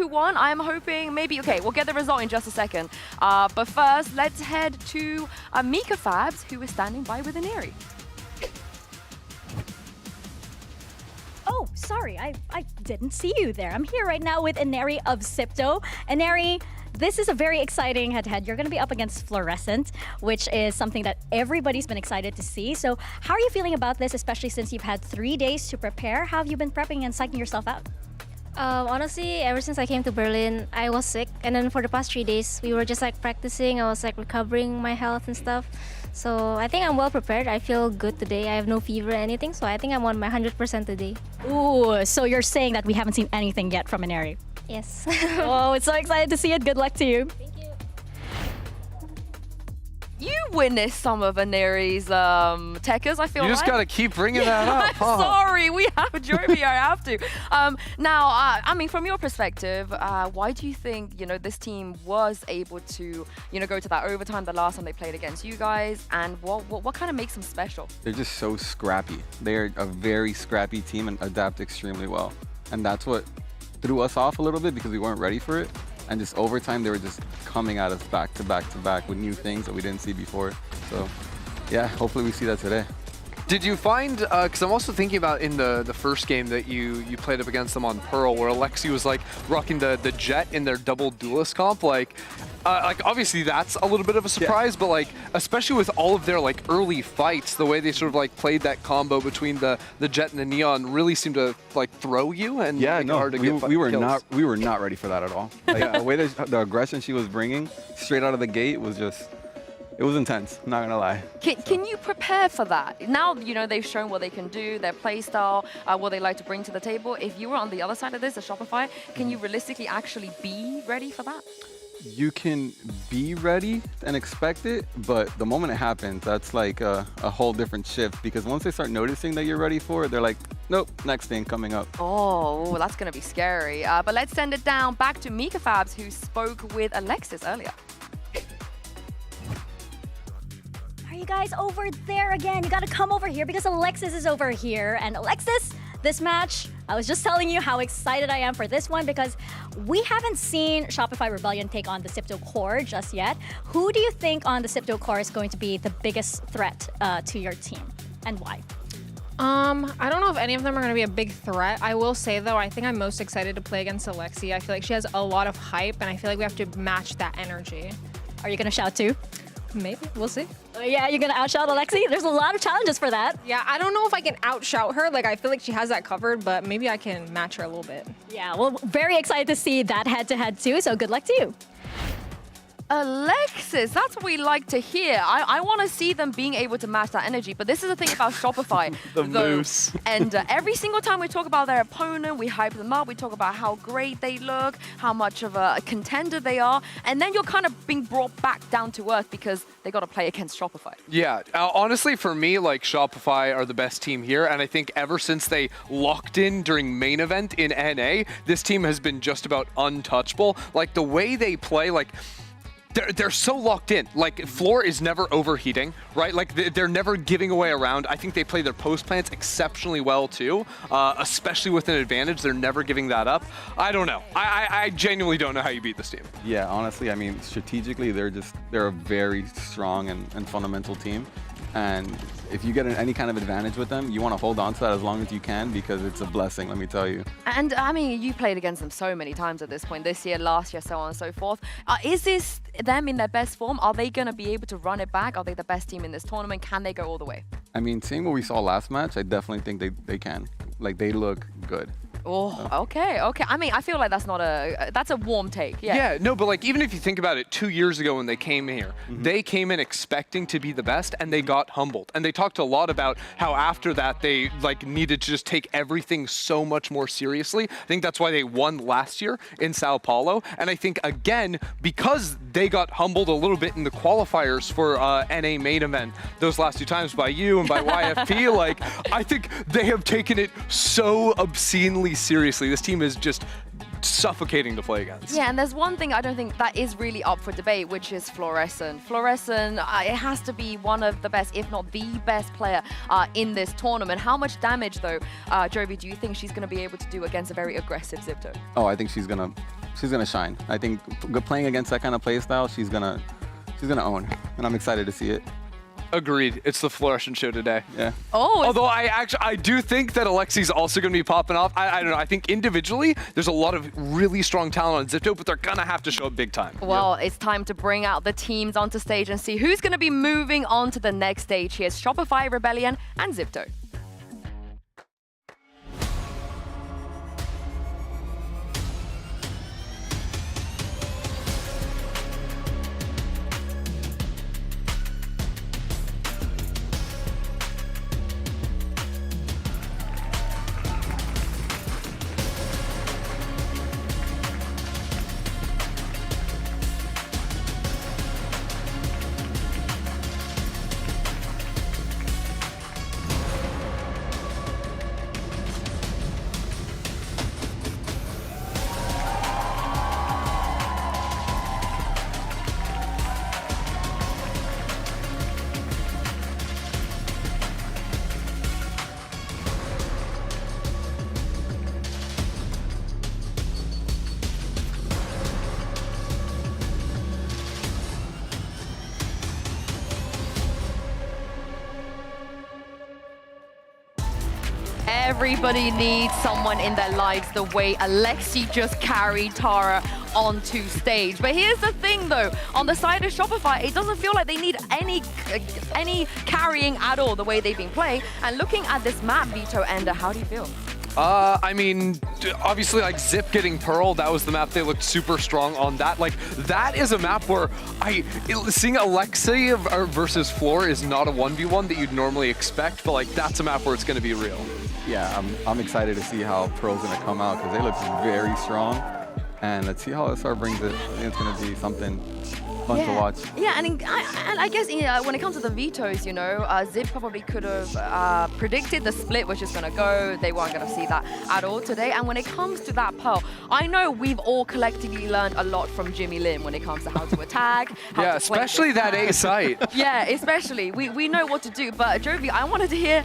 won? I'm hoping maybe, okay, we'll get the result in just a second. But first, let's head to Mika Fabs, who is standing by with Ineri. Oh, sorry, I didn't see you there. I'm here right now with Ineri of Zipto. Ineri, this is a very exciting head-to-head. You're going to be up against Fluorescent, which is something that everybody's been excited to see. So how are you feeling about this, especially since you've had 3 days to prepare? How have you been prepping and psyching yourself out? Honestly, ever since I came to Berlin, I was sick. And then for the past 3 days, we were just like practicing. I was like recovering my health and stuff. So I think I'm well prepared. I feel good today. I have no fever or anything. So I think I'm on my 100% today. Ooh, so you're saying that we haven't seen anything yet from Ineri? Yes. Oh, it's so excited to see it. Good luck to you. witnessed some of Aneri's techers, I feel You just like. gotta keep bringing that up. Huh? Sorry, we have Joby, I have to. Now, I mean, from your perspective, why do you think, you know, this team was able to, you know, go to that overtime the last time they played against you guys, and what kind of makes them special? They're just so scrappy. They're a very scrappy team and adapt extremely well. And that's what threw us off a little bit because we weren't ready for it. And just overtime, they were just coming at us back to back to back with new things that we didn't see before. So yeah, hopefully we see that today. Did you find, because I'm also thinking about in the first game that you played up against them on Pearl, where Alexi was like rocking the Jet in their double duelist comp, like obviously that's a little bit of a surprise, but like especially with all of their like early fights, the way they sort of like played that combo between the Jet and the Neon really seemed to like throw you and make it hard to get we were kills. we were not ready for that at all. Like, the way the aggression she was bringing straight out of the gate was just. It was intense, not gonna lie. Can you prepare for that? Now, you know, they've shown what they can do, their play style, what they like to bring to the table. If you were on the other side of this, the Shopify, can you realistically actually be ready for that? You can be ready and expect it, but the moment it happens, that's like a whole different shift, because once they start noticing that you're ready for it, they're like, nope, next thing coming up. Oh, that's gonna be scary. But let's send it down back to Mika Fabs, who spoke with Alexis earlier. Are you guys over there again? You gotta come over here because Alexis is over here. And Alexis, this match, I was just telling you how excited I am for this one because we haven't seen Shopify Rebellion take on the Sipto Core just yet. Who do you think on the Sipto Core is going to be the biggest threat to your team, and why? I don't know if any of them are going to be a big threat. I will say, though, I think I'm most excited to play against Alexi. I feel like she has a lot of hype, and I feel like we have to match that energy. Are you going to shout too? Maybe. We'll see. Yeah, you're going to outshout Alexi? There's a lot of challenges for that. Yeah, I don't know if I can outshout her. Like, I feel like she has that covered, but maybe I can match her a little bit. Yeah, well, very excited to see that head-to-head too, so good luck to you. Alexis, that's what we like to hear. I want to see them being able to match that energy, but this is the thing about Shopify. The moose. And every single time we talk about their opponent, we hype them up, we talk about how great they look, how much of a contender they are, and then you're kind of being brought back down to earth because they got to play against Shopify. Yeah, honestly, for me, like Shopify are the best team here, and I think ever since they locked in during main event in NA, this team has been just about untouchable. Like the way they play, like. They're so locked in. Like, floor is never overheating, right? Like, they're never giving away a round. I think they play their post plants exceptionally well, too. Especially with an advantage, they're never giving that up. I don't know. I genuinely don't know how you beat this team. Yeah, honestly, I mean, strategically, they're a very strong and fundamental team. And if you get any kind of advantage with them, you want to hold on to that as long as you can because it's a blessing, let me tell you. And I mean, you played against them so many times at this point, this year, last year, so on and so forth. Is this them in their best form? Are they going to be able to run it back? Are they the best team in this tournament? Can they go all the way? I mean, seeing what we saw last match, I definitely think they can. Like, they look good. Oh, okay. I mean, I feel like that's not that's a warm take. Yeah, no, but like even if you think about it, 2 years ago when they came here, they came in expecting to be the best and they got humbled. And they talked a lot about how after that they like needed to just take everything so much more seriously. I think that's why they won last year in Sao Paulo. And I think again, because they got humbled a little bit in the qualifiers for NA main event those last 2 times by you and by YFP, like I think they have taken it so obscenely seriously. This team is just suffocating to play against. Yeah, and there's one thing I don't think that is really up for debate, which is Fluorescent. Fluorescent, it has to be one of the best, if not the best player in this tournament. How much damage, though, Joby, do you think she's going to be able to do against a very aggressive Zipto? Oh, I think she's gonna shine. I think playing against that kind of play style, she's gonna own, and I'm excited to see it. Agreed. It's the Fluorescent show today. Yeah. Oh. Although I do think that Alexi's also going to be popping off. I don't know. I think individually there's a lot of really strong talent on Zipto, but they're going to have to show up big time. Well, it's time to bring out the teams onto stage and see who's going to be moving on to the next stage. Here's Shopify, Rebellion, and Zipto. Everybody needs someone in their lives the way Alexi just carried Tara onto stage. But here's the thing though, on the side of Shopify, it doesn't feel like they need any carrying at all the way they've been playing. And looking at this map, Vito, Ender, how do you feel? I mean, obviously, like Zip getting Pearl, that was the map they looked super strong on. That, like, that is a map where seeing Alexi versus Floor is not a 1v1 that you'd normally expect, but like that's a map where it's going to be real. Yeah, I'm excited to see how Pearl's going to come out because they look very strong. And let's see how SR brings it. I think it's going to be something fun to watch. Yeah, and I guess when it comes to the vetoes, you know, Zip probably could have predicted the split was just going to go. They weren't going to see that at all today. And when it comes to that Pearl, I know we've all collectively learned a lot from Jimmy Lim when it comes to how to attack. Yeah, especially that A site. Yeah, especially. We know what to do. But Jovi, I wanted to hear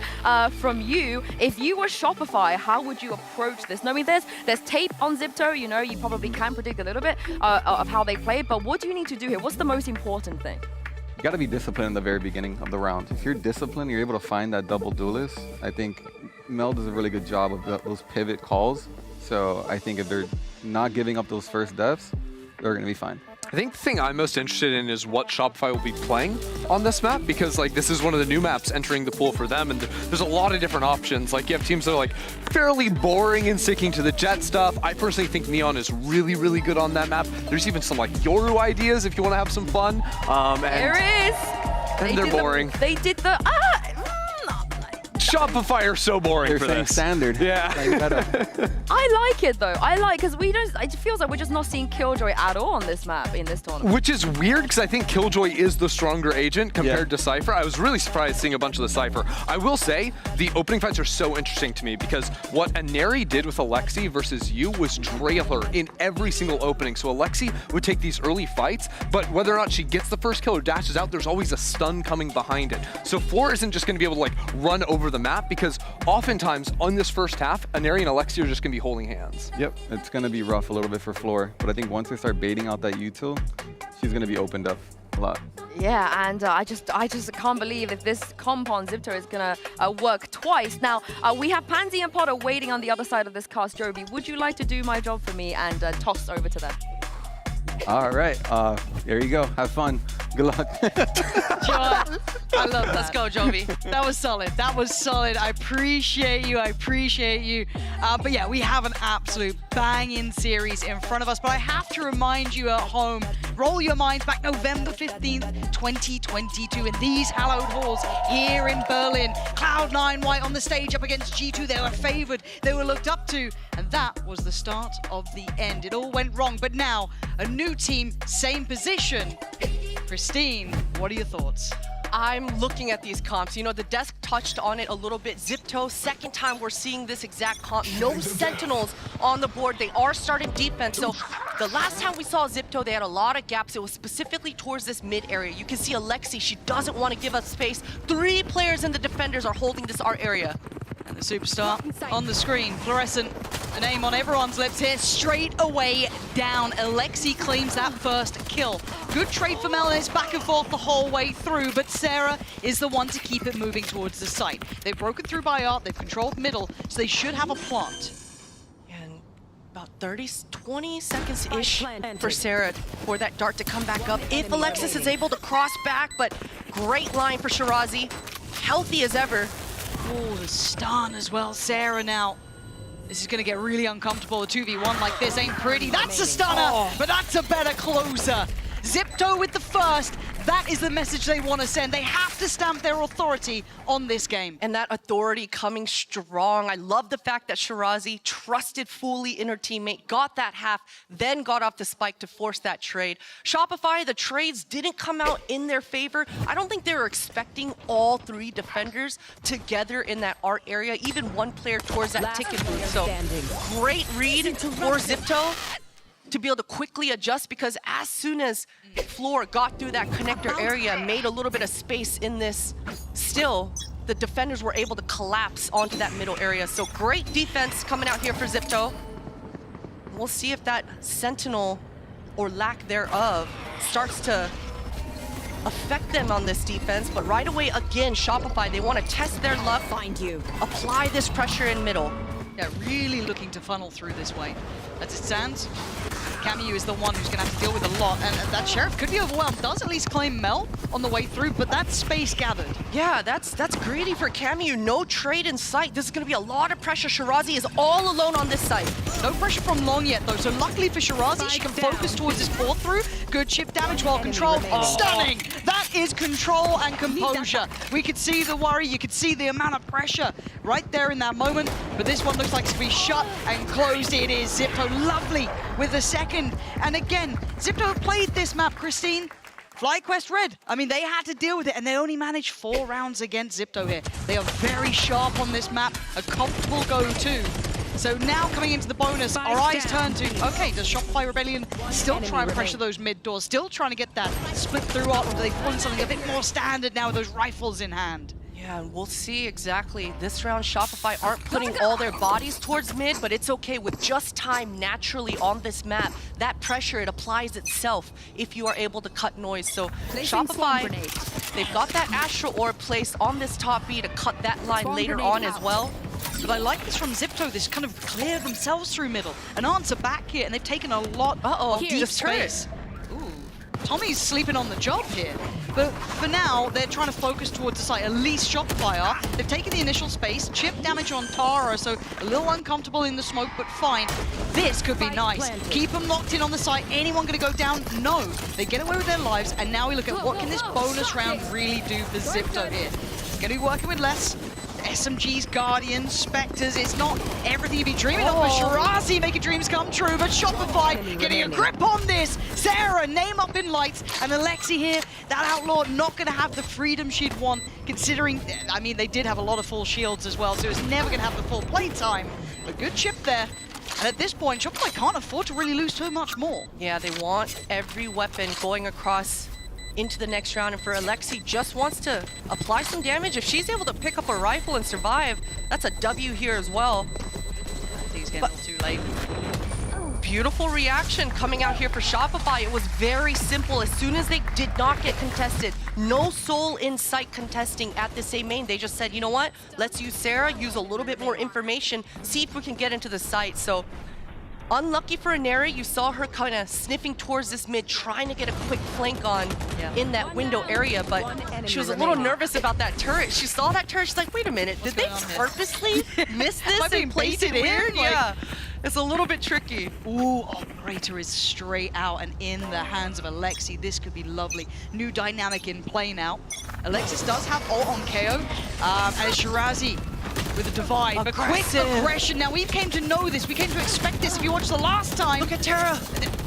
from you. If you were Shopify, how would you approach this? Knowing there's tape on Zipto, you know, you probably can predict a little bit of how they play. But what do you need to do here? What's the most important thing? You got to be disciplined in the very beginning of the round. If you're disciplined, you're able to find that double duelist. I think Mel does a really good job of those pivot calls. So I think if they're not giving up those first deaths, they're going to be fine. I think the thing I'm most interested in is what Shopify will be playing on this map, because like this is one of the new maps entering the pool for them, and there's a lot of different options. Like you have teams that are like fairly boring and sticking to the jet stuff. I personally think Neon is really, really good on that map. There's even some like Yoru ideas if you want to have some fun. There is. And they're boring. They did the Shopify are so boring They're for saying this. standard. Yeah. I like it though. I like because it feels like we're just not seeing Killjoy at all on this map in this tournament. Which is weird because I think Killjoy is the stronger agent compared to Cypher. I was really surprised seeing a bunch of the Cypher. I will say the opening fights are so interesting to me because what Aneri did with Alexi versus you was trail her in every single opening. So Alexi would take these early fights, but whether or not she gets the first kill or dashes out, there's always a stun coming behind it. So Floor isn't just going to be able to like run over the map because oftentimes on this first half, Aneri and Alexi are just going to be holding hands. Yep, it's going to be rough a little bit for Floor, but I think once they start baiting out that util, she's going to be opened up a lot. Yeah, and I just can't believe if this comp on Zipto is gonna work twice. Now we have Pansy and Potter waiting on the other side of this cast. Jovi, would you like to do my job for me and toss over to them? All right, there you go. Have fun. Good luck. I love that. Let's go, Jovi. That was solid. That was solid. I appreciate you. I appreciate you. But yeah, we have an absolute banging series in front of us. But I have to remind you at home, roll your minds back November 15th, 2022 in these hallowed halls here in Berlin. Cloud9 White on the stage up against G2. They were favored. They were looked up to. And that was the start of the end. It all went wrong. But now, a new team, same position. Christine, what are your thoughts? I'm looking at these comps. You know, the desk touched on it a little bit. Zipto, second time we're seeing this exact comp. No Sentinels on the board. They are starting defense. So the last time we saw Zipto, they had a lot of gaps. It was specifically towards this mid area. You can see Alexi, she doesn't want to give us space. 3 players in the defenders are holding this art area. And the superstar on the screen, Fluorescent, a name on everyone's lips here, straight away down. Alexi claims that first kill. Good trade for Melanis, back and forth the whole way through, but Sarah is the one to keep it moving towards the site. They've broken through by art, they've controlled middle, so they should have a plant. And about 20 seconds-ish for Sarah for that dart to come back up. If Alexis is able to cross back, but great line for Shirazi. Healthy as ever. Oh, the stun as well. Sarah now. This is going to get really uncomfortable. A 2v1 like this ain't pretty. That's a stunner, but that's a better closer. Zipto with the first. That is the message they want to send. They have to stamp their authority on this game. And that authority coming strong. I love the fact that Shirazi trusted fully in her teammate, got that half, then got off the spike to force that trade. Shopify, the trades didn't come out in their favor. I don't think they were expecting all 3 defenders together in that art area, even one player towards that ticket booth. So great read for Zipto to be able to quickly adjust, because as soon as Floor got through that connector area, made a little bit of space in this, still, the defenders were able to collapse onto that middle area. So great defense coming out here for Zipto. We'll see if that Sentinel, or lack thereof, starts to affect them on this defense, but right away, again, Shopify, they want to test their luck. Find you. Apply this pressure in middle. Yeah, really looking to funnel through this way. As it stands, Camu is the one who's going to have to deal with a lot, and that Sheriff could be overwhelmed. Does at least claim Mel on the way through, but that's space gathered. Yeah, that's greedy for Camu. No trade in sight. This is going to be a lot of pressure. Shirazi is all alone on this side. No pressure from Long yet, though, so luckily for Shirazi, she can focus towards this fall through. Good chip damage, well controlled. Stunning! That is control and composure. We could see the worry, you could see the amount of pressure right there in that moment, but this one looks like it's going to be shut and closed. It is. Zipto lovely with the second. And again, Zipto played this map, Christine. FlyQuest Red, I mean, they had to deal with it, and they only managed 4 rounds against Zipto here. They are very sharp on this map, a comfortable go-to. So now coming into the bonus, our eyes turn to, okay, does Shopify Rebellion still try and pressure those mid doors, still trying to get that split through up, or do they want something a bit more standard now with those rifles in hand? Yeah, and we'll see exactly. This round, Shopify aren't putting all their bodies towards mid, but it's okay with just time naturally on this map. That pressure, it applies itself if you are able to cut noise. So Shopify, they've got that Astral Orb placed on this top B to cut that line later on as well. But I like this from Zipto, this kind of clear themselves through middle. An answer back here, and they've taken a lot of deep space. Tommy's sleeping on the job here. But for now, they're trying to focus towards the site, at least Shopify are. They've taken the initial space, chip damage on Tara, so a little uncomfortable in the smoke, but fine. This could be nice. Keep them locked in on the site. Anyone gonna go down? No. They get away with their lives, and now we look at what can this bonus round really do for Zipto here. Gonna be working with less. SMGs, Guardians, Spectres, it's not everything you'd be dreaming of, but Shirazi making dreams come true, but Shopify getting a grip on this. Sarah, name up in lights, and Alexi here, that Outlaw not going to have the freedom she'd want, considering, I mean, they did have a lot of full shields as well, so it's never going to have the full play time. A good chip there. And at this point, Shopify can't afford to really lose too much more. Yeah, they want every weapon going across into the next round, and for Alexi, just wants to apply some damage. If she's able to pick up a rifle and survive, that's a W here as well. He's getting too late. Beautiful reaction coming out here for Shopify. It was very simple. As soon as they did not get contested, no soul in sight contesting at the same main, they just said, you know what, let's use Sarah, use a little bit more information, see if we can get into the site. So unlucky for Inari, you saw her kind of sniffing towards this mid, trying to get a quick flank on in that window area, but she was a little nervous about that turret. She saw that turret, she's like, wait a minute, did they purposely miss this and place it in? Yeah, it's a little bit tricky. Ooh, Operator is straight out and in the hands of Alexi. This could be lovely. New dynamic in play now. Alexis does have ult on KO, and Shirazi with a divide, but quick aggression. Now we came to know this, we came to expect this. If you watched the last time, look at Terra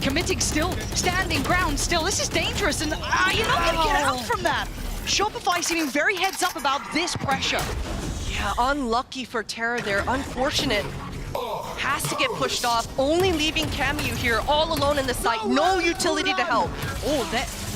committing still, standing ground still. This is dangerous, and you're not gonna get out from that. Shopify seeming very heads up about this pressure. Yeah, unlucky for Terra there, unfortunate. Has to get pushed off, only leaving Camu here all alone in the site, no utility to help. Oh,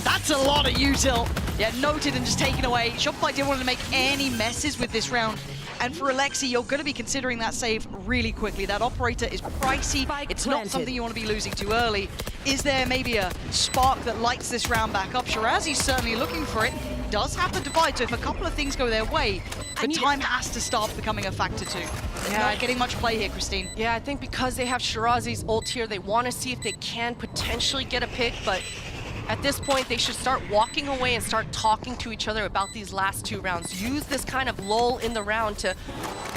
that's a lot of util. Yeah, noted and just taken away. Shopify didn't want to make any messes with this round. And for Alexi, you're going to be considering that save really quickly. That Operator is pricey. It's not something you want to be losing too early. Is there maybe a spark that lights this round back up? Shirazi's certainly looking for it. Does have the divide, so if a couple of things go their way, the time has to start becoming a factor too. Yeah, not getting much play here, Christine. Yeah, I think because they have Shirazi's ult here, they want to see if they can potentially get a pick, but at this point, they should start walking away and start talking to each other about these last 2 rounds. Use this kind of lull in the round to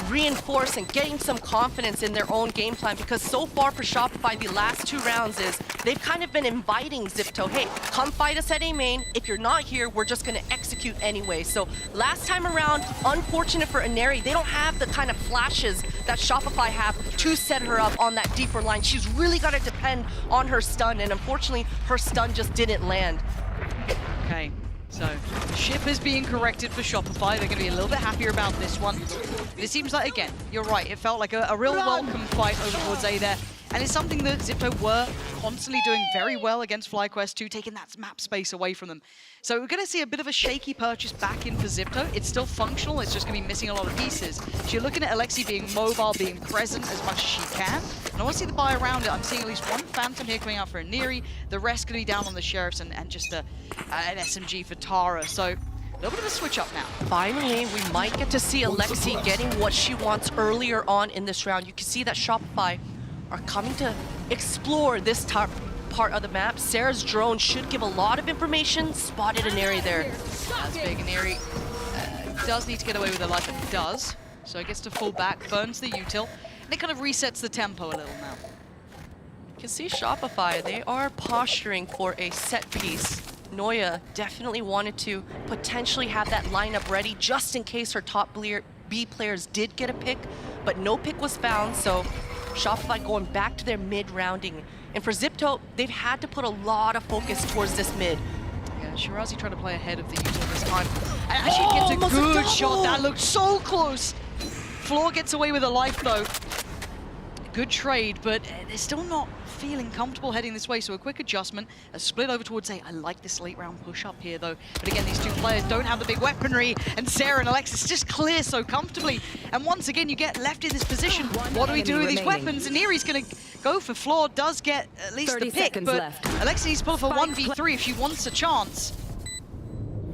reinforce and gain some confidence in their own game plan, because so far for Shopify, the last 2 rounds is they've kind of been inviting Zipto, hey, come fight us at A main. If you're not here, we're just going to execute anyway. So last time around, unfortunate for Inari, they don't have the kind of flashes that Shopify have to set her up on that deeper line. She's really got to depend on her stun, and unfortunately, her stun just didn't land. Okay, so ship is being corrected for Shopify. They're going to be a little bit happier about this one. It seems like, again, you're right, it felt like a real welcome fight over towards A there. And it's something that Zipto were constantly doing very well against FlyQuest 2, taking that map space away from them. So we're going to see a bit of a shaky purchase back in for Zipto. It's still functional, it's just going to be missing a lot of pieces. So you're looking at Alexi being mobile, being present as much as she can. And I want to see the buy around it. I'm seeing at least one Phantom here coming out for a Neri. The rest going to be down on the Sheriffs and just an SMG for Tara. So a little bit of a switch up now. Finally, we might get to see Alexi getting what she wants earlier on in this round. You can see that Shopify are coming to explore this part of the map. Sarah's drone should give a lot of information. Spotted an area there. That's big. An Neri does need to get away with her life, and it does. So it gets to fall back, burns the util, and it kind of resets the tempo a little now. You can see Shopify, they are posturing for a set piece. Noya definitely wanted to potentially have that lineup ready just in case her top B players did get a pick, but no pick was found, so Shopify going back to their mid-rounding. And for Zipto, they've had to put a lot of focus towards this mid. Yeah, Shirazi tried to play ahead of the util this time. And actually gets a good shot. That looked so close. Floor gets away with a life, though. Good trade, but they're still not feeling comfortable heading this way, so a quick adjustment, a split over towards A. I like this late round push up here though, but again, these two players don't have the big weaponry, and Sarah and Alexis just clear so comfortably, and once again you get left in this position. What do we do with these weapons? And Neri's gonna go for Floor, does get at least the pick, but left. Alexis needs to pull for 1v3 if she wants a chance.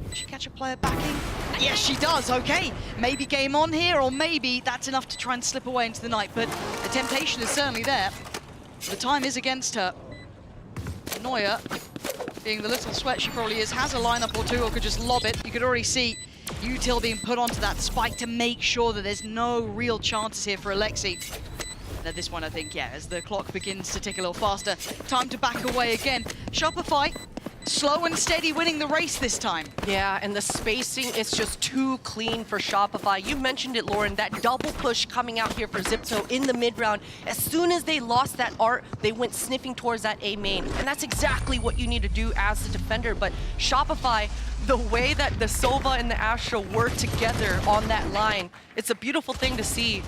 Does she catch a player backing? Yes, she does. Okay, maybe game on here, or maybe that's enough to try and slip away into the night, but the temptation is certainly there. The time is against her. Noya, being the little sweat she probably is, has a lineup or two, or could just lob it. You could already see util being put onto that spike to make sure that there's no real chances here for Alexi. At this one, I think, yeah, as the clock begins to tick a little faster, time to back away again. Shopify, slow and steady, winning the race this time. Yeah, and the spacing is just too clean for Shopify. You mentioned it, Lauren, that double push coming out here for Zipto in the mid-round. As soon as they lost that art, they went sniffing towards that A main. And that's exactly what you need to do as the defender. But Shopify, the way that the Sova and the Astra work together on that line, it's a beautiful thing to see.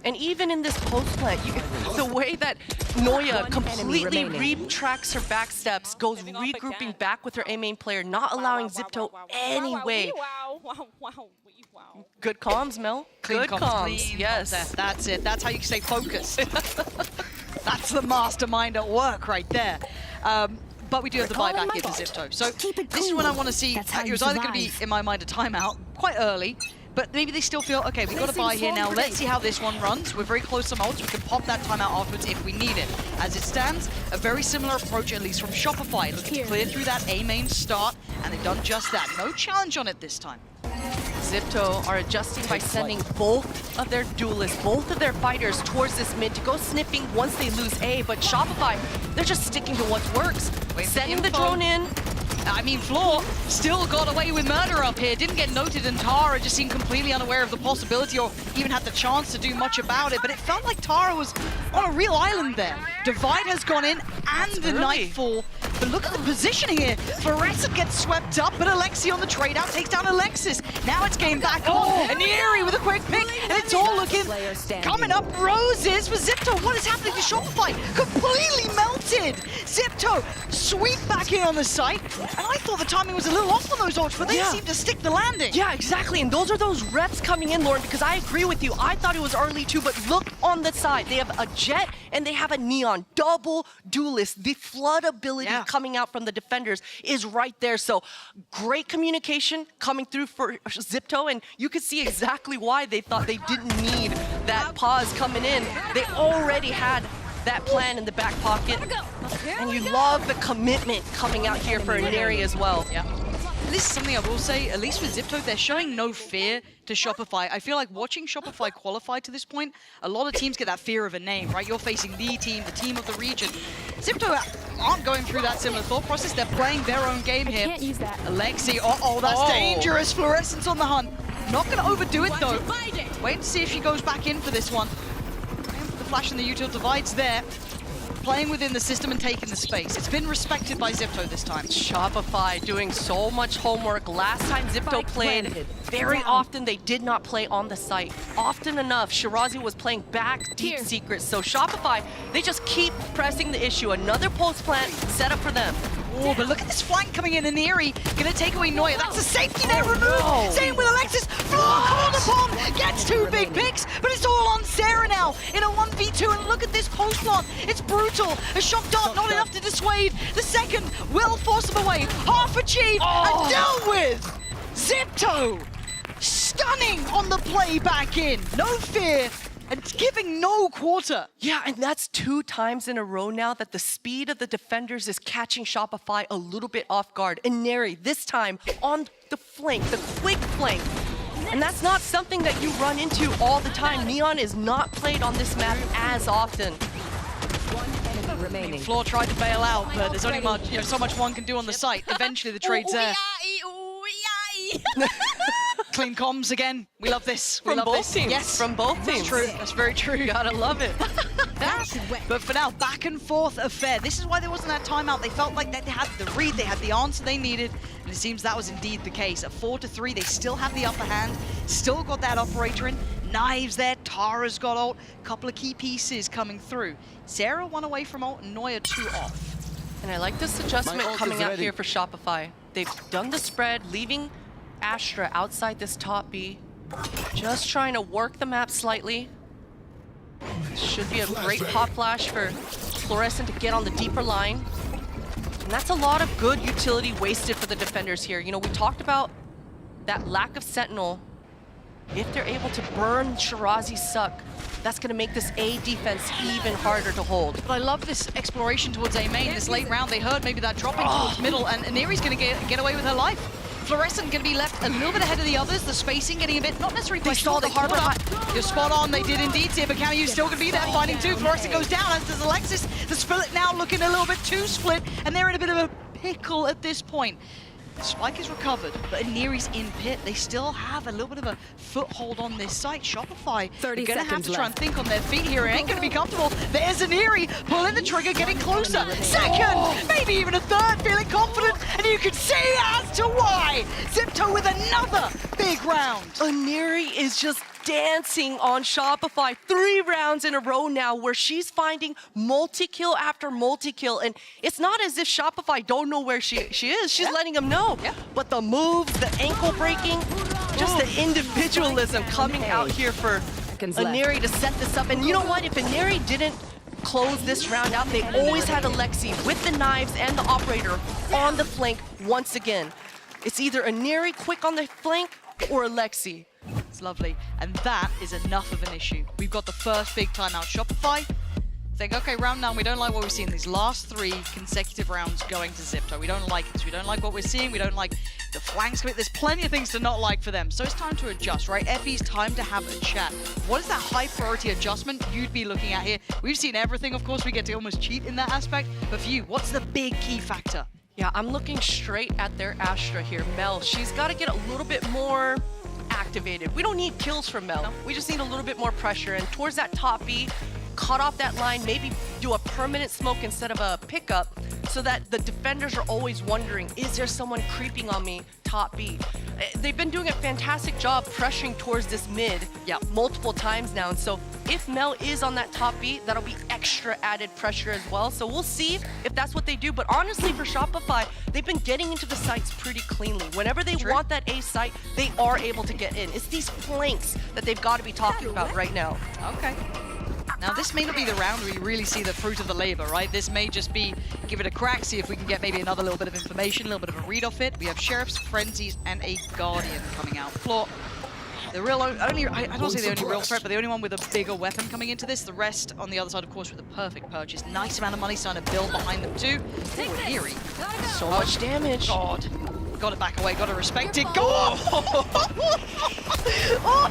And even in this post plant, the way that Noya completely retracts her back steps, goes regrouping back with her A main player, not allowing Zipto any way. Good comms, Mel. Good comms, yes. That's it. That's how you stay focused. That's the mastermind at work right there. But we do have the buyback here for Zipto. So this is when I want to see, it was either going to be, in my mind, a timeout quite early, but maybe they still feel, okay, we've got to buy here now. Let's see how this one runs. We're very close to ults. We can pop that timeout afterwards if we need it. As it stands, a very similar approach, at least from Shopify, looking to clear through that A main start, and they've done just that. No challenge on it this time. Zipto are adjusting by sending both of their duelists, both of their fighters towards this mid to go sniffing once they lose A, but Shopify, they're just sticking to what works. Sending the drone in. I mean, Floor still got away with murder up here. Didn't get noted, and Tara just seemed completely unaware of the possibility or even had the chance to do much about it. But it felt like Tara was on a real island there. Divide has gone in and the Nightfall. But look at the positioning here. Fluorescent gets swept up, but Alexi on the trade out takes down Alexis. Now it's game back on. And Neri with a quick pick, and it's all looking coming up. Roses for Zipto. What is happening to Shopify? Completely melted. Zipto sweep back in on the site. And I thought the timing was a little off on those ults, but they seem to stick the landing. Yeah, exactly. And those are those reps coming in, Lauren, because I agree with you. I thought it was early too, but look on the side. They have a Jet and they have a Neon. Double duelist. The flood ability coming out from the defenders is right there. So great communication coming through for Zipto, and you could see exactly why they thought they didn't need that pause coming in. They already had that plan in the back pocket. And you love the commitment coming out here for Neri as well. Yeah. This is something I will say, at least with Zipto, they're showing no fear to Shopify. I feel like watching Shopify qualify to this point, a lot of teams get that fear of a name, right? You're facing the team of the region. Zipto aren't going through that similar thought process. They're playing their own game here. Can't use that. Alexi, that's dangerous. Fluorescence on the hunt. Not going to overdo it, though. Wait to see if she goes back in for this one. The flash and the util divides there. playing within the system and taking the space. It's been respected by Zipto this time. Shopify doing so much homework. Last time Zipto played, very often they did not play on the site. Often enough, Shirazi was playing back deep secrets. So Shopify, they just keep pressing the issue. Another post plant set up for them. Oh, but look at this flank coming in, and Neri gonna take away Neuer. That's a safety net removed. Same with Alexis. Floor called upon, gets 2 big picks, but it's all on Sarah now in a 1v2. And look at this post plant. It's brutal. A shock dart not enough to dissuade. The second will force them away. Half achieved and dealt with. Zipto stunning on the play back in. No fear. And giving no quarter. Yeah, and that's 2 times in a row now that the speed of the defenders is catching Shopify a little bit off guard. And Neri, this time on the flank, the quick flank. And that's not something that you run into all the time. Neon is not played on this map as often. Remaining. Floor tried to bail out, but there's only so much one can do on the site. Eventually the trade's there. Clean comms again. We love this. We love this. Teams. Yes, from both teams. That's true. That's very true. Gotta love it. But for now, back and forth affair. This is why there wasn't that timeout. They felt like they had the read, they had the answer they needed, and it seems that was indeed the case. At 4-3, they still have the upper hand, still got that operator in. Knives there, Tara's got ult, couple of key pieces coming through. Sarah 1 away from ult, and Neuer 2 off. And I like this adjustment coming out here for Shopify. They've done the spread, leaving Astra outside this top B. Just trying to work the map slightly. Should be a great pop flash for Fluorescent to get on the deeper line. And that's a lot of good utility wasted for the defenders here. You know, we talked about that lack of Sentinel. If they're able to burn Shirazi's suck, that's going to make this A defense even harder to hold. But I love this exploration towards A main. This late round, they heard maybe that dropping towards middle, and Neri's going to get away with her life. Fluorescent going to be left a little bit ahead of the others. The spacing getting a bit, not necessarily They saw the harbor. You're spot on, they did indeed see it, but Camu's still going to be there fighting too. Fluorescent goes down, as does Alexis. The split now looking a little bit too split, and they're in a bit of a pickle at this point. Spike is recovered, but Neri's in pit. They still have a little bit of a foothold on this site. Shopify, they're going to have to try and think on their feet here. It ain't going to be comfortable. There's a Neri pulling the trigger, getting closer. Second, maybe even a third, feeling confident, and you can see as to why. Zipto with another big round. Neri is just dancing on Shopify 3 rounds in a row now where she's finding multi-kill after multi-kill. And it's not as if Shopify don't know where she is. She's letting them know. But the moves, the ankle breaking, just the individualism coming out here for Neri to set this up. And you know what? If Neri didn't close this round out, they always had Alexi with the knives and the operator on the flank once again. It's either Neri quick on the flank or Alexi. It's lovely. And that is enough of an issue. We've got the first big timeout. Shopify think, okay, round 9, we don't like what we've seen these last 3 consecutive rounds going to Zipto. We don't like this. We don't like what we're seeing. We don't like the flanks. There's plenty of things to not like for them. So it's time to adjust, right? Effie's time to have a chat. What is that high priority adjustment you'd be looking at here? We've seen everything, of course. We get to almost cheat in that aspect. But for you, what's the big key factor? Yeah, I'm looking straight at their Astra here. Mel, she's got to get a little bit more activated. We don't need kills from Mel. We just need a little bit more pressure. And towards that top B, cut off that line, maybe do a permanent smoke instead of a pickup so that the defenders are always wondering, is there someone creeping on me top B? They've been doing a fantastic job pressuring towards this mid multiple times now. And so if Mel is on that top B, that'll be extra added pressure as well. So we'll see if that's what they do. But honestly, for Shopify, they've been getting into the sites pretty cleanly. Whenever they want that A site, they are able to get in. It's these flanks that they've got to be talking about right now. Okay. Now, this may not be the round where you really see the fruit of the labor, right? This may just be, give it a crack, see if we can get maybe another little bit of information, a little bit of a read off it. We have Sheriffs, Frenzies, and a Guardian coming out. Floor, the real only, I don't say the only real threat, but the only one with a bigger weapon coming into this. The rest on the other side, of course, with a perfect purchase. Nice amount of money starting to build behind them, too. Ooh, Eerie. So much damage. God. Got to back away, got to respect it. Go on! Oh,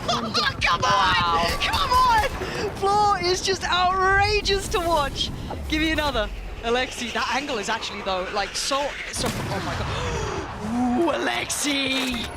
come on! Come on! Floor is just outrageous to watch. Give me another. Alexi, that angle is actually, though, like, so oh my God. Ooh, Alexi!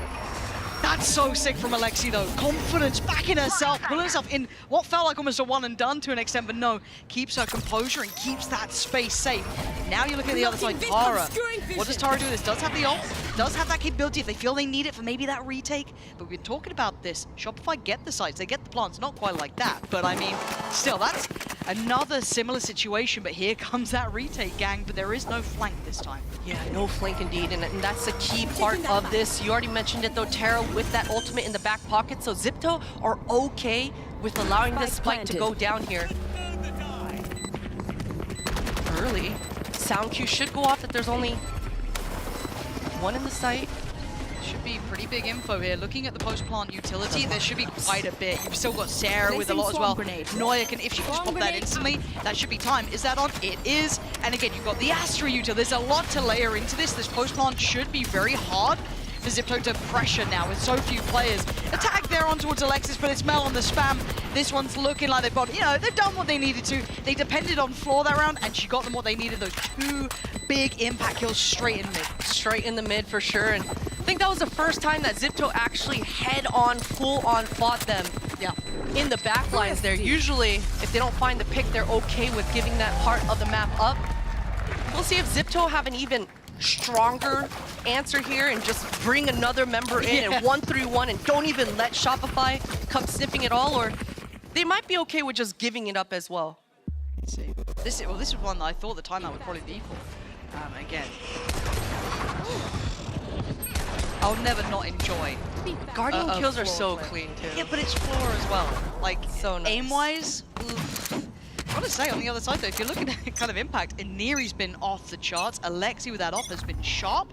That's so sick from Alexi, though. Confidence back in herself, pulling herself in what felt like almost a one and done to an extent, but no, keeps her composure and keeps that space safe. Now you look at the other side, Tara. What does Tara do? This does have the ult, does have that capability if they feel they need it for maybe that retake. But we've been talking about this. Shopify get the sites, they get the plants, not quite like that. But I mean, still, that's another similar situation. But here comes that retake, gang. But there is no flank this time. Yeah, no flank indeed, and that's the key part of this. You already mentioned it though, Tara with that ultimate in the back pocket, so Zipto are okay with allowing this spike to go down here. Early. Sound cue should go off that there's only one in the site. Should be pretty big info here. Looking at the post-plant utility, there should be quite a bit. You've still got Sarah with a lot as well. Noya can, if she can just pop that instantly, that should be time. Is that on? It is. And again, you've got the Astra util. There's a lot to layer into this. This post-plant should be very hard for Zipto to pressure now with so few players. Attack there on towards Alexis, but it's Mel on the spam. This one's looking like they've got, you know, they've done what they needed to. They depended on Floor that round, and she got them what they needed. Those 2 big impact kills straight in mid. Straight in the mid for sure. And I think that was the first time that Zipto actually head-on, full-on fought them. Yeah. In the back lines there. Usually, if they don't find the pick, they're okay with giving that part of the map up. We'll see if Zipto have an even stronger answer here and just bring another member in and 1-3-1 and don't even let Shopify come sniffing it all, or they might be okay with just giving it up as well. Let's see. This is one that I thought the timeout would probably be for. Again. I'll never not enjoy. Guardian kills are so play. clean too. Yeah, but it's Floor as well. Like, so nice. aim-wise, I gotta say, on the other side though, if you're looking at kind of impact, Iniri's been off the charts. Alexi with that op has been sharp.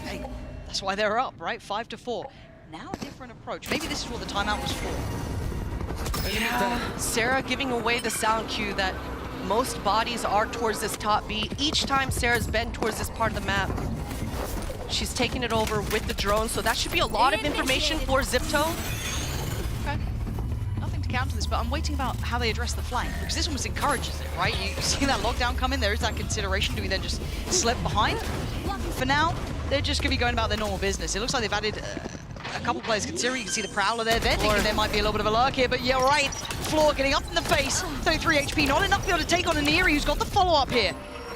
Hey, that's why they're up, right? 5-4. Now a different approach. Maybe this is what the timeout was for. Yeah. Sarah giving away the sound cue that most bodies are towards this top B. Each time Sarah's been towards this part of the map, she's taking it over with the drone, so that should be a lot of information for Zipto. Okay. Nothing to counter this, but I'm waiting about how they address the flank, because this almost encourages it, right? You see that lockdown come in, there is that consideration. Do we then just slip behind? For now, they're just going to be going about their normal business. It looks like they've added a couple players considering. You can see the Prowler there. They're thinking there might be a little bit of a lurk here, but you're right. Floor getting up in the face. 33 HP, not enough to be able to take on Iniri, who's got the follow-up here.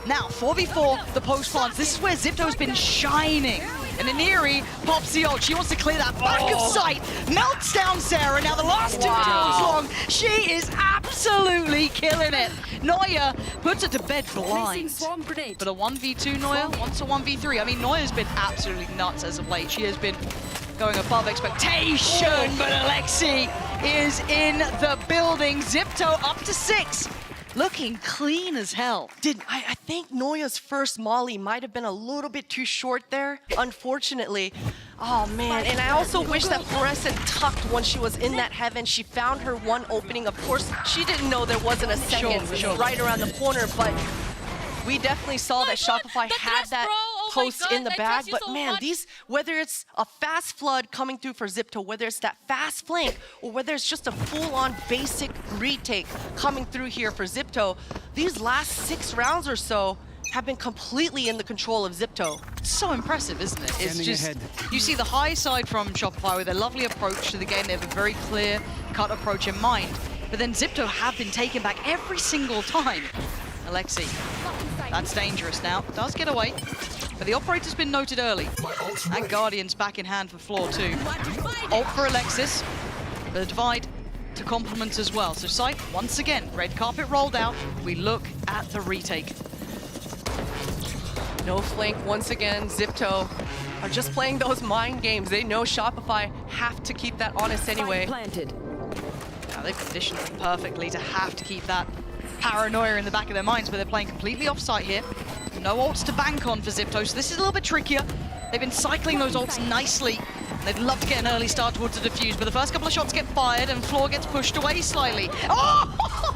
Now, 4v4, the post plants. This is where Zipto's been shining. And Iniri pops the ult. She wants to clear that back of sight. Melts down Sarah. Now the last 2 kills long. She is absolutely killing it. Noya puts her to bed blind. But a 1v2 Noya wants a 1v3. I mean, Noya's been absolutely nuts as of late. She has been going above expectation. But Alexi is in the building. Zipto up to 6. Looking clean as hell. I think Noya's first molly might have been a little bit too short there, unfortunately. Oh man, and I also wish that Fluorescent tucked when she was in that heaven. She found her one opening. Of course, she didn't know there wasn't a second right around the corner, but we definitely saw that Shopify had that post in the bag. But man, these, whether it's a fast flood coming through for Zipto, whether it's that fast flank, or whether it's just a full-on basic retake coming through here for Zipto, these last 6 rounds or so have been completely in the control of Zipto. It's so impressive, isn't it? It's just, you see the high side from Shopify with a lovely approach to the game. They have a very clear cut approach in mind. But then Zipto have been taken back every single time. Alexi, that's dangerous now. Does get away, but the operator's been noted early. And Guardian's back in hand for Floor 2. Ult for Alexis, the divide to complement as well. So Sight, once again, red carpet rolled out. We look at the retake. No flank once again. Zipto are just playing those mind games. They know Shopify have to keep that honest anyway. Now they've conditioned them perfectly to have to keep that paranoia in the back of their minds, but they're playing completely off-site here. No ults to bank on for Zipto, so this is a little bit trickier. They've been cycling those ults nicely. They'd love to get an early start towards the defuse, but the first couple of shots get fired and Floor gets pushed away slightly. Oh!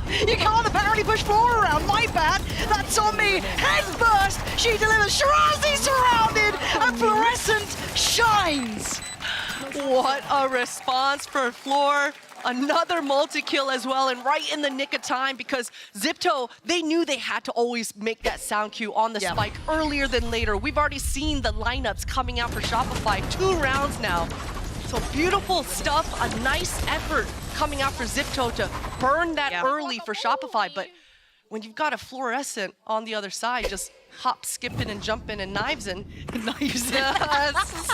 You can't apparently push Floor around, my bad. That's on me. Head first, she delivers. Shirazi surrounded, and Fluorescent shines. What a response for Floor. Another multi-kill as well, and right in the nick of time, because Zipto, they knew they had to always make that sound cue on the spike earlier than later. We've already seen the lineups coming out for Shopify 2 rounds now. So beautiful stuff, a nice effort coming out for Zipto to burn that early for Shopify, but when you've got a fluorescent on the other side, just hop, skipping and jumping and knivesing,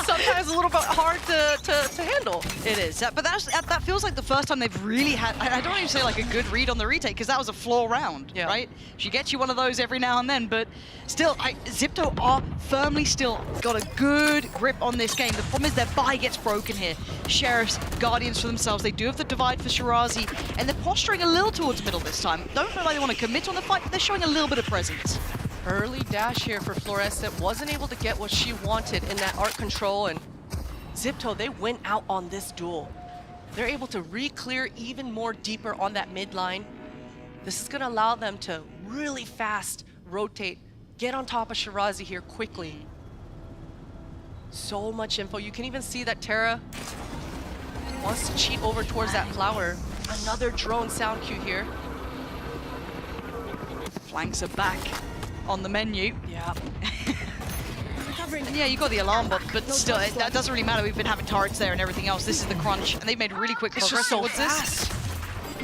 sometimes a little bit hard to handle. It is, but that feels like the first time they've really had, I don't even say like a good read on the retake, because that was a floor round, right? She gets you one of those every now and then, but still, Zipto are firmly still got a good grip on this game. The problem is their buy gets broken here. Sheriffs, Guardians for themselves, they do have the divide for Shirazi, and they're posturing a little towards middle this time. Don't feel like they want to commit on the fight, but they're showing a little bit of presence. Early dash here for Fluorescent, wasn't able to get what she wanted in that art control, and Zipto, they went out on this duel. They're able to re-clear even more deeper on that mid line. This is gonna allow them to really fast rotate, get on top of Shirazi here quickly. So much info. You can even see that Terra wants to cheat over towards that flower. Another drone sound cue here. Flanks are back on the menu. Yeah. And yeah, you got the alarm bot, but still, that doesn't really matter. We've been having turrets there and everything else. This is the crunch, and they've made really quick progress towards this.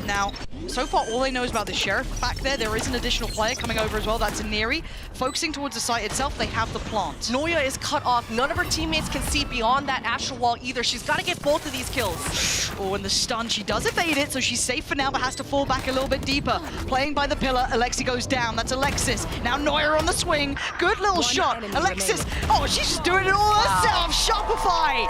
Now, so far, all they know is about the Sheriff back there. There is an additional player coming over as well. That's Iniri. Focusing towards the site itself, they have the plant. Noya is cut off. None of her teammates can see beyond that astral wall either. She's got to get both of these kills. Oh, and the stun, she does evade it, so she's safe for now, but has to fall back a little bit deeper. Playing by the pillar, Alexi goes down. That's Alexis. Now Noya on the swing. Good little shot. Alexis, oh, she's just doing it all herself. Shopify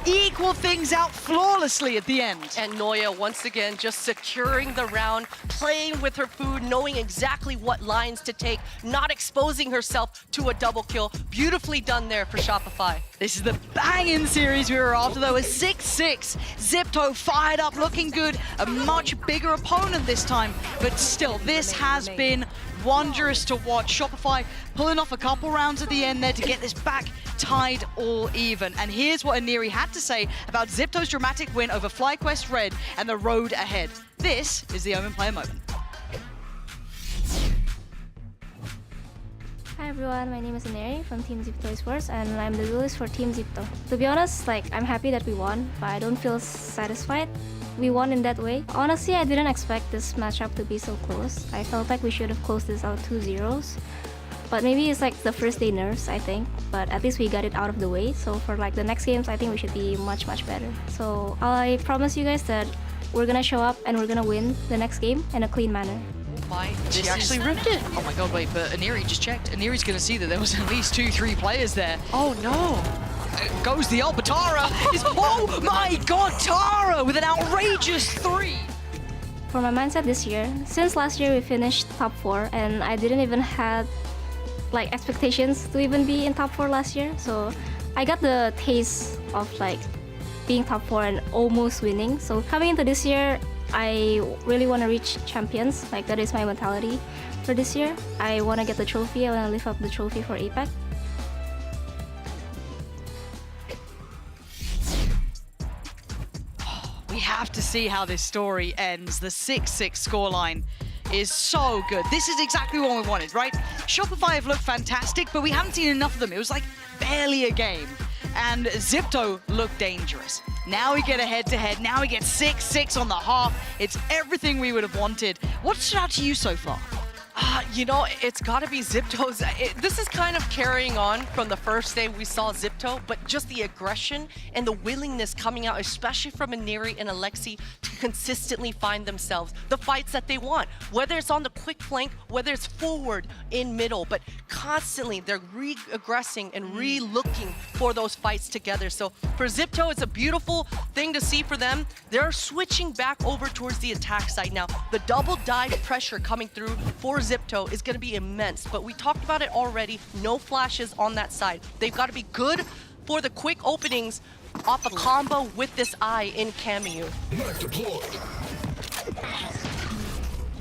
equal things out flawlessly at the end. And Noya, once again, just securing the round, playing with her food, knowing exactly what lines to take, not exposing herself to a double kill. Beautifully done there for Shopify. This is the banging series we were after, though. A 6-6. Zipto fired up, looking good. A much bigger opponent this time, but still, this has been wondrous to watch. Shopify pulling off a couple rounds at the end there to get this back tied all even. And here's what Iniri had to say about Zipto's dramatic win over FlyQuest Red and the road ahead. This is the Omen Player moment. Hi everyone, my name is Iniri from Team Zipto Esports and I'm the duelist for Team Zipto. To be honest, I'm happy that we won, but I don't feel satisfied. We won in that way. Honestly, I didn't expect this matchup to be so close. I felt like we should have closed this out 2-0. But maybe it's the first day nerves, I think. But at least we got it out of the way. So for the next games, I think we should be much, much better. So I promise you guys that we're gonna show up and we're gonna win the next game in a clean manner. She actually ripped it. Oh my god, wait, but Iniri just checked. Iniri's gonna see that there was at least 2-3 players there. Oh no. Goes the ult, but Tara is, oh my god, Tara with an outrageous 3. For my mindset this year, since last year we finished top 4 and I didn't even have expectations to even be in top 4 last year. So I got the taste of being top 4 and almost winning. So coming into this year, I really want to reach champions. That is my mentality for this year. I want to get the trophy. I want to lift up the trophy for APAC. We have to see how this story ends. The 6-6 scoreline is so good. This is exactly what we wanted, right? Shopify have looked fantastic, but we haven't seen enough of them. It was barely a game. And Zipto looked dangerous. Now we get a head-to-head. Now we get 6-6 on the half. It's everything we would have wanted. What stood out to you so far? You know, it's got to be Zipto's. This is kind of carrying on from the first day we saw Zipto, but just the aggression and the willingness coming out, especially from Iniri and Alexi, to consistently find themselves the fights that they want, whether it's on the quick flank, whether it's forward, in middle, but constantly they're re-aggressing and re-looking for those fights together. So for Zipto, it's a beautiful thing to see for them. They're switching back over towards the attack side now. The double dive pressure coming through for Zipto is going to be immense, but we talked about it already. No flashes on that side. They've got to be good for the quick openings off a combo with this eye in Cameo.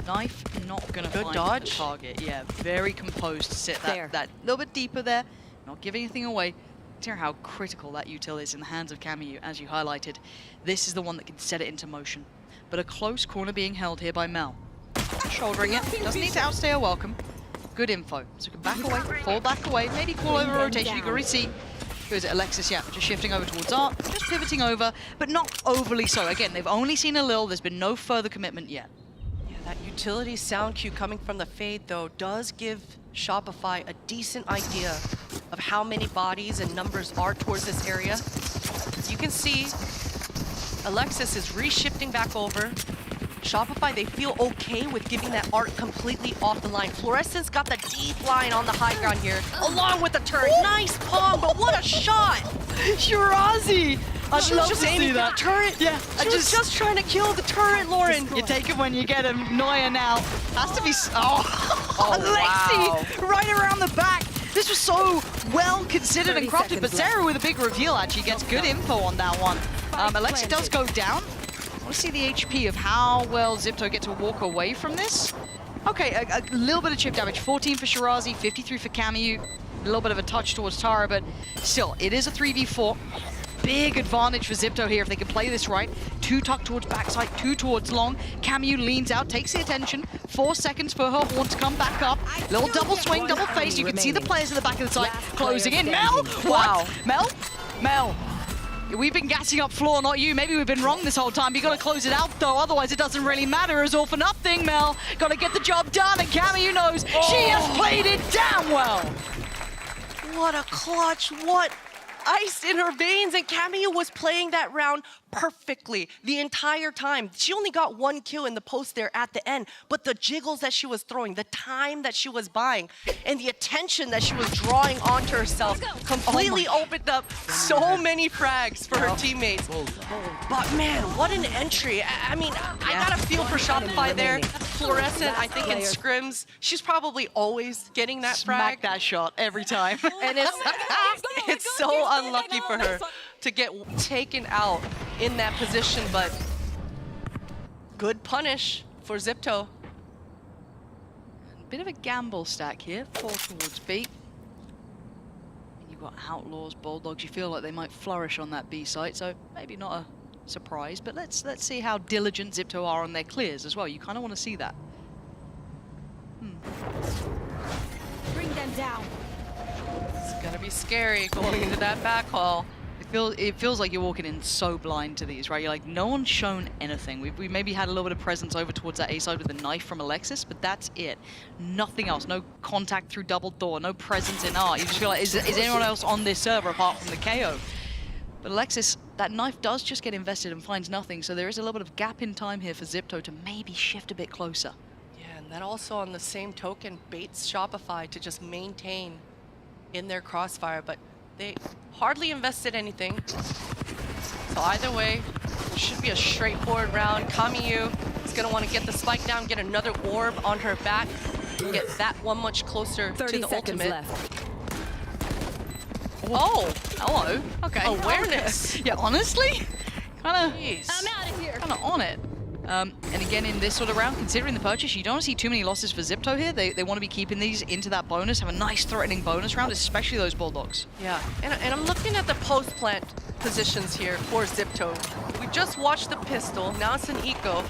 Knife not going to Good find dodge. the target. Yeah, very composed to sit that little bit deeper there, not giving anything away. Consider how critical that util is in the hands of Cameo, as you highlighted. This is the one that can set it into motion. But a close corner being held here by Mel. Shouldering it, doesn't need to outstay her welcome. Good info. So we can back away, fall back away, maybe call over rotation. You can already see Who is it? Alexis, yeah, just shifting over towards Art, just pivoting over, but not overly so. Again, they've only seen a little, there's been no further commitment yet. Yeah, that utility sound cue coming from the Fade, though, does give Shopify a decent idea of how many bodies and numbers are towards this area. As you can see, Alexis is re-shifting back over. Shopify, they feel okay with giving that Art completely off the line. Fluorescence got the deep line on the high ground here, along with the turret. Nice pong, but what a shot! Shirazi! I'd love to see that. Turret. Yeah, She was just trying to kill the turret, Lauren. You take it when you get him. Neuer now has to be. Alexi, wow. right around the back. This was so well considered and crafted, but Sarah with a big reveal actually gets good info on that one. Alexi does go down. I want to see the HP of how well Zipto get to walk away from this. Okay, a little bit of chip damage. 14 for Shirazi, 53 for Camu. A little bit of a touch towards Tara, but still, it is a 3v4. Big advantage for Zipto here if they can play this right. 2 tuck towards backside, 2 towards long. Camu leans out, takes the attention. 4 seconds for her horn to come back up. Little double swing, double face. You can see the players in the back of the side closing in. Mel! Wow. Mel! We've been gassing up floor, not you. Maybe we've been wrong this whole time. You got to close it out, though. Otherwise, it doesn't really matter. It's all for nothing, Mel. Got to get the job done, and Camu knows she has played it damn well. What a clutch, what ice in her veins, and Cameo was playing that round perfectly the entire time. She only got 1 kill in the post there at the end, but the jiggles that she was throwing, the time that she was buying, and the attention that she was drawing onto herself completely opened up so many frags for her teammates. But man, what an entry. I mean, I got a feel for Shopify there. Fluorescent, I think in scrims, she's probably always getting that frag. Smack that shot every time. And it's so unlucky for her to get taken out in that position, but good punish for Zipto. Bit of a gamble stack here, 4 towards B. And you've got Outlaws, Bulldogs. You feel like they might flourish on that B site, so maybe not a surprise, but let's see how diligent Zipto are on their clears as well. You kind of want to see that. Bring them down. It's gonna be scary going into that back hall. It feels like you're walking in so blind to these, right? You're like, no one's shown anything. We maybe had a little bit of presence over towards that A side with the knife from Alexis, but that's it. Nothing else. No contact through double door. No presence in art. You just feel like, is anyone else on this server apart from the KO? But Alexis, that knife does just get invested and finds nothing, so there is a little bit of gap in time here for Zipto to maybe shift a bit closer. Yeah, and that also on the same token baits Shopify to just maintain in their crossfire, but they hardly invested anything. So either way, it should be a straightforward round. Kamiyu is going to want to get the spike down, get another orb on her back, get that one much closer to the ultimate. Left. Oh, hello. Okay. Awareness. Yeah, honestly, kind of I'm out of here. Kind of on it. And again, in this sort of round, considering the purchase, you don't see too many losses for Zipto here. They want to be keeping these into that bonus, have a nice threatening bonus round, especially those Bulldogs. Yeah, and I'm looking at the post-plant positions here for Zipto. We just watched the pistol, now it's an eco.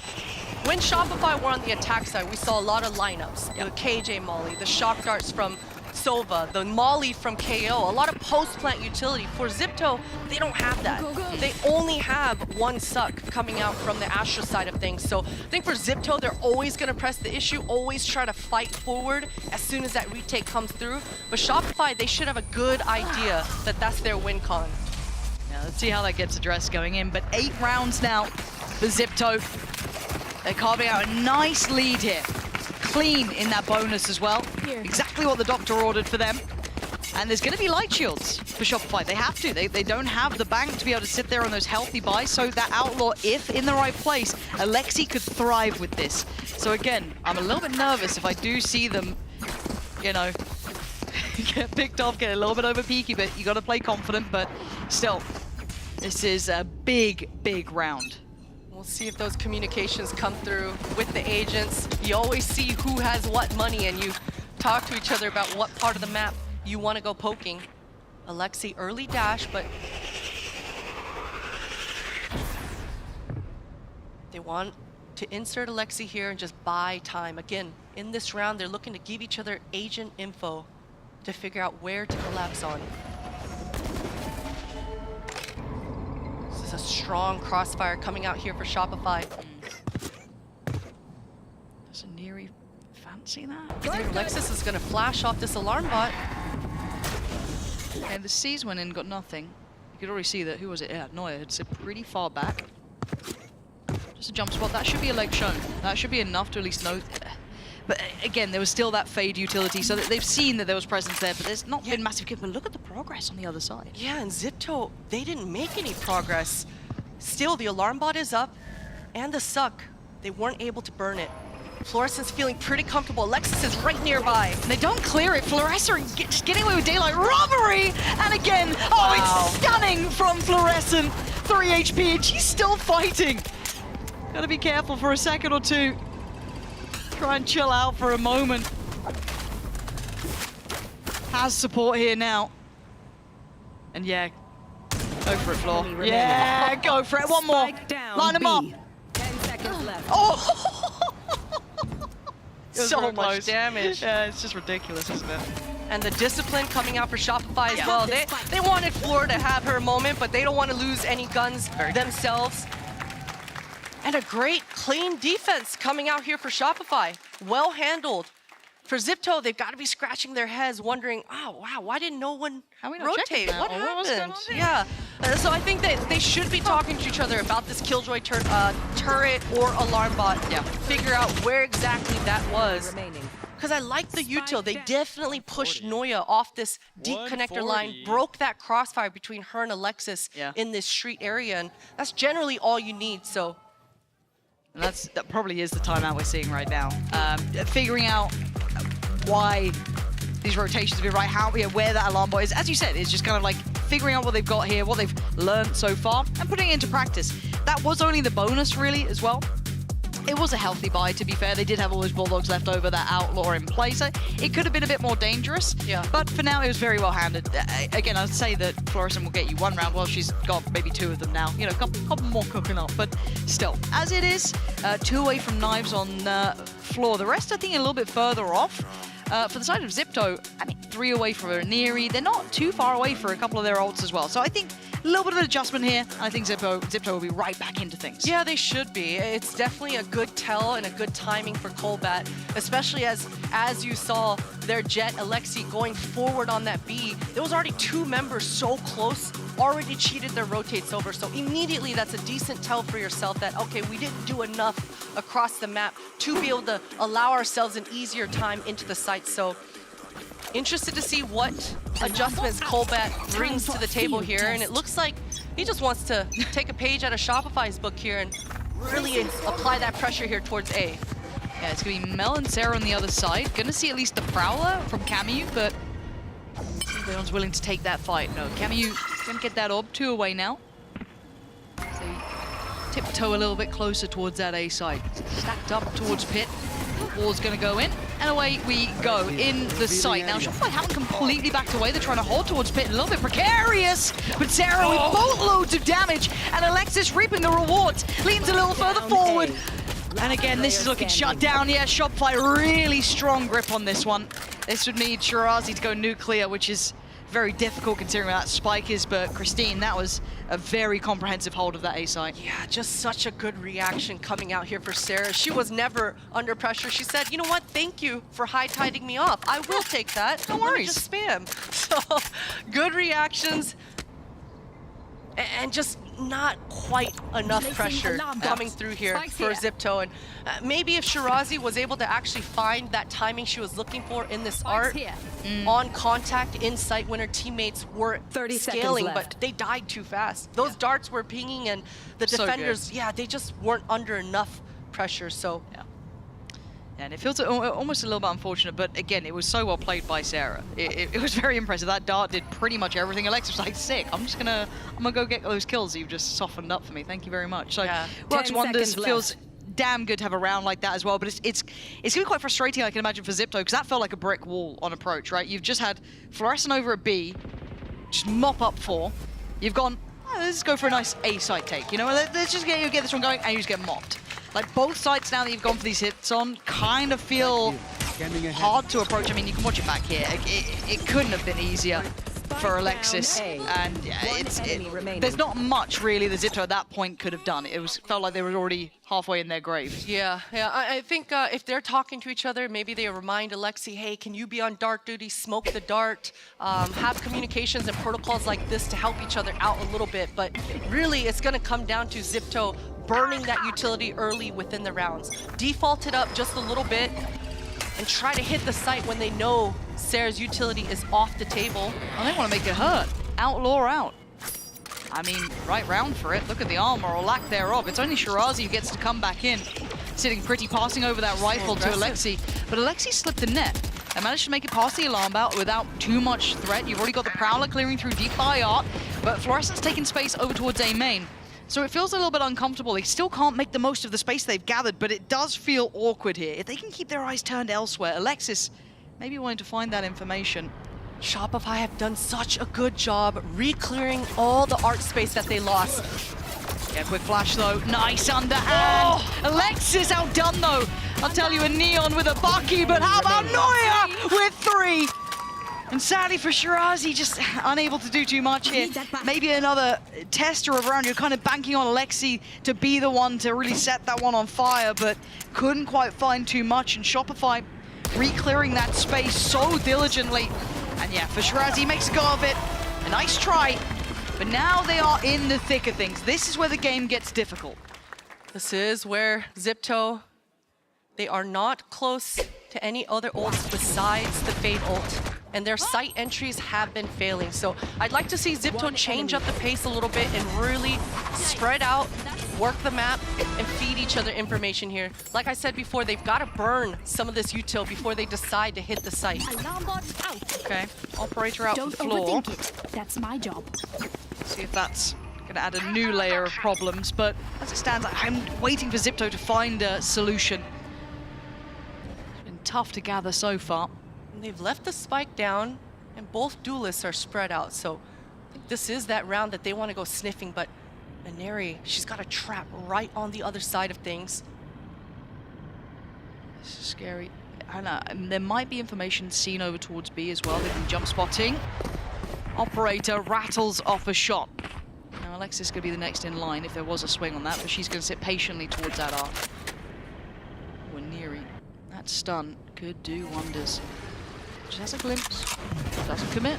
When Shopify were on the attack side, we saw a lot of lineups. The KJ Molly, the shock darts from Sova, the Molly from KO, a lot of post-plant utility. For Zipto, they don't have that. They only have one suck coming out from the Astra side of things. So I think for Zipto, they're always going to press the issue, always try to fight forward as soon as that retake comes through. But Shopify, they should have a good idea that that's their win con. Yeah, let's see how that gets addressed going in. But 8 rounds now for Zipto. They're carving out a nice lead here. Clean in that bonus as well. Exactly what the doctor ordered for them. And there's going to be light shields for Shopify. They have to. They don't have the bank to be able to sit there on those healthy buys. So that Outlaw, if in the right place, Alexi could thrive with this. So again, I'm a little bit nervous if I do see them, you know, get picked off, get a little bit over peaky, but you got to play confident. But still, this is a big, big round. We'll see if those communications come through with the agents. You always see who has what money, and you talk to each other about what part of the map you want to go poking. Alexi early dash, but they want to insert Alexi here and just buy time. Again, in this round, they're looking to give each other agent info to figure out where to collapse on. strong crossfire coming out here for Shopify. Does Neri fancy that? I think Alexis is going to flash off this alarm bot. And the C's went in, got nothing. You could already see that, who was it? Yeah, Neuer had sit pretty far back. Just a jump spot. That should be a leg shown. That should be enough to at least know. But again, there was still that fade utility, so that they've seen that there was presence there, but there's not been massive. But look at the progress on the other side. Yeah, and Zipto, they didn't make any progress. Still, the alarm bot is up, and the suck, they weren't able to burn it. Fluorescent's feeling pretty comfortable. Alexis is right nearby. And they don't clear it. Fluorescent just getting away with daylight robbery. And again, it's stunning from Fluorescent. 3 HP, and she's still fighting. Gotta be careful for a second or two. Try and chill out for a moment. Has support here now. And yeah, go for it, Floor. Yeah, go for it. One more. Line them up. 10 seconds left. Oh! So much damage. Yeah, it's just ridiculous, isn't it? And the discipline coming out for Shopify as well. They wanted Floor to have her moment, but they don't want to lose any guns themselves. And a great, clean defense coming out here for Shopify. Well handled. For Zipto, they've got to be scratching their heads, wondering, oh, wow, why didn't no one rotate? What happened? Yeah. So I think that they should be talking to each other about this Killjoy turret or alarm bot. Yeah. Figure out where exactly that was. Because I like the util. They definitely pushed Neuer off this deep connector line, broke that crossfire between her and Alexis in this street area, and that's generally all you need. So. And that probably is the timeout we're seeing right now. Figuring out why these rotations have been right, where that alarm bot is. As you said, it's just kind of like figuring out what they've got here, what they've learned so far, and putting it into practice. That was only the bonus, really, as well. It was a healthy buy, to be fair. They did have all those Bulldogs left over, that Outlaw in play, so it could have been a bit more dangerous. Yeah. But for now, it was very well handled. Again, I'd say that Fluorescent will get you one round. Well, she's got maybe 2 of them now. You know, a couple more cooking up, but still. As it is, 2 away from Knives on Floor. The rest, I think, a little bit further off. For the side of Zipto, I mean, 3 away from Neri. They're not too far away for a couple of their ults as well. So I think a little bit of an adjustment here. I think Zipto will be right back into things. Yeah, they should be. It's definitely a good tell and a good timing for Colbat, especially as you saw their Jet, Alexi, going forward on that B. There was already 2 members so close, already cheated their rotates over. So immediately that's a decent tell for yourself that, okay, we didn't do enough across the map to be able to allow ourselves an easier time into the site. So interested to see what adjustments Colbat brings to the table here, and it looks like he just wants to take a page out of Shopify's book here and really apply that pressure here towards A. Yeah, it's gonna be Mel and Sarah on the other side. Gonna see at least the Prowler from Camu, but no one's willing to take that fight. No, Camu gonna get that orb, 2 away now. So tiptoe a little bit closer towards that A side. Stacked up towards Pit. Wall's gonna go in, and away we go in the site. Now, Shopify haven't completely backed away. They're trying to hold towards Pit, a little bit precarious, but Sarah with boatloads of damage, and Alexis reaping the rewards, leans a little further forward. And again, this is looking shut down. Yeah, Shopify really strong grip on this one. This would need Shirazi to go nuclear, which is very difficult considering where that spike is, but Christine, that was a very comprehensive hold of that A site. Yeah, just such a good reaction coming out here for Sarah. She was never under pressure. She said, you know what, thank you for high-tiding me off. I will take that. No worries. Just spam. So, good reactions. And just not quite enough pressure coming through here for Zipto. And maybe if Shirazi was able to actually find that timing she was looking for in this art on contact in sight when her teammates were scaling, but they died too fast. Those darts were pinging, and the defenders, they just weren't under enough pressure. So and it feels almost a little bit unfortunate, but again, it was so well played by Sarah. It was very impressive. That dart did pretty much everything. Alexis was like, sick, I'm gonna go get those kills. You've just softened up for me. Thank you very much. So Works Wonders feels damn good to have a round like that as well, but it's gonna be quite frustrating, I can imagine, for Zipto, because that felt like a brick wall on approach, right? You've just had Fluorescent over at B, just mop up 4. You've gone, let's go for a nice A side take, you know? Let's just get this one going, and you just get mopped. Like, both sides now that you've gone for these hits on kind of feel hard to approach. I mean, you can watch it back here. It couldn't have been easier for Alexis. And there's not much really that Zipto at that point could have done. It felt like they were already halfway in their graves. Yeah. I think if they're talking to each other, maybe they remind Alexi, hey, can you be on dart duty, smoke the dart, have communications and protocols like this to help each other out a little bit. But really, it's going to come down to Zipto burning that utility early within the rounds. Default it up just a little bit and try to hit the site when they know Sarah's utility is off the table. And they want to make it hurt. Outlaw out. I mean, right round for it. Look at the armor or lack thereof. It's only Shirazi who gets to come back in. Sitting pretty, passing over that rifle to Alexi. But Alexi slipped the net. They managed to make it past the alarm belt without too much threat. You've already got the Prowler clearing through deep by art, but Fluorescent's taking space over towards A main. So it feels a little bit uncomfortable. They still can't make the most of the space they've gathered, but it does feel awkward here. If they can keep their eyes turned elsewhere, Alexis maybe wanting to find that information. Shopify have done such a good job re-clearing all the art space that they lost. Yeah, quick flash though. Nice underhand. Oh! Alexis outdone though. I'll tell you, a Neon with a Bucky, but how about Neuer with 3? And sadly for Shirazi, just unable to do too much here. Maybe another tester of round. You're kind of banking on Alexi to be the one to really set that one on fire, but couldn't quite find too much. And Shopify re-clearing that space so diligently. And yeah, for Shirazi, makes a go of it. A nice try. But now they are in the thick of things. This is where the game gets difficult. This is where Zipto, they are not close to any other ults besides the Fade ult. And their site entries have been failing. So I'd like to see Zipto change up the pace a little bit and really spread out, work the map, and feed each other information here. Like I said before, they've got to burn some of this util before they decide to hit the site. Okay, operator out Don't the floor. overthink it. That's my job. See if that's going to add a new layer of problems. But as it stands, I'm waiting for Zipto to find a solution. It's been tough to gather so far. And they've left the spike down, and both duelists are spread out. So I think this is that round that they want to go sniffing, but Aneri, she's got a trap right on the other side of things. This is scary. And there might be information seen over towards B as well. They've been jump spotting. Operator rattles off a shot. Now Alexis could be the next in line if there was a swing on that, but she's going to sit patiently towards that arc. Waniri, that stun could do wonders. Just has a glimpse, doesn't commit.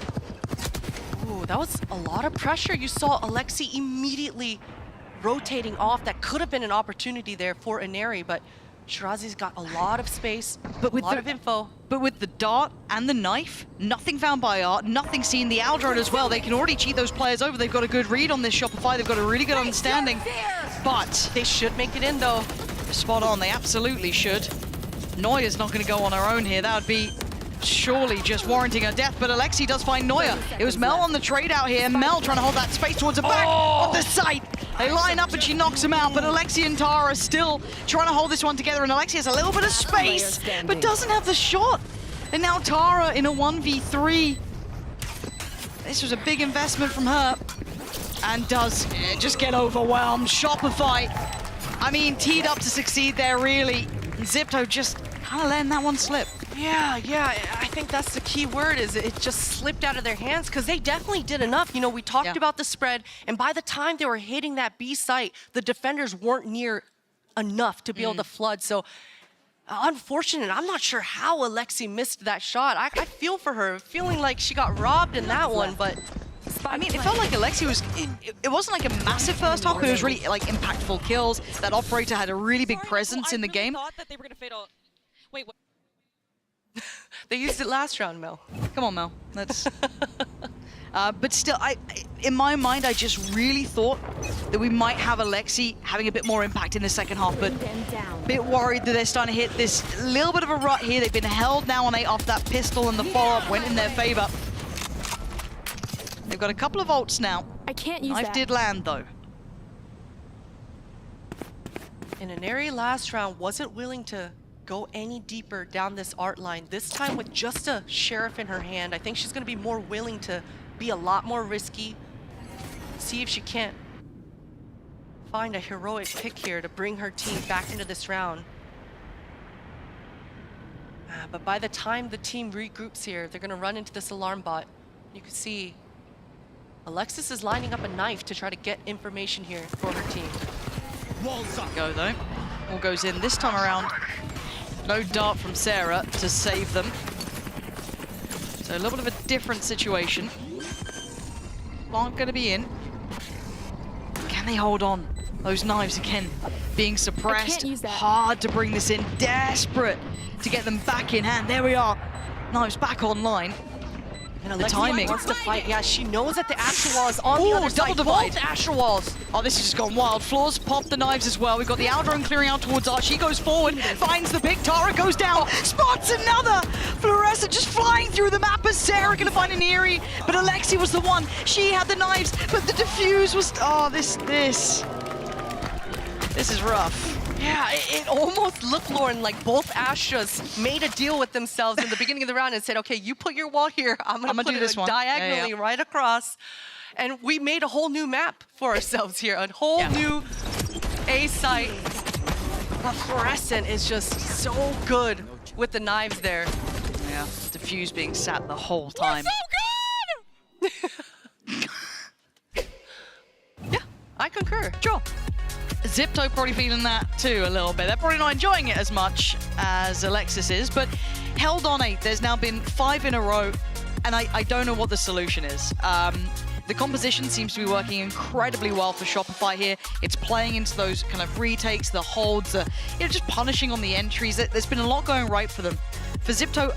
Ooh, that was a lot of pressure. You saw Alexi immediately rotating off. That could have been an opportunity there for Aneri, but Shirazi's got a lot of space, but with a lot of info. But with the dart and the knife, nothing found by art, nothing seen. The Aldrone as well, they can already cheat those players over. They've got a good read on this Shopify. They've got a really good understanding. But they should make it in though. Spot on, they absolutely should. Neuer's not going to go on her own here. That would be surely just warranting her death, but Alexi does find Neuer. It was Mel on the trade out here. Mel trying to hold that space towards the back of the site. They line up and she knocks him out, but Alexi and Tara still trying to hold this one together, and Alexi has a little bit of space, but doesn't have the shot. And now Tara in a 1v3. This was a big investment from her, and does just get overwhelmed. Shopify, I mean, teed up to succeed there, really. And Zipto just kind of letting that one slip. Yeah, I think that's the key word, is it just slipped out of their hands, because they definitely did enough. You know, we talked about the spread, and by the time they were hitting that B site, the defenders weren't near enough to be able to flood. So unfortunate. I'm not sure how Alexi missed that shot. I feel for her, feeling like she got robbed in that one, but I mean, it felt like Alexi was, it wasn't like a massive first half, but it was really like impactful kills. That operator had a really big presence in the game. Thought that they were gonna fade out. Wait, what? They used it last round, Mel. Come on, Mel. That's. But still, in my mind, I just really thought that we might have Alexi having a bit more impact in the second half, but a bit worried that they're starting to hit this little bit of a rut here. They've been held now on 8 off that pistol, and the follow-up went in their favor. They've got a couple of ults now. I can't use Knife that. did land, though. And Aneri last round wasn't willing to go any deeper down this art line. This time with just a Sheriff in her hand, I think she's going to be more willing to be a lot more risky. See if she can't find a heroic pick here to bring her team back into this round. But by the time the team regroups here, they're going to run into this alarm bot. You can see Alexis is lining up a knife to try to get information here for her team. Go though. All goes in this time around. No dart from Sarah to save them. So a little bit of a different situation. Aren't going to be in. Can they hold on? Those knives again being suppressed. Hard to bring this in. Desperate to get them back in hand. There we are. Knives back online. And the timing. wants to fight. Yeah, she knows that the Astra Wall is on the other double side. divide. Both Astra Walls. Oh, this has just gone wild. Floors pop the knives as well. We've got the Aldrone clearing out towards us. She goes forward, finds the pick. Tara goes down, spots another. Fluorescent just flying through the map as Sarah gonna find an Eerie, but Alexi was the one. She had the knives, but the defuse was. Oh, this is rough. Yeah, it almost looked, Lauren, like both Astras made a deal with themselves in the beginning of the round and said, okay, you put your wall here, I'm gonna put do it this one. diagonally right across. And we made a whole new map for ourselves here, a whole new A site. But Fluorescent is just so good with the knives there. Yeah, defuse being sat the whole time. We're so good! Yeah, I concur. Sure. Zipto probably feeling that too a little bit. They're probably not enjoying it as much as Alexis is, but held on 8. There's now been 5 in a row, and I don't know what the solution is. The composition seems to be working incredibly well for Shopify here. It's playing into those kind of retakes, the holds, just punishing on the entries. There's been a lot going right for them. For Zipto,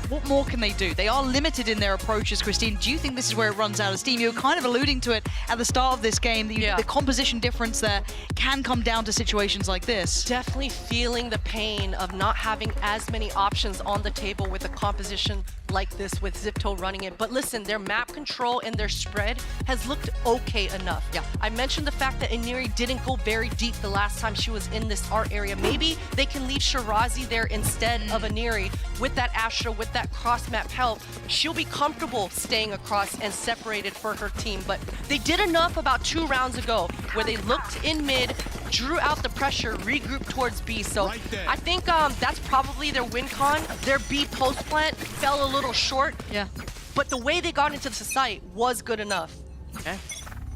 what more can they do? They are limited in their approaches, Christine. Do you think this is where it runs out of steam? You were kind of alluding to it at the start of this game. The composition difference there can come down to situations like this. Definitely feeling the pain of not having as many options on the table with a composition like this with Zipto running it. But listen, their map control and their spread has looked okay enough. Yeah. I mentioned the fact that Iniri didn't go very deep the last time she was in this art area. Maybe they can leave Shirazi there instead of Iniri with that Astra, with that cross-map help. She'll be comfortable staying across and separated for her team. But they did enough about 2 rounds ago where they looked in mid, drew out the pressure, regrouped towards B. So I think that's probably their win con. Their B post plant fell a little short. Yeah. But the way they got into the site was good enough. Okay.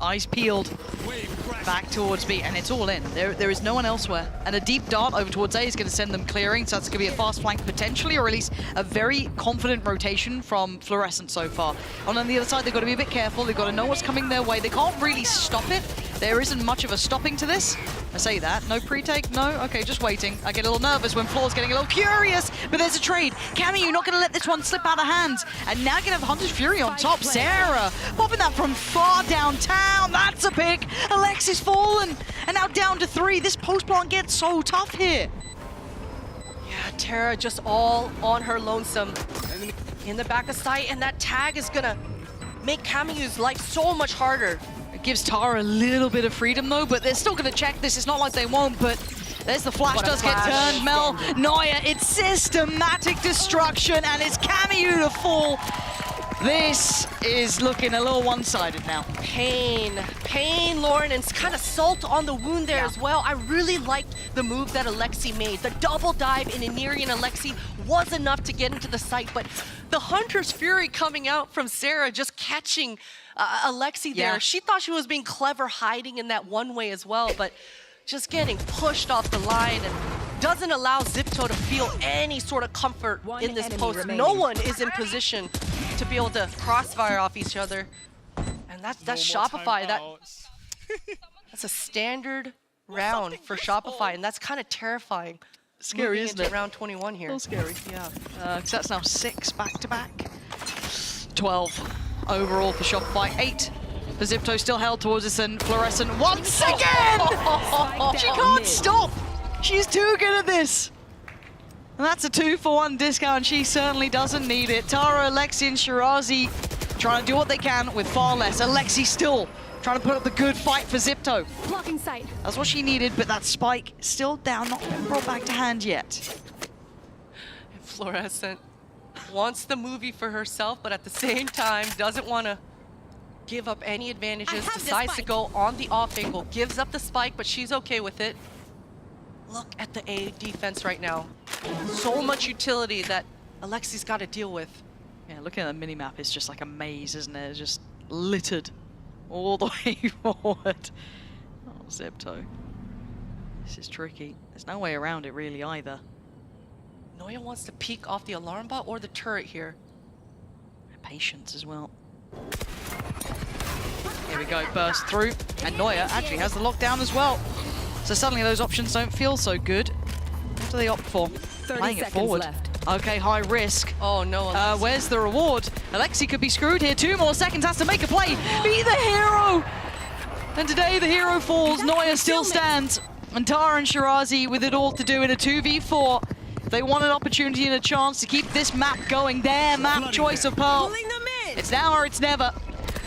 Eyes peeled back towards B, and it's all in. There is no one elsewhere. And a deep dart over towards A is going to send them clearing, so that's going to be a fast flank potentially, or at least a very confident rotation from Fluorescent so far. And on the other side, they've got to be a bit careful. They've got to know what's coming their way. They can't really stop it. There isn't much of a stopping to this. I say that. No pre-take? No? Okay, just waiting. I get a little nervous when Floor's getting a little curious, but there's a trade. Cammy, you're not going to let this one slip out of hands. And now going to have Hunter's Fury on top. Sarah popping that from far downtown. That's a pick. Alexis fallen. And now down to 3. This post plant gets so tough here. Yeah, Tara just all on her lonesome in the back of sight, and that tag is going to make Cammy's life so much harder. It gives Tara a little bit of freedom though, but they're still going to check this. It's not like they won't, but there's the flash, does get turned. Mel, Neuer, it's systematic destruction, and it's Cammy to fall. This is looking a little one-sided now. Pain, Lauren, and it's kind of salt on the wound there as well. I really liked the move that Alexi made. The double dive in Iniri and Alexi was enough to get into the site, but the Hunter's Fury coming out from Sarah, just catching Alexi there. She thought she was being clever hiding in that one way as well, but just getting pushed off the line and doesn't allow Zipto to feel any sort of comfort in this post. remaining. No one is in position to be able to crossfire off each other. And that's Shopify. That's a standard round for Shopify, and that's kind of terrifying. Scary, isn't it? Round 21 here. A little scary. Yeah. Because that's now 6 back-to-back. 12 overall for Shopify. 8 for Zipto, still held towards us, and Fluorescent once again! She can't stop! She's too good at this! And that's a 2-for-1 discount. She certainly doesn't need it. Tara, Alexi, and Shirazi trying to do what they can with far less. Alexi still trying to put up the good fight for Zipto. Blocking sight. That's what she needed, but that spike still down, not been brought back to hand yet. Fluorescent wants the movie for herself, but at the same time doesn't want to give up any advantages. Decides to go on the off angle, gives up the spike, but she's okay with it. Look at the A defense right now. So much utility that Alexi's got to deal with. Yeah, looking at the minimap, it's just like a maze, isn't it? It's just littered all the way forward. Oh, Zipto. This is tricky. There's no way around it really either. Noya wants to peek off the alarm bot or the turret here. Patience as well. Here we go, burst through. And Noya actually has the lockdown as well. So suddenly those options don't feel so good. What do they opt for? 30 Playing it seconds forward. left. Okay, high risk. Oh no, where's the reward? Alexi could be screwed here. 2 more seconds, has to make a play. Be the hero! And today the hero falls. Noya still stands. And Tara and Shirazi with it all to do in a 2v4. They want an opportunity and a chance to keep this map going. Their map choice of Pearl. It's now or it's never.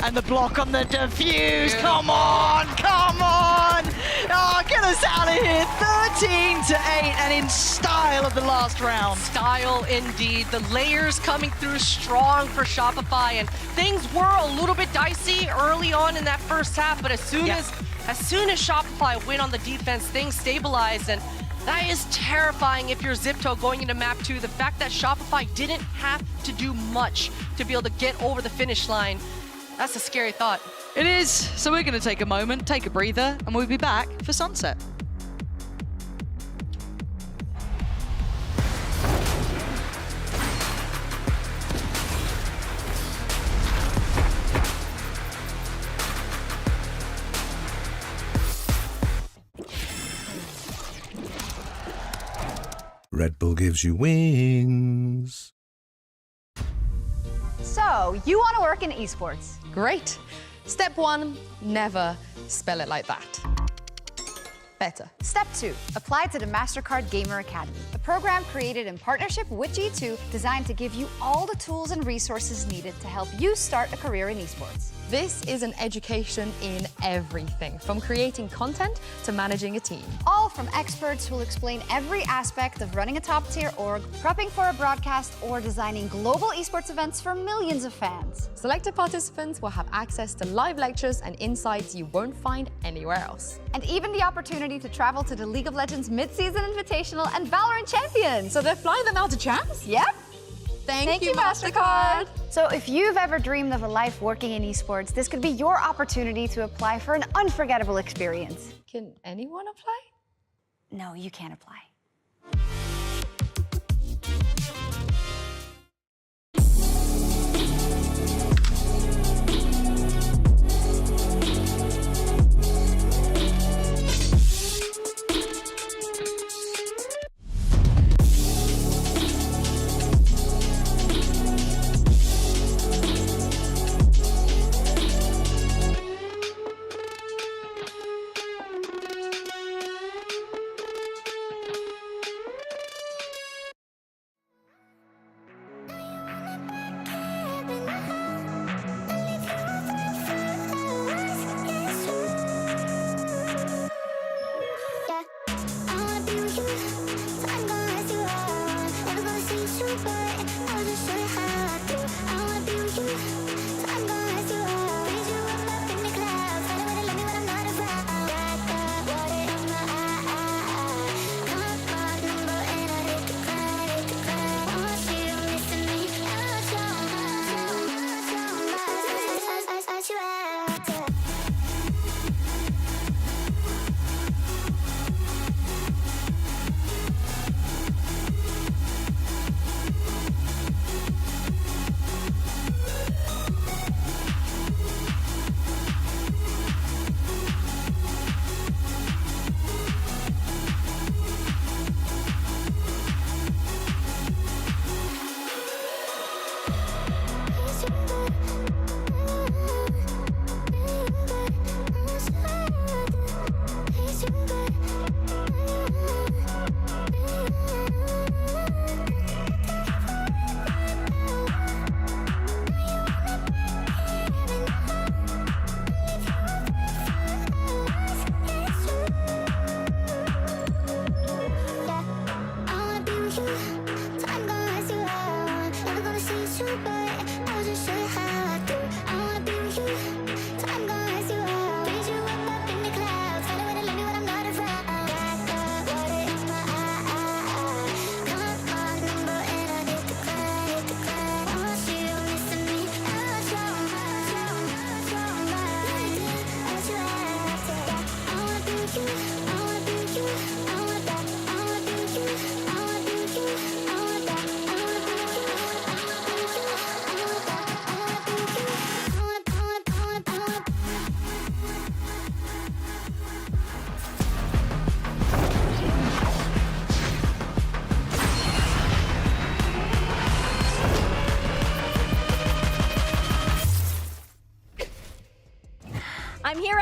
And the block on the defuse. Come on, come on! Oh, get us out of here. 13-8, and in style of the last round. Style indeed. The layers coming through strong for Shopify, and things were a little bit dicey early on in that first half, but as soon as Shopify went on the defense, things stabilized, and that is terrifying if you're Zipto going into map 2. The fact that Shopify didn't have to do much to be able to get over the finish line, that's a scary thought. It is. So we're going to take a moment, take a breather, and we'll be back for Sunset. Red Bull gives you wings. So, you want to work in esports? Great. Step 1, never spell it like that. Better. Step 2, apply to the MasterCard Gamer Academy, a program created in partnership with G2 designed to give you all the tools and resources needed to help you start a career in esports. This is an education in everything, from creating content to managing a team. All from experts who will explain every aspect of running a top-tier org, prepping for a broadcast, or designing global esports events for millions of fans. Selected participants will have access to live lectures and insights you won't find anywhere else. And even the opportunity to travel to the League of Legends Mid-Season Invitational and VALORANT Champions. So they're flying them out to champs? Yep. Thank you, MasterCard. So if you've ever dreamed of a life working in esports, this could be your opportunity to apply for an unforgettable experience. Can anyone apply? No, you can't apply.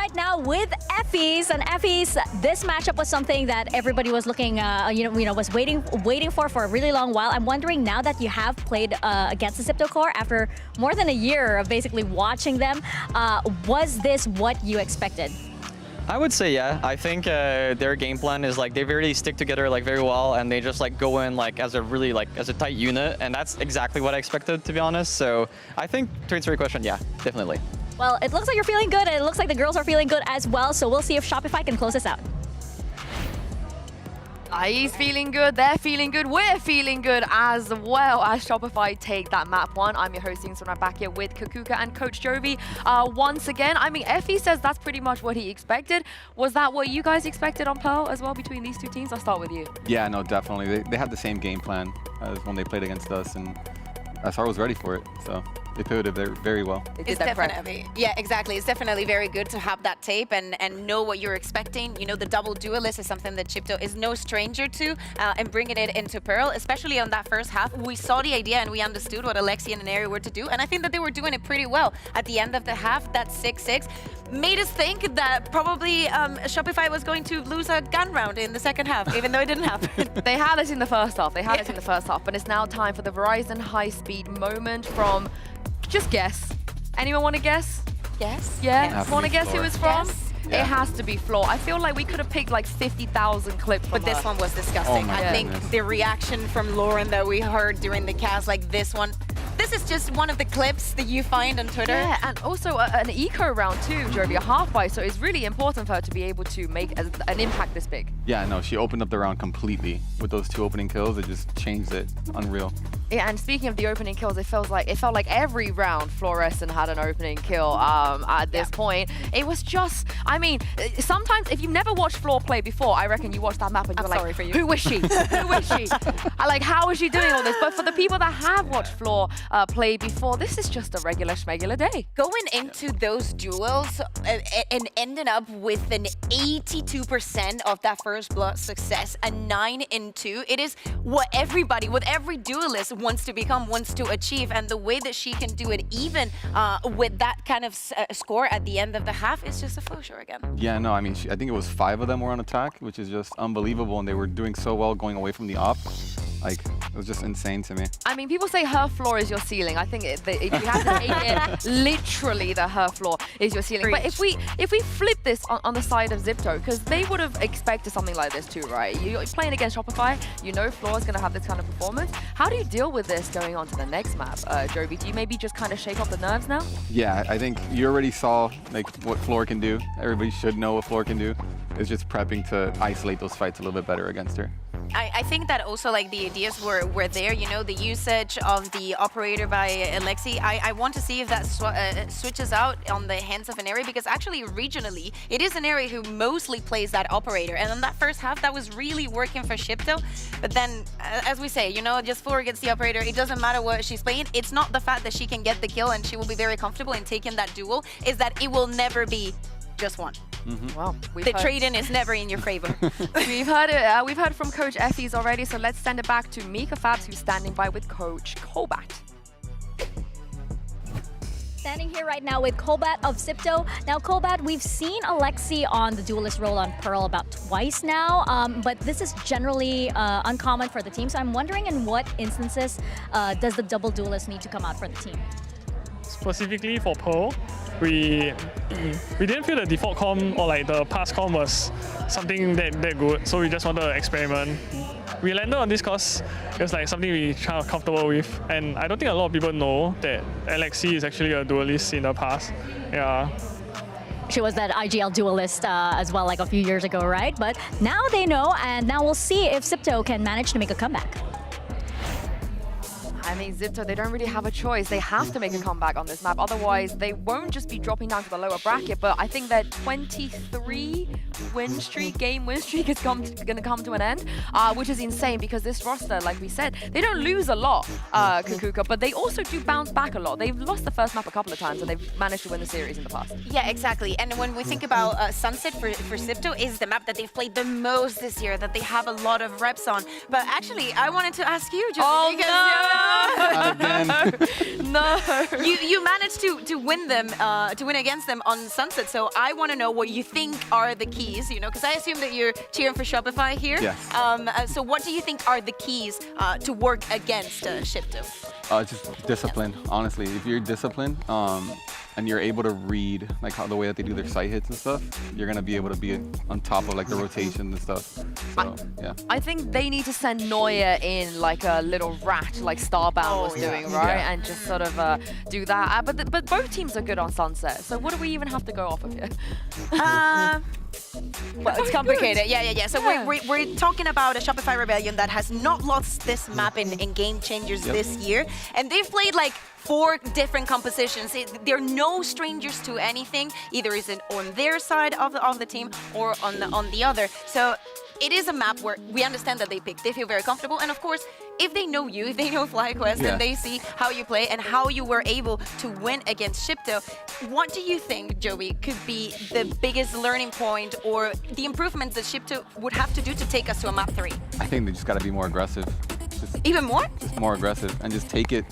right now with Effie's, and Effie's, this matchup was something that everybody was looking, was waiting for a really long while. I'm wondering, now that you have played against the Zipto Core after more than a year of basically watching them, was this what you expected? I would say yeah. I think their game plan is like they really stick together like very well, and they just like go in like as a really as a tight unit, and that's exactly what I expected, to be honest. So I think to answer your question, yeah, definitely. Well, it looks like you're feeling good, and it looks like the girls are feeling good as well. So we'll see if Shopify can close this out. He's feeling good, they're feeling good, we're feeling good as well as Shopify take that map 1. I'm your host, so I'm back here with Kakuka and Coach Jovi once again. I mean, Effie says that's pretty much what he expected. Was that what you guys expected on Pearl as well between these two teams? I'll start with you. Yeah, no, definitely. They had the same game plan as when they played against us, and SR was ready for it, so they pivoted very well. It's definitely, yeah, exactly. It's definitely very good to have that tape and know what you're expecting. You know, the double duelist is something that Chipto is no stranger to, and bringing it into Pearl, especially on that first half. We saw the idea and we understood what Alexi and Neri were to do, and I think that they were doing it pretty well. At the end of the half, that 6-6 made us think that probably Shopify was going to lose a gun round in the second half, even though it didn't happen. They had us in the first half. But it's now time for the Verizon high-speed moment from, just guess. Anyone want to guess? Yes. Yeah? Yes. Want to guess who it's from? Yes. It has to be Floor. I feel like we could have picked like 50,000 clips from But this her. one was disgusting. my I think goodness. the reaction from Lauren that we heard during the cast, like this one, this is just one of the clips that you find on Twitter. Yeah, and also an eco round too, Jovi, a half buy, so it's really important for her to be able to make an impact this big. Yeah, no, she opened up the round completely with those 2 opening kills. It just changed it. Unreal. Yeah, and speaking of the opening kills, it felt like every round Fluorescent had an opening kill at this point. It was just, I mean, sometimes if you've never watched Floor play before, I reckon you watch that map and you're like, for you. who is she? Who is she? Like, how is she doing all this? But for the people that have watched Floor play before, this is just a regular schmegular day. Going into those duels and ending up with an 82% of that first blood success, a 9-2, it is what everybody, what every duelist wants to become, wants to achieve, and the way that she can do it even with that kind of score at the end of the half is just a flow show again. Yeah, no, I mean, I think it was 5 of them were on attack, which is just unbelievable, and they were doing so well going away from the op. Like, it was just insane to me. I mean, people say her floor is your ceiling. I think if you have to make it literally that her floor is your ceiling. But if we flip this on the side of Zipto, because they would have expected something like this too, right? You're playing against Shopify, you know Floor is going to have this kind of performance. How do you deal with this going on to the next map, Jovi? Do you maybe just kind of shake off the nerves now? Yeah, I think you already saw like what Floor can do. Everybody should know what Floor can do. It's just prepping to isolate those fights a little bit better against her. I think that also like the ideas were there, you know, the usage of the operator by Alexi. I want to see if that switches out on the hands of Neri, because actually regionally it is Neri who mostly plays that operator, and in that first half that was really working for Shipto. But then as we say, you know, just Floor gets the operator, it doesn't matter what she's playing. It's not the fact that she can get the kill and she will be very comfortable in taking that duel, is that it will never be just one. Wow, the trade-in is never in your favor. We've heard it. We've heard from Coach Effie's already, so let's send it back to Mika Fabs, who's standing by with Coach Kobat. Standing here right now with Kobat of Zipto. Now, Kobat, we've seen Alexi on the duelist role on Pearl about twice now, but this is generally uncommon for the team. So I'm wondering, in what instances does the double duelist need to come out for the team? Specifically for Pearl, we didn't feel the default comp or like the past comp was something that good, so we just wanted to experiment. We landed on this because it was like something we kind of comfortable with, and I don't think a lot of people know that Alexi is actually a duelist in the past. Yeah. She was that IGL duelist as well, like a few years ago, right? But now they know, and now we'll see if Zipto can manage to make a comeback. I mean, Zipto, they don't really have a choice. They have to make a comeback on this map. Otherwise, they won't just be dropping down to the lower bracket. But I think their 23 game win streak is going to come to an end, which is insane because this roster, like we said, they don't lose a lot, Kakuka, but they also do bounce back a lot. They've lost the first map a couple of times and they've managed to win the series in the past. Yeah, exactly. And when we think about Sunset for Zipto, is the map that they've played the most this year, that they have a lot of reps on. But actually, I wanted to ask you, just because Not again. No. You managed to win them, to win against them on Sunset. So I want to know what you think are the keys. You know, because I assume that you're cheering for Shopify here. Yes. So what do you think are the keys to work against Shipto? Just discipline, honestly. If you're disciplined and you're able to read like how the way that they do their side hits and stuff, you're gonna be able to be on top of like the rotation and stuff. So yeah. I think they need to send Neuer in like a little rat, like Starbound was doing, right? Yeah. And just sort of do that. But both teams are good on Sunset. So what do we even have to go off of here? Well, it's complicated. Yeah. So we're talking about a Shopify Rebellion that has not lost this map in Game Changers this year. And they've played like 4 different compositions. They're no strangers to anything. Either is it on their side of the team or on the other. So it is a map where we understand that they feel very comfortable. And of course, if they know you, if they know FlyQuest, and they see how you play and how you were able to win against Shipto, what do you think, Joey, could be the biggest learning point or the improvements that Shipto would have to do to take us to a map 3? I think they just gotta be more aggressive. Even more? Just more aggressive and just take it.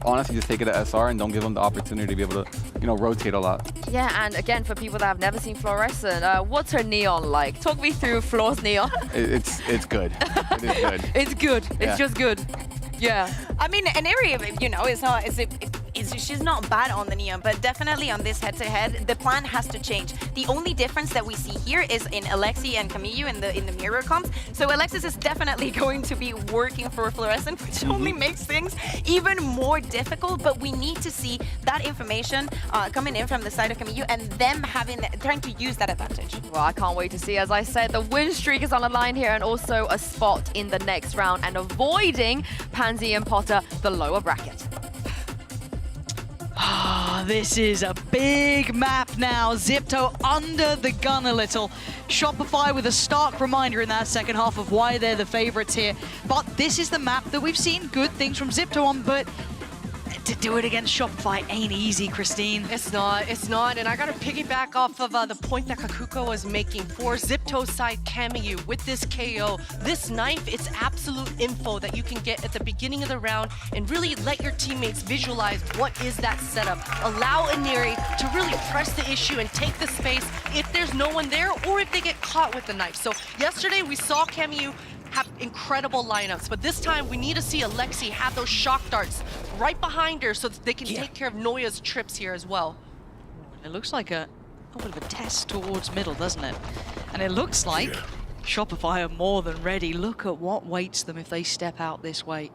Honestly, just take it at SR and don't give them the opportunity to be able to, you know, rotate a lot. Yeah, and again, for people that have never seen Fluorescent, what's her neon like? Talk me through Floor's neon. It's good. It is good. It's good. It's just good. Yeah. I mean, an area, you know, she's not bad on the Neon, but definitely on this head-to-head, the plan has to change. The only difference that we see here is in Alexi and Camille in the mirror comps. So Alexis is definitely going to be working for Fluorescent, which only makes things even more difficult. But we need to see that information coming in from the side of Camille and them trying to use that advantage. Well, I can't wait to see. As I said, the win streak is on the line here and also a spot in the next round and avoiding Pansy and Potter, the lower bracket. This is a big map now. Zipto under the gun a little. Shopify with a stark reminder in that second half of why they're the favorites here. But this is the map that we've seen good things from Zipto on, but to do it against Shopify ain't easy, Christine. It's not, and I gotta piggyback off of the point that Kakuko was making for Zipto's side Camille with this KO. This knife, it's absolute info that you can get at the beginning of the round and really let your teammates visualize what is that setup. Allow Iniri to really press the issue and take the space if there's no one there or if they get caught with the knife. So yesterday we saw Camille have incredible lineups, but this time we need to see Alexi have those shock darts right behind her so that they can take care of Noya's trips here as well. It looks like a bit of a test towards middle, doesn't it? And it looks like Shopify are more than ready. Look at what waits them if they step out this way.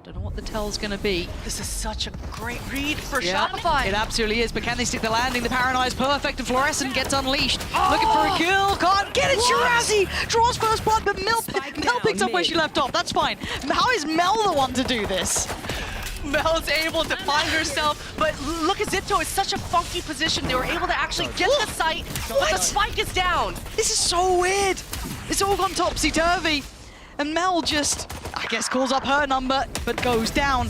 Don't know what the tell's gonna be. This is such a great read for Shopify. It absolutely is, but can they stick the landing? The Paranoia is perfect and Fluorescent gets unleashed. Looking for a kill, can't get it. Shirazi draws first blood, but Mel picks up where she left off. That's fine. How is Mel the one to do this? Mel's able to find herself, but look at Zipto, it's such a funky position. They were able to actually get the site, but the spike is down. This is so weird. It's all gone topsy-turvy. And Mel just, I guess, calls up her number, but goes down.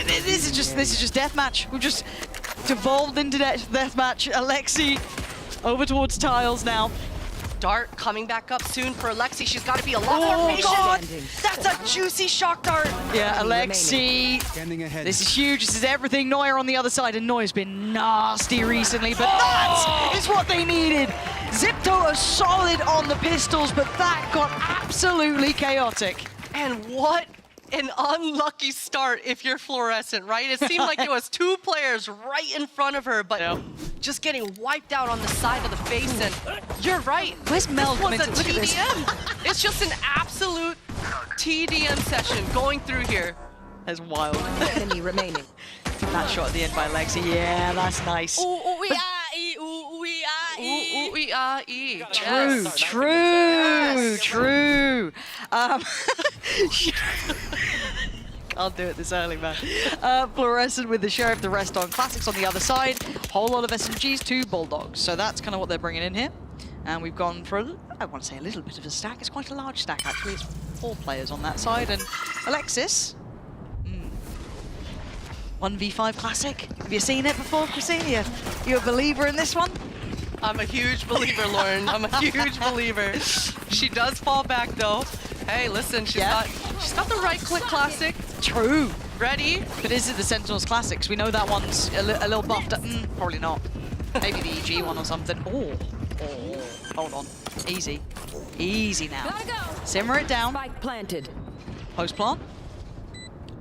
This is just deathmatch. We've just devolved into deathmatch. Alexi over towards tiles now. Dart coming back up soon for Alexi. She's got to be a lot more patient. God. That's a juicy shock dart. Yeah, Alexi. This is huge. This is everything. Neuer on the other side, and Neuer's been nasty recently, but that is what they needed. Zipto are solid on the pistols, but that got absolutely chaotic. And what an unlucky start if you're Fluorescent, right? It seemed like there was 2 players right in front of her, but just getting wiped out on the side of the face. And you're right. Where's Mel? This was a TDM. It's just an absolute TDM session going through here. That's wild. Enemy remaining. That shot at the end by Alexi. Yeah, that's nice. True. Can't do it this early, man. Fluorescent with the Sheriff, the rest on Classics on the other side. Whole lot of SMGs, 2 Bulldogs. So that's kind of what they're bringing in here. And we've gone for, I want to say, a little bit of a stack. It's quite a large stack, actually. It's 4 players on that side. And Alexis, 1v5 Classic. Have you seen it before, Christine? You a believer in this one? I'm a huge believer, Lauren. I'm a huge believer. She does fall back, though. Hey, listen, she's got the right-click Classic. True. Ready? But is it the Sentinels Classics? We know that one's a little buffed up. Probably not. Maybe the EG one or something. Oh, hold on. Easy. Easy now. Simmer it down. Spike planted. Post plant.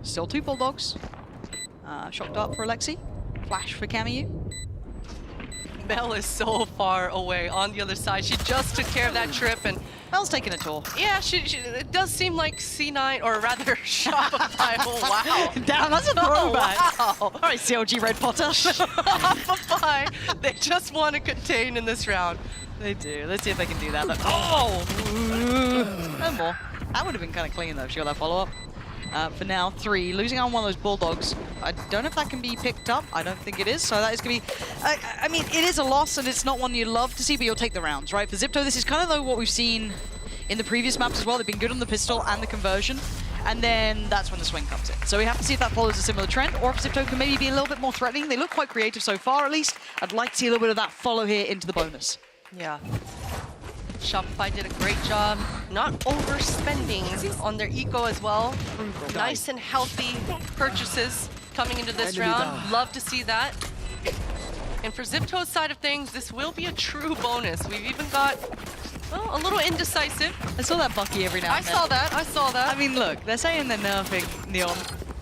Still 2 Bulldogs. Shocked up for Alexi. Flash for Camu. Mel is so far away on the other side. She just took care of that trip, and Mel's taking a tour. yeah, it does seem like C9, or rather Shopify. Oh, wow. Damn, that's a throwback. Oh, wow. All right, CLG Red Potter. Shopify. They just want to contain in this round. They do. Let's see if they can do that. Oh! No more. That would have been kind of clean, though, if she got that follow-up. For now, 3. Losing on one of those Bulldogs. I don't know if that can be picked up. I don't think it is. So that is going to be... I mean, it is a loss, and it's not one you love to see, but you'll take the rounds, right? For Zipto, this is kind of though what we've seen in the previous maps as well. They've been good on the pistol and the conversion. And then that's when the swing comes in. So we have to see if that follows a similar trend, or if Zipto can maybe be a little bit more threatening. They look quite creative so far, at least. I'd like to see a little bit of that follow here into the bonus. Yeah. Shopify did a great job not overspending on their eco as well. Nice and healthy purchases coming into this round. Love to see that. And for Zipto's side of things, this will be a true bonus. We've even got, well, a little indecisive. I saw that Bucky every now and then. I saw that. I mean, look, they're saying they're nerfing Neon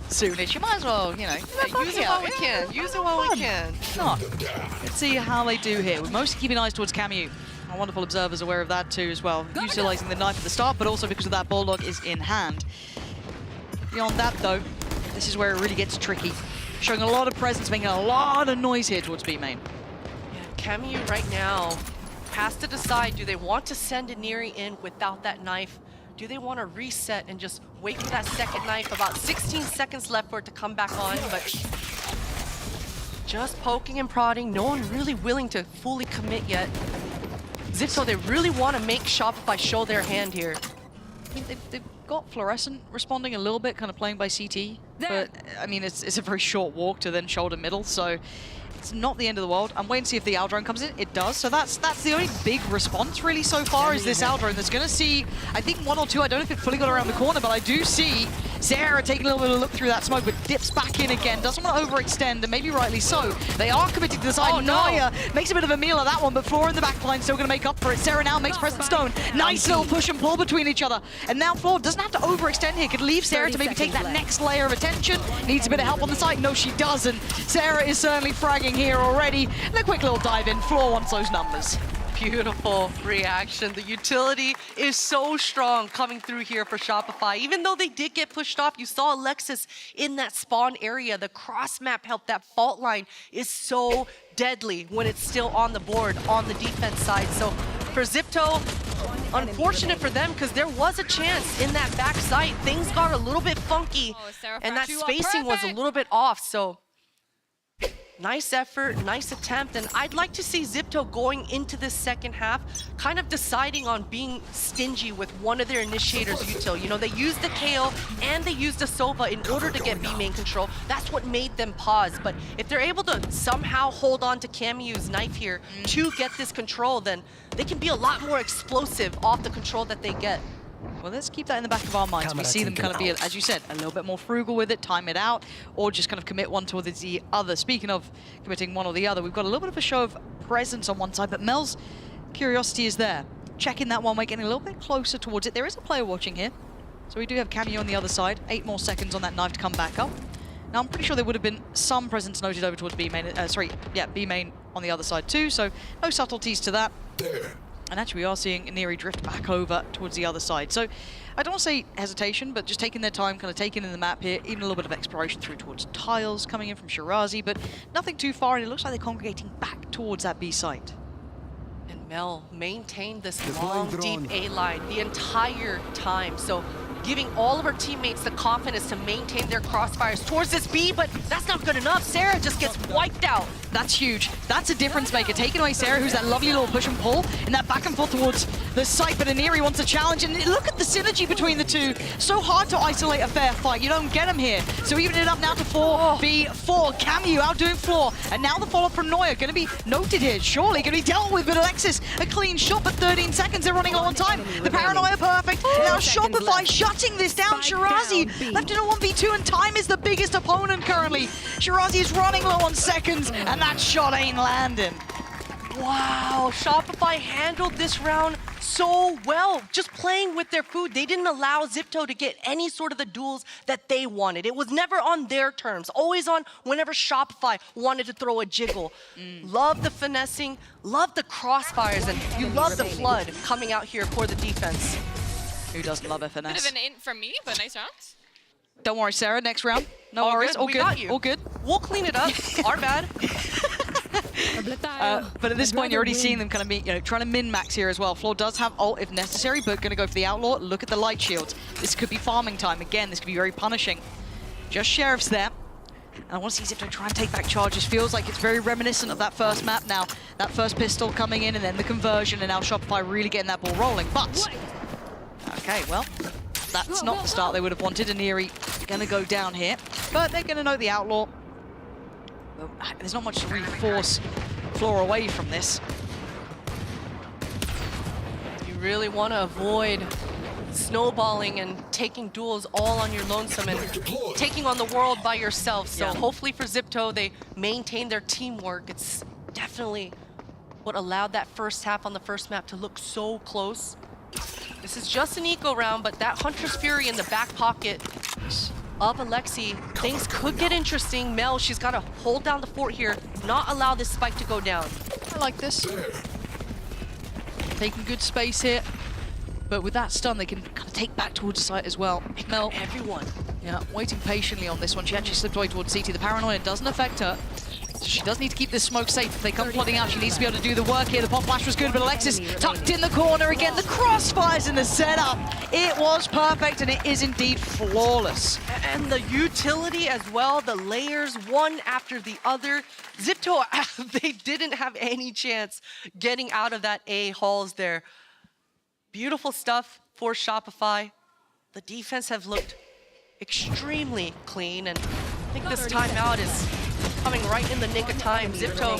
soonish. You might as well, you know, use it while we can. Use it while we can. Not. Let's see how they do here. We're mostly keeping eyes towards Camu. Our wonderful observers aware of that too as well. Utilizing the knife at the start, but also because of that Bulldog is in hand. Beyond that though, this is where it really gets tricky. Showing a lot of presence, making a lot of noise here towards B main. Yeah, Camu right now has to decide, do they want to send Iniri in without that knife? Do they want to reset and just wait for that second knife? About 16 seconds left for it to come back on, but just poking and prodding. No one really willing to fully commit yet. Zipto, they really want to make Shopify show their hand here. I mean, they've got Fluorescent responding a little bit, kind of playing by CT. But, I mean, it's a very short walk to then shoulder middle, so it's not the end of the world. I'm waiting to see if the Aldrone comes in. It does, so that's the only big response really so far is this Aldrone that's going to see, I think 1 or 2, I don't know if it fully got around the corner, but I do see Sarah taking a little bit of a look through that smoke, but dips back in again. Doesn't want to overextend, and maybe rightly so. They are committing to the side. Oh, no. Naya makes a bit of a meal of that one, but Floor in the back line still going to make up for it. Sarah now makes Present Stone. Nice little push and pull between each other. And now Floor doesn't have to overextend here. Could leave Sarah to maybe take that next layer of attention. Needs a bit of help on the side. No, she doesn't. Sarah is certainly fragging here already. And a quick little dive in. Floor wants those numbers. Beautiful reaction. The utility is so strong coming through here for Shopify. Even though they did get pushed off, you saw Alexis in that spawn area. The cross map help, that fault line is so deadly when it's still on the board on the defense side. So for Zipto, unfortunate for them because there was a chance in that back site. Things got a little bit funky and that spacing was a little bit off. So nice effort, nice attempt, and I'd like to see Zipto going into this second half, kind of deciding on being stingy with one of their initiators, Util. You know, they used the KO and they used the Sova in order to get B main control. That's what made them pause, but if they're able to somehow hold on to Camu's knife here to get this control, then they can be a lot more explosive off the control that they get. Well, let's keep that in the back of our minds. We see them kind of be, as you said, a little bit more frugal with it, time it out, or just kind of commit one towards the other. Speaking of committing one or the other, we've got a little bit of a show of presence on one side, but Mel's curiosity is there. Checking that one way, getting a little bit closer towards it. There is a player watching here. So we do have Cameo on the other side. 8 more seconds on that knife to come back up. Now, I'm pretty sure there would have been some presence noted over towards B main. B main on the other side too, so no subtleties to that. And actually, we are seeing Iniri drift back over towards the other side. So I don't want to say hesitation, but just taking their time, kind of taking in the map here, even a little bit of exploration through towards tiles coming in from Shirazi, but nothing too far, and it looks like they're congregating back towards that B site. And Mel maintained this long, deep A line the entire time. So giving all of her teammates the confidence to maintain their crossfires towards this B, but that's not good enough. Sarah just gets wiped out. That's huge. That's a difference maker. Taking away Sarah, who's that lovely little push and pull, and that back and forth towards the site, but Aniri wants a challenge. And look at the synergy between the two. So hard to isolate a fair fight. You don't get him here. So even it up now to 4v4. Camu outdoing Floor. And now the follow-up from Neuer going to be noted here. Surely going to be dealt with, but Alexis, a clean shot for 13 seconds. They're running low on time. The paranoia perfect. Now Shopify shutting this down. Shirazi left in a 1v2, and time is the biggest opponent currently. Shirazi is running low on seconds, and that shot ain't landing. Wow, Shopify handled this round so well, just playing with their food. They didn't allow Zipto to get any sort of the duels that they wanted. It was never on their terms, always on whenever Shopify wanted to throw a jiggle. Love the finessing, love the crossfires, and you love the flood coming out here for the defense. Who doesn't love a Bit finesse? of an int from me, but nice rounds. Don't worry, Sarah, next round. No All worries, good. all We good, got you. all good. We'll clean it up, our bad. But at this point, you're already seeing them kind of trying to min-max here as well. Floor does have ult if necessary, but going to go for the Outlaw. Look at the light shields. This could be farming time. Again, this could be very punishing. Just Sheriff's there. And I want to see Zipto try and take back charges. Feels like it's very reminiscent of that first map now. That first pistol coming in and then the conversion, and now Shopify really getting that ball rolling. But, okay, well, that's not the start they would have wanted. Aniri going to go down here, but they're going to note the Outlaw. There's not much to really force Floor away from this. You really want to avoid snowballing and taking duels all on your lonesome and taking on the world by yourself. So hopefully for Zipto, they maintain their teamwork. It's definitely what allowed that first half on the first map to look so close. This is just an eco round, but that Hunter's Fury in the back pocket of Alexi, things could get interesting. Mel, she's got to hold down the fort here, not allow this spike to go down. I like this. Taking good space here, but with that stun, they can kind of take back towards the site as well. Mel, everyone. Yeah, waiting patiently on this one. She actually slipped away towards CT. The paranoia doesn't affect her. So she does need to keep this smoke safe. If they come flooding out, she needs to be able to do the work here. The pop flash was good, but Alexis tucked in the corner again. The crossfires in the setup. It was perfect, and it is indeed flawless. And the utility as well, the layers, one after the other. Zipto, they didn't have any chance getting out of that A halls there. Beautiful stuff for Shopify. The defense have looked extremely clean, and I think this timeout is coming right in the nick of time. Zipto,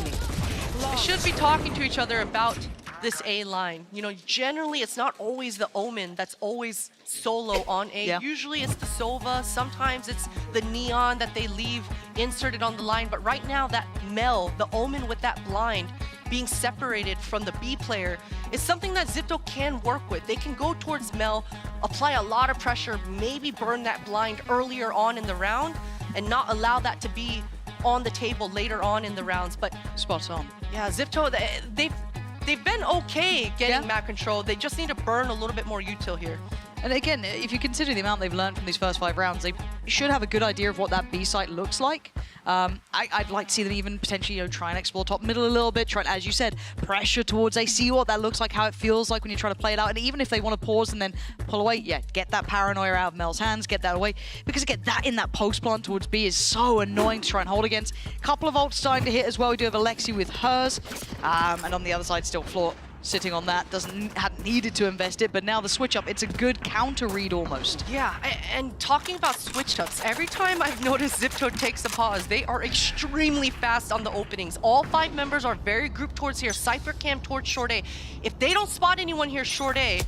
they should be talking to each other about this A line. You know, generally it's not always the Omen that's always solo on A. Usually it's the Sova, sometimes it's the Neon that they leave inserted on the line, but right now that Mel, the Omen with that blind, being separated from the B player is something that Zipto can work with. They can go towards Mel, apply a lot of pressure, maybe burn that blind earlier on in the round, and not allow that to be on the table later on in the rounds. But spot on. Yeah, Zipto, they've been okay getting map control. They just need to burn a little bit more util here. And again, if you consider the amount they've learned from these first 5 rounds, they should have a good idea of what that B site looks like. I'd like to see them even potentially try and explore top middle a little bit, try, as you said, pressure towards A, see what that looks like, how it feels like when you try to play it out. And even if they want to pause and then pull away, get that paranoia out of Mel's hands, get that away. Because again, that in that post plant towards B is so annoying to try and hold against. Couple of ults starting to hit as well. We do have Alexi with hers. And on the other side, still Floor sitting on that, hadn't needed to invest it, but now the switch up, it's a good counter read almost. Yeah, and talking about switch ups, every time I've noticed Zipto takes a pause, they are extremely fast on the openings. All 5 members are very grouped towards here, Cypher Cam towards short A. If they don't spot anyone here short A,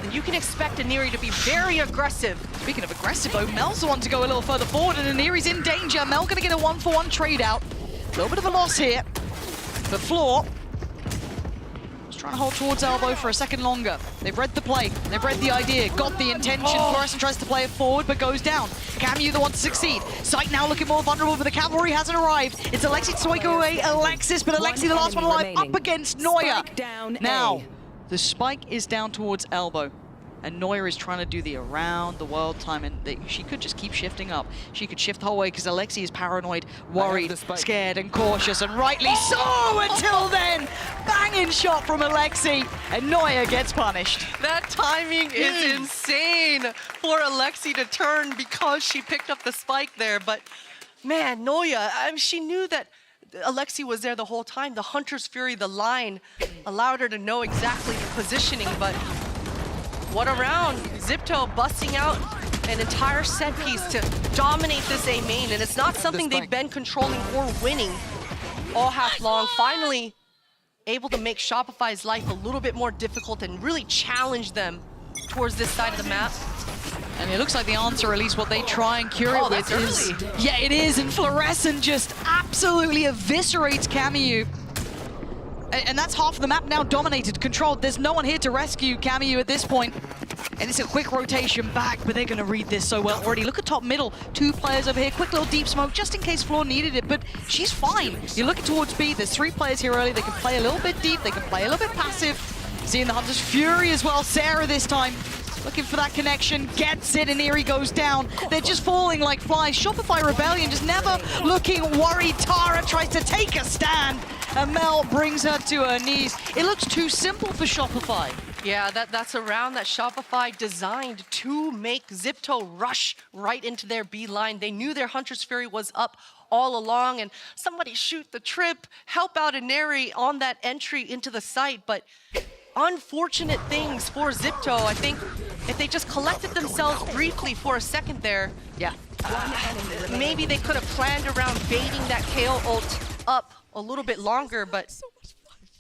then you can expect Aniri to be very aggressive. Speaking of aggressive though, Mel's the one to go a little further forward, and Aniri's in danger. Mel gonna get a 1-for-1 trade out. A little bit of a loss here for Floor. Trying to hold towards elbow for a second longer. They've read the play, they've read the idea, got the intention. Fluorescent tries to play it forward, but goes down. Camu the one to succeed. Sight now looking more vulnerable, but the cavalry hasn't arrived. It's Alexi to take away Alexis, but Alexi the last one alive up against Neuer. Now, the spike is down towards elbow. And Neuer is trying to do the around the world time, and she could just keep shifting up. She could shift the whole way because Alexi is paranoid, worried, scared, and cautious, and rightly so until then. Banging shot from Alexi, and Neuer gets punished. That timing is insane for Alexi to turn because she picked up the spike there. But man, Neuer, she knew that Alexi was there the whole time. The Hunter's Fury, the line, allowed her to know exactly the positioning, but what a round. Zipto busting out an entire set piece to dominate this A main, and it's not something they've been controlling or winning all half long. Finally able to make Shopify's life a little bit more difficult and really challenge them towards this side of the map. And it looks like the answer, at least what they try and cure it with, is... Yeah, it is, and Fluorescent just absolutely eviscerates Camus. And that's half of the map now dominated, controlled. There's no one here to rescue Camus at this point. And it's a quick rotation back, but they're going to read this so well already. Look at top middle, 2 players over here. Quick little deep smoke, just in case Floor needed it, but she's fine. You're looking towards B. There's 3 players here early. They can play a little bit deep. They can play a little bit passive. Seeing the Hunter's Fury as well. Sarah this time looking for that connection, gets it, and here he goes down. They're just falling like flies. Shopify Rebellion just never looking worried. Tara tries to take a stand, and Mel brings her to her knees. It looks too simple for Shopify. Yeah, that's a round that Shopify designed to make Zipto rush right into their B line. They knew their Hunter's Fury was up all along, and somebody shoot the trip, help out Ineri on that entry into the site, but unfortunate things for Zipto. I think if they just collected themselves briefly for a second there, maybe they could have planned around baiting that KO ult up a little bit longer, but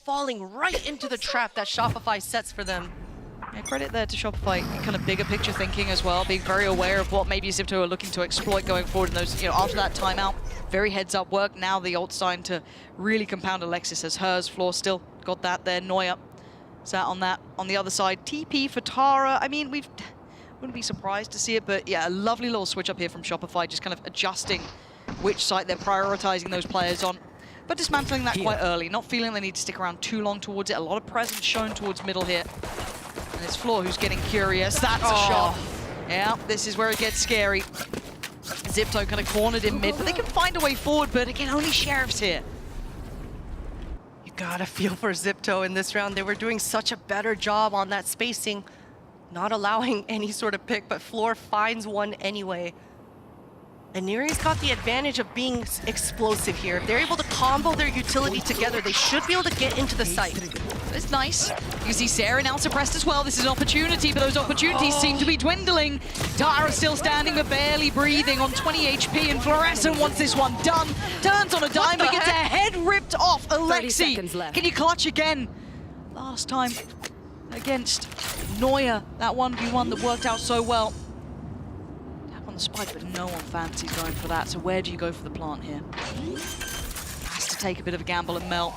falling right into the trap that Shopify sets for them. Yeah, credit there to Shopify, kind of bigger picture thinking as well, being very aware of what maybe Zipto are looking to exploit going forward in those, after that timeout. Very heads up work. Now the ult's starting to really compound Alexis as hers. Floor still got that there. Neuer sat on that. On the other side, TP for Tara. I mean, wouldn't be surprised to see it, but yeah, a lovely little switch up here from Shopify, just kind of adjusting which site they're prioritizing those players on. But dismantling that quite early, not feeling they need to stick around too long towards it. A lot of presence shown towards middle here. And it's Floor who's getting curious. That's a shot. Yeah, this is where it gets scary. Zipto kind of cornered in mid, but they can find a way forward, but again, only Sheriff's here. You gotta feel for Zipto in this round. They were doing such a better job on that spacing, not allowing any sort of pick, but Floor finds one anyway. And Neri's got the advantage of being explosive here. If they're able to combo their utility together, they should be able to get into the site. It's nice. You see Sarah now suppressed as well. This is an opportunity, but those opportunities seem to be dwindling. Tara still standing, but barely breathing on 20 HP, and Fluorescent wants this one done. Turns on a dime, but gets her head ripped off. Alexi, can you clutch again? Last time against Neuer, that 1v1 that worked out so well. On the spike, but no one fancies going for that. So where do you go for the plant here? Has to take a bit of a gamble and Mel.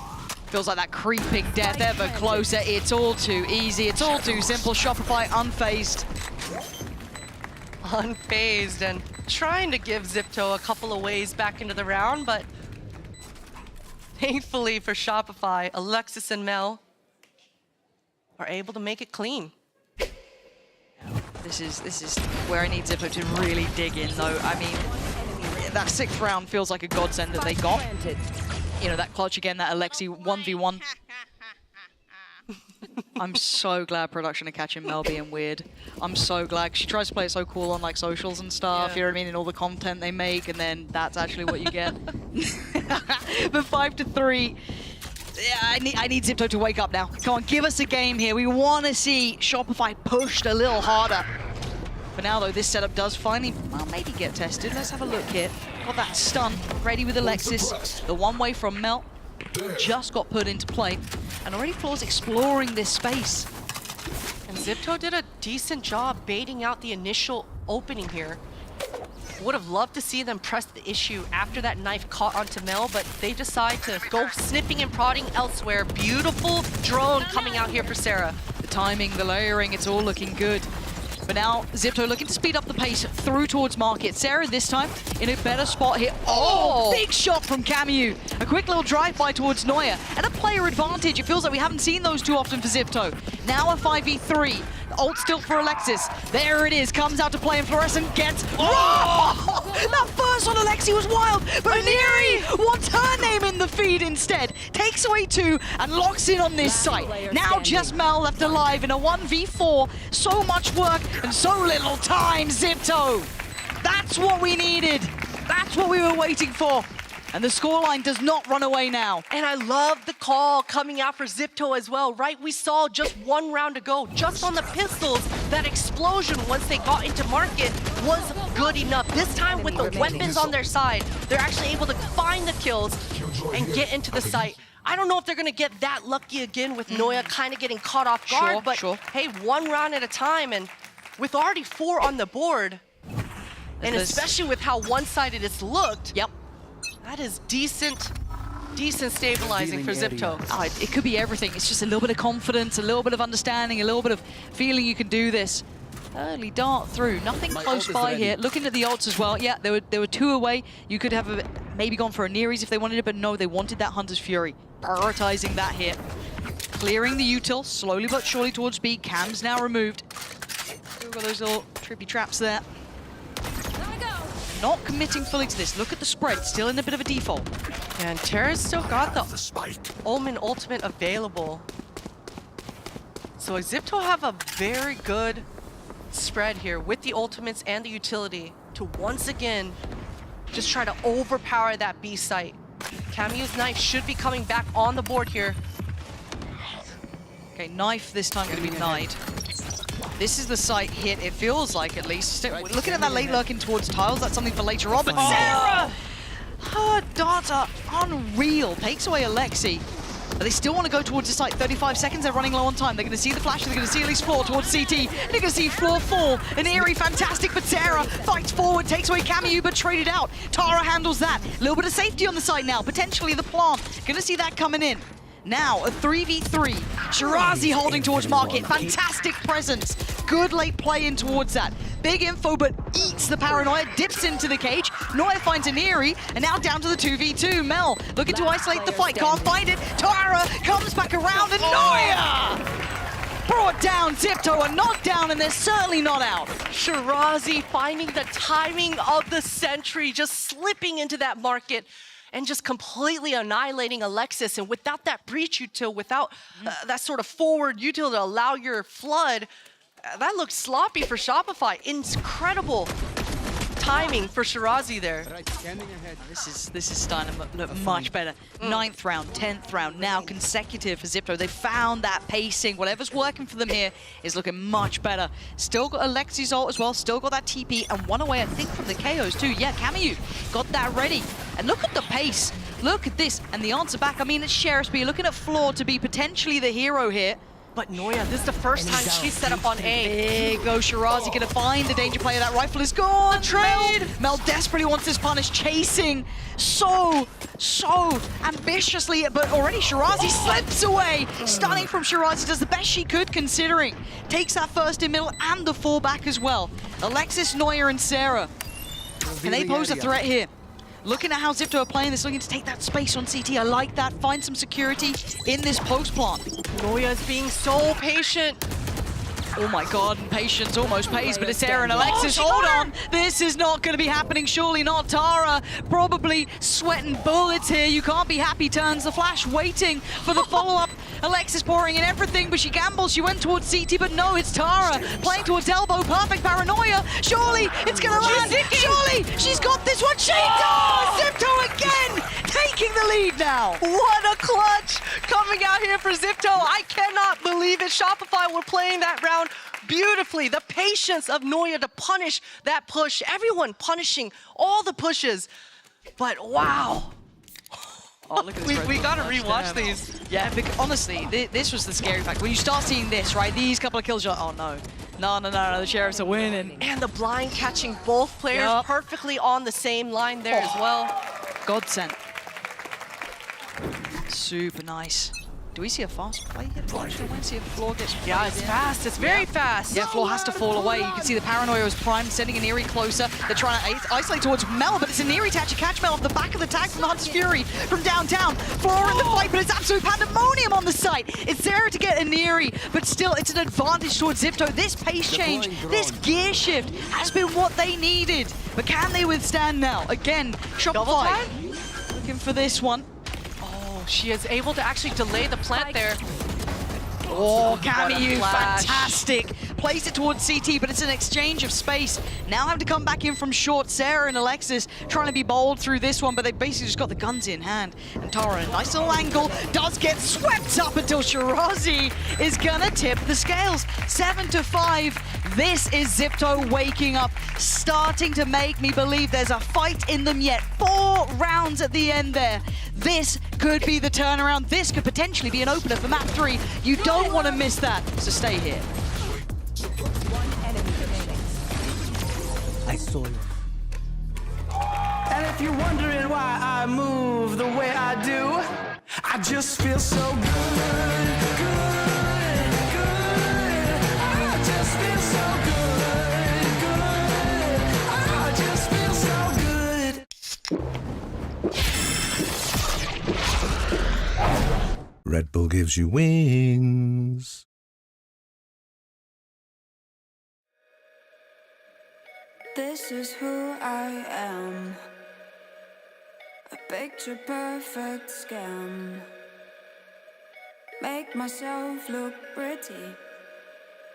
Feels like that creeping death ever closer. It's all too easy. It's all too simple. Shopify unfazed. Unfazed and trying to give Zipto a couple of ways back into the round, but thankfully for Shopify, Alexis and Mel are able to make it clean. This is where I need Zippo to really dig in, though. I mean, that 6th round feels like a godsend that they got. That clutch again, that Alexi 1v1. I'm so glad production are catching Mel being weird. I'm so glad. She tries to play it so cool on like socials and stuff, you know what I mean, and all the content they make, and then that's actually what you get. But 5-3. Yeah, I need Zipto to wake up now. Come on, give us a game here. We want to see Shopify pushed a little harder. For now, though, this setup does finally, well, maybe get tested. Let's have a look here. Got that stun ready with Alexis. The one-way from Melt just got put into play. And already Floor's exploring this space. And Zipto did a decent job baiting out the initial opening here. Would have loved to see them press the issue after that knife caught onto Mel, but they decide to go sniffing and prodding elsewhere. Beautiful drone coming out here for Sarah. The timing, the layering, it's all looking good. But now Zipto looking to speed up the pace through towards market. Sarah this time in a better spot here. Oh, big shot from Camus. A quick little drive-by towards Neuer. And a player advantage. It feels like we haven't seen those too often for Zipto. Now a 5v3. Ult still for Alexis. There it is. Comes out to play and Fluorescent gets... Oh! That first on Alexi was wild. But Neri wants her name in the feed instead. Takes away 2 and locks in on this site. Now just Mel left alive in a 1v4. So much work and so little time, Zipto. That's what we needed. That's what we were waiting for. And the scoreline does not run away now. And I love the call coming out for Zipto as well, right? We saw just 1 round to go. Just on the pistols, that explosion once they got into market was good enough. This time with the weapons on their side, they're actually able to find the kills and get into the site. I don't know if they're going to get that lucky again with Noya kind of getting caught off guard, but hey, 1 round at a time, and with already 4 on the board, and especially with how one-sided it's looked, that is decent stabilizing for Zipto. It could be everything. It's just a little bit of confidence, a little bit of understanding, a little bit of feeling you can do this. Early dart through, nothing close by here. Looking at the odds as well. Yeah, there were 2 away. You could have maybe gone for a Neries if they wanted it, but no, they wanted that Hunter's Fury. Prioritizing that here. Clearing the util, slowly but surely towards B. Cam's now removed. Still got those little trippy traps there. Not committing fully to this. Look at the spread, still in a bit of a default. And Terra's still got the Omen ultimate available. So Zipto have a very good spread here with the ultimates and the utility to once again just try to overpower that B site. Cameo's knife should be coming back on the board here. Okay, knife this time going to be denied. This is the site hit, it feels like at least. Looking at that late lurking towards tiles, that's something for later on, but Sarah! Her darts are unreal. Takes away Alexi. But they still want to go towards the site. 35 seconds, they're running low on time. They're going to see the flash, they're going to see at least Floor towards CT. And they're going to see Floor fall. An eerie, fantastic, but Sarah fights forward, takes away Camille, but traded out. Tara handles that. A little bit of safety on the site now. Potentially the plant. Going to see that coming in. Now, a 3v3. Shirazi holding towards market. Fantastic presence. Good late play in towards that. Big info, but eats the paranoia. Dips into the cage. Noya finds an eerie, and now down to the 2v2. Mel looking to isolate the fight. Can't find it. Tara comes back around, and Noya brought down. Zipto are not down, and they're certainly not out. Shirazi finding the timing of the sentry, just slipping into that market and just completely annihilating Alexis. And without that breach util, without that sort of forward util to allow your flood, that looked sloppy for Shopify. Incredible timing for Shirazi there. This is starting to look much better. 9th round, 10th round, now consecutive for Zipto. They found that pacing. Whatever's working for them here is looking much better. Still got Alexi's ult as well, still got that TP, and 1 away, I think, from the KOs too. Yeah, Camille got that ready. And look at the pace. Look at this, and the answer back. I mean, it's Sheriff's B looking at Floor to be potentially the hero here. But Noya, this is the first time she's set up on A. Big go Shirazi, gonna find the danger player. That rifle is gone. Trade! Mel desperately wants this punish, chasing so ambitiously, but already Shirazi slips away. Stunning from Shirazi, does the best she could considering. Takes that first in middle and the fallback as well. Alexis, Noya, and Sarah. And they pose a threat here. Looking at how Zipto are playing this, looking to take that space on CT. I like that. Find some security in this post plant. Noya's being so patient. Oh my god, patience almost pays, but it's Sarah and Alexis. Hold on, this is not going to be happening, surely not. Tara probably sweating bullets here. You can't be happy, turns the flash, waiting for the follow-up. Alexis pouring in everything, but she gambles. She went towards CT, but no, it's Tara playing towards elbow. Perfect paranoia. Surely it's going to land. Surely she's got this one. She does! Zipto again, taking the lead now. What a clutch coming out here for Zipto. I cannot believe it. Shopify were playing that round beautifully. The patience of Noya to punish that push. Everyone punishing all the pushes. But wow. Oh, look at this we gotta rewatch these. Yeah, because honestly, this was the scary fact. When you start seeing this, right, these couple of kills, you're like, oh no. No, the Sheriffs are winning. And the blind catching both players perfectly on the same line there as well. Godsend. Super nice. Do we see a fast play here? See if Floor gets it's fast. It's very fast. Yeah, Floor has to fall away. You can see the paranoia was primed, sending an eerie closer. They're trying to isolate towards Mel, but it's an eerie to actually catch Mel off the back of the tag from the Hunter's Fury from downtown. Floor in the fight, but it's absolute pandemonium on the site. It's there to get an eerie, but still, it's an advantage towards Zipto. This pace change, this gear shift has been what they needed. But can they withstand now? Again, Shopify looking for this one. She is able to actually delay the plant there. Oh, Camus, flash. fantastic. Plays it towards CT, but it's an exchange of space. Now have to come back in from short. Sarah and Alexis trying to be bold through this one, but they basically just got the guns in hand. And Tara, a nice little angle, does get swept up until Shirazi is gonna tip the scales. 7-5. This is Zipto waking up, starting to make me believe there's a fight in them yet. 4 rounds at the end there. This could be the turnaround. This could potentially be an opener for map 3. You don't want to miss that, so stay here. I saw you. And if you're wondering why I move the way I do, I just feel so good, good, good. I just feel so good, good. I just feel so good. Red Bull gives you wings. This is who I am. A picture perfect scam. Make myself look pretty.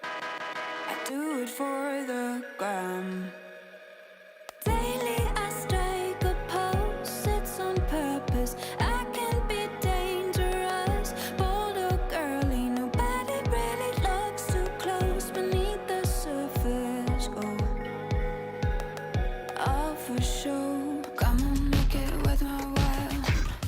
I do it for the gram. Daily I strike a pose, it's on purpose. I can be dangerous, bold or girly. Nobody really looks too close beneath the surface. All for show. Come and make it worth my while.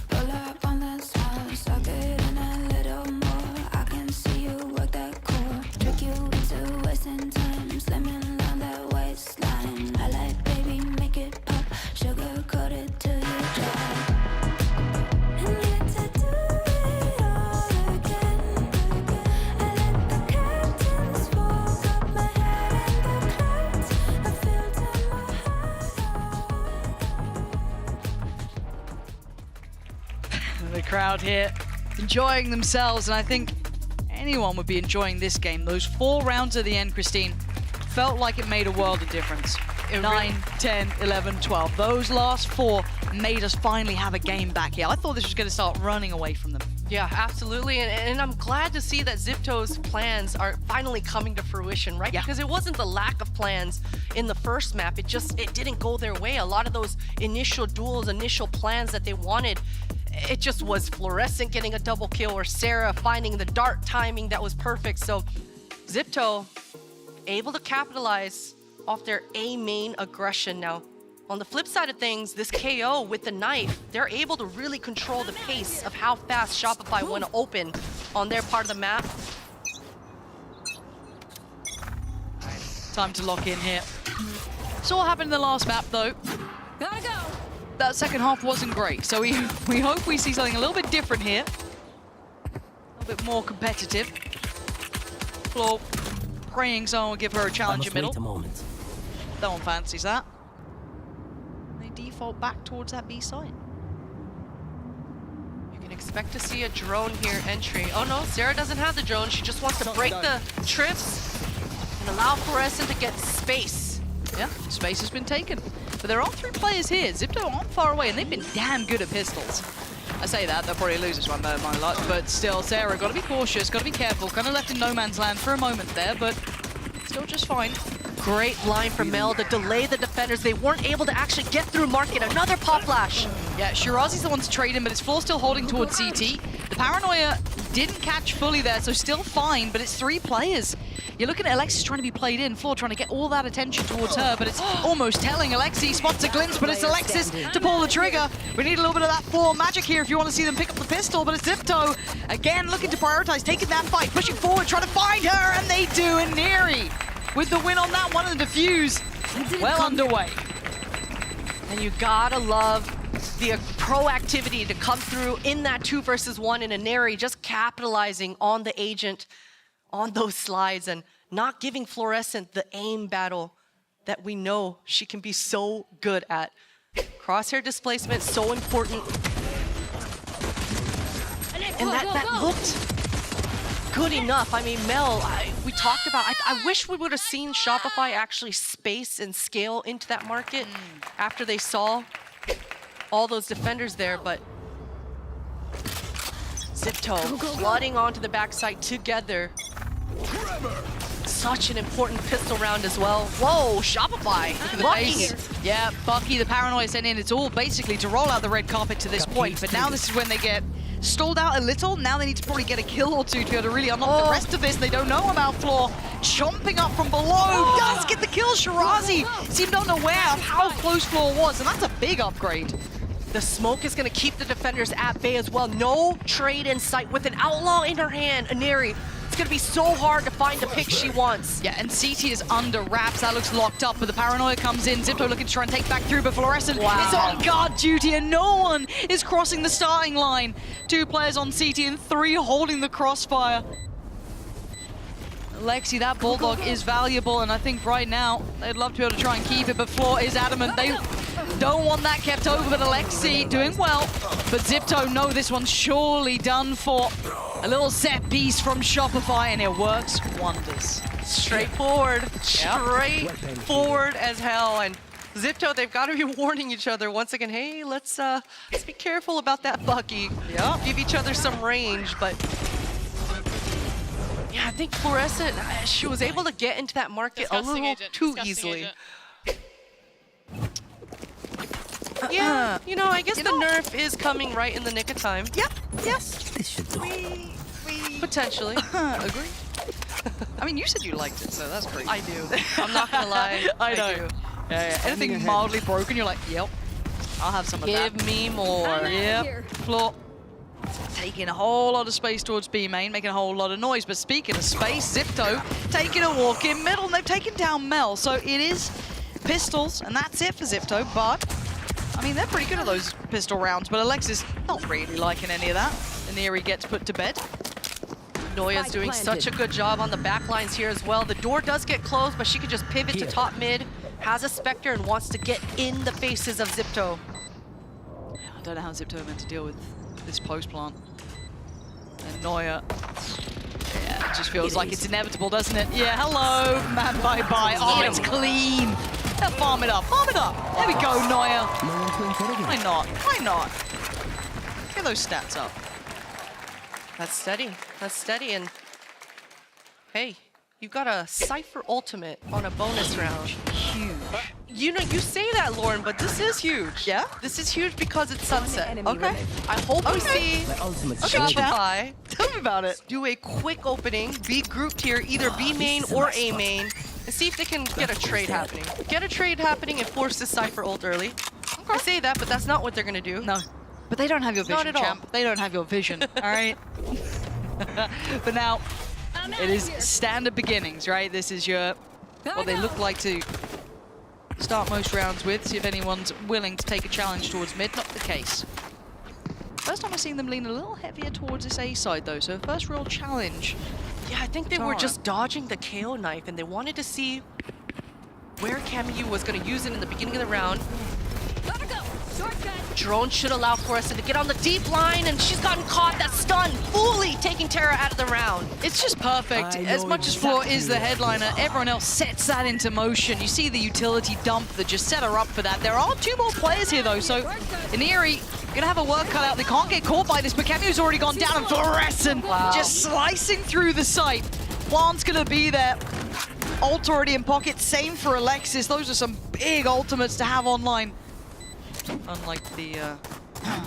Pull up on that smile, suck it in a little more. I can see you work that core, trick you into wasting time, slimming down that waistline. I like baby, make it pop, sugar coated till you dry. And yet to do it all again. I let the curtains fall, got my head in the clouds. I feel to my The crowd here enjoying themselves, and I think anyone would be enjoying this game. Those 4 rounds at the end, Christine, felt like it made a world of difference. 9, 10, 11, 12. Those last 4 made us finally have a game back here. I thought this was going to start running away from them. Yeah, absolutely. And I'm glad to see that Zipto's plans are finally coming to fruition, right? Yeah. Because it wasn't the lack of plans in the first map. It didn't go their way. A lot of those initial duels, initial plans that they wanted, it just was Fluorescent getting a double kill or Sarah finding the dart timing that was perfect. So Zipto able to capitalize off their A main aggression. Now, on the flip side of things, this KO with the knife, they're able to really control the pace of how fast Shopify want to open on their part of the map. Time to lock in here. Saw what happened in the last map, though. Gotta go. That second half wasn't great, so we hope we see something a little bit different here. A little bit more competitive. Floor praying someone will give her a challenge in middle. No one fancies that. They default back towards that B side. You can expect to see a drone here entry. Oh no, Sarah doesn't have the drone. She just wants to break the trips and allow Fluorescent to get space. Yeah, space has been taken. But there are 3 players here. Zipto aren't far away, and they've been damn good at pistols. I say that, they'll probably lose this one, though, my luck. But still, Sarah, got to be cautious, got to be careful. Kind of left in no man's land for a moment there, but still just fine. Great line from Mel to delay the defenders. They weren't able to actually get through market. Another pop flash. Yeah, Shirazi's the one to trade him, but his floor still holding towards CT. The paranoia didn't catch fully there, so still fine, but it's 3 players. You're looking at Alexis trying to be played in, Floor trying to get all that attention towards her, but it's almost telling. Alexis spots a glimpse, but it's Alexis to pull the trigger. We need a little bit of that Floor magic here if you want to see them pick up the pistol, but it's Zipto, again, looking to prioritize, taking that fight, pushing forward, trying to find her, and they do, and Neri with the win on that one, and the defuse well underway. And you gotta love the proactivity to come through in that 2 versus 1 in a Neri, just capitalizing on the agent on those slides and not giving Fluorescent the aim battle that we know she can be so good at. Crosshair displacement, so important. And that looked good enough. I mean, Mel, we talked about, I wish we would have seen Shopify actually space and scale into that market after they saw all those defenders there, but Zipto flooding onto the backside together. Such an important pistol round as well. Whoa, Shopify. Look at the Bucky. base. Yeah, Bucky, the paranoia sent in. It's all basically to roll out the red carpet to this point. But now this is when they get stalled out a little. Now they need to probably get a kill or two to be able to really unlock the rest of this. They don't know about Floor. Chomping up from below. Does get the kill. Shirazi seemed unaware of how close Floor was. And that's a big upgrade. The smoke is going to keep the defenders at bay as well. No trade in sight with an outlaw in her hand. Inari. It's going to be so hard to find the pick she wants. Yeah, and CT is under wraps. That looks locked up, but the paranoia comes in. Zipto looking to try and take back through, but Fluorescent is on guard duty, and no one is crossing the starting line. 2 players on CT and 3 holding the crossfire. Lexi, that Bulldog is valuable, and I think right now they'd love to be able to try and keep it, but Floor is adamant. They don't want that kept over, but Alexi doing well. But Zipto know this one's surely done for. A little set piece from Shopify, and it works wonders. Straightforward. Straightforward as hell. And Zipto, they've got to be warning each other once again. Hey, let's be careful about that Bucky. Yeah. Give each other some range, but yeah, I think Fluorescent, she was able to get into that market a little too easily. Yeah, you know, I guess the nerf is coming right in the nick of time. Yep, yes. This should do. Potentially. Agree. I mean, you said you liked it, so that's great. I do. I'm not gonna lie. I know. do. Yeah. Anything mildly broken, you're like, yep, I'll have some of that. Give me more. Yep. Floor. Taking a whole lot of space towards B main, making a whole lot of noise. But speaking of space, Zipto taking a walk in middle, and they've taken down Mel. So it is pistols, and that's it for Zipto. But I mean, they're pretty good at those pistol rounds. But Alexis not really liking any of that. Iniri gets put to bed. Noya's doing such a good job on the back lines here as well. The door does get closed, but she can just pivot to top mid. Has a Spectre and wants to get in the faces of Zipto. I don't know how Zipto meant to deal with this post plant. And Noya, yeah, it just feels like it's inevitable, doesn't it? Yeah, hello, man, bye-bye. Oh, it's clean. Yeah, farm it up, farm it up. There we go, Noya. Why not? Why not? Get those stats up. That's steady. That's steady. And hey, you got a Cypher ultimate on a bonus round. Huge. You know, you say that, Lauren, but this is huge. Yeah? This is huge because it's sunset. Okay. I hope we see Shopify. Tell me about it. Do a quick opening, be grouped here, either B main or A main, and see if they can get a trade happening. Get a trade happening and force this Cypher ult early. I say that, but that's not what they're going to do. No. But they don't have your vision, Not at all. champ. They don't have your vision, all right? But now, it is standard beginnings, right? This is your, what they look like to start most rounds with. See if anyone's willing to take a challenge towards mid. Not the case. First time I've seen them lean a little heavier towards this A side, though. So first real challenge. Yeah, I think they were just dodging the KO knife, and they wanted to see where Kamiyu was going to use it in the beginning of the round. Drone should allow Fluorescent to get on the deep line, and she's gotten caught. That stun, fully taking Terra out of the round. It's just perfect. As much as Floor is the headliner, everyone else sets that into motion. You see the utility dump that just set her up for that. There are 2 more players here, though, so Iniri gonna have a work cut out. They can't get caught by this, but Kamiu's already gone down, and Fluorescent just slicing through the site. Plant's gonna be there. Ult already in pocket. Same for Alexis. Those are some big ultimates to have online. Unlike the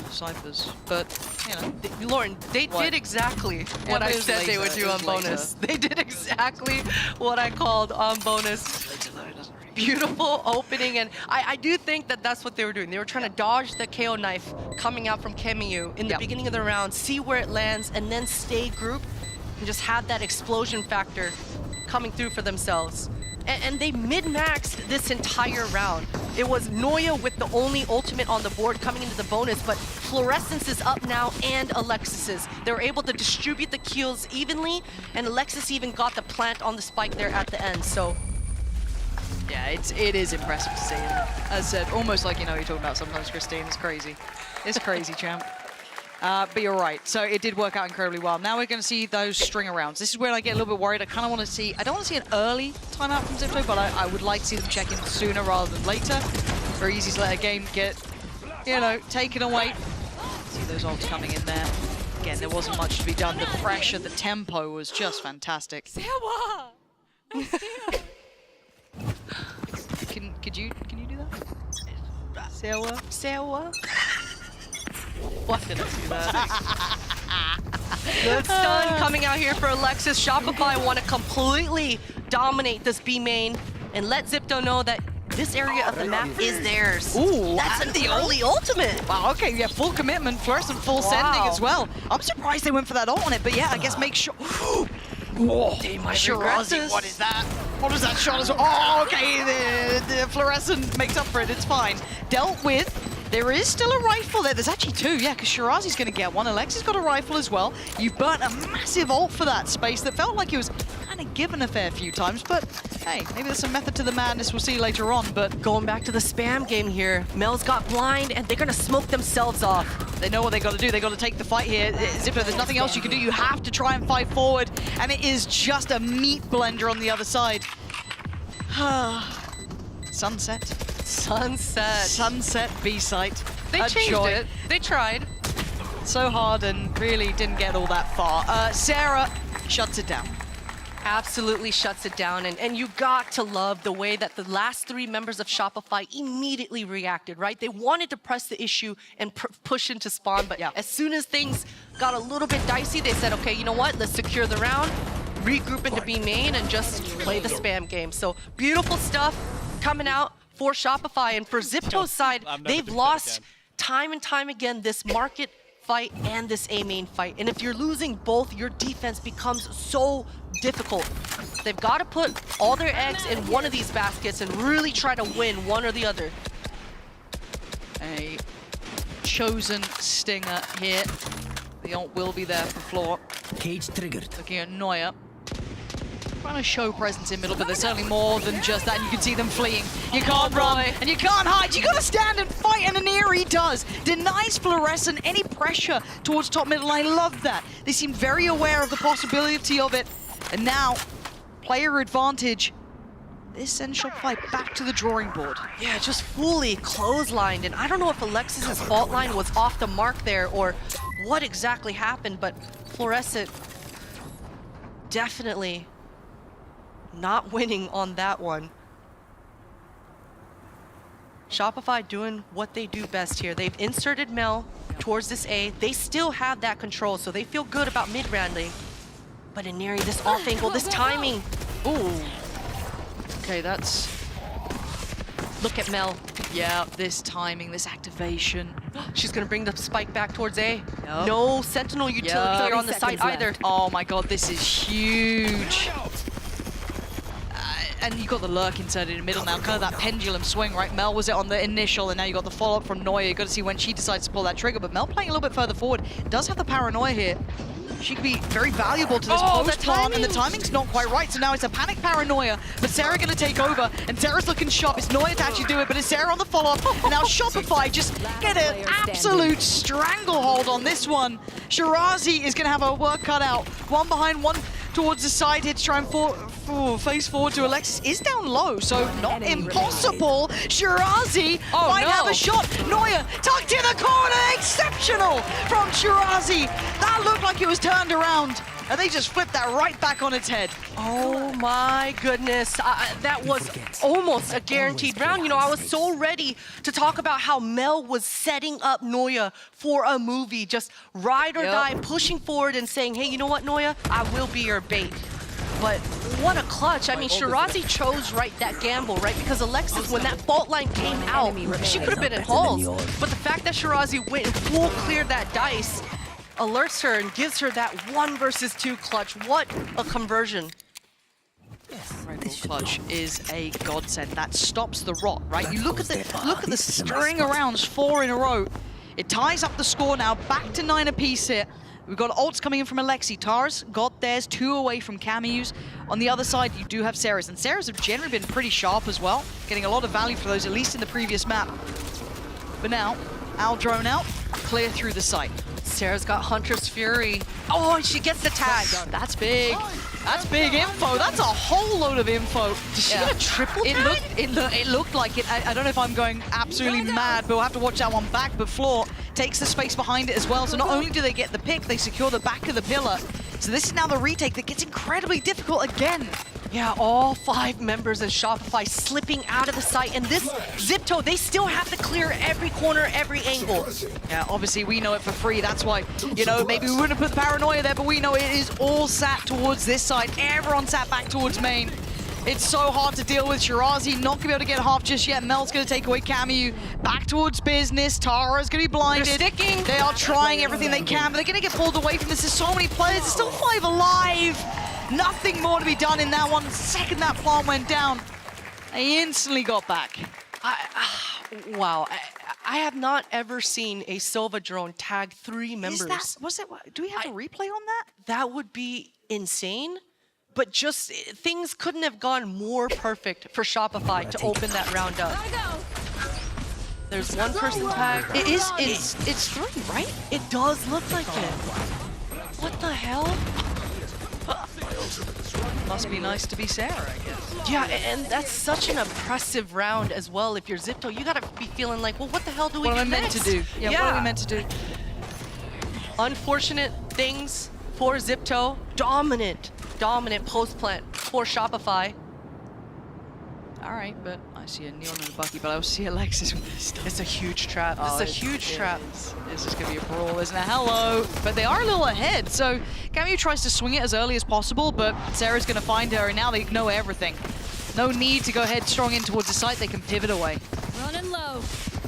Cyphers, but, you know. Lauren, they did exactly what I said they would do on bonus. They did exactly what I called on bonus. Beautiful opening, and I do think that that's what they were doing. They were trying to dodge the KO knife coming out from Kamiyu in the beginning of the round, see where it lands, and then stay grouped and just have that explosion factor coming through for themselves. And they min-maxed this entire round. It was Noya with the only ultimate on the board coming into the bonus, but Fluorescence is up now and Alexis's. They were able to distribute the kills evenly, and Alexis even got the plant on the spike there at the end, so. Yeah, it is impressive to see. As I said, almost like, you know, you're talking about sometimes Christine. It's crazy. It's crazy, champ. But you're right. So it did work out incredibly well. Now we're going to see those stringer rounds. This is where I get a little bit worried. I kind of want to see, I don't want to see an early timeout from Zipto, but I would like to see them check in sooner rather than later. Very easy to let a game get, you know, taken away. See those ults coming in there. again, there wasn't much to be done. The pressure, the tempo was just fantastic. Can you do that? Sewa. What did I do that? Good stun coming out here for Alexis. Shopify want to completely dominate this B main and let Zipto know that this area of the map is theirs. Ooh, that's the early ultimate. Wow, okay, yeah, full commitment, fluorescent full sending as well. I'm surprised they went for that ult on it, but yeah, I guess make sure. Whoa, Shirazi, what is that? What is that shot as well? Oh, okay, the fluorescent makes up for it, it's fine. Dealt with. There is still a rifle there. There's actually two, yeah, because Shirazi's going to get one. Alexis got a rifle as well. You've burnt a massive ult for that space that felt like it was kind of given a fair few times, but hey, maybe there's some method to the madness we'll see later on, but going back to the spam game here, Mel's got blind and they're going to smoke themselves off. They know what they got to do. They got to take the fight here. Zippo, there's nothing else you can do. You have to try and fight forward, and it is just a meat blender on the other side. Sunset. Sunset B-site. They changed it. They tried. So hard and really didn't get all that far. Sarah shuts it down. Absolutely shuts it down. And you got to love the way that the last three members of Shopify immediately reacted, right? They wanted to press the issue and push into spawn, but as soon as things got a little bit dicey, they said, okay, you know what? Let's secure the round, regroup into B main, and just play the spam game. So beautiful stuff coming out for Shopify. And for Zipto's side, they've lost time and time again this market fight and this A main fight. And if you're losing both, your defense becomes so difficult. They've got to put all their eggs in one of these baskets and really try to win one or the other. A chosen stinger here. The ult will be there for Floor. Cage triggered. Looking at Neuer. Trying to show presence in middle, but there's certainly more than just that. And you can see them fleeing. You can't run and you can't hide. You gotta stand and fight, and Aniri does. Denies Fluorescent any pressure towards top middle. I love that. They seem very aware of the possibility of it. And now, player advantage. This sends Shopify back to the drawing board. Yeah, just fully clotheslined. And I don't know if Alexis's fault line was off the mark there or what exactly happened, but Fluorescent definitely not winning on that one. Shopify doing what they do best here. They've inserted Mel towards this A. They still have that control, so they feel good about mid-rounding. But Aniri, this off angle, this timing. Ooh. Okay, that's... Look at Mel. Yeah, this timing, this activation. She's gonna bring the spike back towards A. Yep. No Sentinel utility here on the site either. Oh my god, this is huge. And you got the lurk inserted in the middle now, kind of that pendulum swing, right? Mel was it on the initial, and now you got the follow-up from Neuer. You got to see when she decides to pull that trigger, but Mel playing a little bit further forward does have the paranoia here. She could be very valuable to this post plant, and the timing's not quite right, so now it's a panic paranoia, but Sarah gonna take over, and Sarah's looking sharp. It's Neuer to actually do it, but it's Sarah on the follow-up, and now Shopify just get an absolute stranglehold on this one. Shirazi is gonna have her work cut out. One behind, one towards the side here to try and face forward to Alexis. Is down low, so not impossible. Shirazi might have a shot. Neuer tucked in the corner. Exceptional from Shirazi. That looked like it was turned around, and they just flipped that right back on its head. Oh my goodness. That was almost a guaranteed round. You know, I was so ready to talk about how Mel was setting up Neuer for a movie, just ride or die, pushing forward and saying, hey, you know what, Neuer? I will be your bait. But what a clutch. I mean, Shirazi chose that gamble, right? Because Alexis, when that fault line came out, she could have been in halls. But the fact that Shirazi went and full cleared that dice alerts her and gives her that 1 versus 2 clutch. What a conversion. Red Bull clutch is a godsend. That stops the rot, right? You look at the string arounds, 4 in a row. It ties up the score now, back to 9 apiece here. We've got ults coming in from Alexi. Tara's got theirs, 2 away from Camus. On the other side, you do have Sarah's, and Sarah's have generally been pretty sharp as well, getting a lot of value for those, at least in the previous map. But now, Al drone out, clear through the site. Sarah's got Hunter's Fury. Oh, and she gets the tag. That's big. That's big info. That's a whole load of info. Did she get a triple tag? It looked like it. I don't know if I'm going absolutely mad, but we'll have to watch that one back. But Floor takes the space behind it as well. So not only do they get the pick, they secure the back of the pillar. So this is now the retake that gets incredibly difficult again. Yeah, all 5 members of Shopify slipping out of the sight. And this Zipto, they still have to clear every corner, every angle. Yeah, obviously we know it for free. That's why, you know, maybe we wouldn't have put the paranoia there, but we know it is all sat towards this side. Everyone sat back towards main. It's so hard to deal with. Shirazi not gonna be able to get half just yet. Mel's gonna take away Camu. Back towards business. Tara's gonna be blinded. They're sticking. They are trying everything they can, but they're gonna get pulled away from this. There's so many players. There's still 5 alive. Nothing more to be done in that one. The second that plant went down, they instantly got back. Wow. I have not ever seen a Silva drone tag 3 members. Do we have a replay on that? That would be insane. But just things couldn't have gone more perfect for Shopify to open that round up. There's one person tag. It's 3, right? It does look like it. What the hell? Must be nice to be Sarah, I guess. Yeah, and that's such an impressive round as well. If you're Zipto, you gotta be feeling like, well, what the hell do we do next? What am I meant to do? Yeah, what are we meant to do? Unfortunate things for Zipto. Dominant post plant for Shopify. All right, but I see a Neon and a Bucky, but I also see Alexis with this stuff. It's a huge trap. It's a huge trap. This is going to be a brawl, isn't it? Hello. But they are a little ahead, so Camu tries to swing it as early as possible, but Sarah's going to find her, and now they know everything. No need to go headstrong in towards the site. They can pivot away. Running low.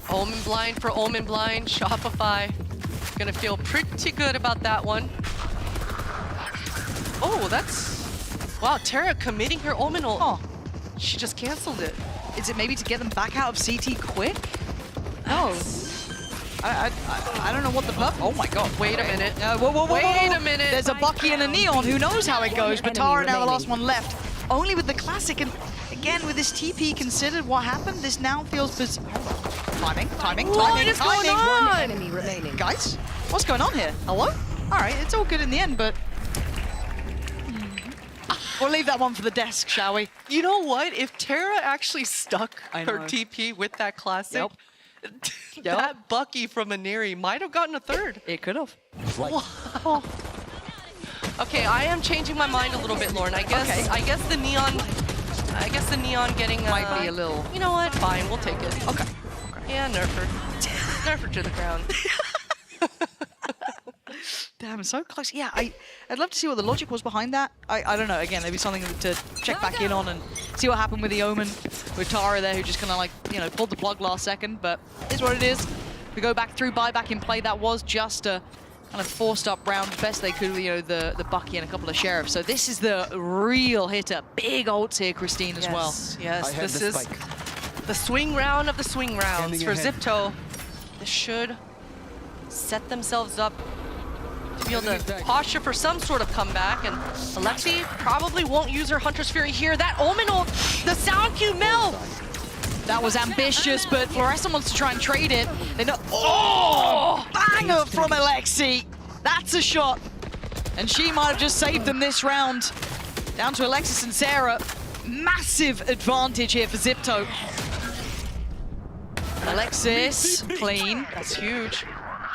Omen blind for Omen blind. Shopify going to feel pretty good about that one. Oh, that's... Wow, Tara committing her Omen ult. Oh. She just canceled it. Is it maybe to get them back out of CT quick? No. I don't know what the purpose. Oh my god. Wait a minute. Whoa. Wait a minute. There's a Bucky and a Neon. Who knows how it goes? But Tara now the last one left. Only with the classic. And again, with this TP considered what happened, this now feels bizarre. Timing. What is going on? One enemy remaining. Guys, what's going on here? Hello? All right, it's all good in the end, but... We'll leave that one for the desk, shall we? You know what? If Tara actually stuck her TP with that classic, that Bucky from Aniri might have gotten a 3rd. It could have. Wow. Okay, I am changing my mind a little bit, Lauren. I guess the neon getting might be a little. You know what? Fine, we'll take it. Okay. Yeah, nerf her to the ground. Damn, so close. Yeah, I'd love to see what the logic was behind that. I don't know. Again, maybe something to check back in on and see what happened with the Omen, with Tara there, who just kind of like, you know, pulled the plug last second, but it's what it is. We go back through, buyback in play. That was just a kind of forced up round, best they could with, you know, the Bucky and a couple of Sheriffs. So this is the real hitter. Big ults here, Christine, as well. Yes, this is the swing round of the swing rounds for Zipto. This should set themselves up to be able to posture for some sort of comeback, and Alexi probably won't use her Hunter's Fury here. That Omen ult, the sound cue Mel! That was ambitious, but Fluorescent wants to try and trade it. They know. Oh! Banger from Alexi! That's a shot. And she might have just saved them this round. Down to Alexis and Sarah. Massive advantage here for Zipto. Alexis, clean. That's huge.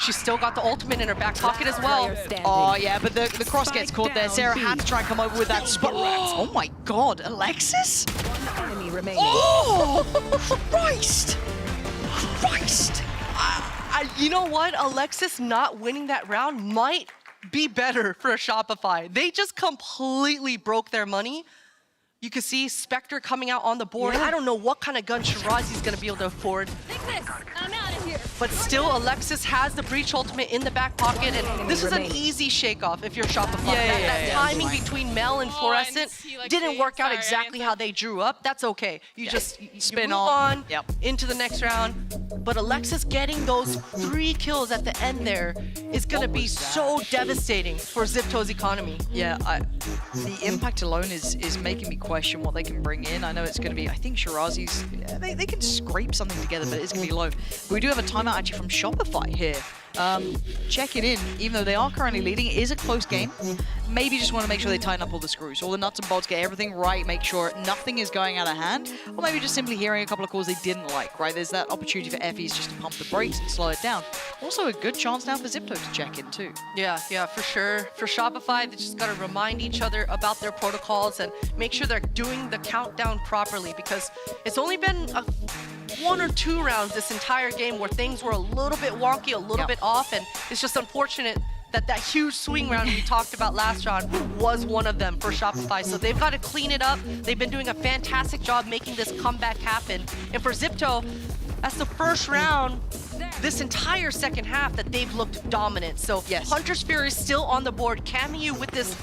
She's still got the ultimate in her back pocket as well. Oh, yeah, but the cross gets caught there. Sarah had to try and come over with that spot. Oh, my God. Alexis? Enemy remaining. Oh, Christ. Christ. You know what? Alexis not winning that round might be better for Shopify. They just completely broke their money. You can see Spectre coming out on the board. I don't know what kind of gun Shirazi's going to be able to afford. I'm out of here. But still, Alexis has the Breach ultimate in the back pocket, and this is an easy shake-off if you're Shopify. That timing between Mel and Fluorescent didn't work out exactly how they drew up. That's okay. You just spin move on into the next round. But Alexis getting those 3 kills at the end there is going to be so devastating for Zipto's economy. Yeah, the impact alone is making me question what they can bring in. I know it's going to be, I think Shirazi's, they can scrape something together, but it's going to be low. But we do have a timeout actually from Shopify here. checking in, even though they are currently leading, it is a close game. Maybe just want to make sure they tighten up all the screws, all the nuts and bolts, get everything right, make sure nothing is going out of hand, or maybe just simply hearing a couple of calls they didn't like, right? There's that opportunity for Effie's just to pump the brakes and slow it down. Also a good chance now for Zipto to check in too. Yeah, for sure. For Shopify, they just got to remind each other about their protocols and make sure they're doing the countdown properly, because it's only been 1 or 2 rounds this entire game where things were a little bit wonky, a little bit off, and it's just unfortunate that that huge swing round we talked about last round was one of them for Shopify. So they've got to clean it up. They've been doing a fantastic job making this comeback happen. And for Zipto, that's the first round this entire second half that they've looked dominant. So Hunter's Fury is still on the board. Camu with this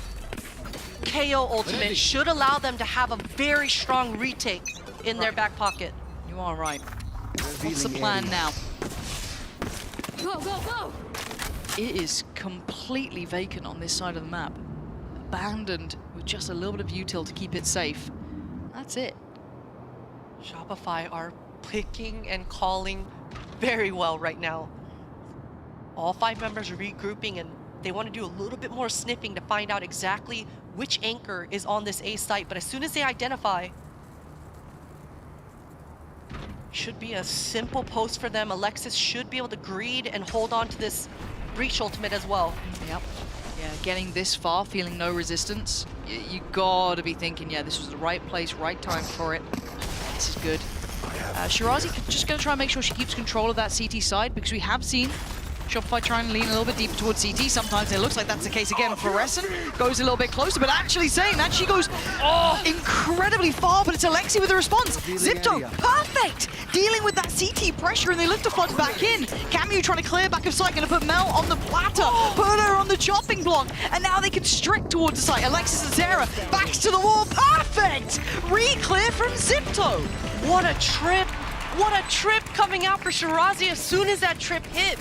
KO ultimate should allow them to have a very strong retake in their back pocket. You are right. What's the plan now? Go, go, go! It is completely vacant on this side of the map. Abandoned with just a little bit of util to keep it safe. That's it. Shopify are picking and calling very well right now. All 5 members are regrouping, and they want to do a little bit more sniffing to find out exactly which anchor is on this A site. But as soon as they identify, should be a simple post for them. Alexis should be able to greed and hold on to this breach ultimate as well. Yep. Yeah, getting this far, feeling no resistance. You gotta be thinking, yeah, this was the right place, right time for it. This is good. Shirazi just gonna try and make sure she keeps control of that CT side, because we have seen Shopify trying to lean a little bit deeper towards CT. Sometimes it looks like that's the case again. Fluorescent goes a little bit closer, but actually saying that, she goes incredibly far, but it's Alexi with the response. Zipto, perfect! Dealing with that CT pressure, and they look to flood back in. Camu trying to clear back of sight, gonna put Mel on the platter, put her on the chopping block, and now they can strict towards the site. Alexis and Sarah backs to the wall, perfect! Re-clear from Zipto. What a trip! What a trip coming out for Shirazi as soon as that trip hit.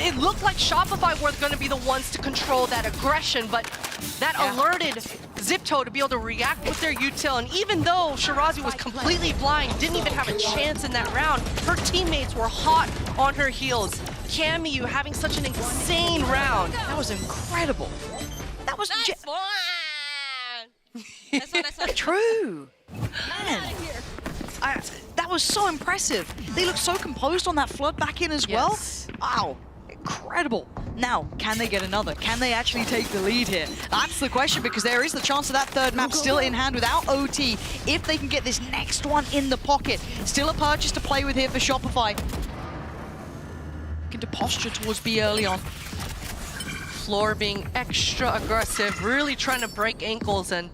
It looked like Shopify were going to be the ones to control that aggression, but that alerted Zipto to be able to react with their util. And even though Shirazi was completely blind, didn't even have a chance in that round, her teammates were hot on her heels. Camu having such an insane round. That was incredible. That was nice one. True. Man. That was so impressive. They look so composed on that flood back in as well. Wow, incredible. Now, can they get another? Can they actually take the lead here? That's the question, because there is the chance of that third map still in hand without OT. If they can get this next one in the pocket, still a purchase to play with here for Shopify. Looking to posture towards B early on. Floor being extra aggressive, really trying to break ankles and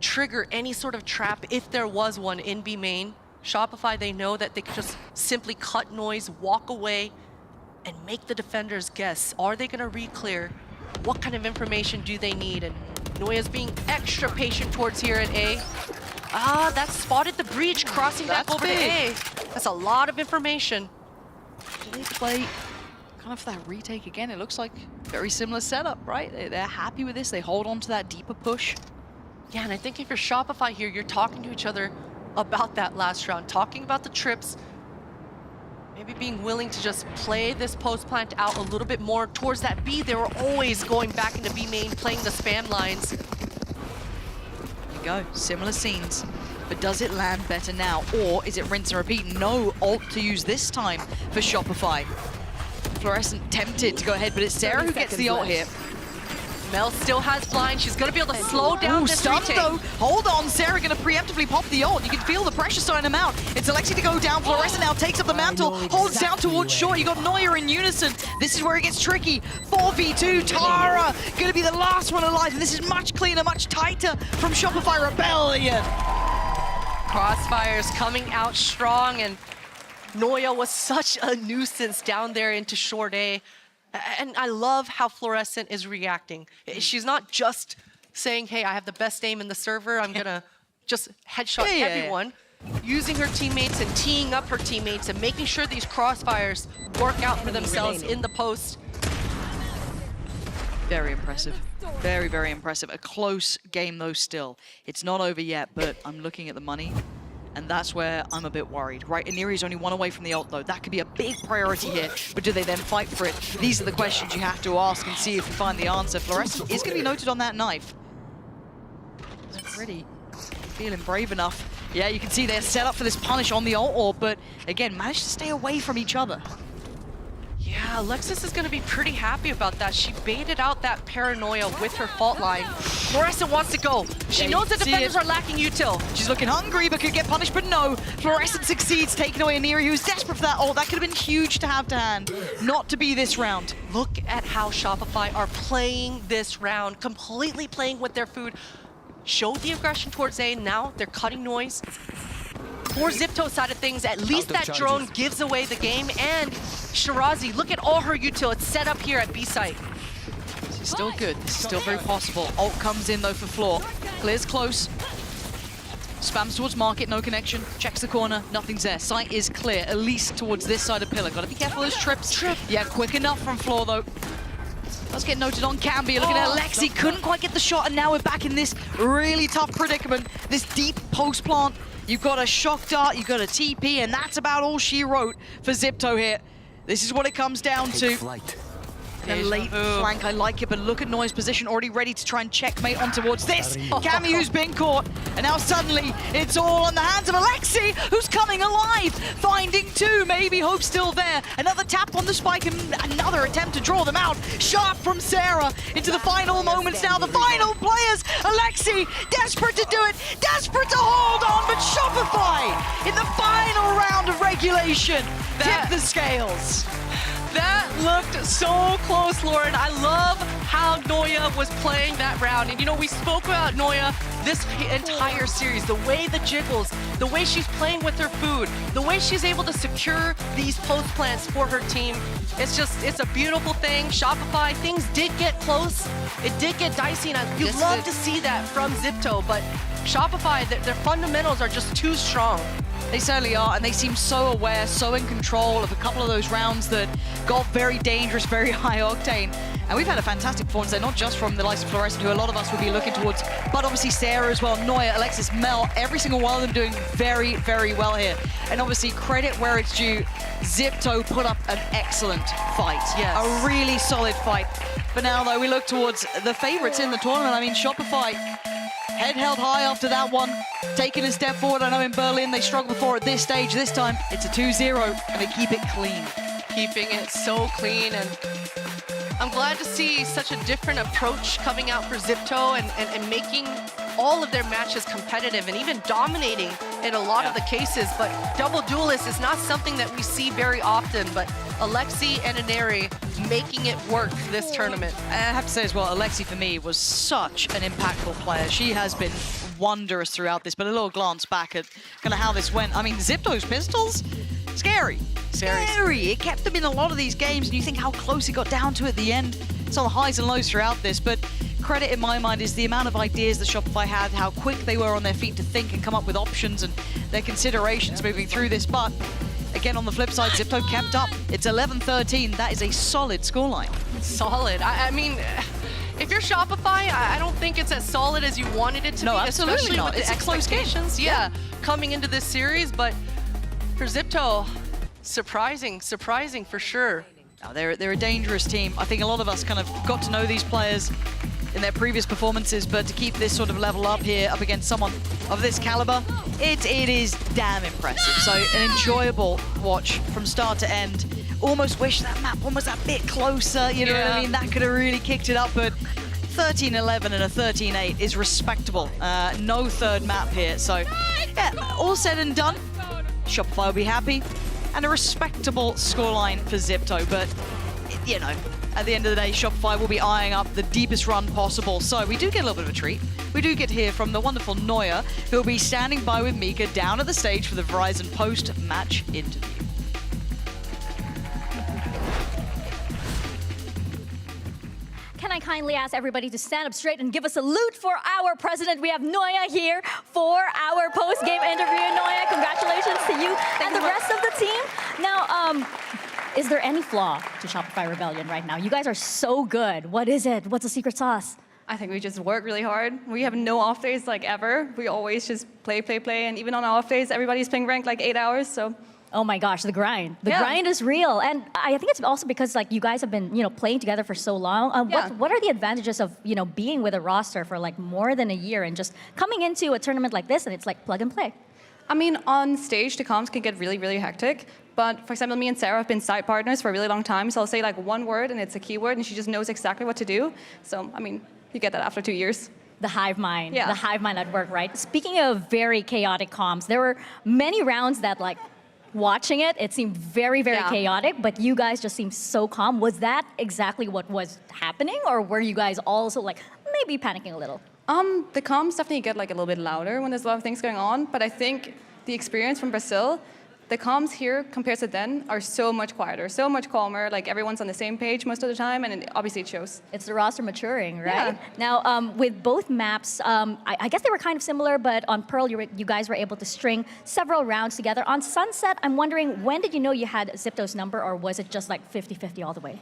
trigger any sort of trap if there was one in B main. Shopify, they know that they could just simply cut noise, walk away, and make the defenders guess. Are they gonna re-clear? What kind of information do they need? And Noya's being extra patient towards here at A. That spotted the breach crossing back over to A. That's a lot of information. Do they play kind of for that retake again? It looks like very similar setup, right? They're happy with this. They hold on to that deeper push. Yeah, and I think if you're Shopify here, you're talking to each other about that last round, talking about the trips, maybe being willing to just play this post plant out a little bit more towards that B. They were always going back into B main, playing the spam lines. There you go, similar scenes. But does it land better now, or is it rinse and repeat? No ult to use this time for Shopify. Fluorescent tempted to go ahead, but it's Sarah who gets the ult here. Mel still has blind. She's going to be able to slow down this retake. Though. Hold on, Sarah going to preemptively pop the ult. You can feel the pressure starting to mount. It's Alexi to go down. Fluorescent now takes up the mantle, holds down towards short. You got Noya in unison. This is where it gets tricky. 4v2, Tara going to be the last one alive. And this is much cleaner, much tighter from Shopify Rebellion. Crossfires coming out strong, and Noya was such a nuisance down there into short A. And I love how Fluorescent is reacting. She's not just saying, hey, I have the best aim in the server, I'm gonna just headshot everyone. Using her teammates and teeing up her teammates and making sure these crossfires work out for themselves in the post. Very impressive. Very, very impressive. A close game though still. It's not over yet, but I'm looking at the money. And that's where I'm a bit worried, right? Iniri's only one away from the ult, though. That could be a big priority here. But do they then fight for it? These are the questions you have to ask and see if you find the answer. Fluorescent is going to be noted on that knife. It's pretty feeling brave enough. Yeah, you can see they're set up for this punish on the ult orb, but again, managed to stay away from each other. Yeah, Alexis is going to be pretty happy about that. She baited out that paranoia with her fault line. Fluorescent wants to go. She knows the defenders are lacking util. She's looking hungry, but could get punished, but no. Fluorescent succeeds, taking away Iniri, who's desperate for that ult. That could have been huge to have to hand. Not to be this round. Look at how Shopify are playing this round, completely playing with their food. Showed the aggression towards A, now they're cutting noise. For Zipto's side of things, at least that drone gives away the game. And Shirazi, look at all her util. It's set up here at B site. This is still good. This is still very possible. Ult comes in though for Floor. Clears close. Spams towards market, no connection. Checks the corner, nothing's there. Site is clear, at least towards this side of pillar. Gotta be careful of those trips. Yeah, quick enough from Floor though. Let's get noted on Camby. Looking at Alexi, couldn't quite get the shot, and now we're back in this really tough predicament. This deep post plant. You've got a shock dart, you've got a TP, and that's about all she wrote for Zipto here. This is what it comes down to. The late flank, I like it, but look at Noise position, already ready to try and checkmate on towards this. Cammy, who's been caught, and now suddenly it's all on the hands of Alexi, who's coming alive, finding two, maybe hope still there. Another tap on the spike and another attempt to draw them out. Sharp from Sarah into the final moments now, the final players. Alexi, desperate to do it, desperate to hold on, but Shopify in the final round of regulation tip the scales. That looked so close, Lauren. I love how Noya was playing that round. And you know, we spoke about Noya this entire series, the way the jiggles, the way she's playing with her food, the way she's able to secure these post plants for her team. It's a beautiful thing. Shopify, things did get close. It did get dicey, and you love to see that from Zipto, but Shopify, their fundamentals are just too strong. They certainly are, and they seem so aware, so in control of a couple of those rounds that got very dangerous, very high octane. And we've had a fantastic performance there, not just from the likes of Fluorescent, who a lot of us would be looking towards, but obviously Sarah as well, Noya, Alexis, Mel, every single one of them doing very, very well here. And obviously credit where it's due, Zipto put up an excellent fight. Yes. A really solid fight. But now though, we look towards the favorites in the tournament. I mean, Shopify, head held high after that one, taking a step forward. I know in Berlin they struggled before at this stage. This time it's a 2-0 and they keep it clean. Keeping it so clean, and I'm glad to see such a different approach coming out for Zipto and making all of their matches competitive and even dominating in a lot of the cases. But double duelist is not something that we see very often, but Alexi and Ineri making it work this tournament. I have to say as well, Alexi for me was such an impactful player. She has been wondrous throughout this, but a little glance back at kind of how this went. I mean, Zipto's pistols, scary. Scary. It kept them in a lot of these games, and you think how close it got down to at the end. It's all the highs and lows throughout this, but credit in my mind is the amount of ideas that Shopify had, how quick they were on their feet to think and come up with options and their considerations moving through this. But again, on the flip side, Zipto kept up. It's 11-13. That is a solid scoreline. Solid. I mean, if you're Shopify, I don't think it's as solid as you wanted it to be. No, absolutely especially not. with It's the a close game. expectations. Yeah, coming into this series, but for Zipto, surprising for sure. Now, they're a dangerous team. I think a lot of us kind of got to know these players in their previous performances, but to keep this sort of level up here, up against someone of this caliber, it is damn impressive. So an enjoyable watch from start to end. Almost wish that map one was a bit closer, you know what I mean? That could have really kicked it up, but 13-11 and a 13-8 is respectable. No third map here, so yeah, all said and done, Shopify will be happy. And a respectable scoreline for Zipto, but you know, at the end of the day, Shopify will be eyeing up the deepest run possible. So we do get a little bit of a treat. We do get to hear from the wonderful Noya, who will be standing by with Mika down at the stage for the Verizon post-match interview. Can I kindly ask everybody to stand up straight and give us a salute for our president? We have Noya here for our post-game interview. Noya, congratulations to you and the rest of the team. Now, is there any flaw to Shopify Rebellion right now? You guys are so good. What is it? What's the secret sauce? I think we just work really hard. We have no off days like ever. We always just play, and even on our off days, everybody's playing ranked like 8 hours. So. Oh my gosh, the grind. The grind is real. And I think it's also because like you guys have been, playing together for so long. What are the advantages of, being with a roster for like more than a year and just coming into a tournament like this and it's like plug and play? I mean, on stage, the comms can get really, really hectic. But for example, me and Sarah have been side partners for a really long time. So I'll say like one word and it's a keyword and she just knows exactly what to do. So, I mean, you get that after 2 years. The hive mind. The hive mind at work, right? Speaking of very chaotic comms, there were many rounds that like, watching it seemed very, very chaotic, but you guys just seemed so calm. Was that exactly what was happening, or were you guys also like maybe panicking a little? The comms definitely get like a little bit louder when there's a lot of things going on, but I think the experience from Brazil, the comms here compared to then are so much quieter, so much calmer. Like everyone's on the same page most of the time, and obviously it shows. It's the roster maturing, right? Now, with both maps, I guess they were kind of similar, but on Pearl, you guys were able to string several rounds together. On Sunset, I'm wondering, when did you know you had Zipto's number, or was it just like 50-50 all the way?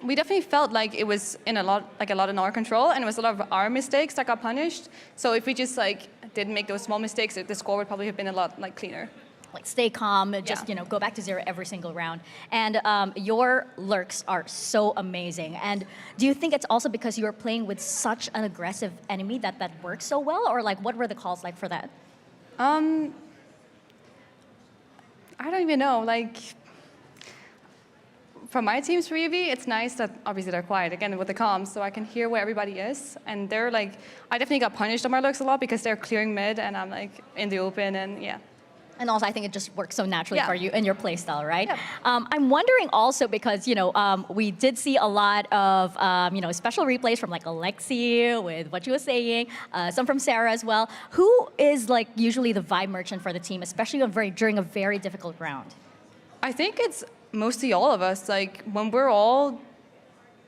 We definitely felt like it was a lot in our control, and it was a lot of our mistakes that got punished. So if we just like didn't make those small mistakes, the score would probably have been a lot like cleaner. Like stay calm, just go back to 0 every single round. And your lurks are so amazing. And do you think it's also because you were playing with such an aggressive enemy that works so well, or like what were the calls like for that? I don't even know. Like. From my team's preview, it's nice that obviously they're quiet, again, with the comms, so I can hear where everybody is. And they're like, I definitely got punished on my looks a lot because they're clearing mid and I'm like in the open and yeah. And also, I think it just works so naturally for you in your playstyle, right? I'm wondering also because, we did see a lot of, special replays from like Alexi with what you were saying, some from Sarah as well. Who is like usually the vibe merchant for the team, especially during a very difficult round? I think it's mostly all of us. Like when we're all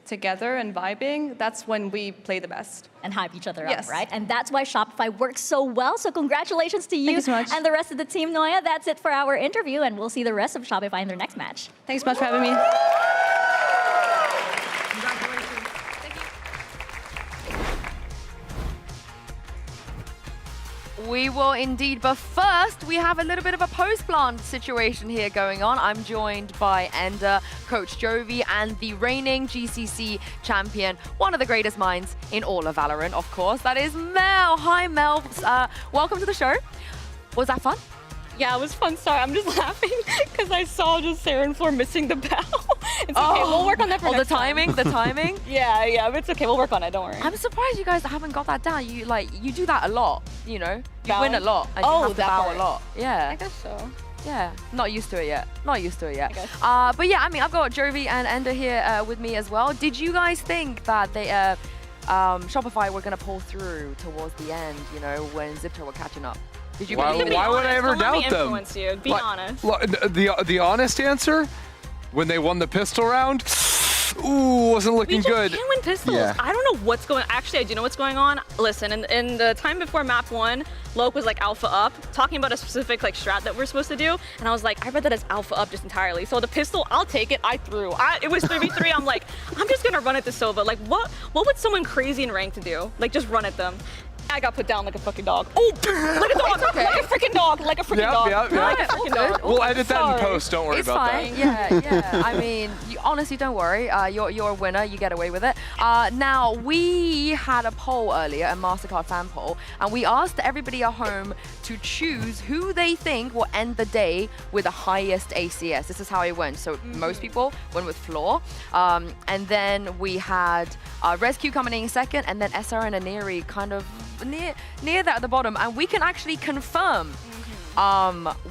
together and vibing, that's when we play the best. And hype each other up, right? And that's why Shopify works so well. So congratulations to you so much. And the rest of the team, Noya. That's it for our interview, and we'll see the rest of Shopify in their next match. Thanks so much for having me. We will indeed, but first we have a little bit of a post-plant situation here going on. I'm joined by Ender, Coach Jovi, and the reigning GCC champion, one of the greatest minds in all of Valorant, of course. That is Mel. Hi, Mel. Welcome to the show. Was that fun? Yeah, it was fun. Sorry, I'm just laughing because I saw just Sarah and Floor missing the bell. It's okay, we'll work on that for next time. The timing? Yeah, but it's okay, we'll work on it, don't worry. I'm surprised you guys haven't got that down. You do that a lot, You Bowing? win a lot and you have to that bow part. a lot. Yeah. I guess so. Yeah, not used to it yet. Not used to it yet. I guess. But yeah, I mean, I've got Jovi and Ender here with me as well. Did you guys think that they, Shopify were going to pull through towards the end, when Zipto were catching up? Did you? Why would I ever doubt them? Influence you. Be honest. The honest answer, when they won the pistol round, ooh, wasn't looking good. We can win pistols. Yeah. I don't know what's going on. Actually, I do know what's going on. Listen, in the time before map 1, Loke was like alpha up, talking about a specific like strat that we're supposed to do, and I was like, I read that as alpha up just entirely. So the pistol, I'll take it. I threw. It was 3v3. I'm like, I'm just gonna run at the Sova. Like, what would someone crazy in rank to do? Like, just run at them. I got put down like a fucking dog. Oh, like a dog, okay. like a freaking dog, like a freaking dog. Like a freaking dog. We'll edit that in post. Don't worry about that. It's fine. Yeah. I mean, honestly, don't worry. You're a winner. You get away with it. Now, we had a poll earlier, a MasterCard fan poll, and we asked everybody at home to choose who they think will end the day with the highest ACS. This is how it went. So most people went with Floor. And then we had Rescue coming in second, and then SR and Aneri kind of near that at the bottom, and we can actually confirm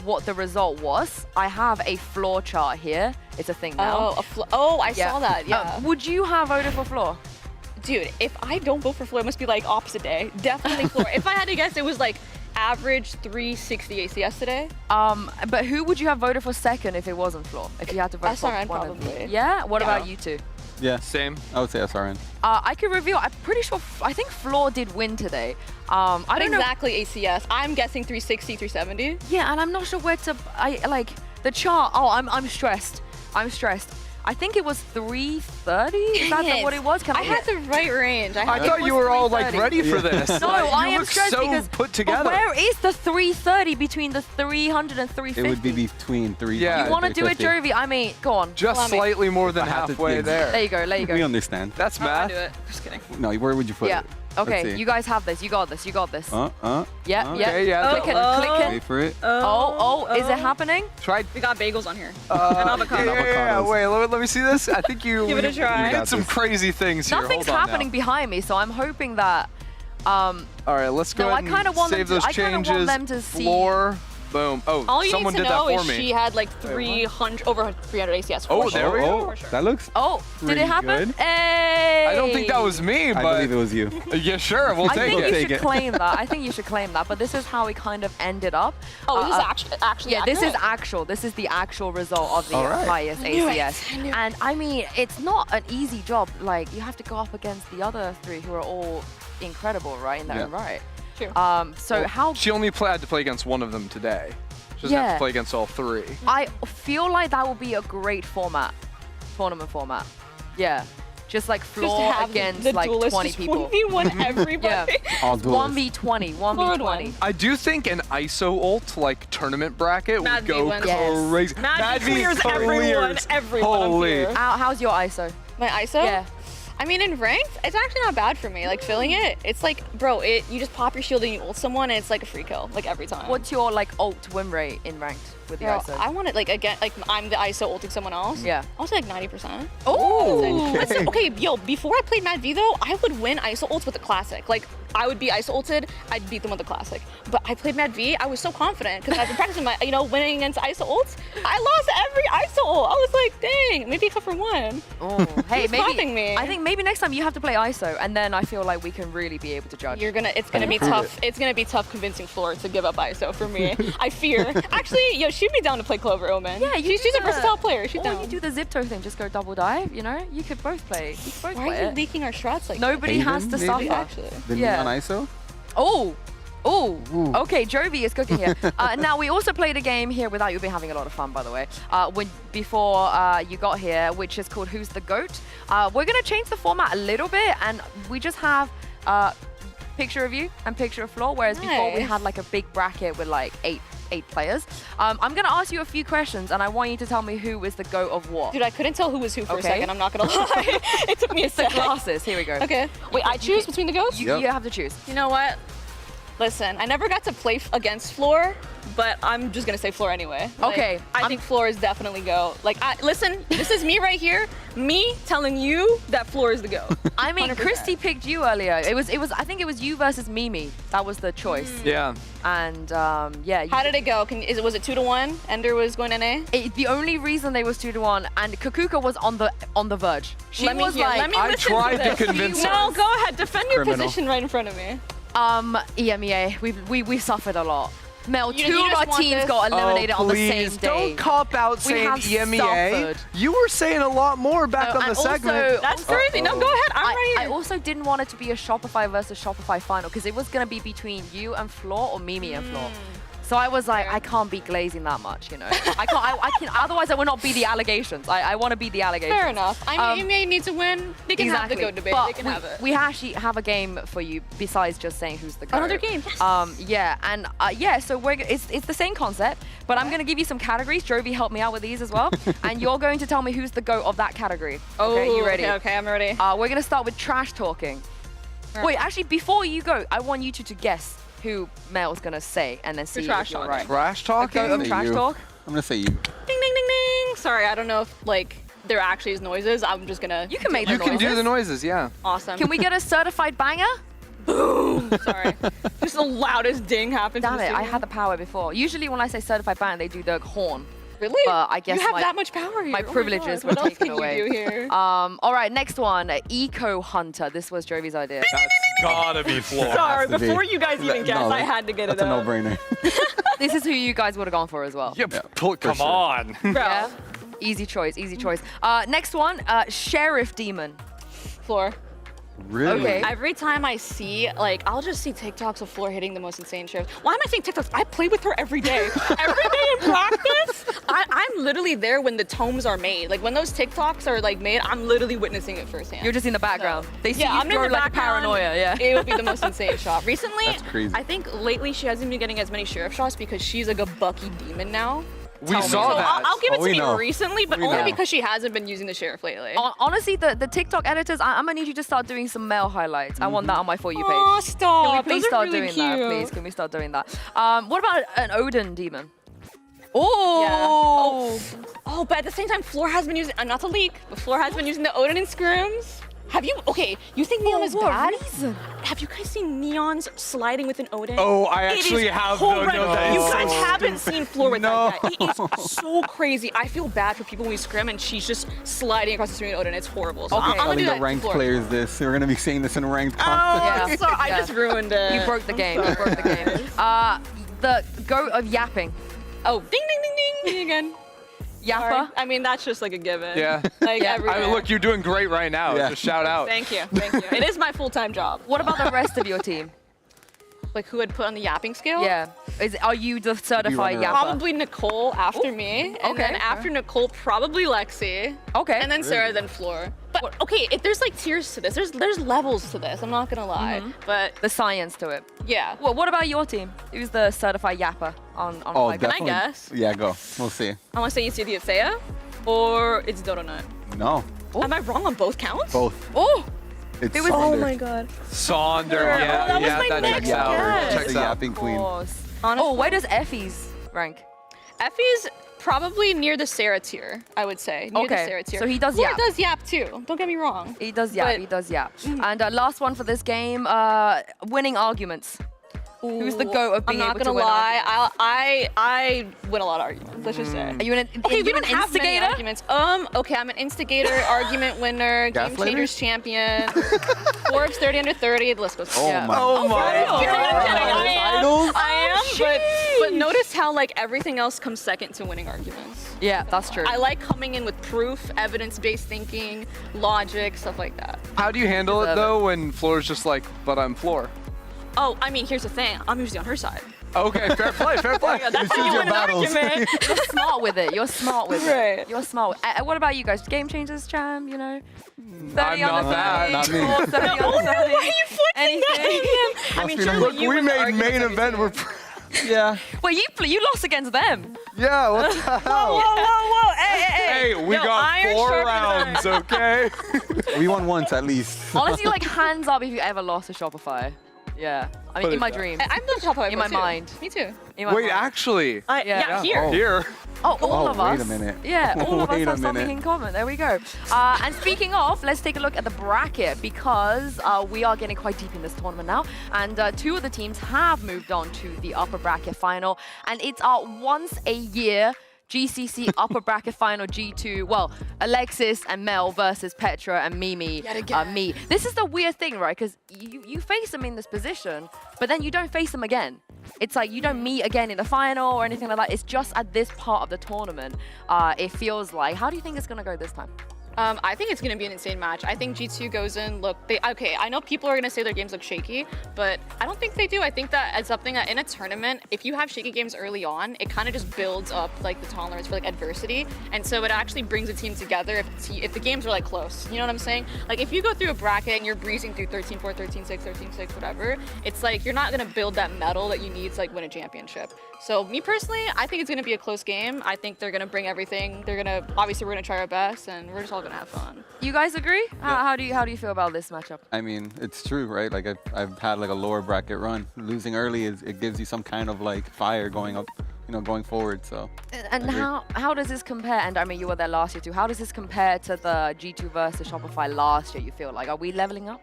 what the result was. I have a Floor chart here. It's a thing now. I saw that. Yeah. Would you have voted for Floor? Dude, if I don't vote for Floor, it must be like opposite day. Definitely Floor. If I had to guess, it was like average 360 ACS today. But who would you have voted for second if it wasn't Floor? If you had to vote SRN for one of probably. them? Yeah. What about you two? Yeah. Same. I would say SRN. I could reveal. I'm pretty sure. I think Floor did win today. I don't know exactly ACS. I'm guessing 360, 370. Yeah, and I'm not sure where to. The chart. Oh, I'm stressed. I'm stressed. I think it was 330. Is that what it was? Can I had the right range. I thought you were all like 330. ready for this. No, Like, I you am look stressed so because put but together. where is the 330 between the 300 and 350? It would be between 3. Yeah. You want to do it, Jovi? I mean, go on. Just slightly more than halfway there. There you go. There you go. We understand. That's I'll math. do it. Just kidding. No, where would you put Yeah. it? Let's Okay, see. you guys have this. You got this. You got this. Yeah. Okay, yeah. Click it. Click it. Wait for it. Is it happening? Try. We got bagels on here. and avocado. Yeah, wait, let me see this. I think you Give it a try. You did some crazy things here. Nothing's Hold on happening now. behind me, so I'm hoping that. All right, let's go No, I ahead kinda and want them save to- those I kinda want changes. them to see- Floor. Boom. Oh, All you someone need to did know that is for me. she had like 300, over 300 ACS. Oh, for there we sure. go. For sure. That looks. Oh, did pretty it happen? good. Hey! I don't think that was me, I but believe it was you. yeah, sure, we'll I take think it. you should claim that. I think you should claim that. But this is how we kind of ended up. Oh, this is actually Yeah, this is accurate? actual. This is the actual result of the All right. highest I knew it. ACS. I knew it. And I mean, it's not an easy job. Like you have to go up against the other three who are all incredible, right? In their own right. True. So Well, how She only had to play against one of them today. She doesn't have Yeah. to play against all three. I feel like that would be a great tournament format. Yeah. Just like Just floor have against the like duelists 20 just people. 1v1 everybody. Yeah. All duelists. 1v20, Lord 1v20. one. I do think an ISO ult like tournament bracket Mad would V go wins. Yes. crazy. Mad V clears clears. everyone up Holy. here. How's your ISO? My ISO? Yeah. I mean, in ranked, it's actually not bad for me. Like filling it, it's like, bro, you just pop your shield and you ult someone, and it's like a free kill, like every time. What's your like ult win rate in ranked with the Bro, ISO? I want it like again, like I'm the ISO ulting someone else. Yeah. I'll say like 90%. Oh. Listen, okay, yo, before I played Mad V though, I would win ISO ults with the classic. Like I would be ISO ulted, I'd beat them with the classic. But I played Mad V, I was so confident because I've been practicing my, winning against ISO ults. I lost every ISO ult. I was like, dang, maybe except for one. Oh. Hey, Who's maybe stopping me? I think maybe next time you have to play ISO, and then I feel like we can really be able to judge. It's gonna be prove tough. It's gonna be tough convincing Floor to give up ISO for me. I fear. Actually, yo, she'd be down to play Clover Omen. Yeah, she's a versatile player. She's Or down. you do the Zipto thing, just go double dive. You know, you could both play. You could both Why play are you it. leaking our shots like Nobody Haven, has to maybe? suffer. Actually. The Yeah. neon ISO? Oh. Oh, okay, Jovi is cooking here. Now, we also played a game here without you been having a lot of fun, by the way, before you got here, which is called Who's the GOAT? We're going to change the format a little bit, and we just have picture of you and picture of Floor, whereas before we Nice. had like a big bracket with like eight players. I'm going to ask you a few questions, and I want you to tell me who is the GOAT of what. Dude, I couldn't tell who was who for a Okay. second. I'm not gonna lie. It took me a It's the sec. glasses. Here we go. Okay. Wait, I choose between the ghosts? You have to choose. You know what? Listen, I never got to play against Floor, but I'm just gonna say Floor anyway. Like, Okay, I think Floor is definitely go. Like, listen, this is me right here. Me telling you that Floor is the go. I mean, 100%. Christy picked you earlier. It was. I think it was you versus Mimi. That was the choice. Yeah. And yeah. How did it go? Was it 2-1? Ender was going NA. The only reason they was 2-1, and Kakuka was on the verge. She Let me was hear. like, Let me I listen tried to to this. convince No, her. go ahead. Defend your Criminal. position right in front of me. EMEA. We suffered a lot. Mel, You two just of our want teams this? got eliminated on the please, same day. don't cop out We saying have EMEA. suffered. You were saying a lot more back on the And segment. also- That's crazy. No, go ahead. I'm right I here. also didn't want it to be a Shopify versus Shopify final because it was going to be between you and Floor or Mimi and Floor. So I was like, I can't be glazing that much, you know. I can't. I can. Otherwise, I will not be the allegations. I want to be the allegations. Fair enough. I mean, EMEA needs to win. They can have the Exactly. go debate. But They can have it. we actually have a game for you besides just saying who's the GOAT. Another game. Yes. Yeah, and yeah, so it's the same concept, but I'm gonna give you some categories. Jovi helped me out with these as well, and you're going to tell me who's the GOAT of that category. Okay, you ready? Okay, I'm ready. We're gonna start with trash talking. Wait, actually, before you go, I want you two to guess who Mel's gonna say, and then see if trash you're talking. right. Trash The GOAT talking? of trash You. talk. I'm gonna say you. Ding, ding, ding, ding. Sorry, I don't know if like there actually is noises. I'm just gonna. You can make You the can noises. do the noises, yeah. Awesome. Can we get a certified banger? Boom. Sorry. Just the loudest ding happens. Damn in the it, I studio. had the power before. Usually when I say certified banger, they do the horn. Really? But I guess you have my- that much power here. My Oh privileges God. were What else taken can away. You do here? All right, next one, Eco Hunter. This was Jovi's idea. That's gotta be Floor. Sorry, to be. before you guys even guess, I had to get it That's a out. no-brainer. This is who you guys would have gone for as well. Come sure. on. Bro. Yeah? Easy choice, easy choice. Next one, Sheriff Demon. Floor. Really? Okay. Every time I see, like, I'll just see TikToks of Floor hitting the most insane shares. Why am I saying TikToks? I play with her every day. Every day in practice, I'm literally there when the tomes are made. Like, when those TikToks are, like, made, I'm literally witnessing it firsthand. You're just in the background. They see yeah, you I'm in throw the like background. paranoia, yeah. It would be the most insane shot. Recently, That's crazy. I think lately she hasn't been getting as many sheriff shots because she's like a Bucky demon now. We saw So that. I'll give it to we me know. recently, but We only know. because she hasn't been using the sheriff lately. Honestly, the TikTok editors, I'm gonna need you to start doing some male highlights. I want that on my For You page. Aw, stop. Can we please Those are start really doing that, cute. please? Can we start doing that? What about an Odin demon? Oh. Oh, but at the same time, Floor has been using, not to leak, but Floor has been using the Odin and Scrims. Have you, okay, you think Neon is bad? Have you guys seen Neon's sliding with an Odin? Oh, I It is actually have, though. horrendous. No, that You is guys so haven't stupid. seen Floor with No. that yet. It is so crazy. I feel bad for people when we scrim and she's just sliding across the screen with Odin. It's horrible. So I'm gonna Telling do the that to ranked Floor. players this. We're gonna be saying this in ranked Oh, content. sorry, I just ruined it. You broke the game. You broke the game. The goat of yapping. Oh, ding, ding, ding, ding again. Yapper. I mean, that's just like a given. Yeah. Like Yeah. everywhere. Look, you're doing great right now. Yeah. Just shout out. Thank you. Thank you. It is my full-time job. What about the rest of your team? Like who had put on the yapping scale? Yeah. Are you the certified runner-up. yapper? Probably Nicole after me, and okay, then after Nicole, probably Lexi. Okay. And then Sarah, then Floor. But okay, there's like tiers to this. There's levels to this. I'm not gonna lie. But the science to it. yeah. Well, what about your team? Who's the certified yapper on Oh, Five? definitely. Can I guess? Yeah, go. We'll see. I want to say it's either Thea or it's Donut. No, Am I wrong on both counts? both. Oh, It's it was. Sonder. Oh my god. Sonder. Oh, Yeah, that was yeah, my that next checks guess. out. The Checks out. yapping queen. Honestly. Oh, where does Effie's rank? Effie's probably near the Sarah tier, I would say. Near the Okay, Sarah tier. so he does Floor yap. does yap too. Don't get me wrong. He does yap. But- He does yap. And last one for this game, winning arguments. Who's the goat of being I'm not able to gonna win lie. arguments? I win a lot of arguments. Let's just say. Are you an, Okay, you we an don't have many instigator? arguments. Okay, I'm an instigator, argument winner, game Gaslighter? changers champion, Forbes 30 under 30. The list goes. Oh Yeah. my. Oh my I'm kidding, god. I am, but notice how like everything else comes second to winning arguments. Yeah, that's true. I like coming in with proof, evidence-based thinking, logic, stuff like that. How do you handle it though when Floor's just like, but I'm Floor? Oh, I mean, here's the thing. I'm usually on her side. Okay, fair play, fair play. Yeah, that's choose how you your win an battles. argument. You're smart with it. You're smart with Right. it. You're smart. What about you guys? Game changers, Cham? You know, 30 I'm under not 30, that. or 30 under 30. Why are you flexing that Anything? at him? I mean, Look, surely you we win the made arguments main every event. year. Yeah. Well, you lost against them. Yeah. What the hell? Whoa. Hey. Hey, we No, got iron 4 sharpens rounds, okay? We won once at least. Honestly, like hands up if you ever lost to Shopify. Yeah. I mean, Put in it my down. dreams. I've done top 5 In my too. mind. Me too. In my Wait, mind. actually, Yeah, here. Oh. here. Oh, all of us. Wait a minute. Yeah, all of us Wait a have something minute. in common. There we go. And speaking of, let's take a look at the bracket because we are getting quite deep in this tournament now. And 2 of the teams have moved on to the upper bracket final. And it's our once a year GCC upper bracket final G2. Well, Alexis and Mel versus Petra and Mimi. Me. This is the weird thing, right? Because you face them in this position, but then you don't face them again. It's like you don't meet again in the final or anything like that. It's just at this part of the tournament. It feels like. How do you think it's gonna go this time? I think it's going to be an insane match. I think G2 goes in, look, okay, I know people are going to say their games look shaky, but I don't think they do. I think that as something that in a tournament, if you have shaky games early on, it kind of just builds up like the tolerance for like adversity. And so it actually brings a team together if the games are like close. You know what I'm saying? Like if you go through a bracket and you're breezing through 13-4, 13-6, 13-6, whatever, it's like you're not going to build that medal that you need to like win a championship. So me personally, I think it's going to be a close game. I think they're going to bring everything. Obviously we're going to try our best and we're just all gonna have fun. You guys agree? How do you feel about this matchup? I mean, it's true, right? Like I've had like a lower bracket run. Losing early it gives you some kind of like fire going up, going forward. So. And how does this compare? And I mean, you were there last year too. How does this compare to the G2 versus Shopify last year? You feel like, are we leveling up?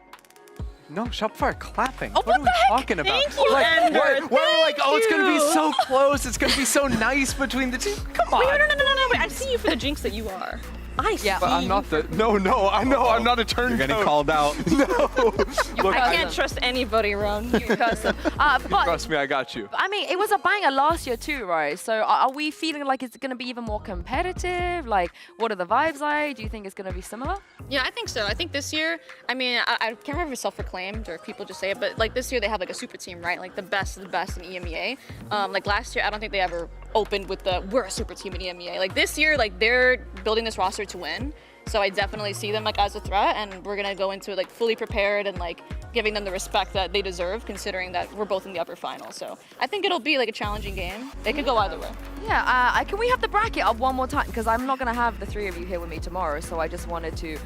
No, Shopify are clapping. Oh, what are we talking about? Thank you, like, Ender. we're like, oh, it's gonna be you. so close. It's gonna be so nice between the two. Come on. Wait, no. Wait, I see you for the jinx that you are. But I'm not the. No, I know. I'm not a turncoat. You're getting called out. No. Look, I can't trust anybody around you. But trust me, I got you. I mean, it was a banger last year too, right? So are we feeling like it's going to be even more competitive? Like, what are the vibes like? Do you think it's going to be similar? Yeah, I think so. I think this year, I mean, I can't remember if it's self-proclaimed or if people just say it, but like this year they have like a super team, right? Like the best of the best in EMEA. Like last year, I don't think they ever opened with we're a super team in EMEA. Like this year, like they're building this roster to win. So I definitely see them like as a threat, and we're gonna go into it like fully prepared and like giving them the respect that they deserve, considering that we're both in the upper final. So I think it'll be like a challenging game. It could go either way. Yeah, can we have the bracket up one more time? Because I'm not gonna have the three of you here with me tomorrow, so I just wanted to.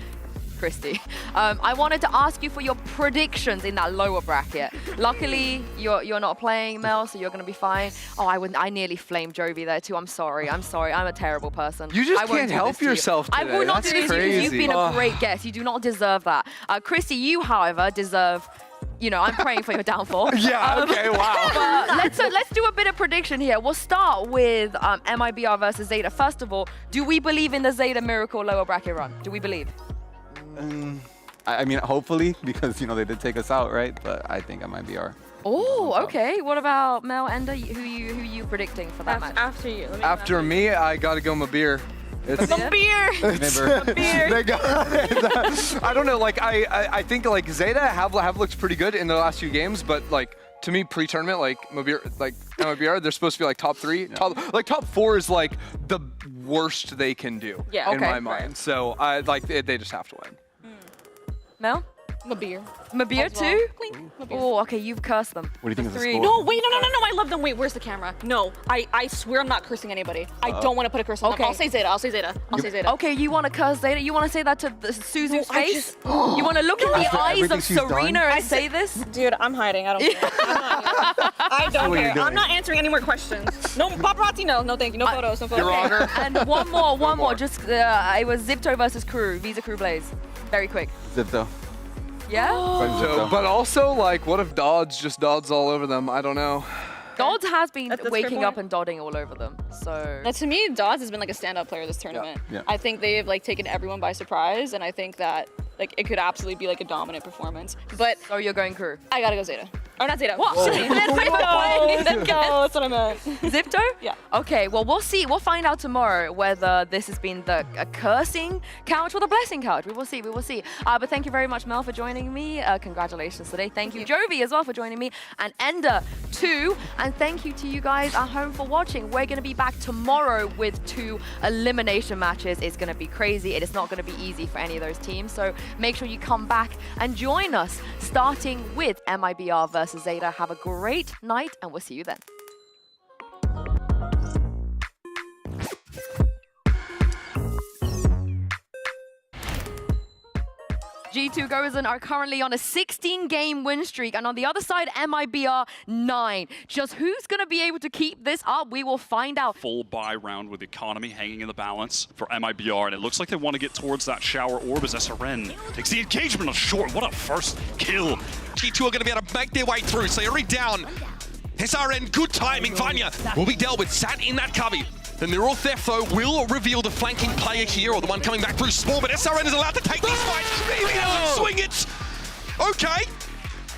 Christy, I wanted to ask you for your predictions in that lower bracket. Luckily, you're not playing, Mel, so you're going to be fine. Oh, I nearly flamed Jovi there too. I'm sorry. I'm a terrible person. You just I won't can't do help this to you. yourself today. I will not That's do this to you because you've been a great guest. You do not deserve that. Christy, you, however, deserve. You know, I'm praying for your downfall. Yeah. Okay. Wow. But let's do a bit of prediction here. We'll start with MIBR versus Zeta. First of all, do we believe in the Zeta miracle lower bracket run? Do we believe? I mean, hopefully, because, you know, they did take us out, right? But I think I might be our... Oh, okay. What about Mel, Ender? Who you predicting for that match? After you. After me, I gotta go Mabir. It's Mabir. They got, I don't know. Like I think like Zeta have looked pretty good in the last few games, but like to me pre-tournament, like MIBR, they're supposed to be like top 3, top 4 is like the worst they can do in my mind. So I they just have to win. Mel? Mabir too? Oh, okay, you've cursed them. What do you think of the Three. score? No, wait, no, I love them. Wait, where's the camera? No, I swear I'm not cursing anybody. I don't want to put a curse on them. I'll say Zeta. I'll say Zeta. Okay, you want to curse Zeta? You want to say that to Suzu's face? You want to look in the eyes of Serena and say this? Dude, I'm hiding. I don't care. I don't care. I'm not answering any more questions. No paparazzi, no thank you. No photos, no photos. Your Honor. And one more. Just, it was Zipto versus Crew, Visa Crew Blaze. Very quick. Zipto. Yeah? But also, like, what if Dodds just Dodds all over them? I don't know. Dodds has been waking up and dodding all over them. So to me, Dodds has been like a standout player this tournament. Yeah. I think they've like taken everyone by surprise, and I think that like it could absolutely be like a dominant performance. But so you're going Crew. I gotta go Zeta. Or not Zeta. What? Zipto. That's what I meant. Zipto? Yeah. Okay, well, we'll see. We'll find out tomorrow whether this has been a cursing couch or the blessing couch. We will see. But thank you very much, Mel, for joining me. Congratulations today. Thank you, Jovi, as well, for joining me. And Ender, too. And thank you to you guys at home for watching. We're going to be back tomorrow with 2 elimination matches. It's going to be crazy. It is not going to be easy for any of those teams. So make sure you come back and join us, starting with MIBR versus Zeta. Have a great night, and we'll see you then. G2 Gozen are currently on a 16-game win streak, and on the other side, MIBR 9. Just who's going to be able to keep this up? We will find out. Full buy round with economy hanging in the balance for MIBR, and it looks like they want to get towards that shower orb as SRN takes the engagement on short. What a first kill. G2 are going to be able to make their way through, so they're already down. SRN, good timing. Vanya will be dealt with, sat in that cubby. The Neural Theft, though, will reveal the flanking player here, or the one coming back through small, but SRN is allowed to take these fights. Maybe doesn't swing it. Okay.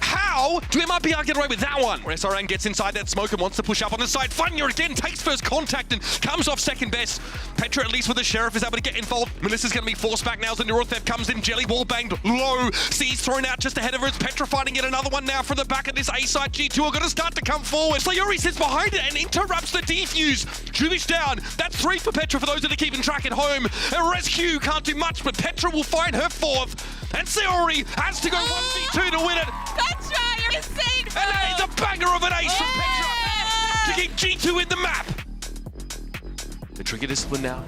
How do MIBR get away with that one? Where SRN gets inside that smoke and wants to push up on the side. Vanya again takes first contact and comes off second best. Petra, at least with the Sheriff, is able to get involved. Melissa's going to be forced back now as the Neural Theft comes in. Jelly wall banged low. C's thrown out just ahead of her. It's Petra fighting yet another one now from the back of this A side. G2 are going to start to come forward. Sayori sits behind it and interrupts the defuse. Juvish down. That's 3 for Petra for those that are keeping track at home. And Rescue can't do much, but Petra will find her 4th. And Sayori has to go 1v2 to win it. Petra, you're insane! And that is a banger of an ace from Petra to get G2 in the map. The trigger discipline now.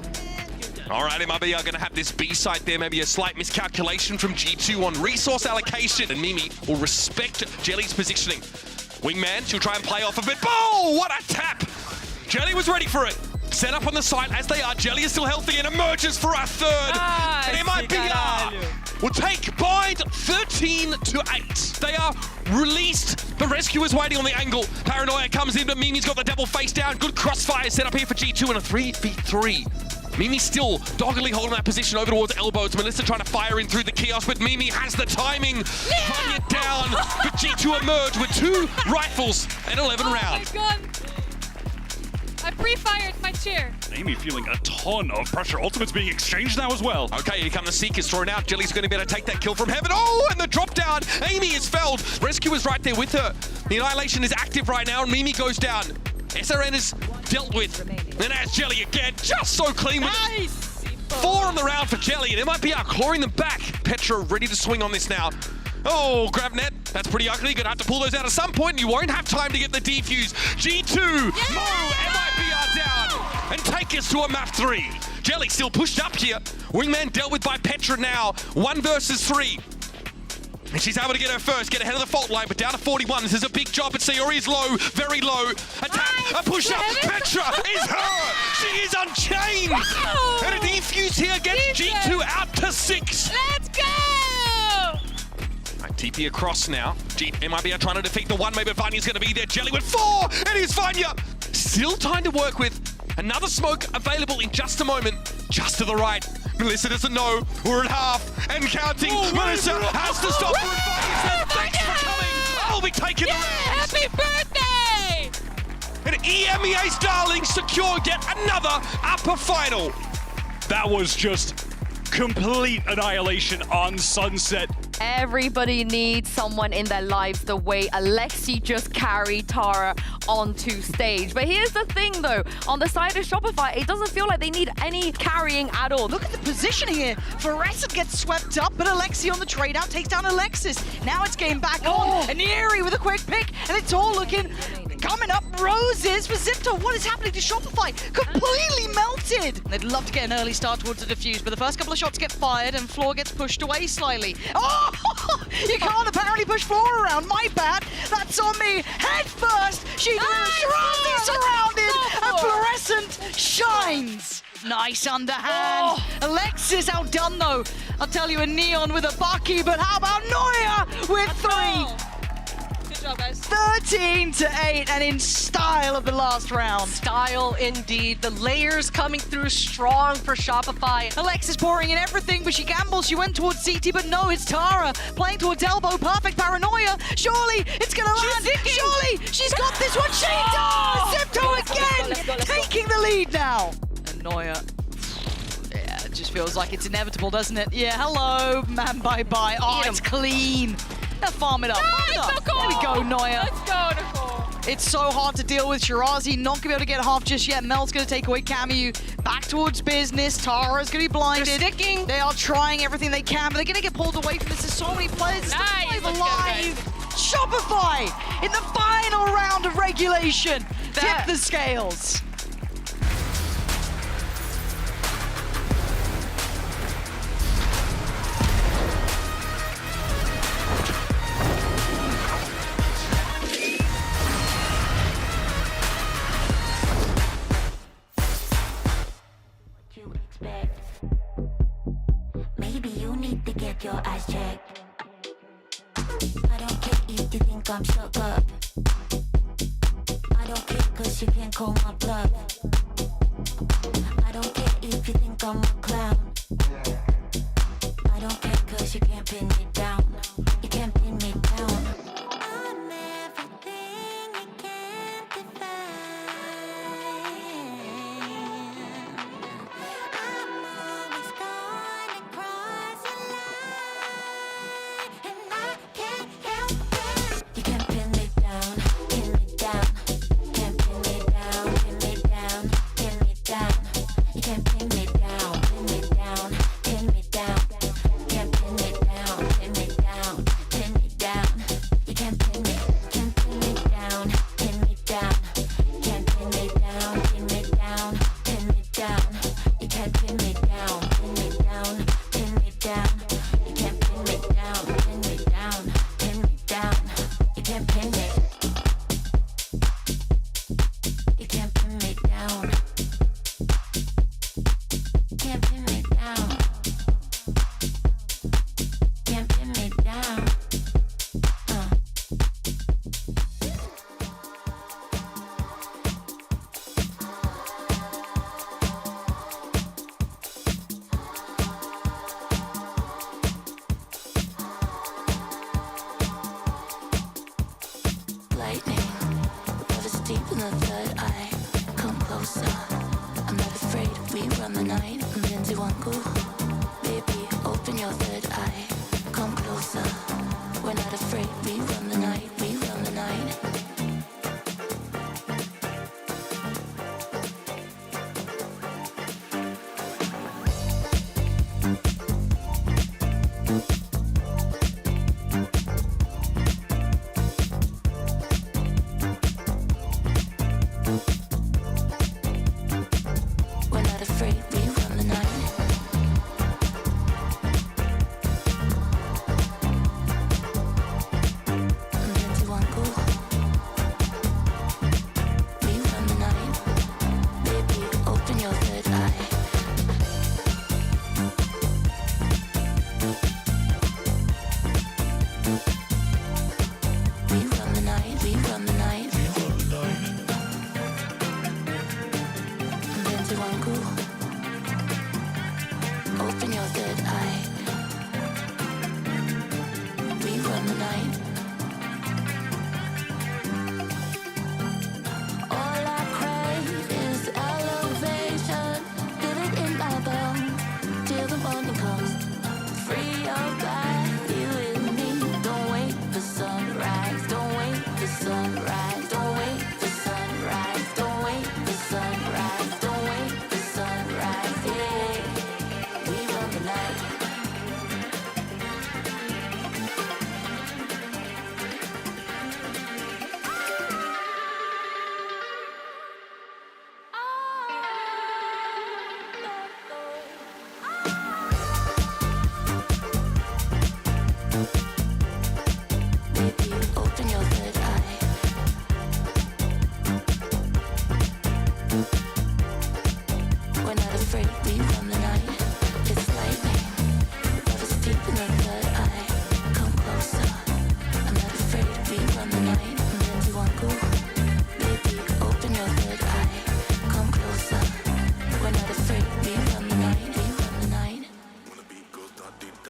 All right, MIB are going to have this B site there. Maybe a slight miscalculation from G2 on resource allocation. And Mimi will respect Jelly's positioning. Wingman, she'll try and play off of it. Oh, what a tap! Jelly was ready for it. Set up on the site as they are. Jelly is still healthy and emerges for a 3rd. And MIBR will take Bind 13-8. They are released. The Rescue is waiting on the angle. Paranoia comes in, but Mimi's got the double face down. Good crossfire set up here for G2 and a 3v3. Mimi still doggedly holding that position over towards elbows. Melissa trying to fire in through the kiosk, but Mimi has the timing. Vanya down, but G2 emerge with 2 rifles and 11 rounds. Oh my god. I pre-fired my chair. Amy feeling a ton of pressure. Ultimate's being exchanged now as well. Okay, here come the Seekers thrown out. Jelly's going to be able to take that kill from Heaven. Oh, and the drop down. Amy is felled. Rescue is right there with her. The Annihilation is active right now, and Mimi goes down. SRN is dealt with. And as Jelly again, just so clean with it. 4 on the round for Jelly, and it might be out clawing them back. Petra ready to swing on this now. Oh, grab net. That's pretty ugly. Gonna have to pull those out at some point, and you won't have time to get the defuse. G2, Mo, MIP are down, and take us to a map 3. Jelly still pushed up here. Wingman dealt with by Petra now. 1 versus 3. And she's able to get her first, get ahead of the fault line, but down to 41. This is a big job, but Sayori is low, very low. Attack, a push up, Petra is her! She is unchained! Wow. And a defuse here gets G2 out to 6. Let's go! Right, TP across now. MIB are trying to defeat the 1, maybe Vanya's going to be there. Jelly with 4, it is Vanya! Still time to work with. Another smoke available in just a moment, just to the right. Melissa doesn't know. We're at half and counting. Melissa has to stop. Thanks for coming. I'll be taking the round. Happy birthday! And EMEA's darlings secure yet another upper final. That was just complete annihilation on Sunset. Everybody needs someone in their lives the way Alexi just carried Tara onto stage. But here's the thing though, on the side of Shopify, it doesn't feel like they need any carrying at all. Look at the positioning here. Fluorescent gets swept up, but Alexi on the trade out takes down Alexis. Now it's game back on. And Neri with a quick pick, and it's all looking coming up. Roses for Zipto. What is happening to Shopify? Completely melted. They'd love to get an early start towards the defuse, but the first couple of shots get fired and Floor gets pushed away slightly. Oh! You can't apparently push Floor around. My bad. That's on me. Head first. She Shirazi surrounded, and Fluorescent shines. Nice underhand. Alexis outdone though. I'll tell you, a Neon with a Bucky, but how about Noya with 3? Good job, guys. 13-8, and in style of the last round. Style indeed. The layers coming through strong for Shopify. Alexis pouring in everything, but she gambles. She went towards CT, but no, it's Tara playing towards elbow. Perfect paranoia. Surely it's gonna land. Surely she's got this one. She does. Zipto again, taking the lead now. And Noya. Yeah, it just feels like it's inevitable, doesn't it? Yeah, hello, man, bye-bye. Oh, it's clean. Now farm it up. There we go, Noya. Let's go, Nicole. It's so hard to deal with. Shirazi not gonna be able to get half just yet. Mel's gonna take away Camu. Back towards business. Tara's gonna be blinded. They're sticking. They are trying everything they can, but they're gonna get pulled away from this. There's so many players. Nice. Alive. Shopify in the final round of regulation. Tip the scales. Maybe you need to get your eyes checked. I don't care if you think I'm shook up. I don't care cause you can't call my bluff. I don't care if you think I'm a clown. I don't care cause you can't pin me down. You can't pin me down. I'm everything you can't define. I'm always gonna cross a line, and I can't help it. You can't pin me down, pin me down. Can't pin me down, pin me down, pin me down. You can't pin me down, pin me down, pin me down. Can't pin me down, pin in the third eye. Come closer. I'm not afraid. We run the night. Baby, open your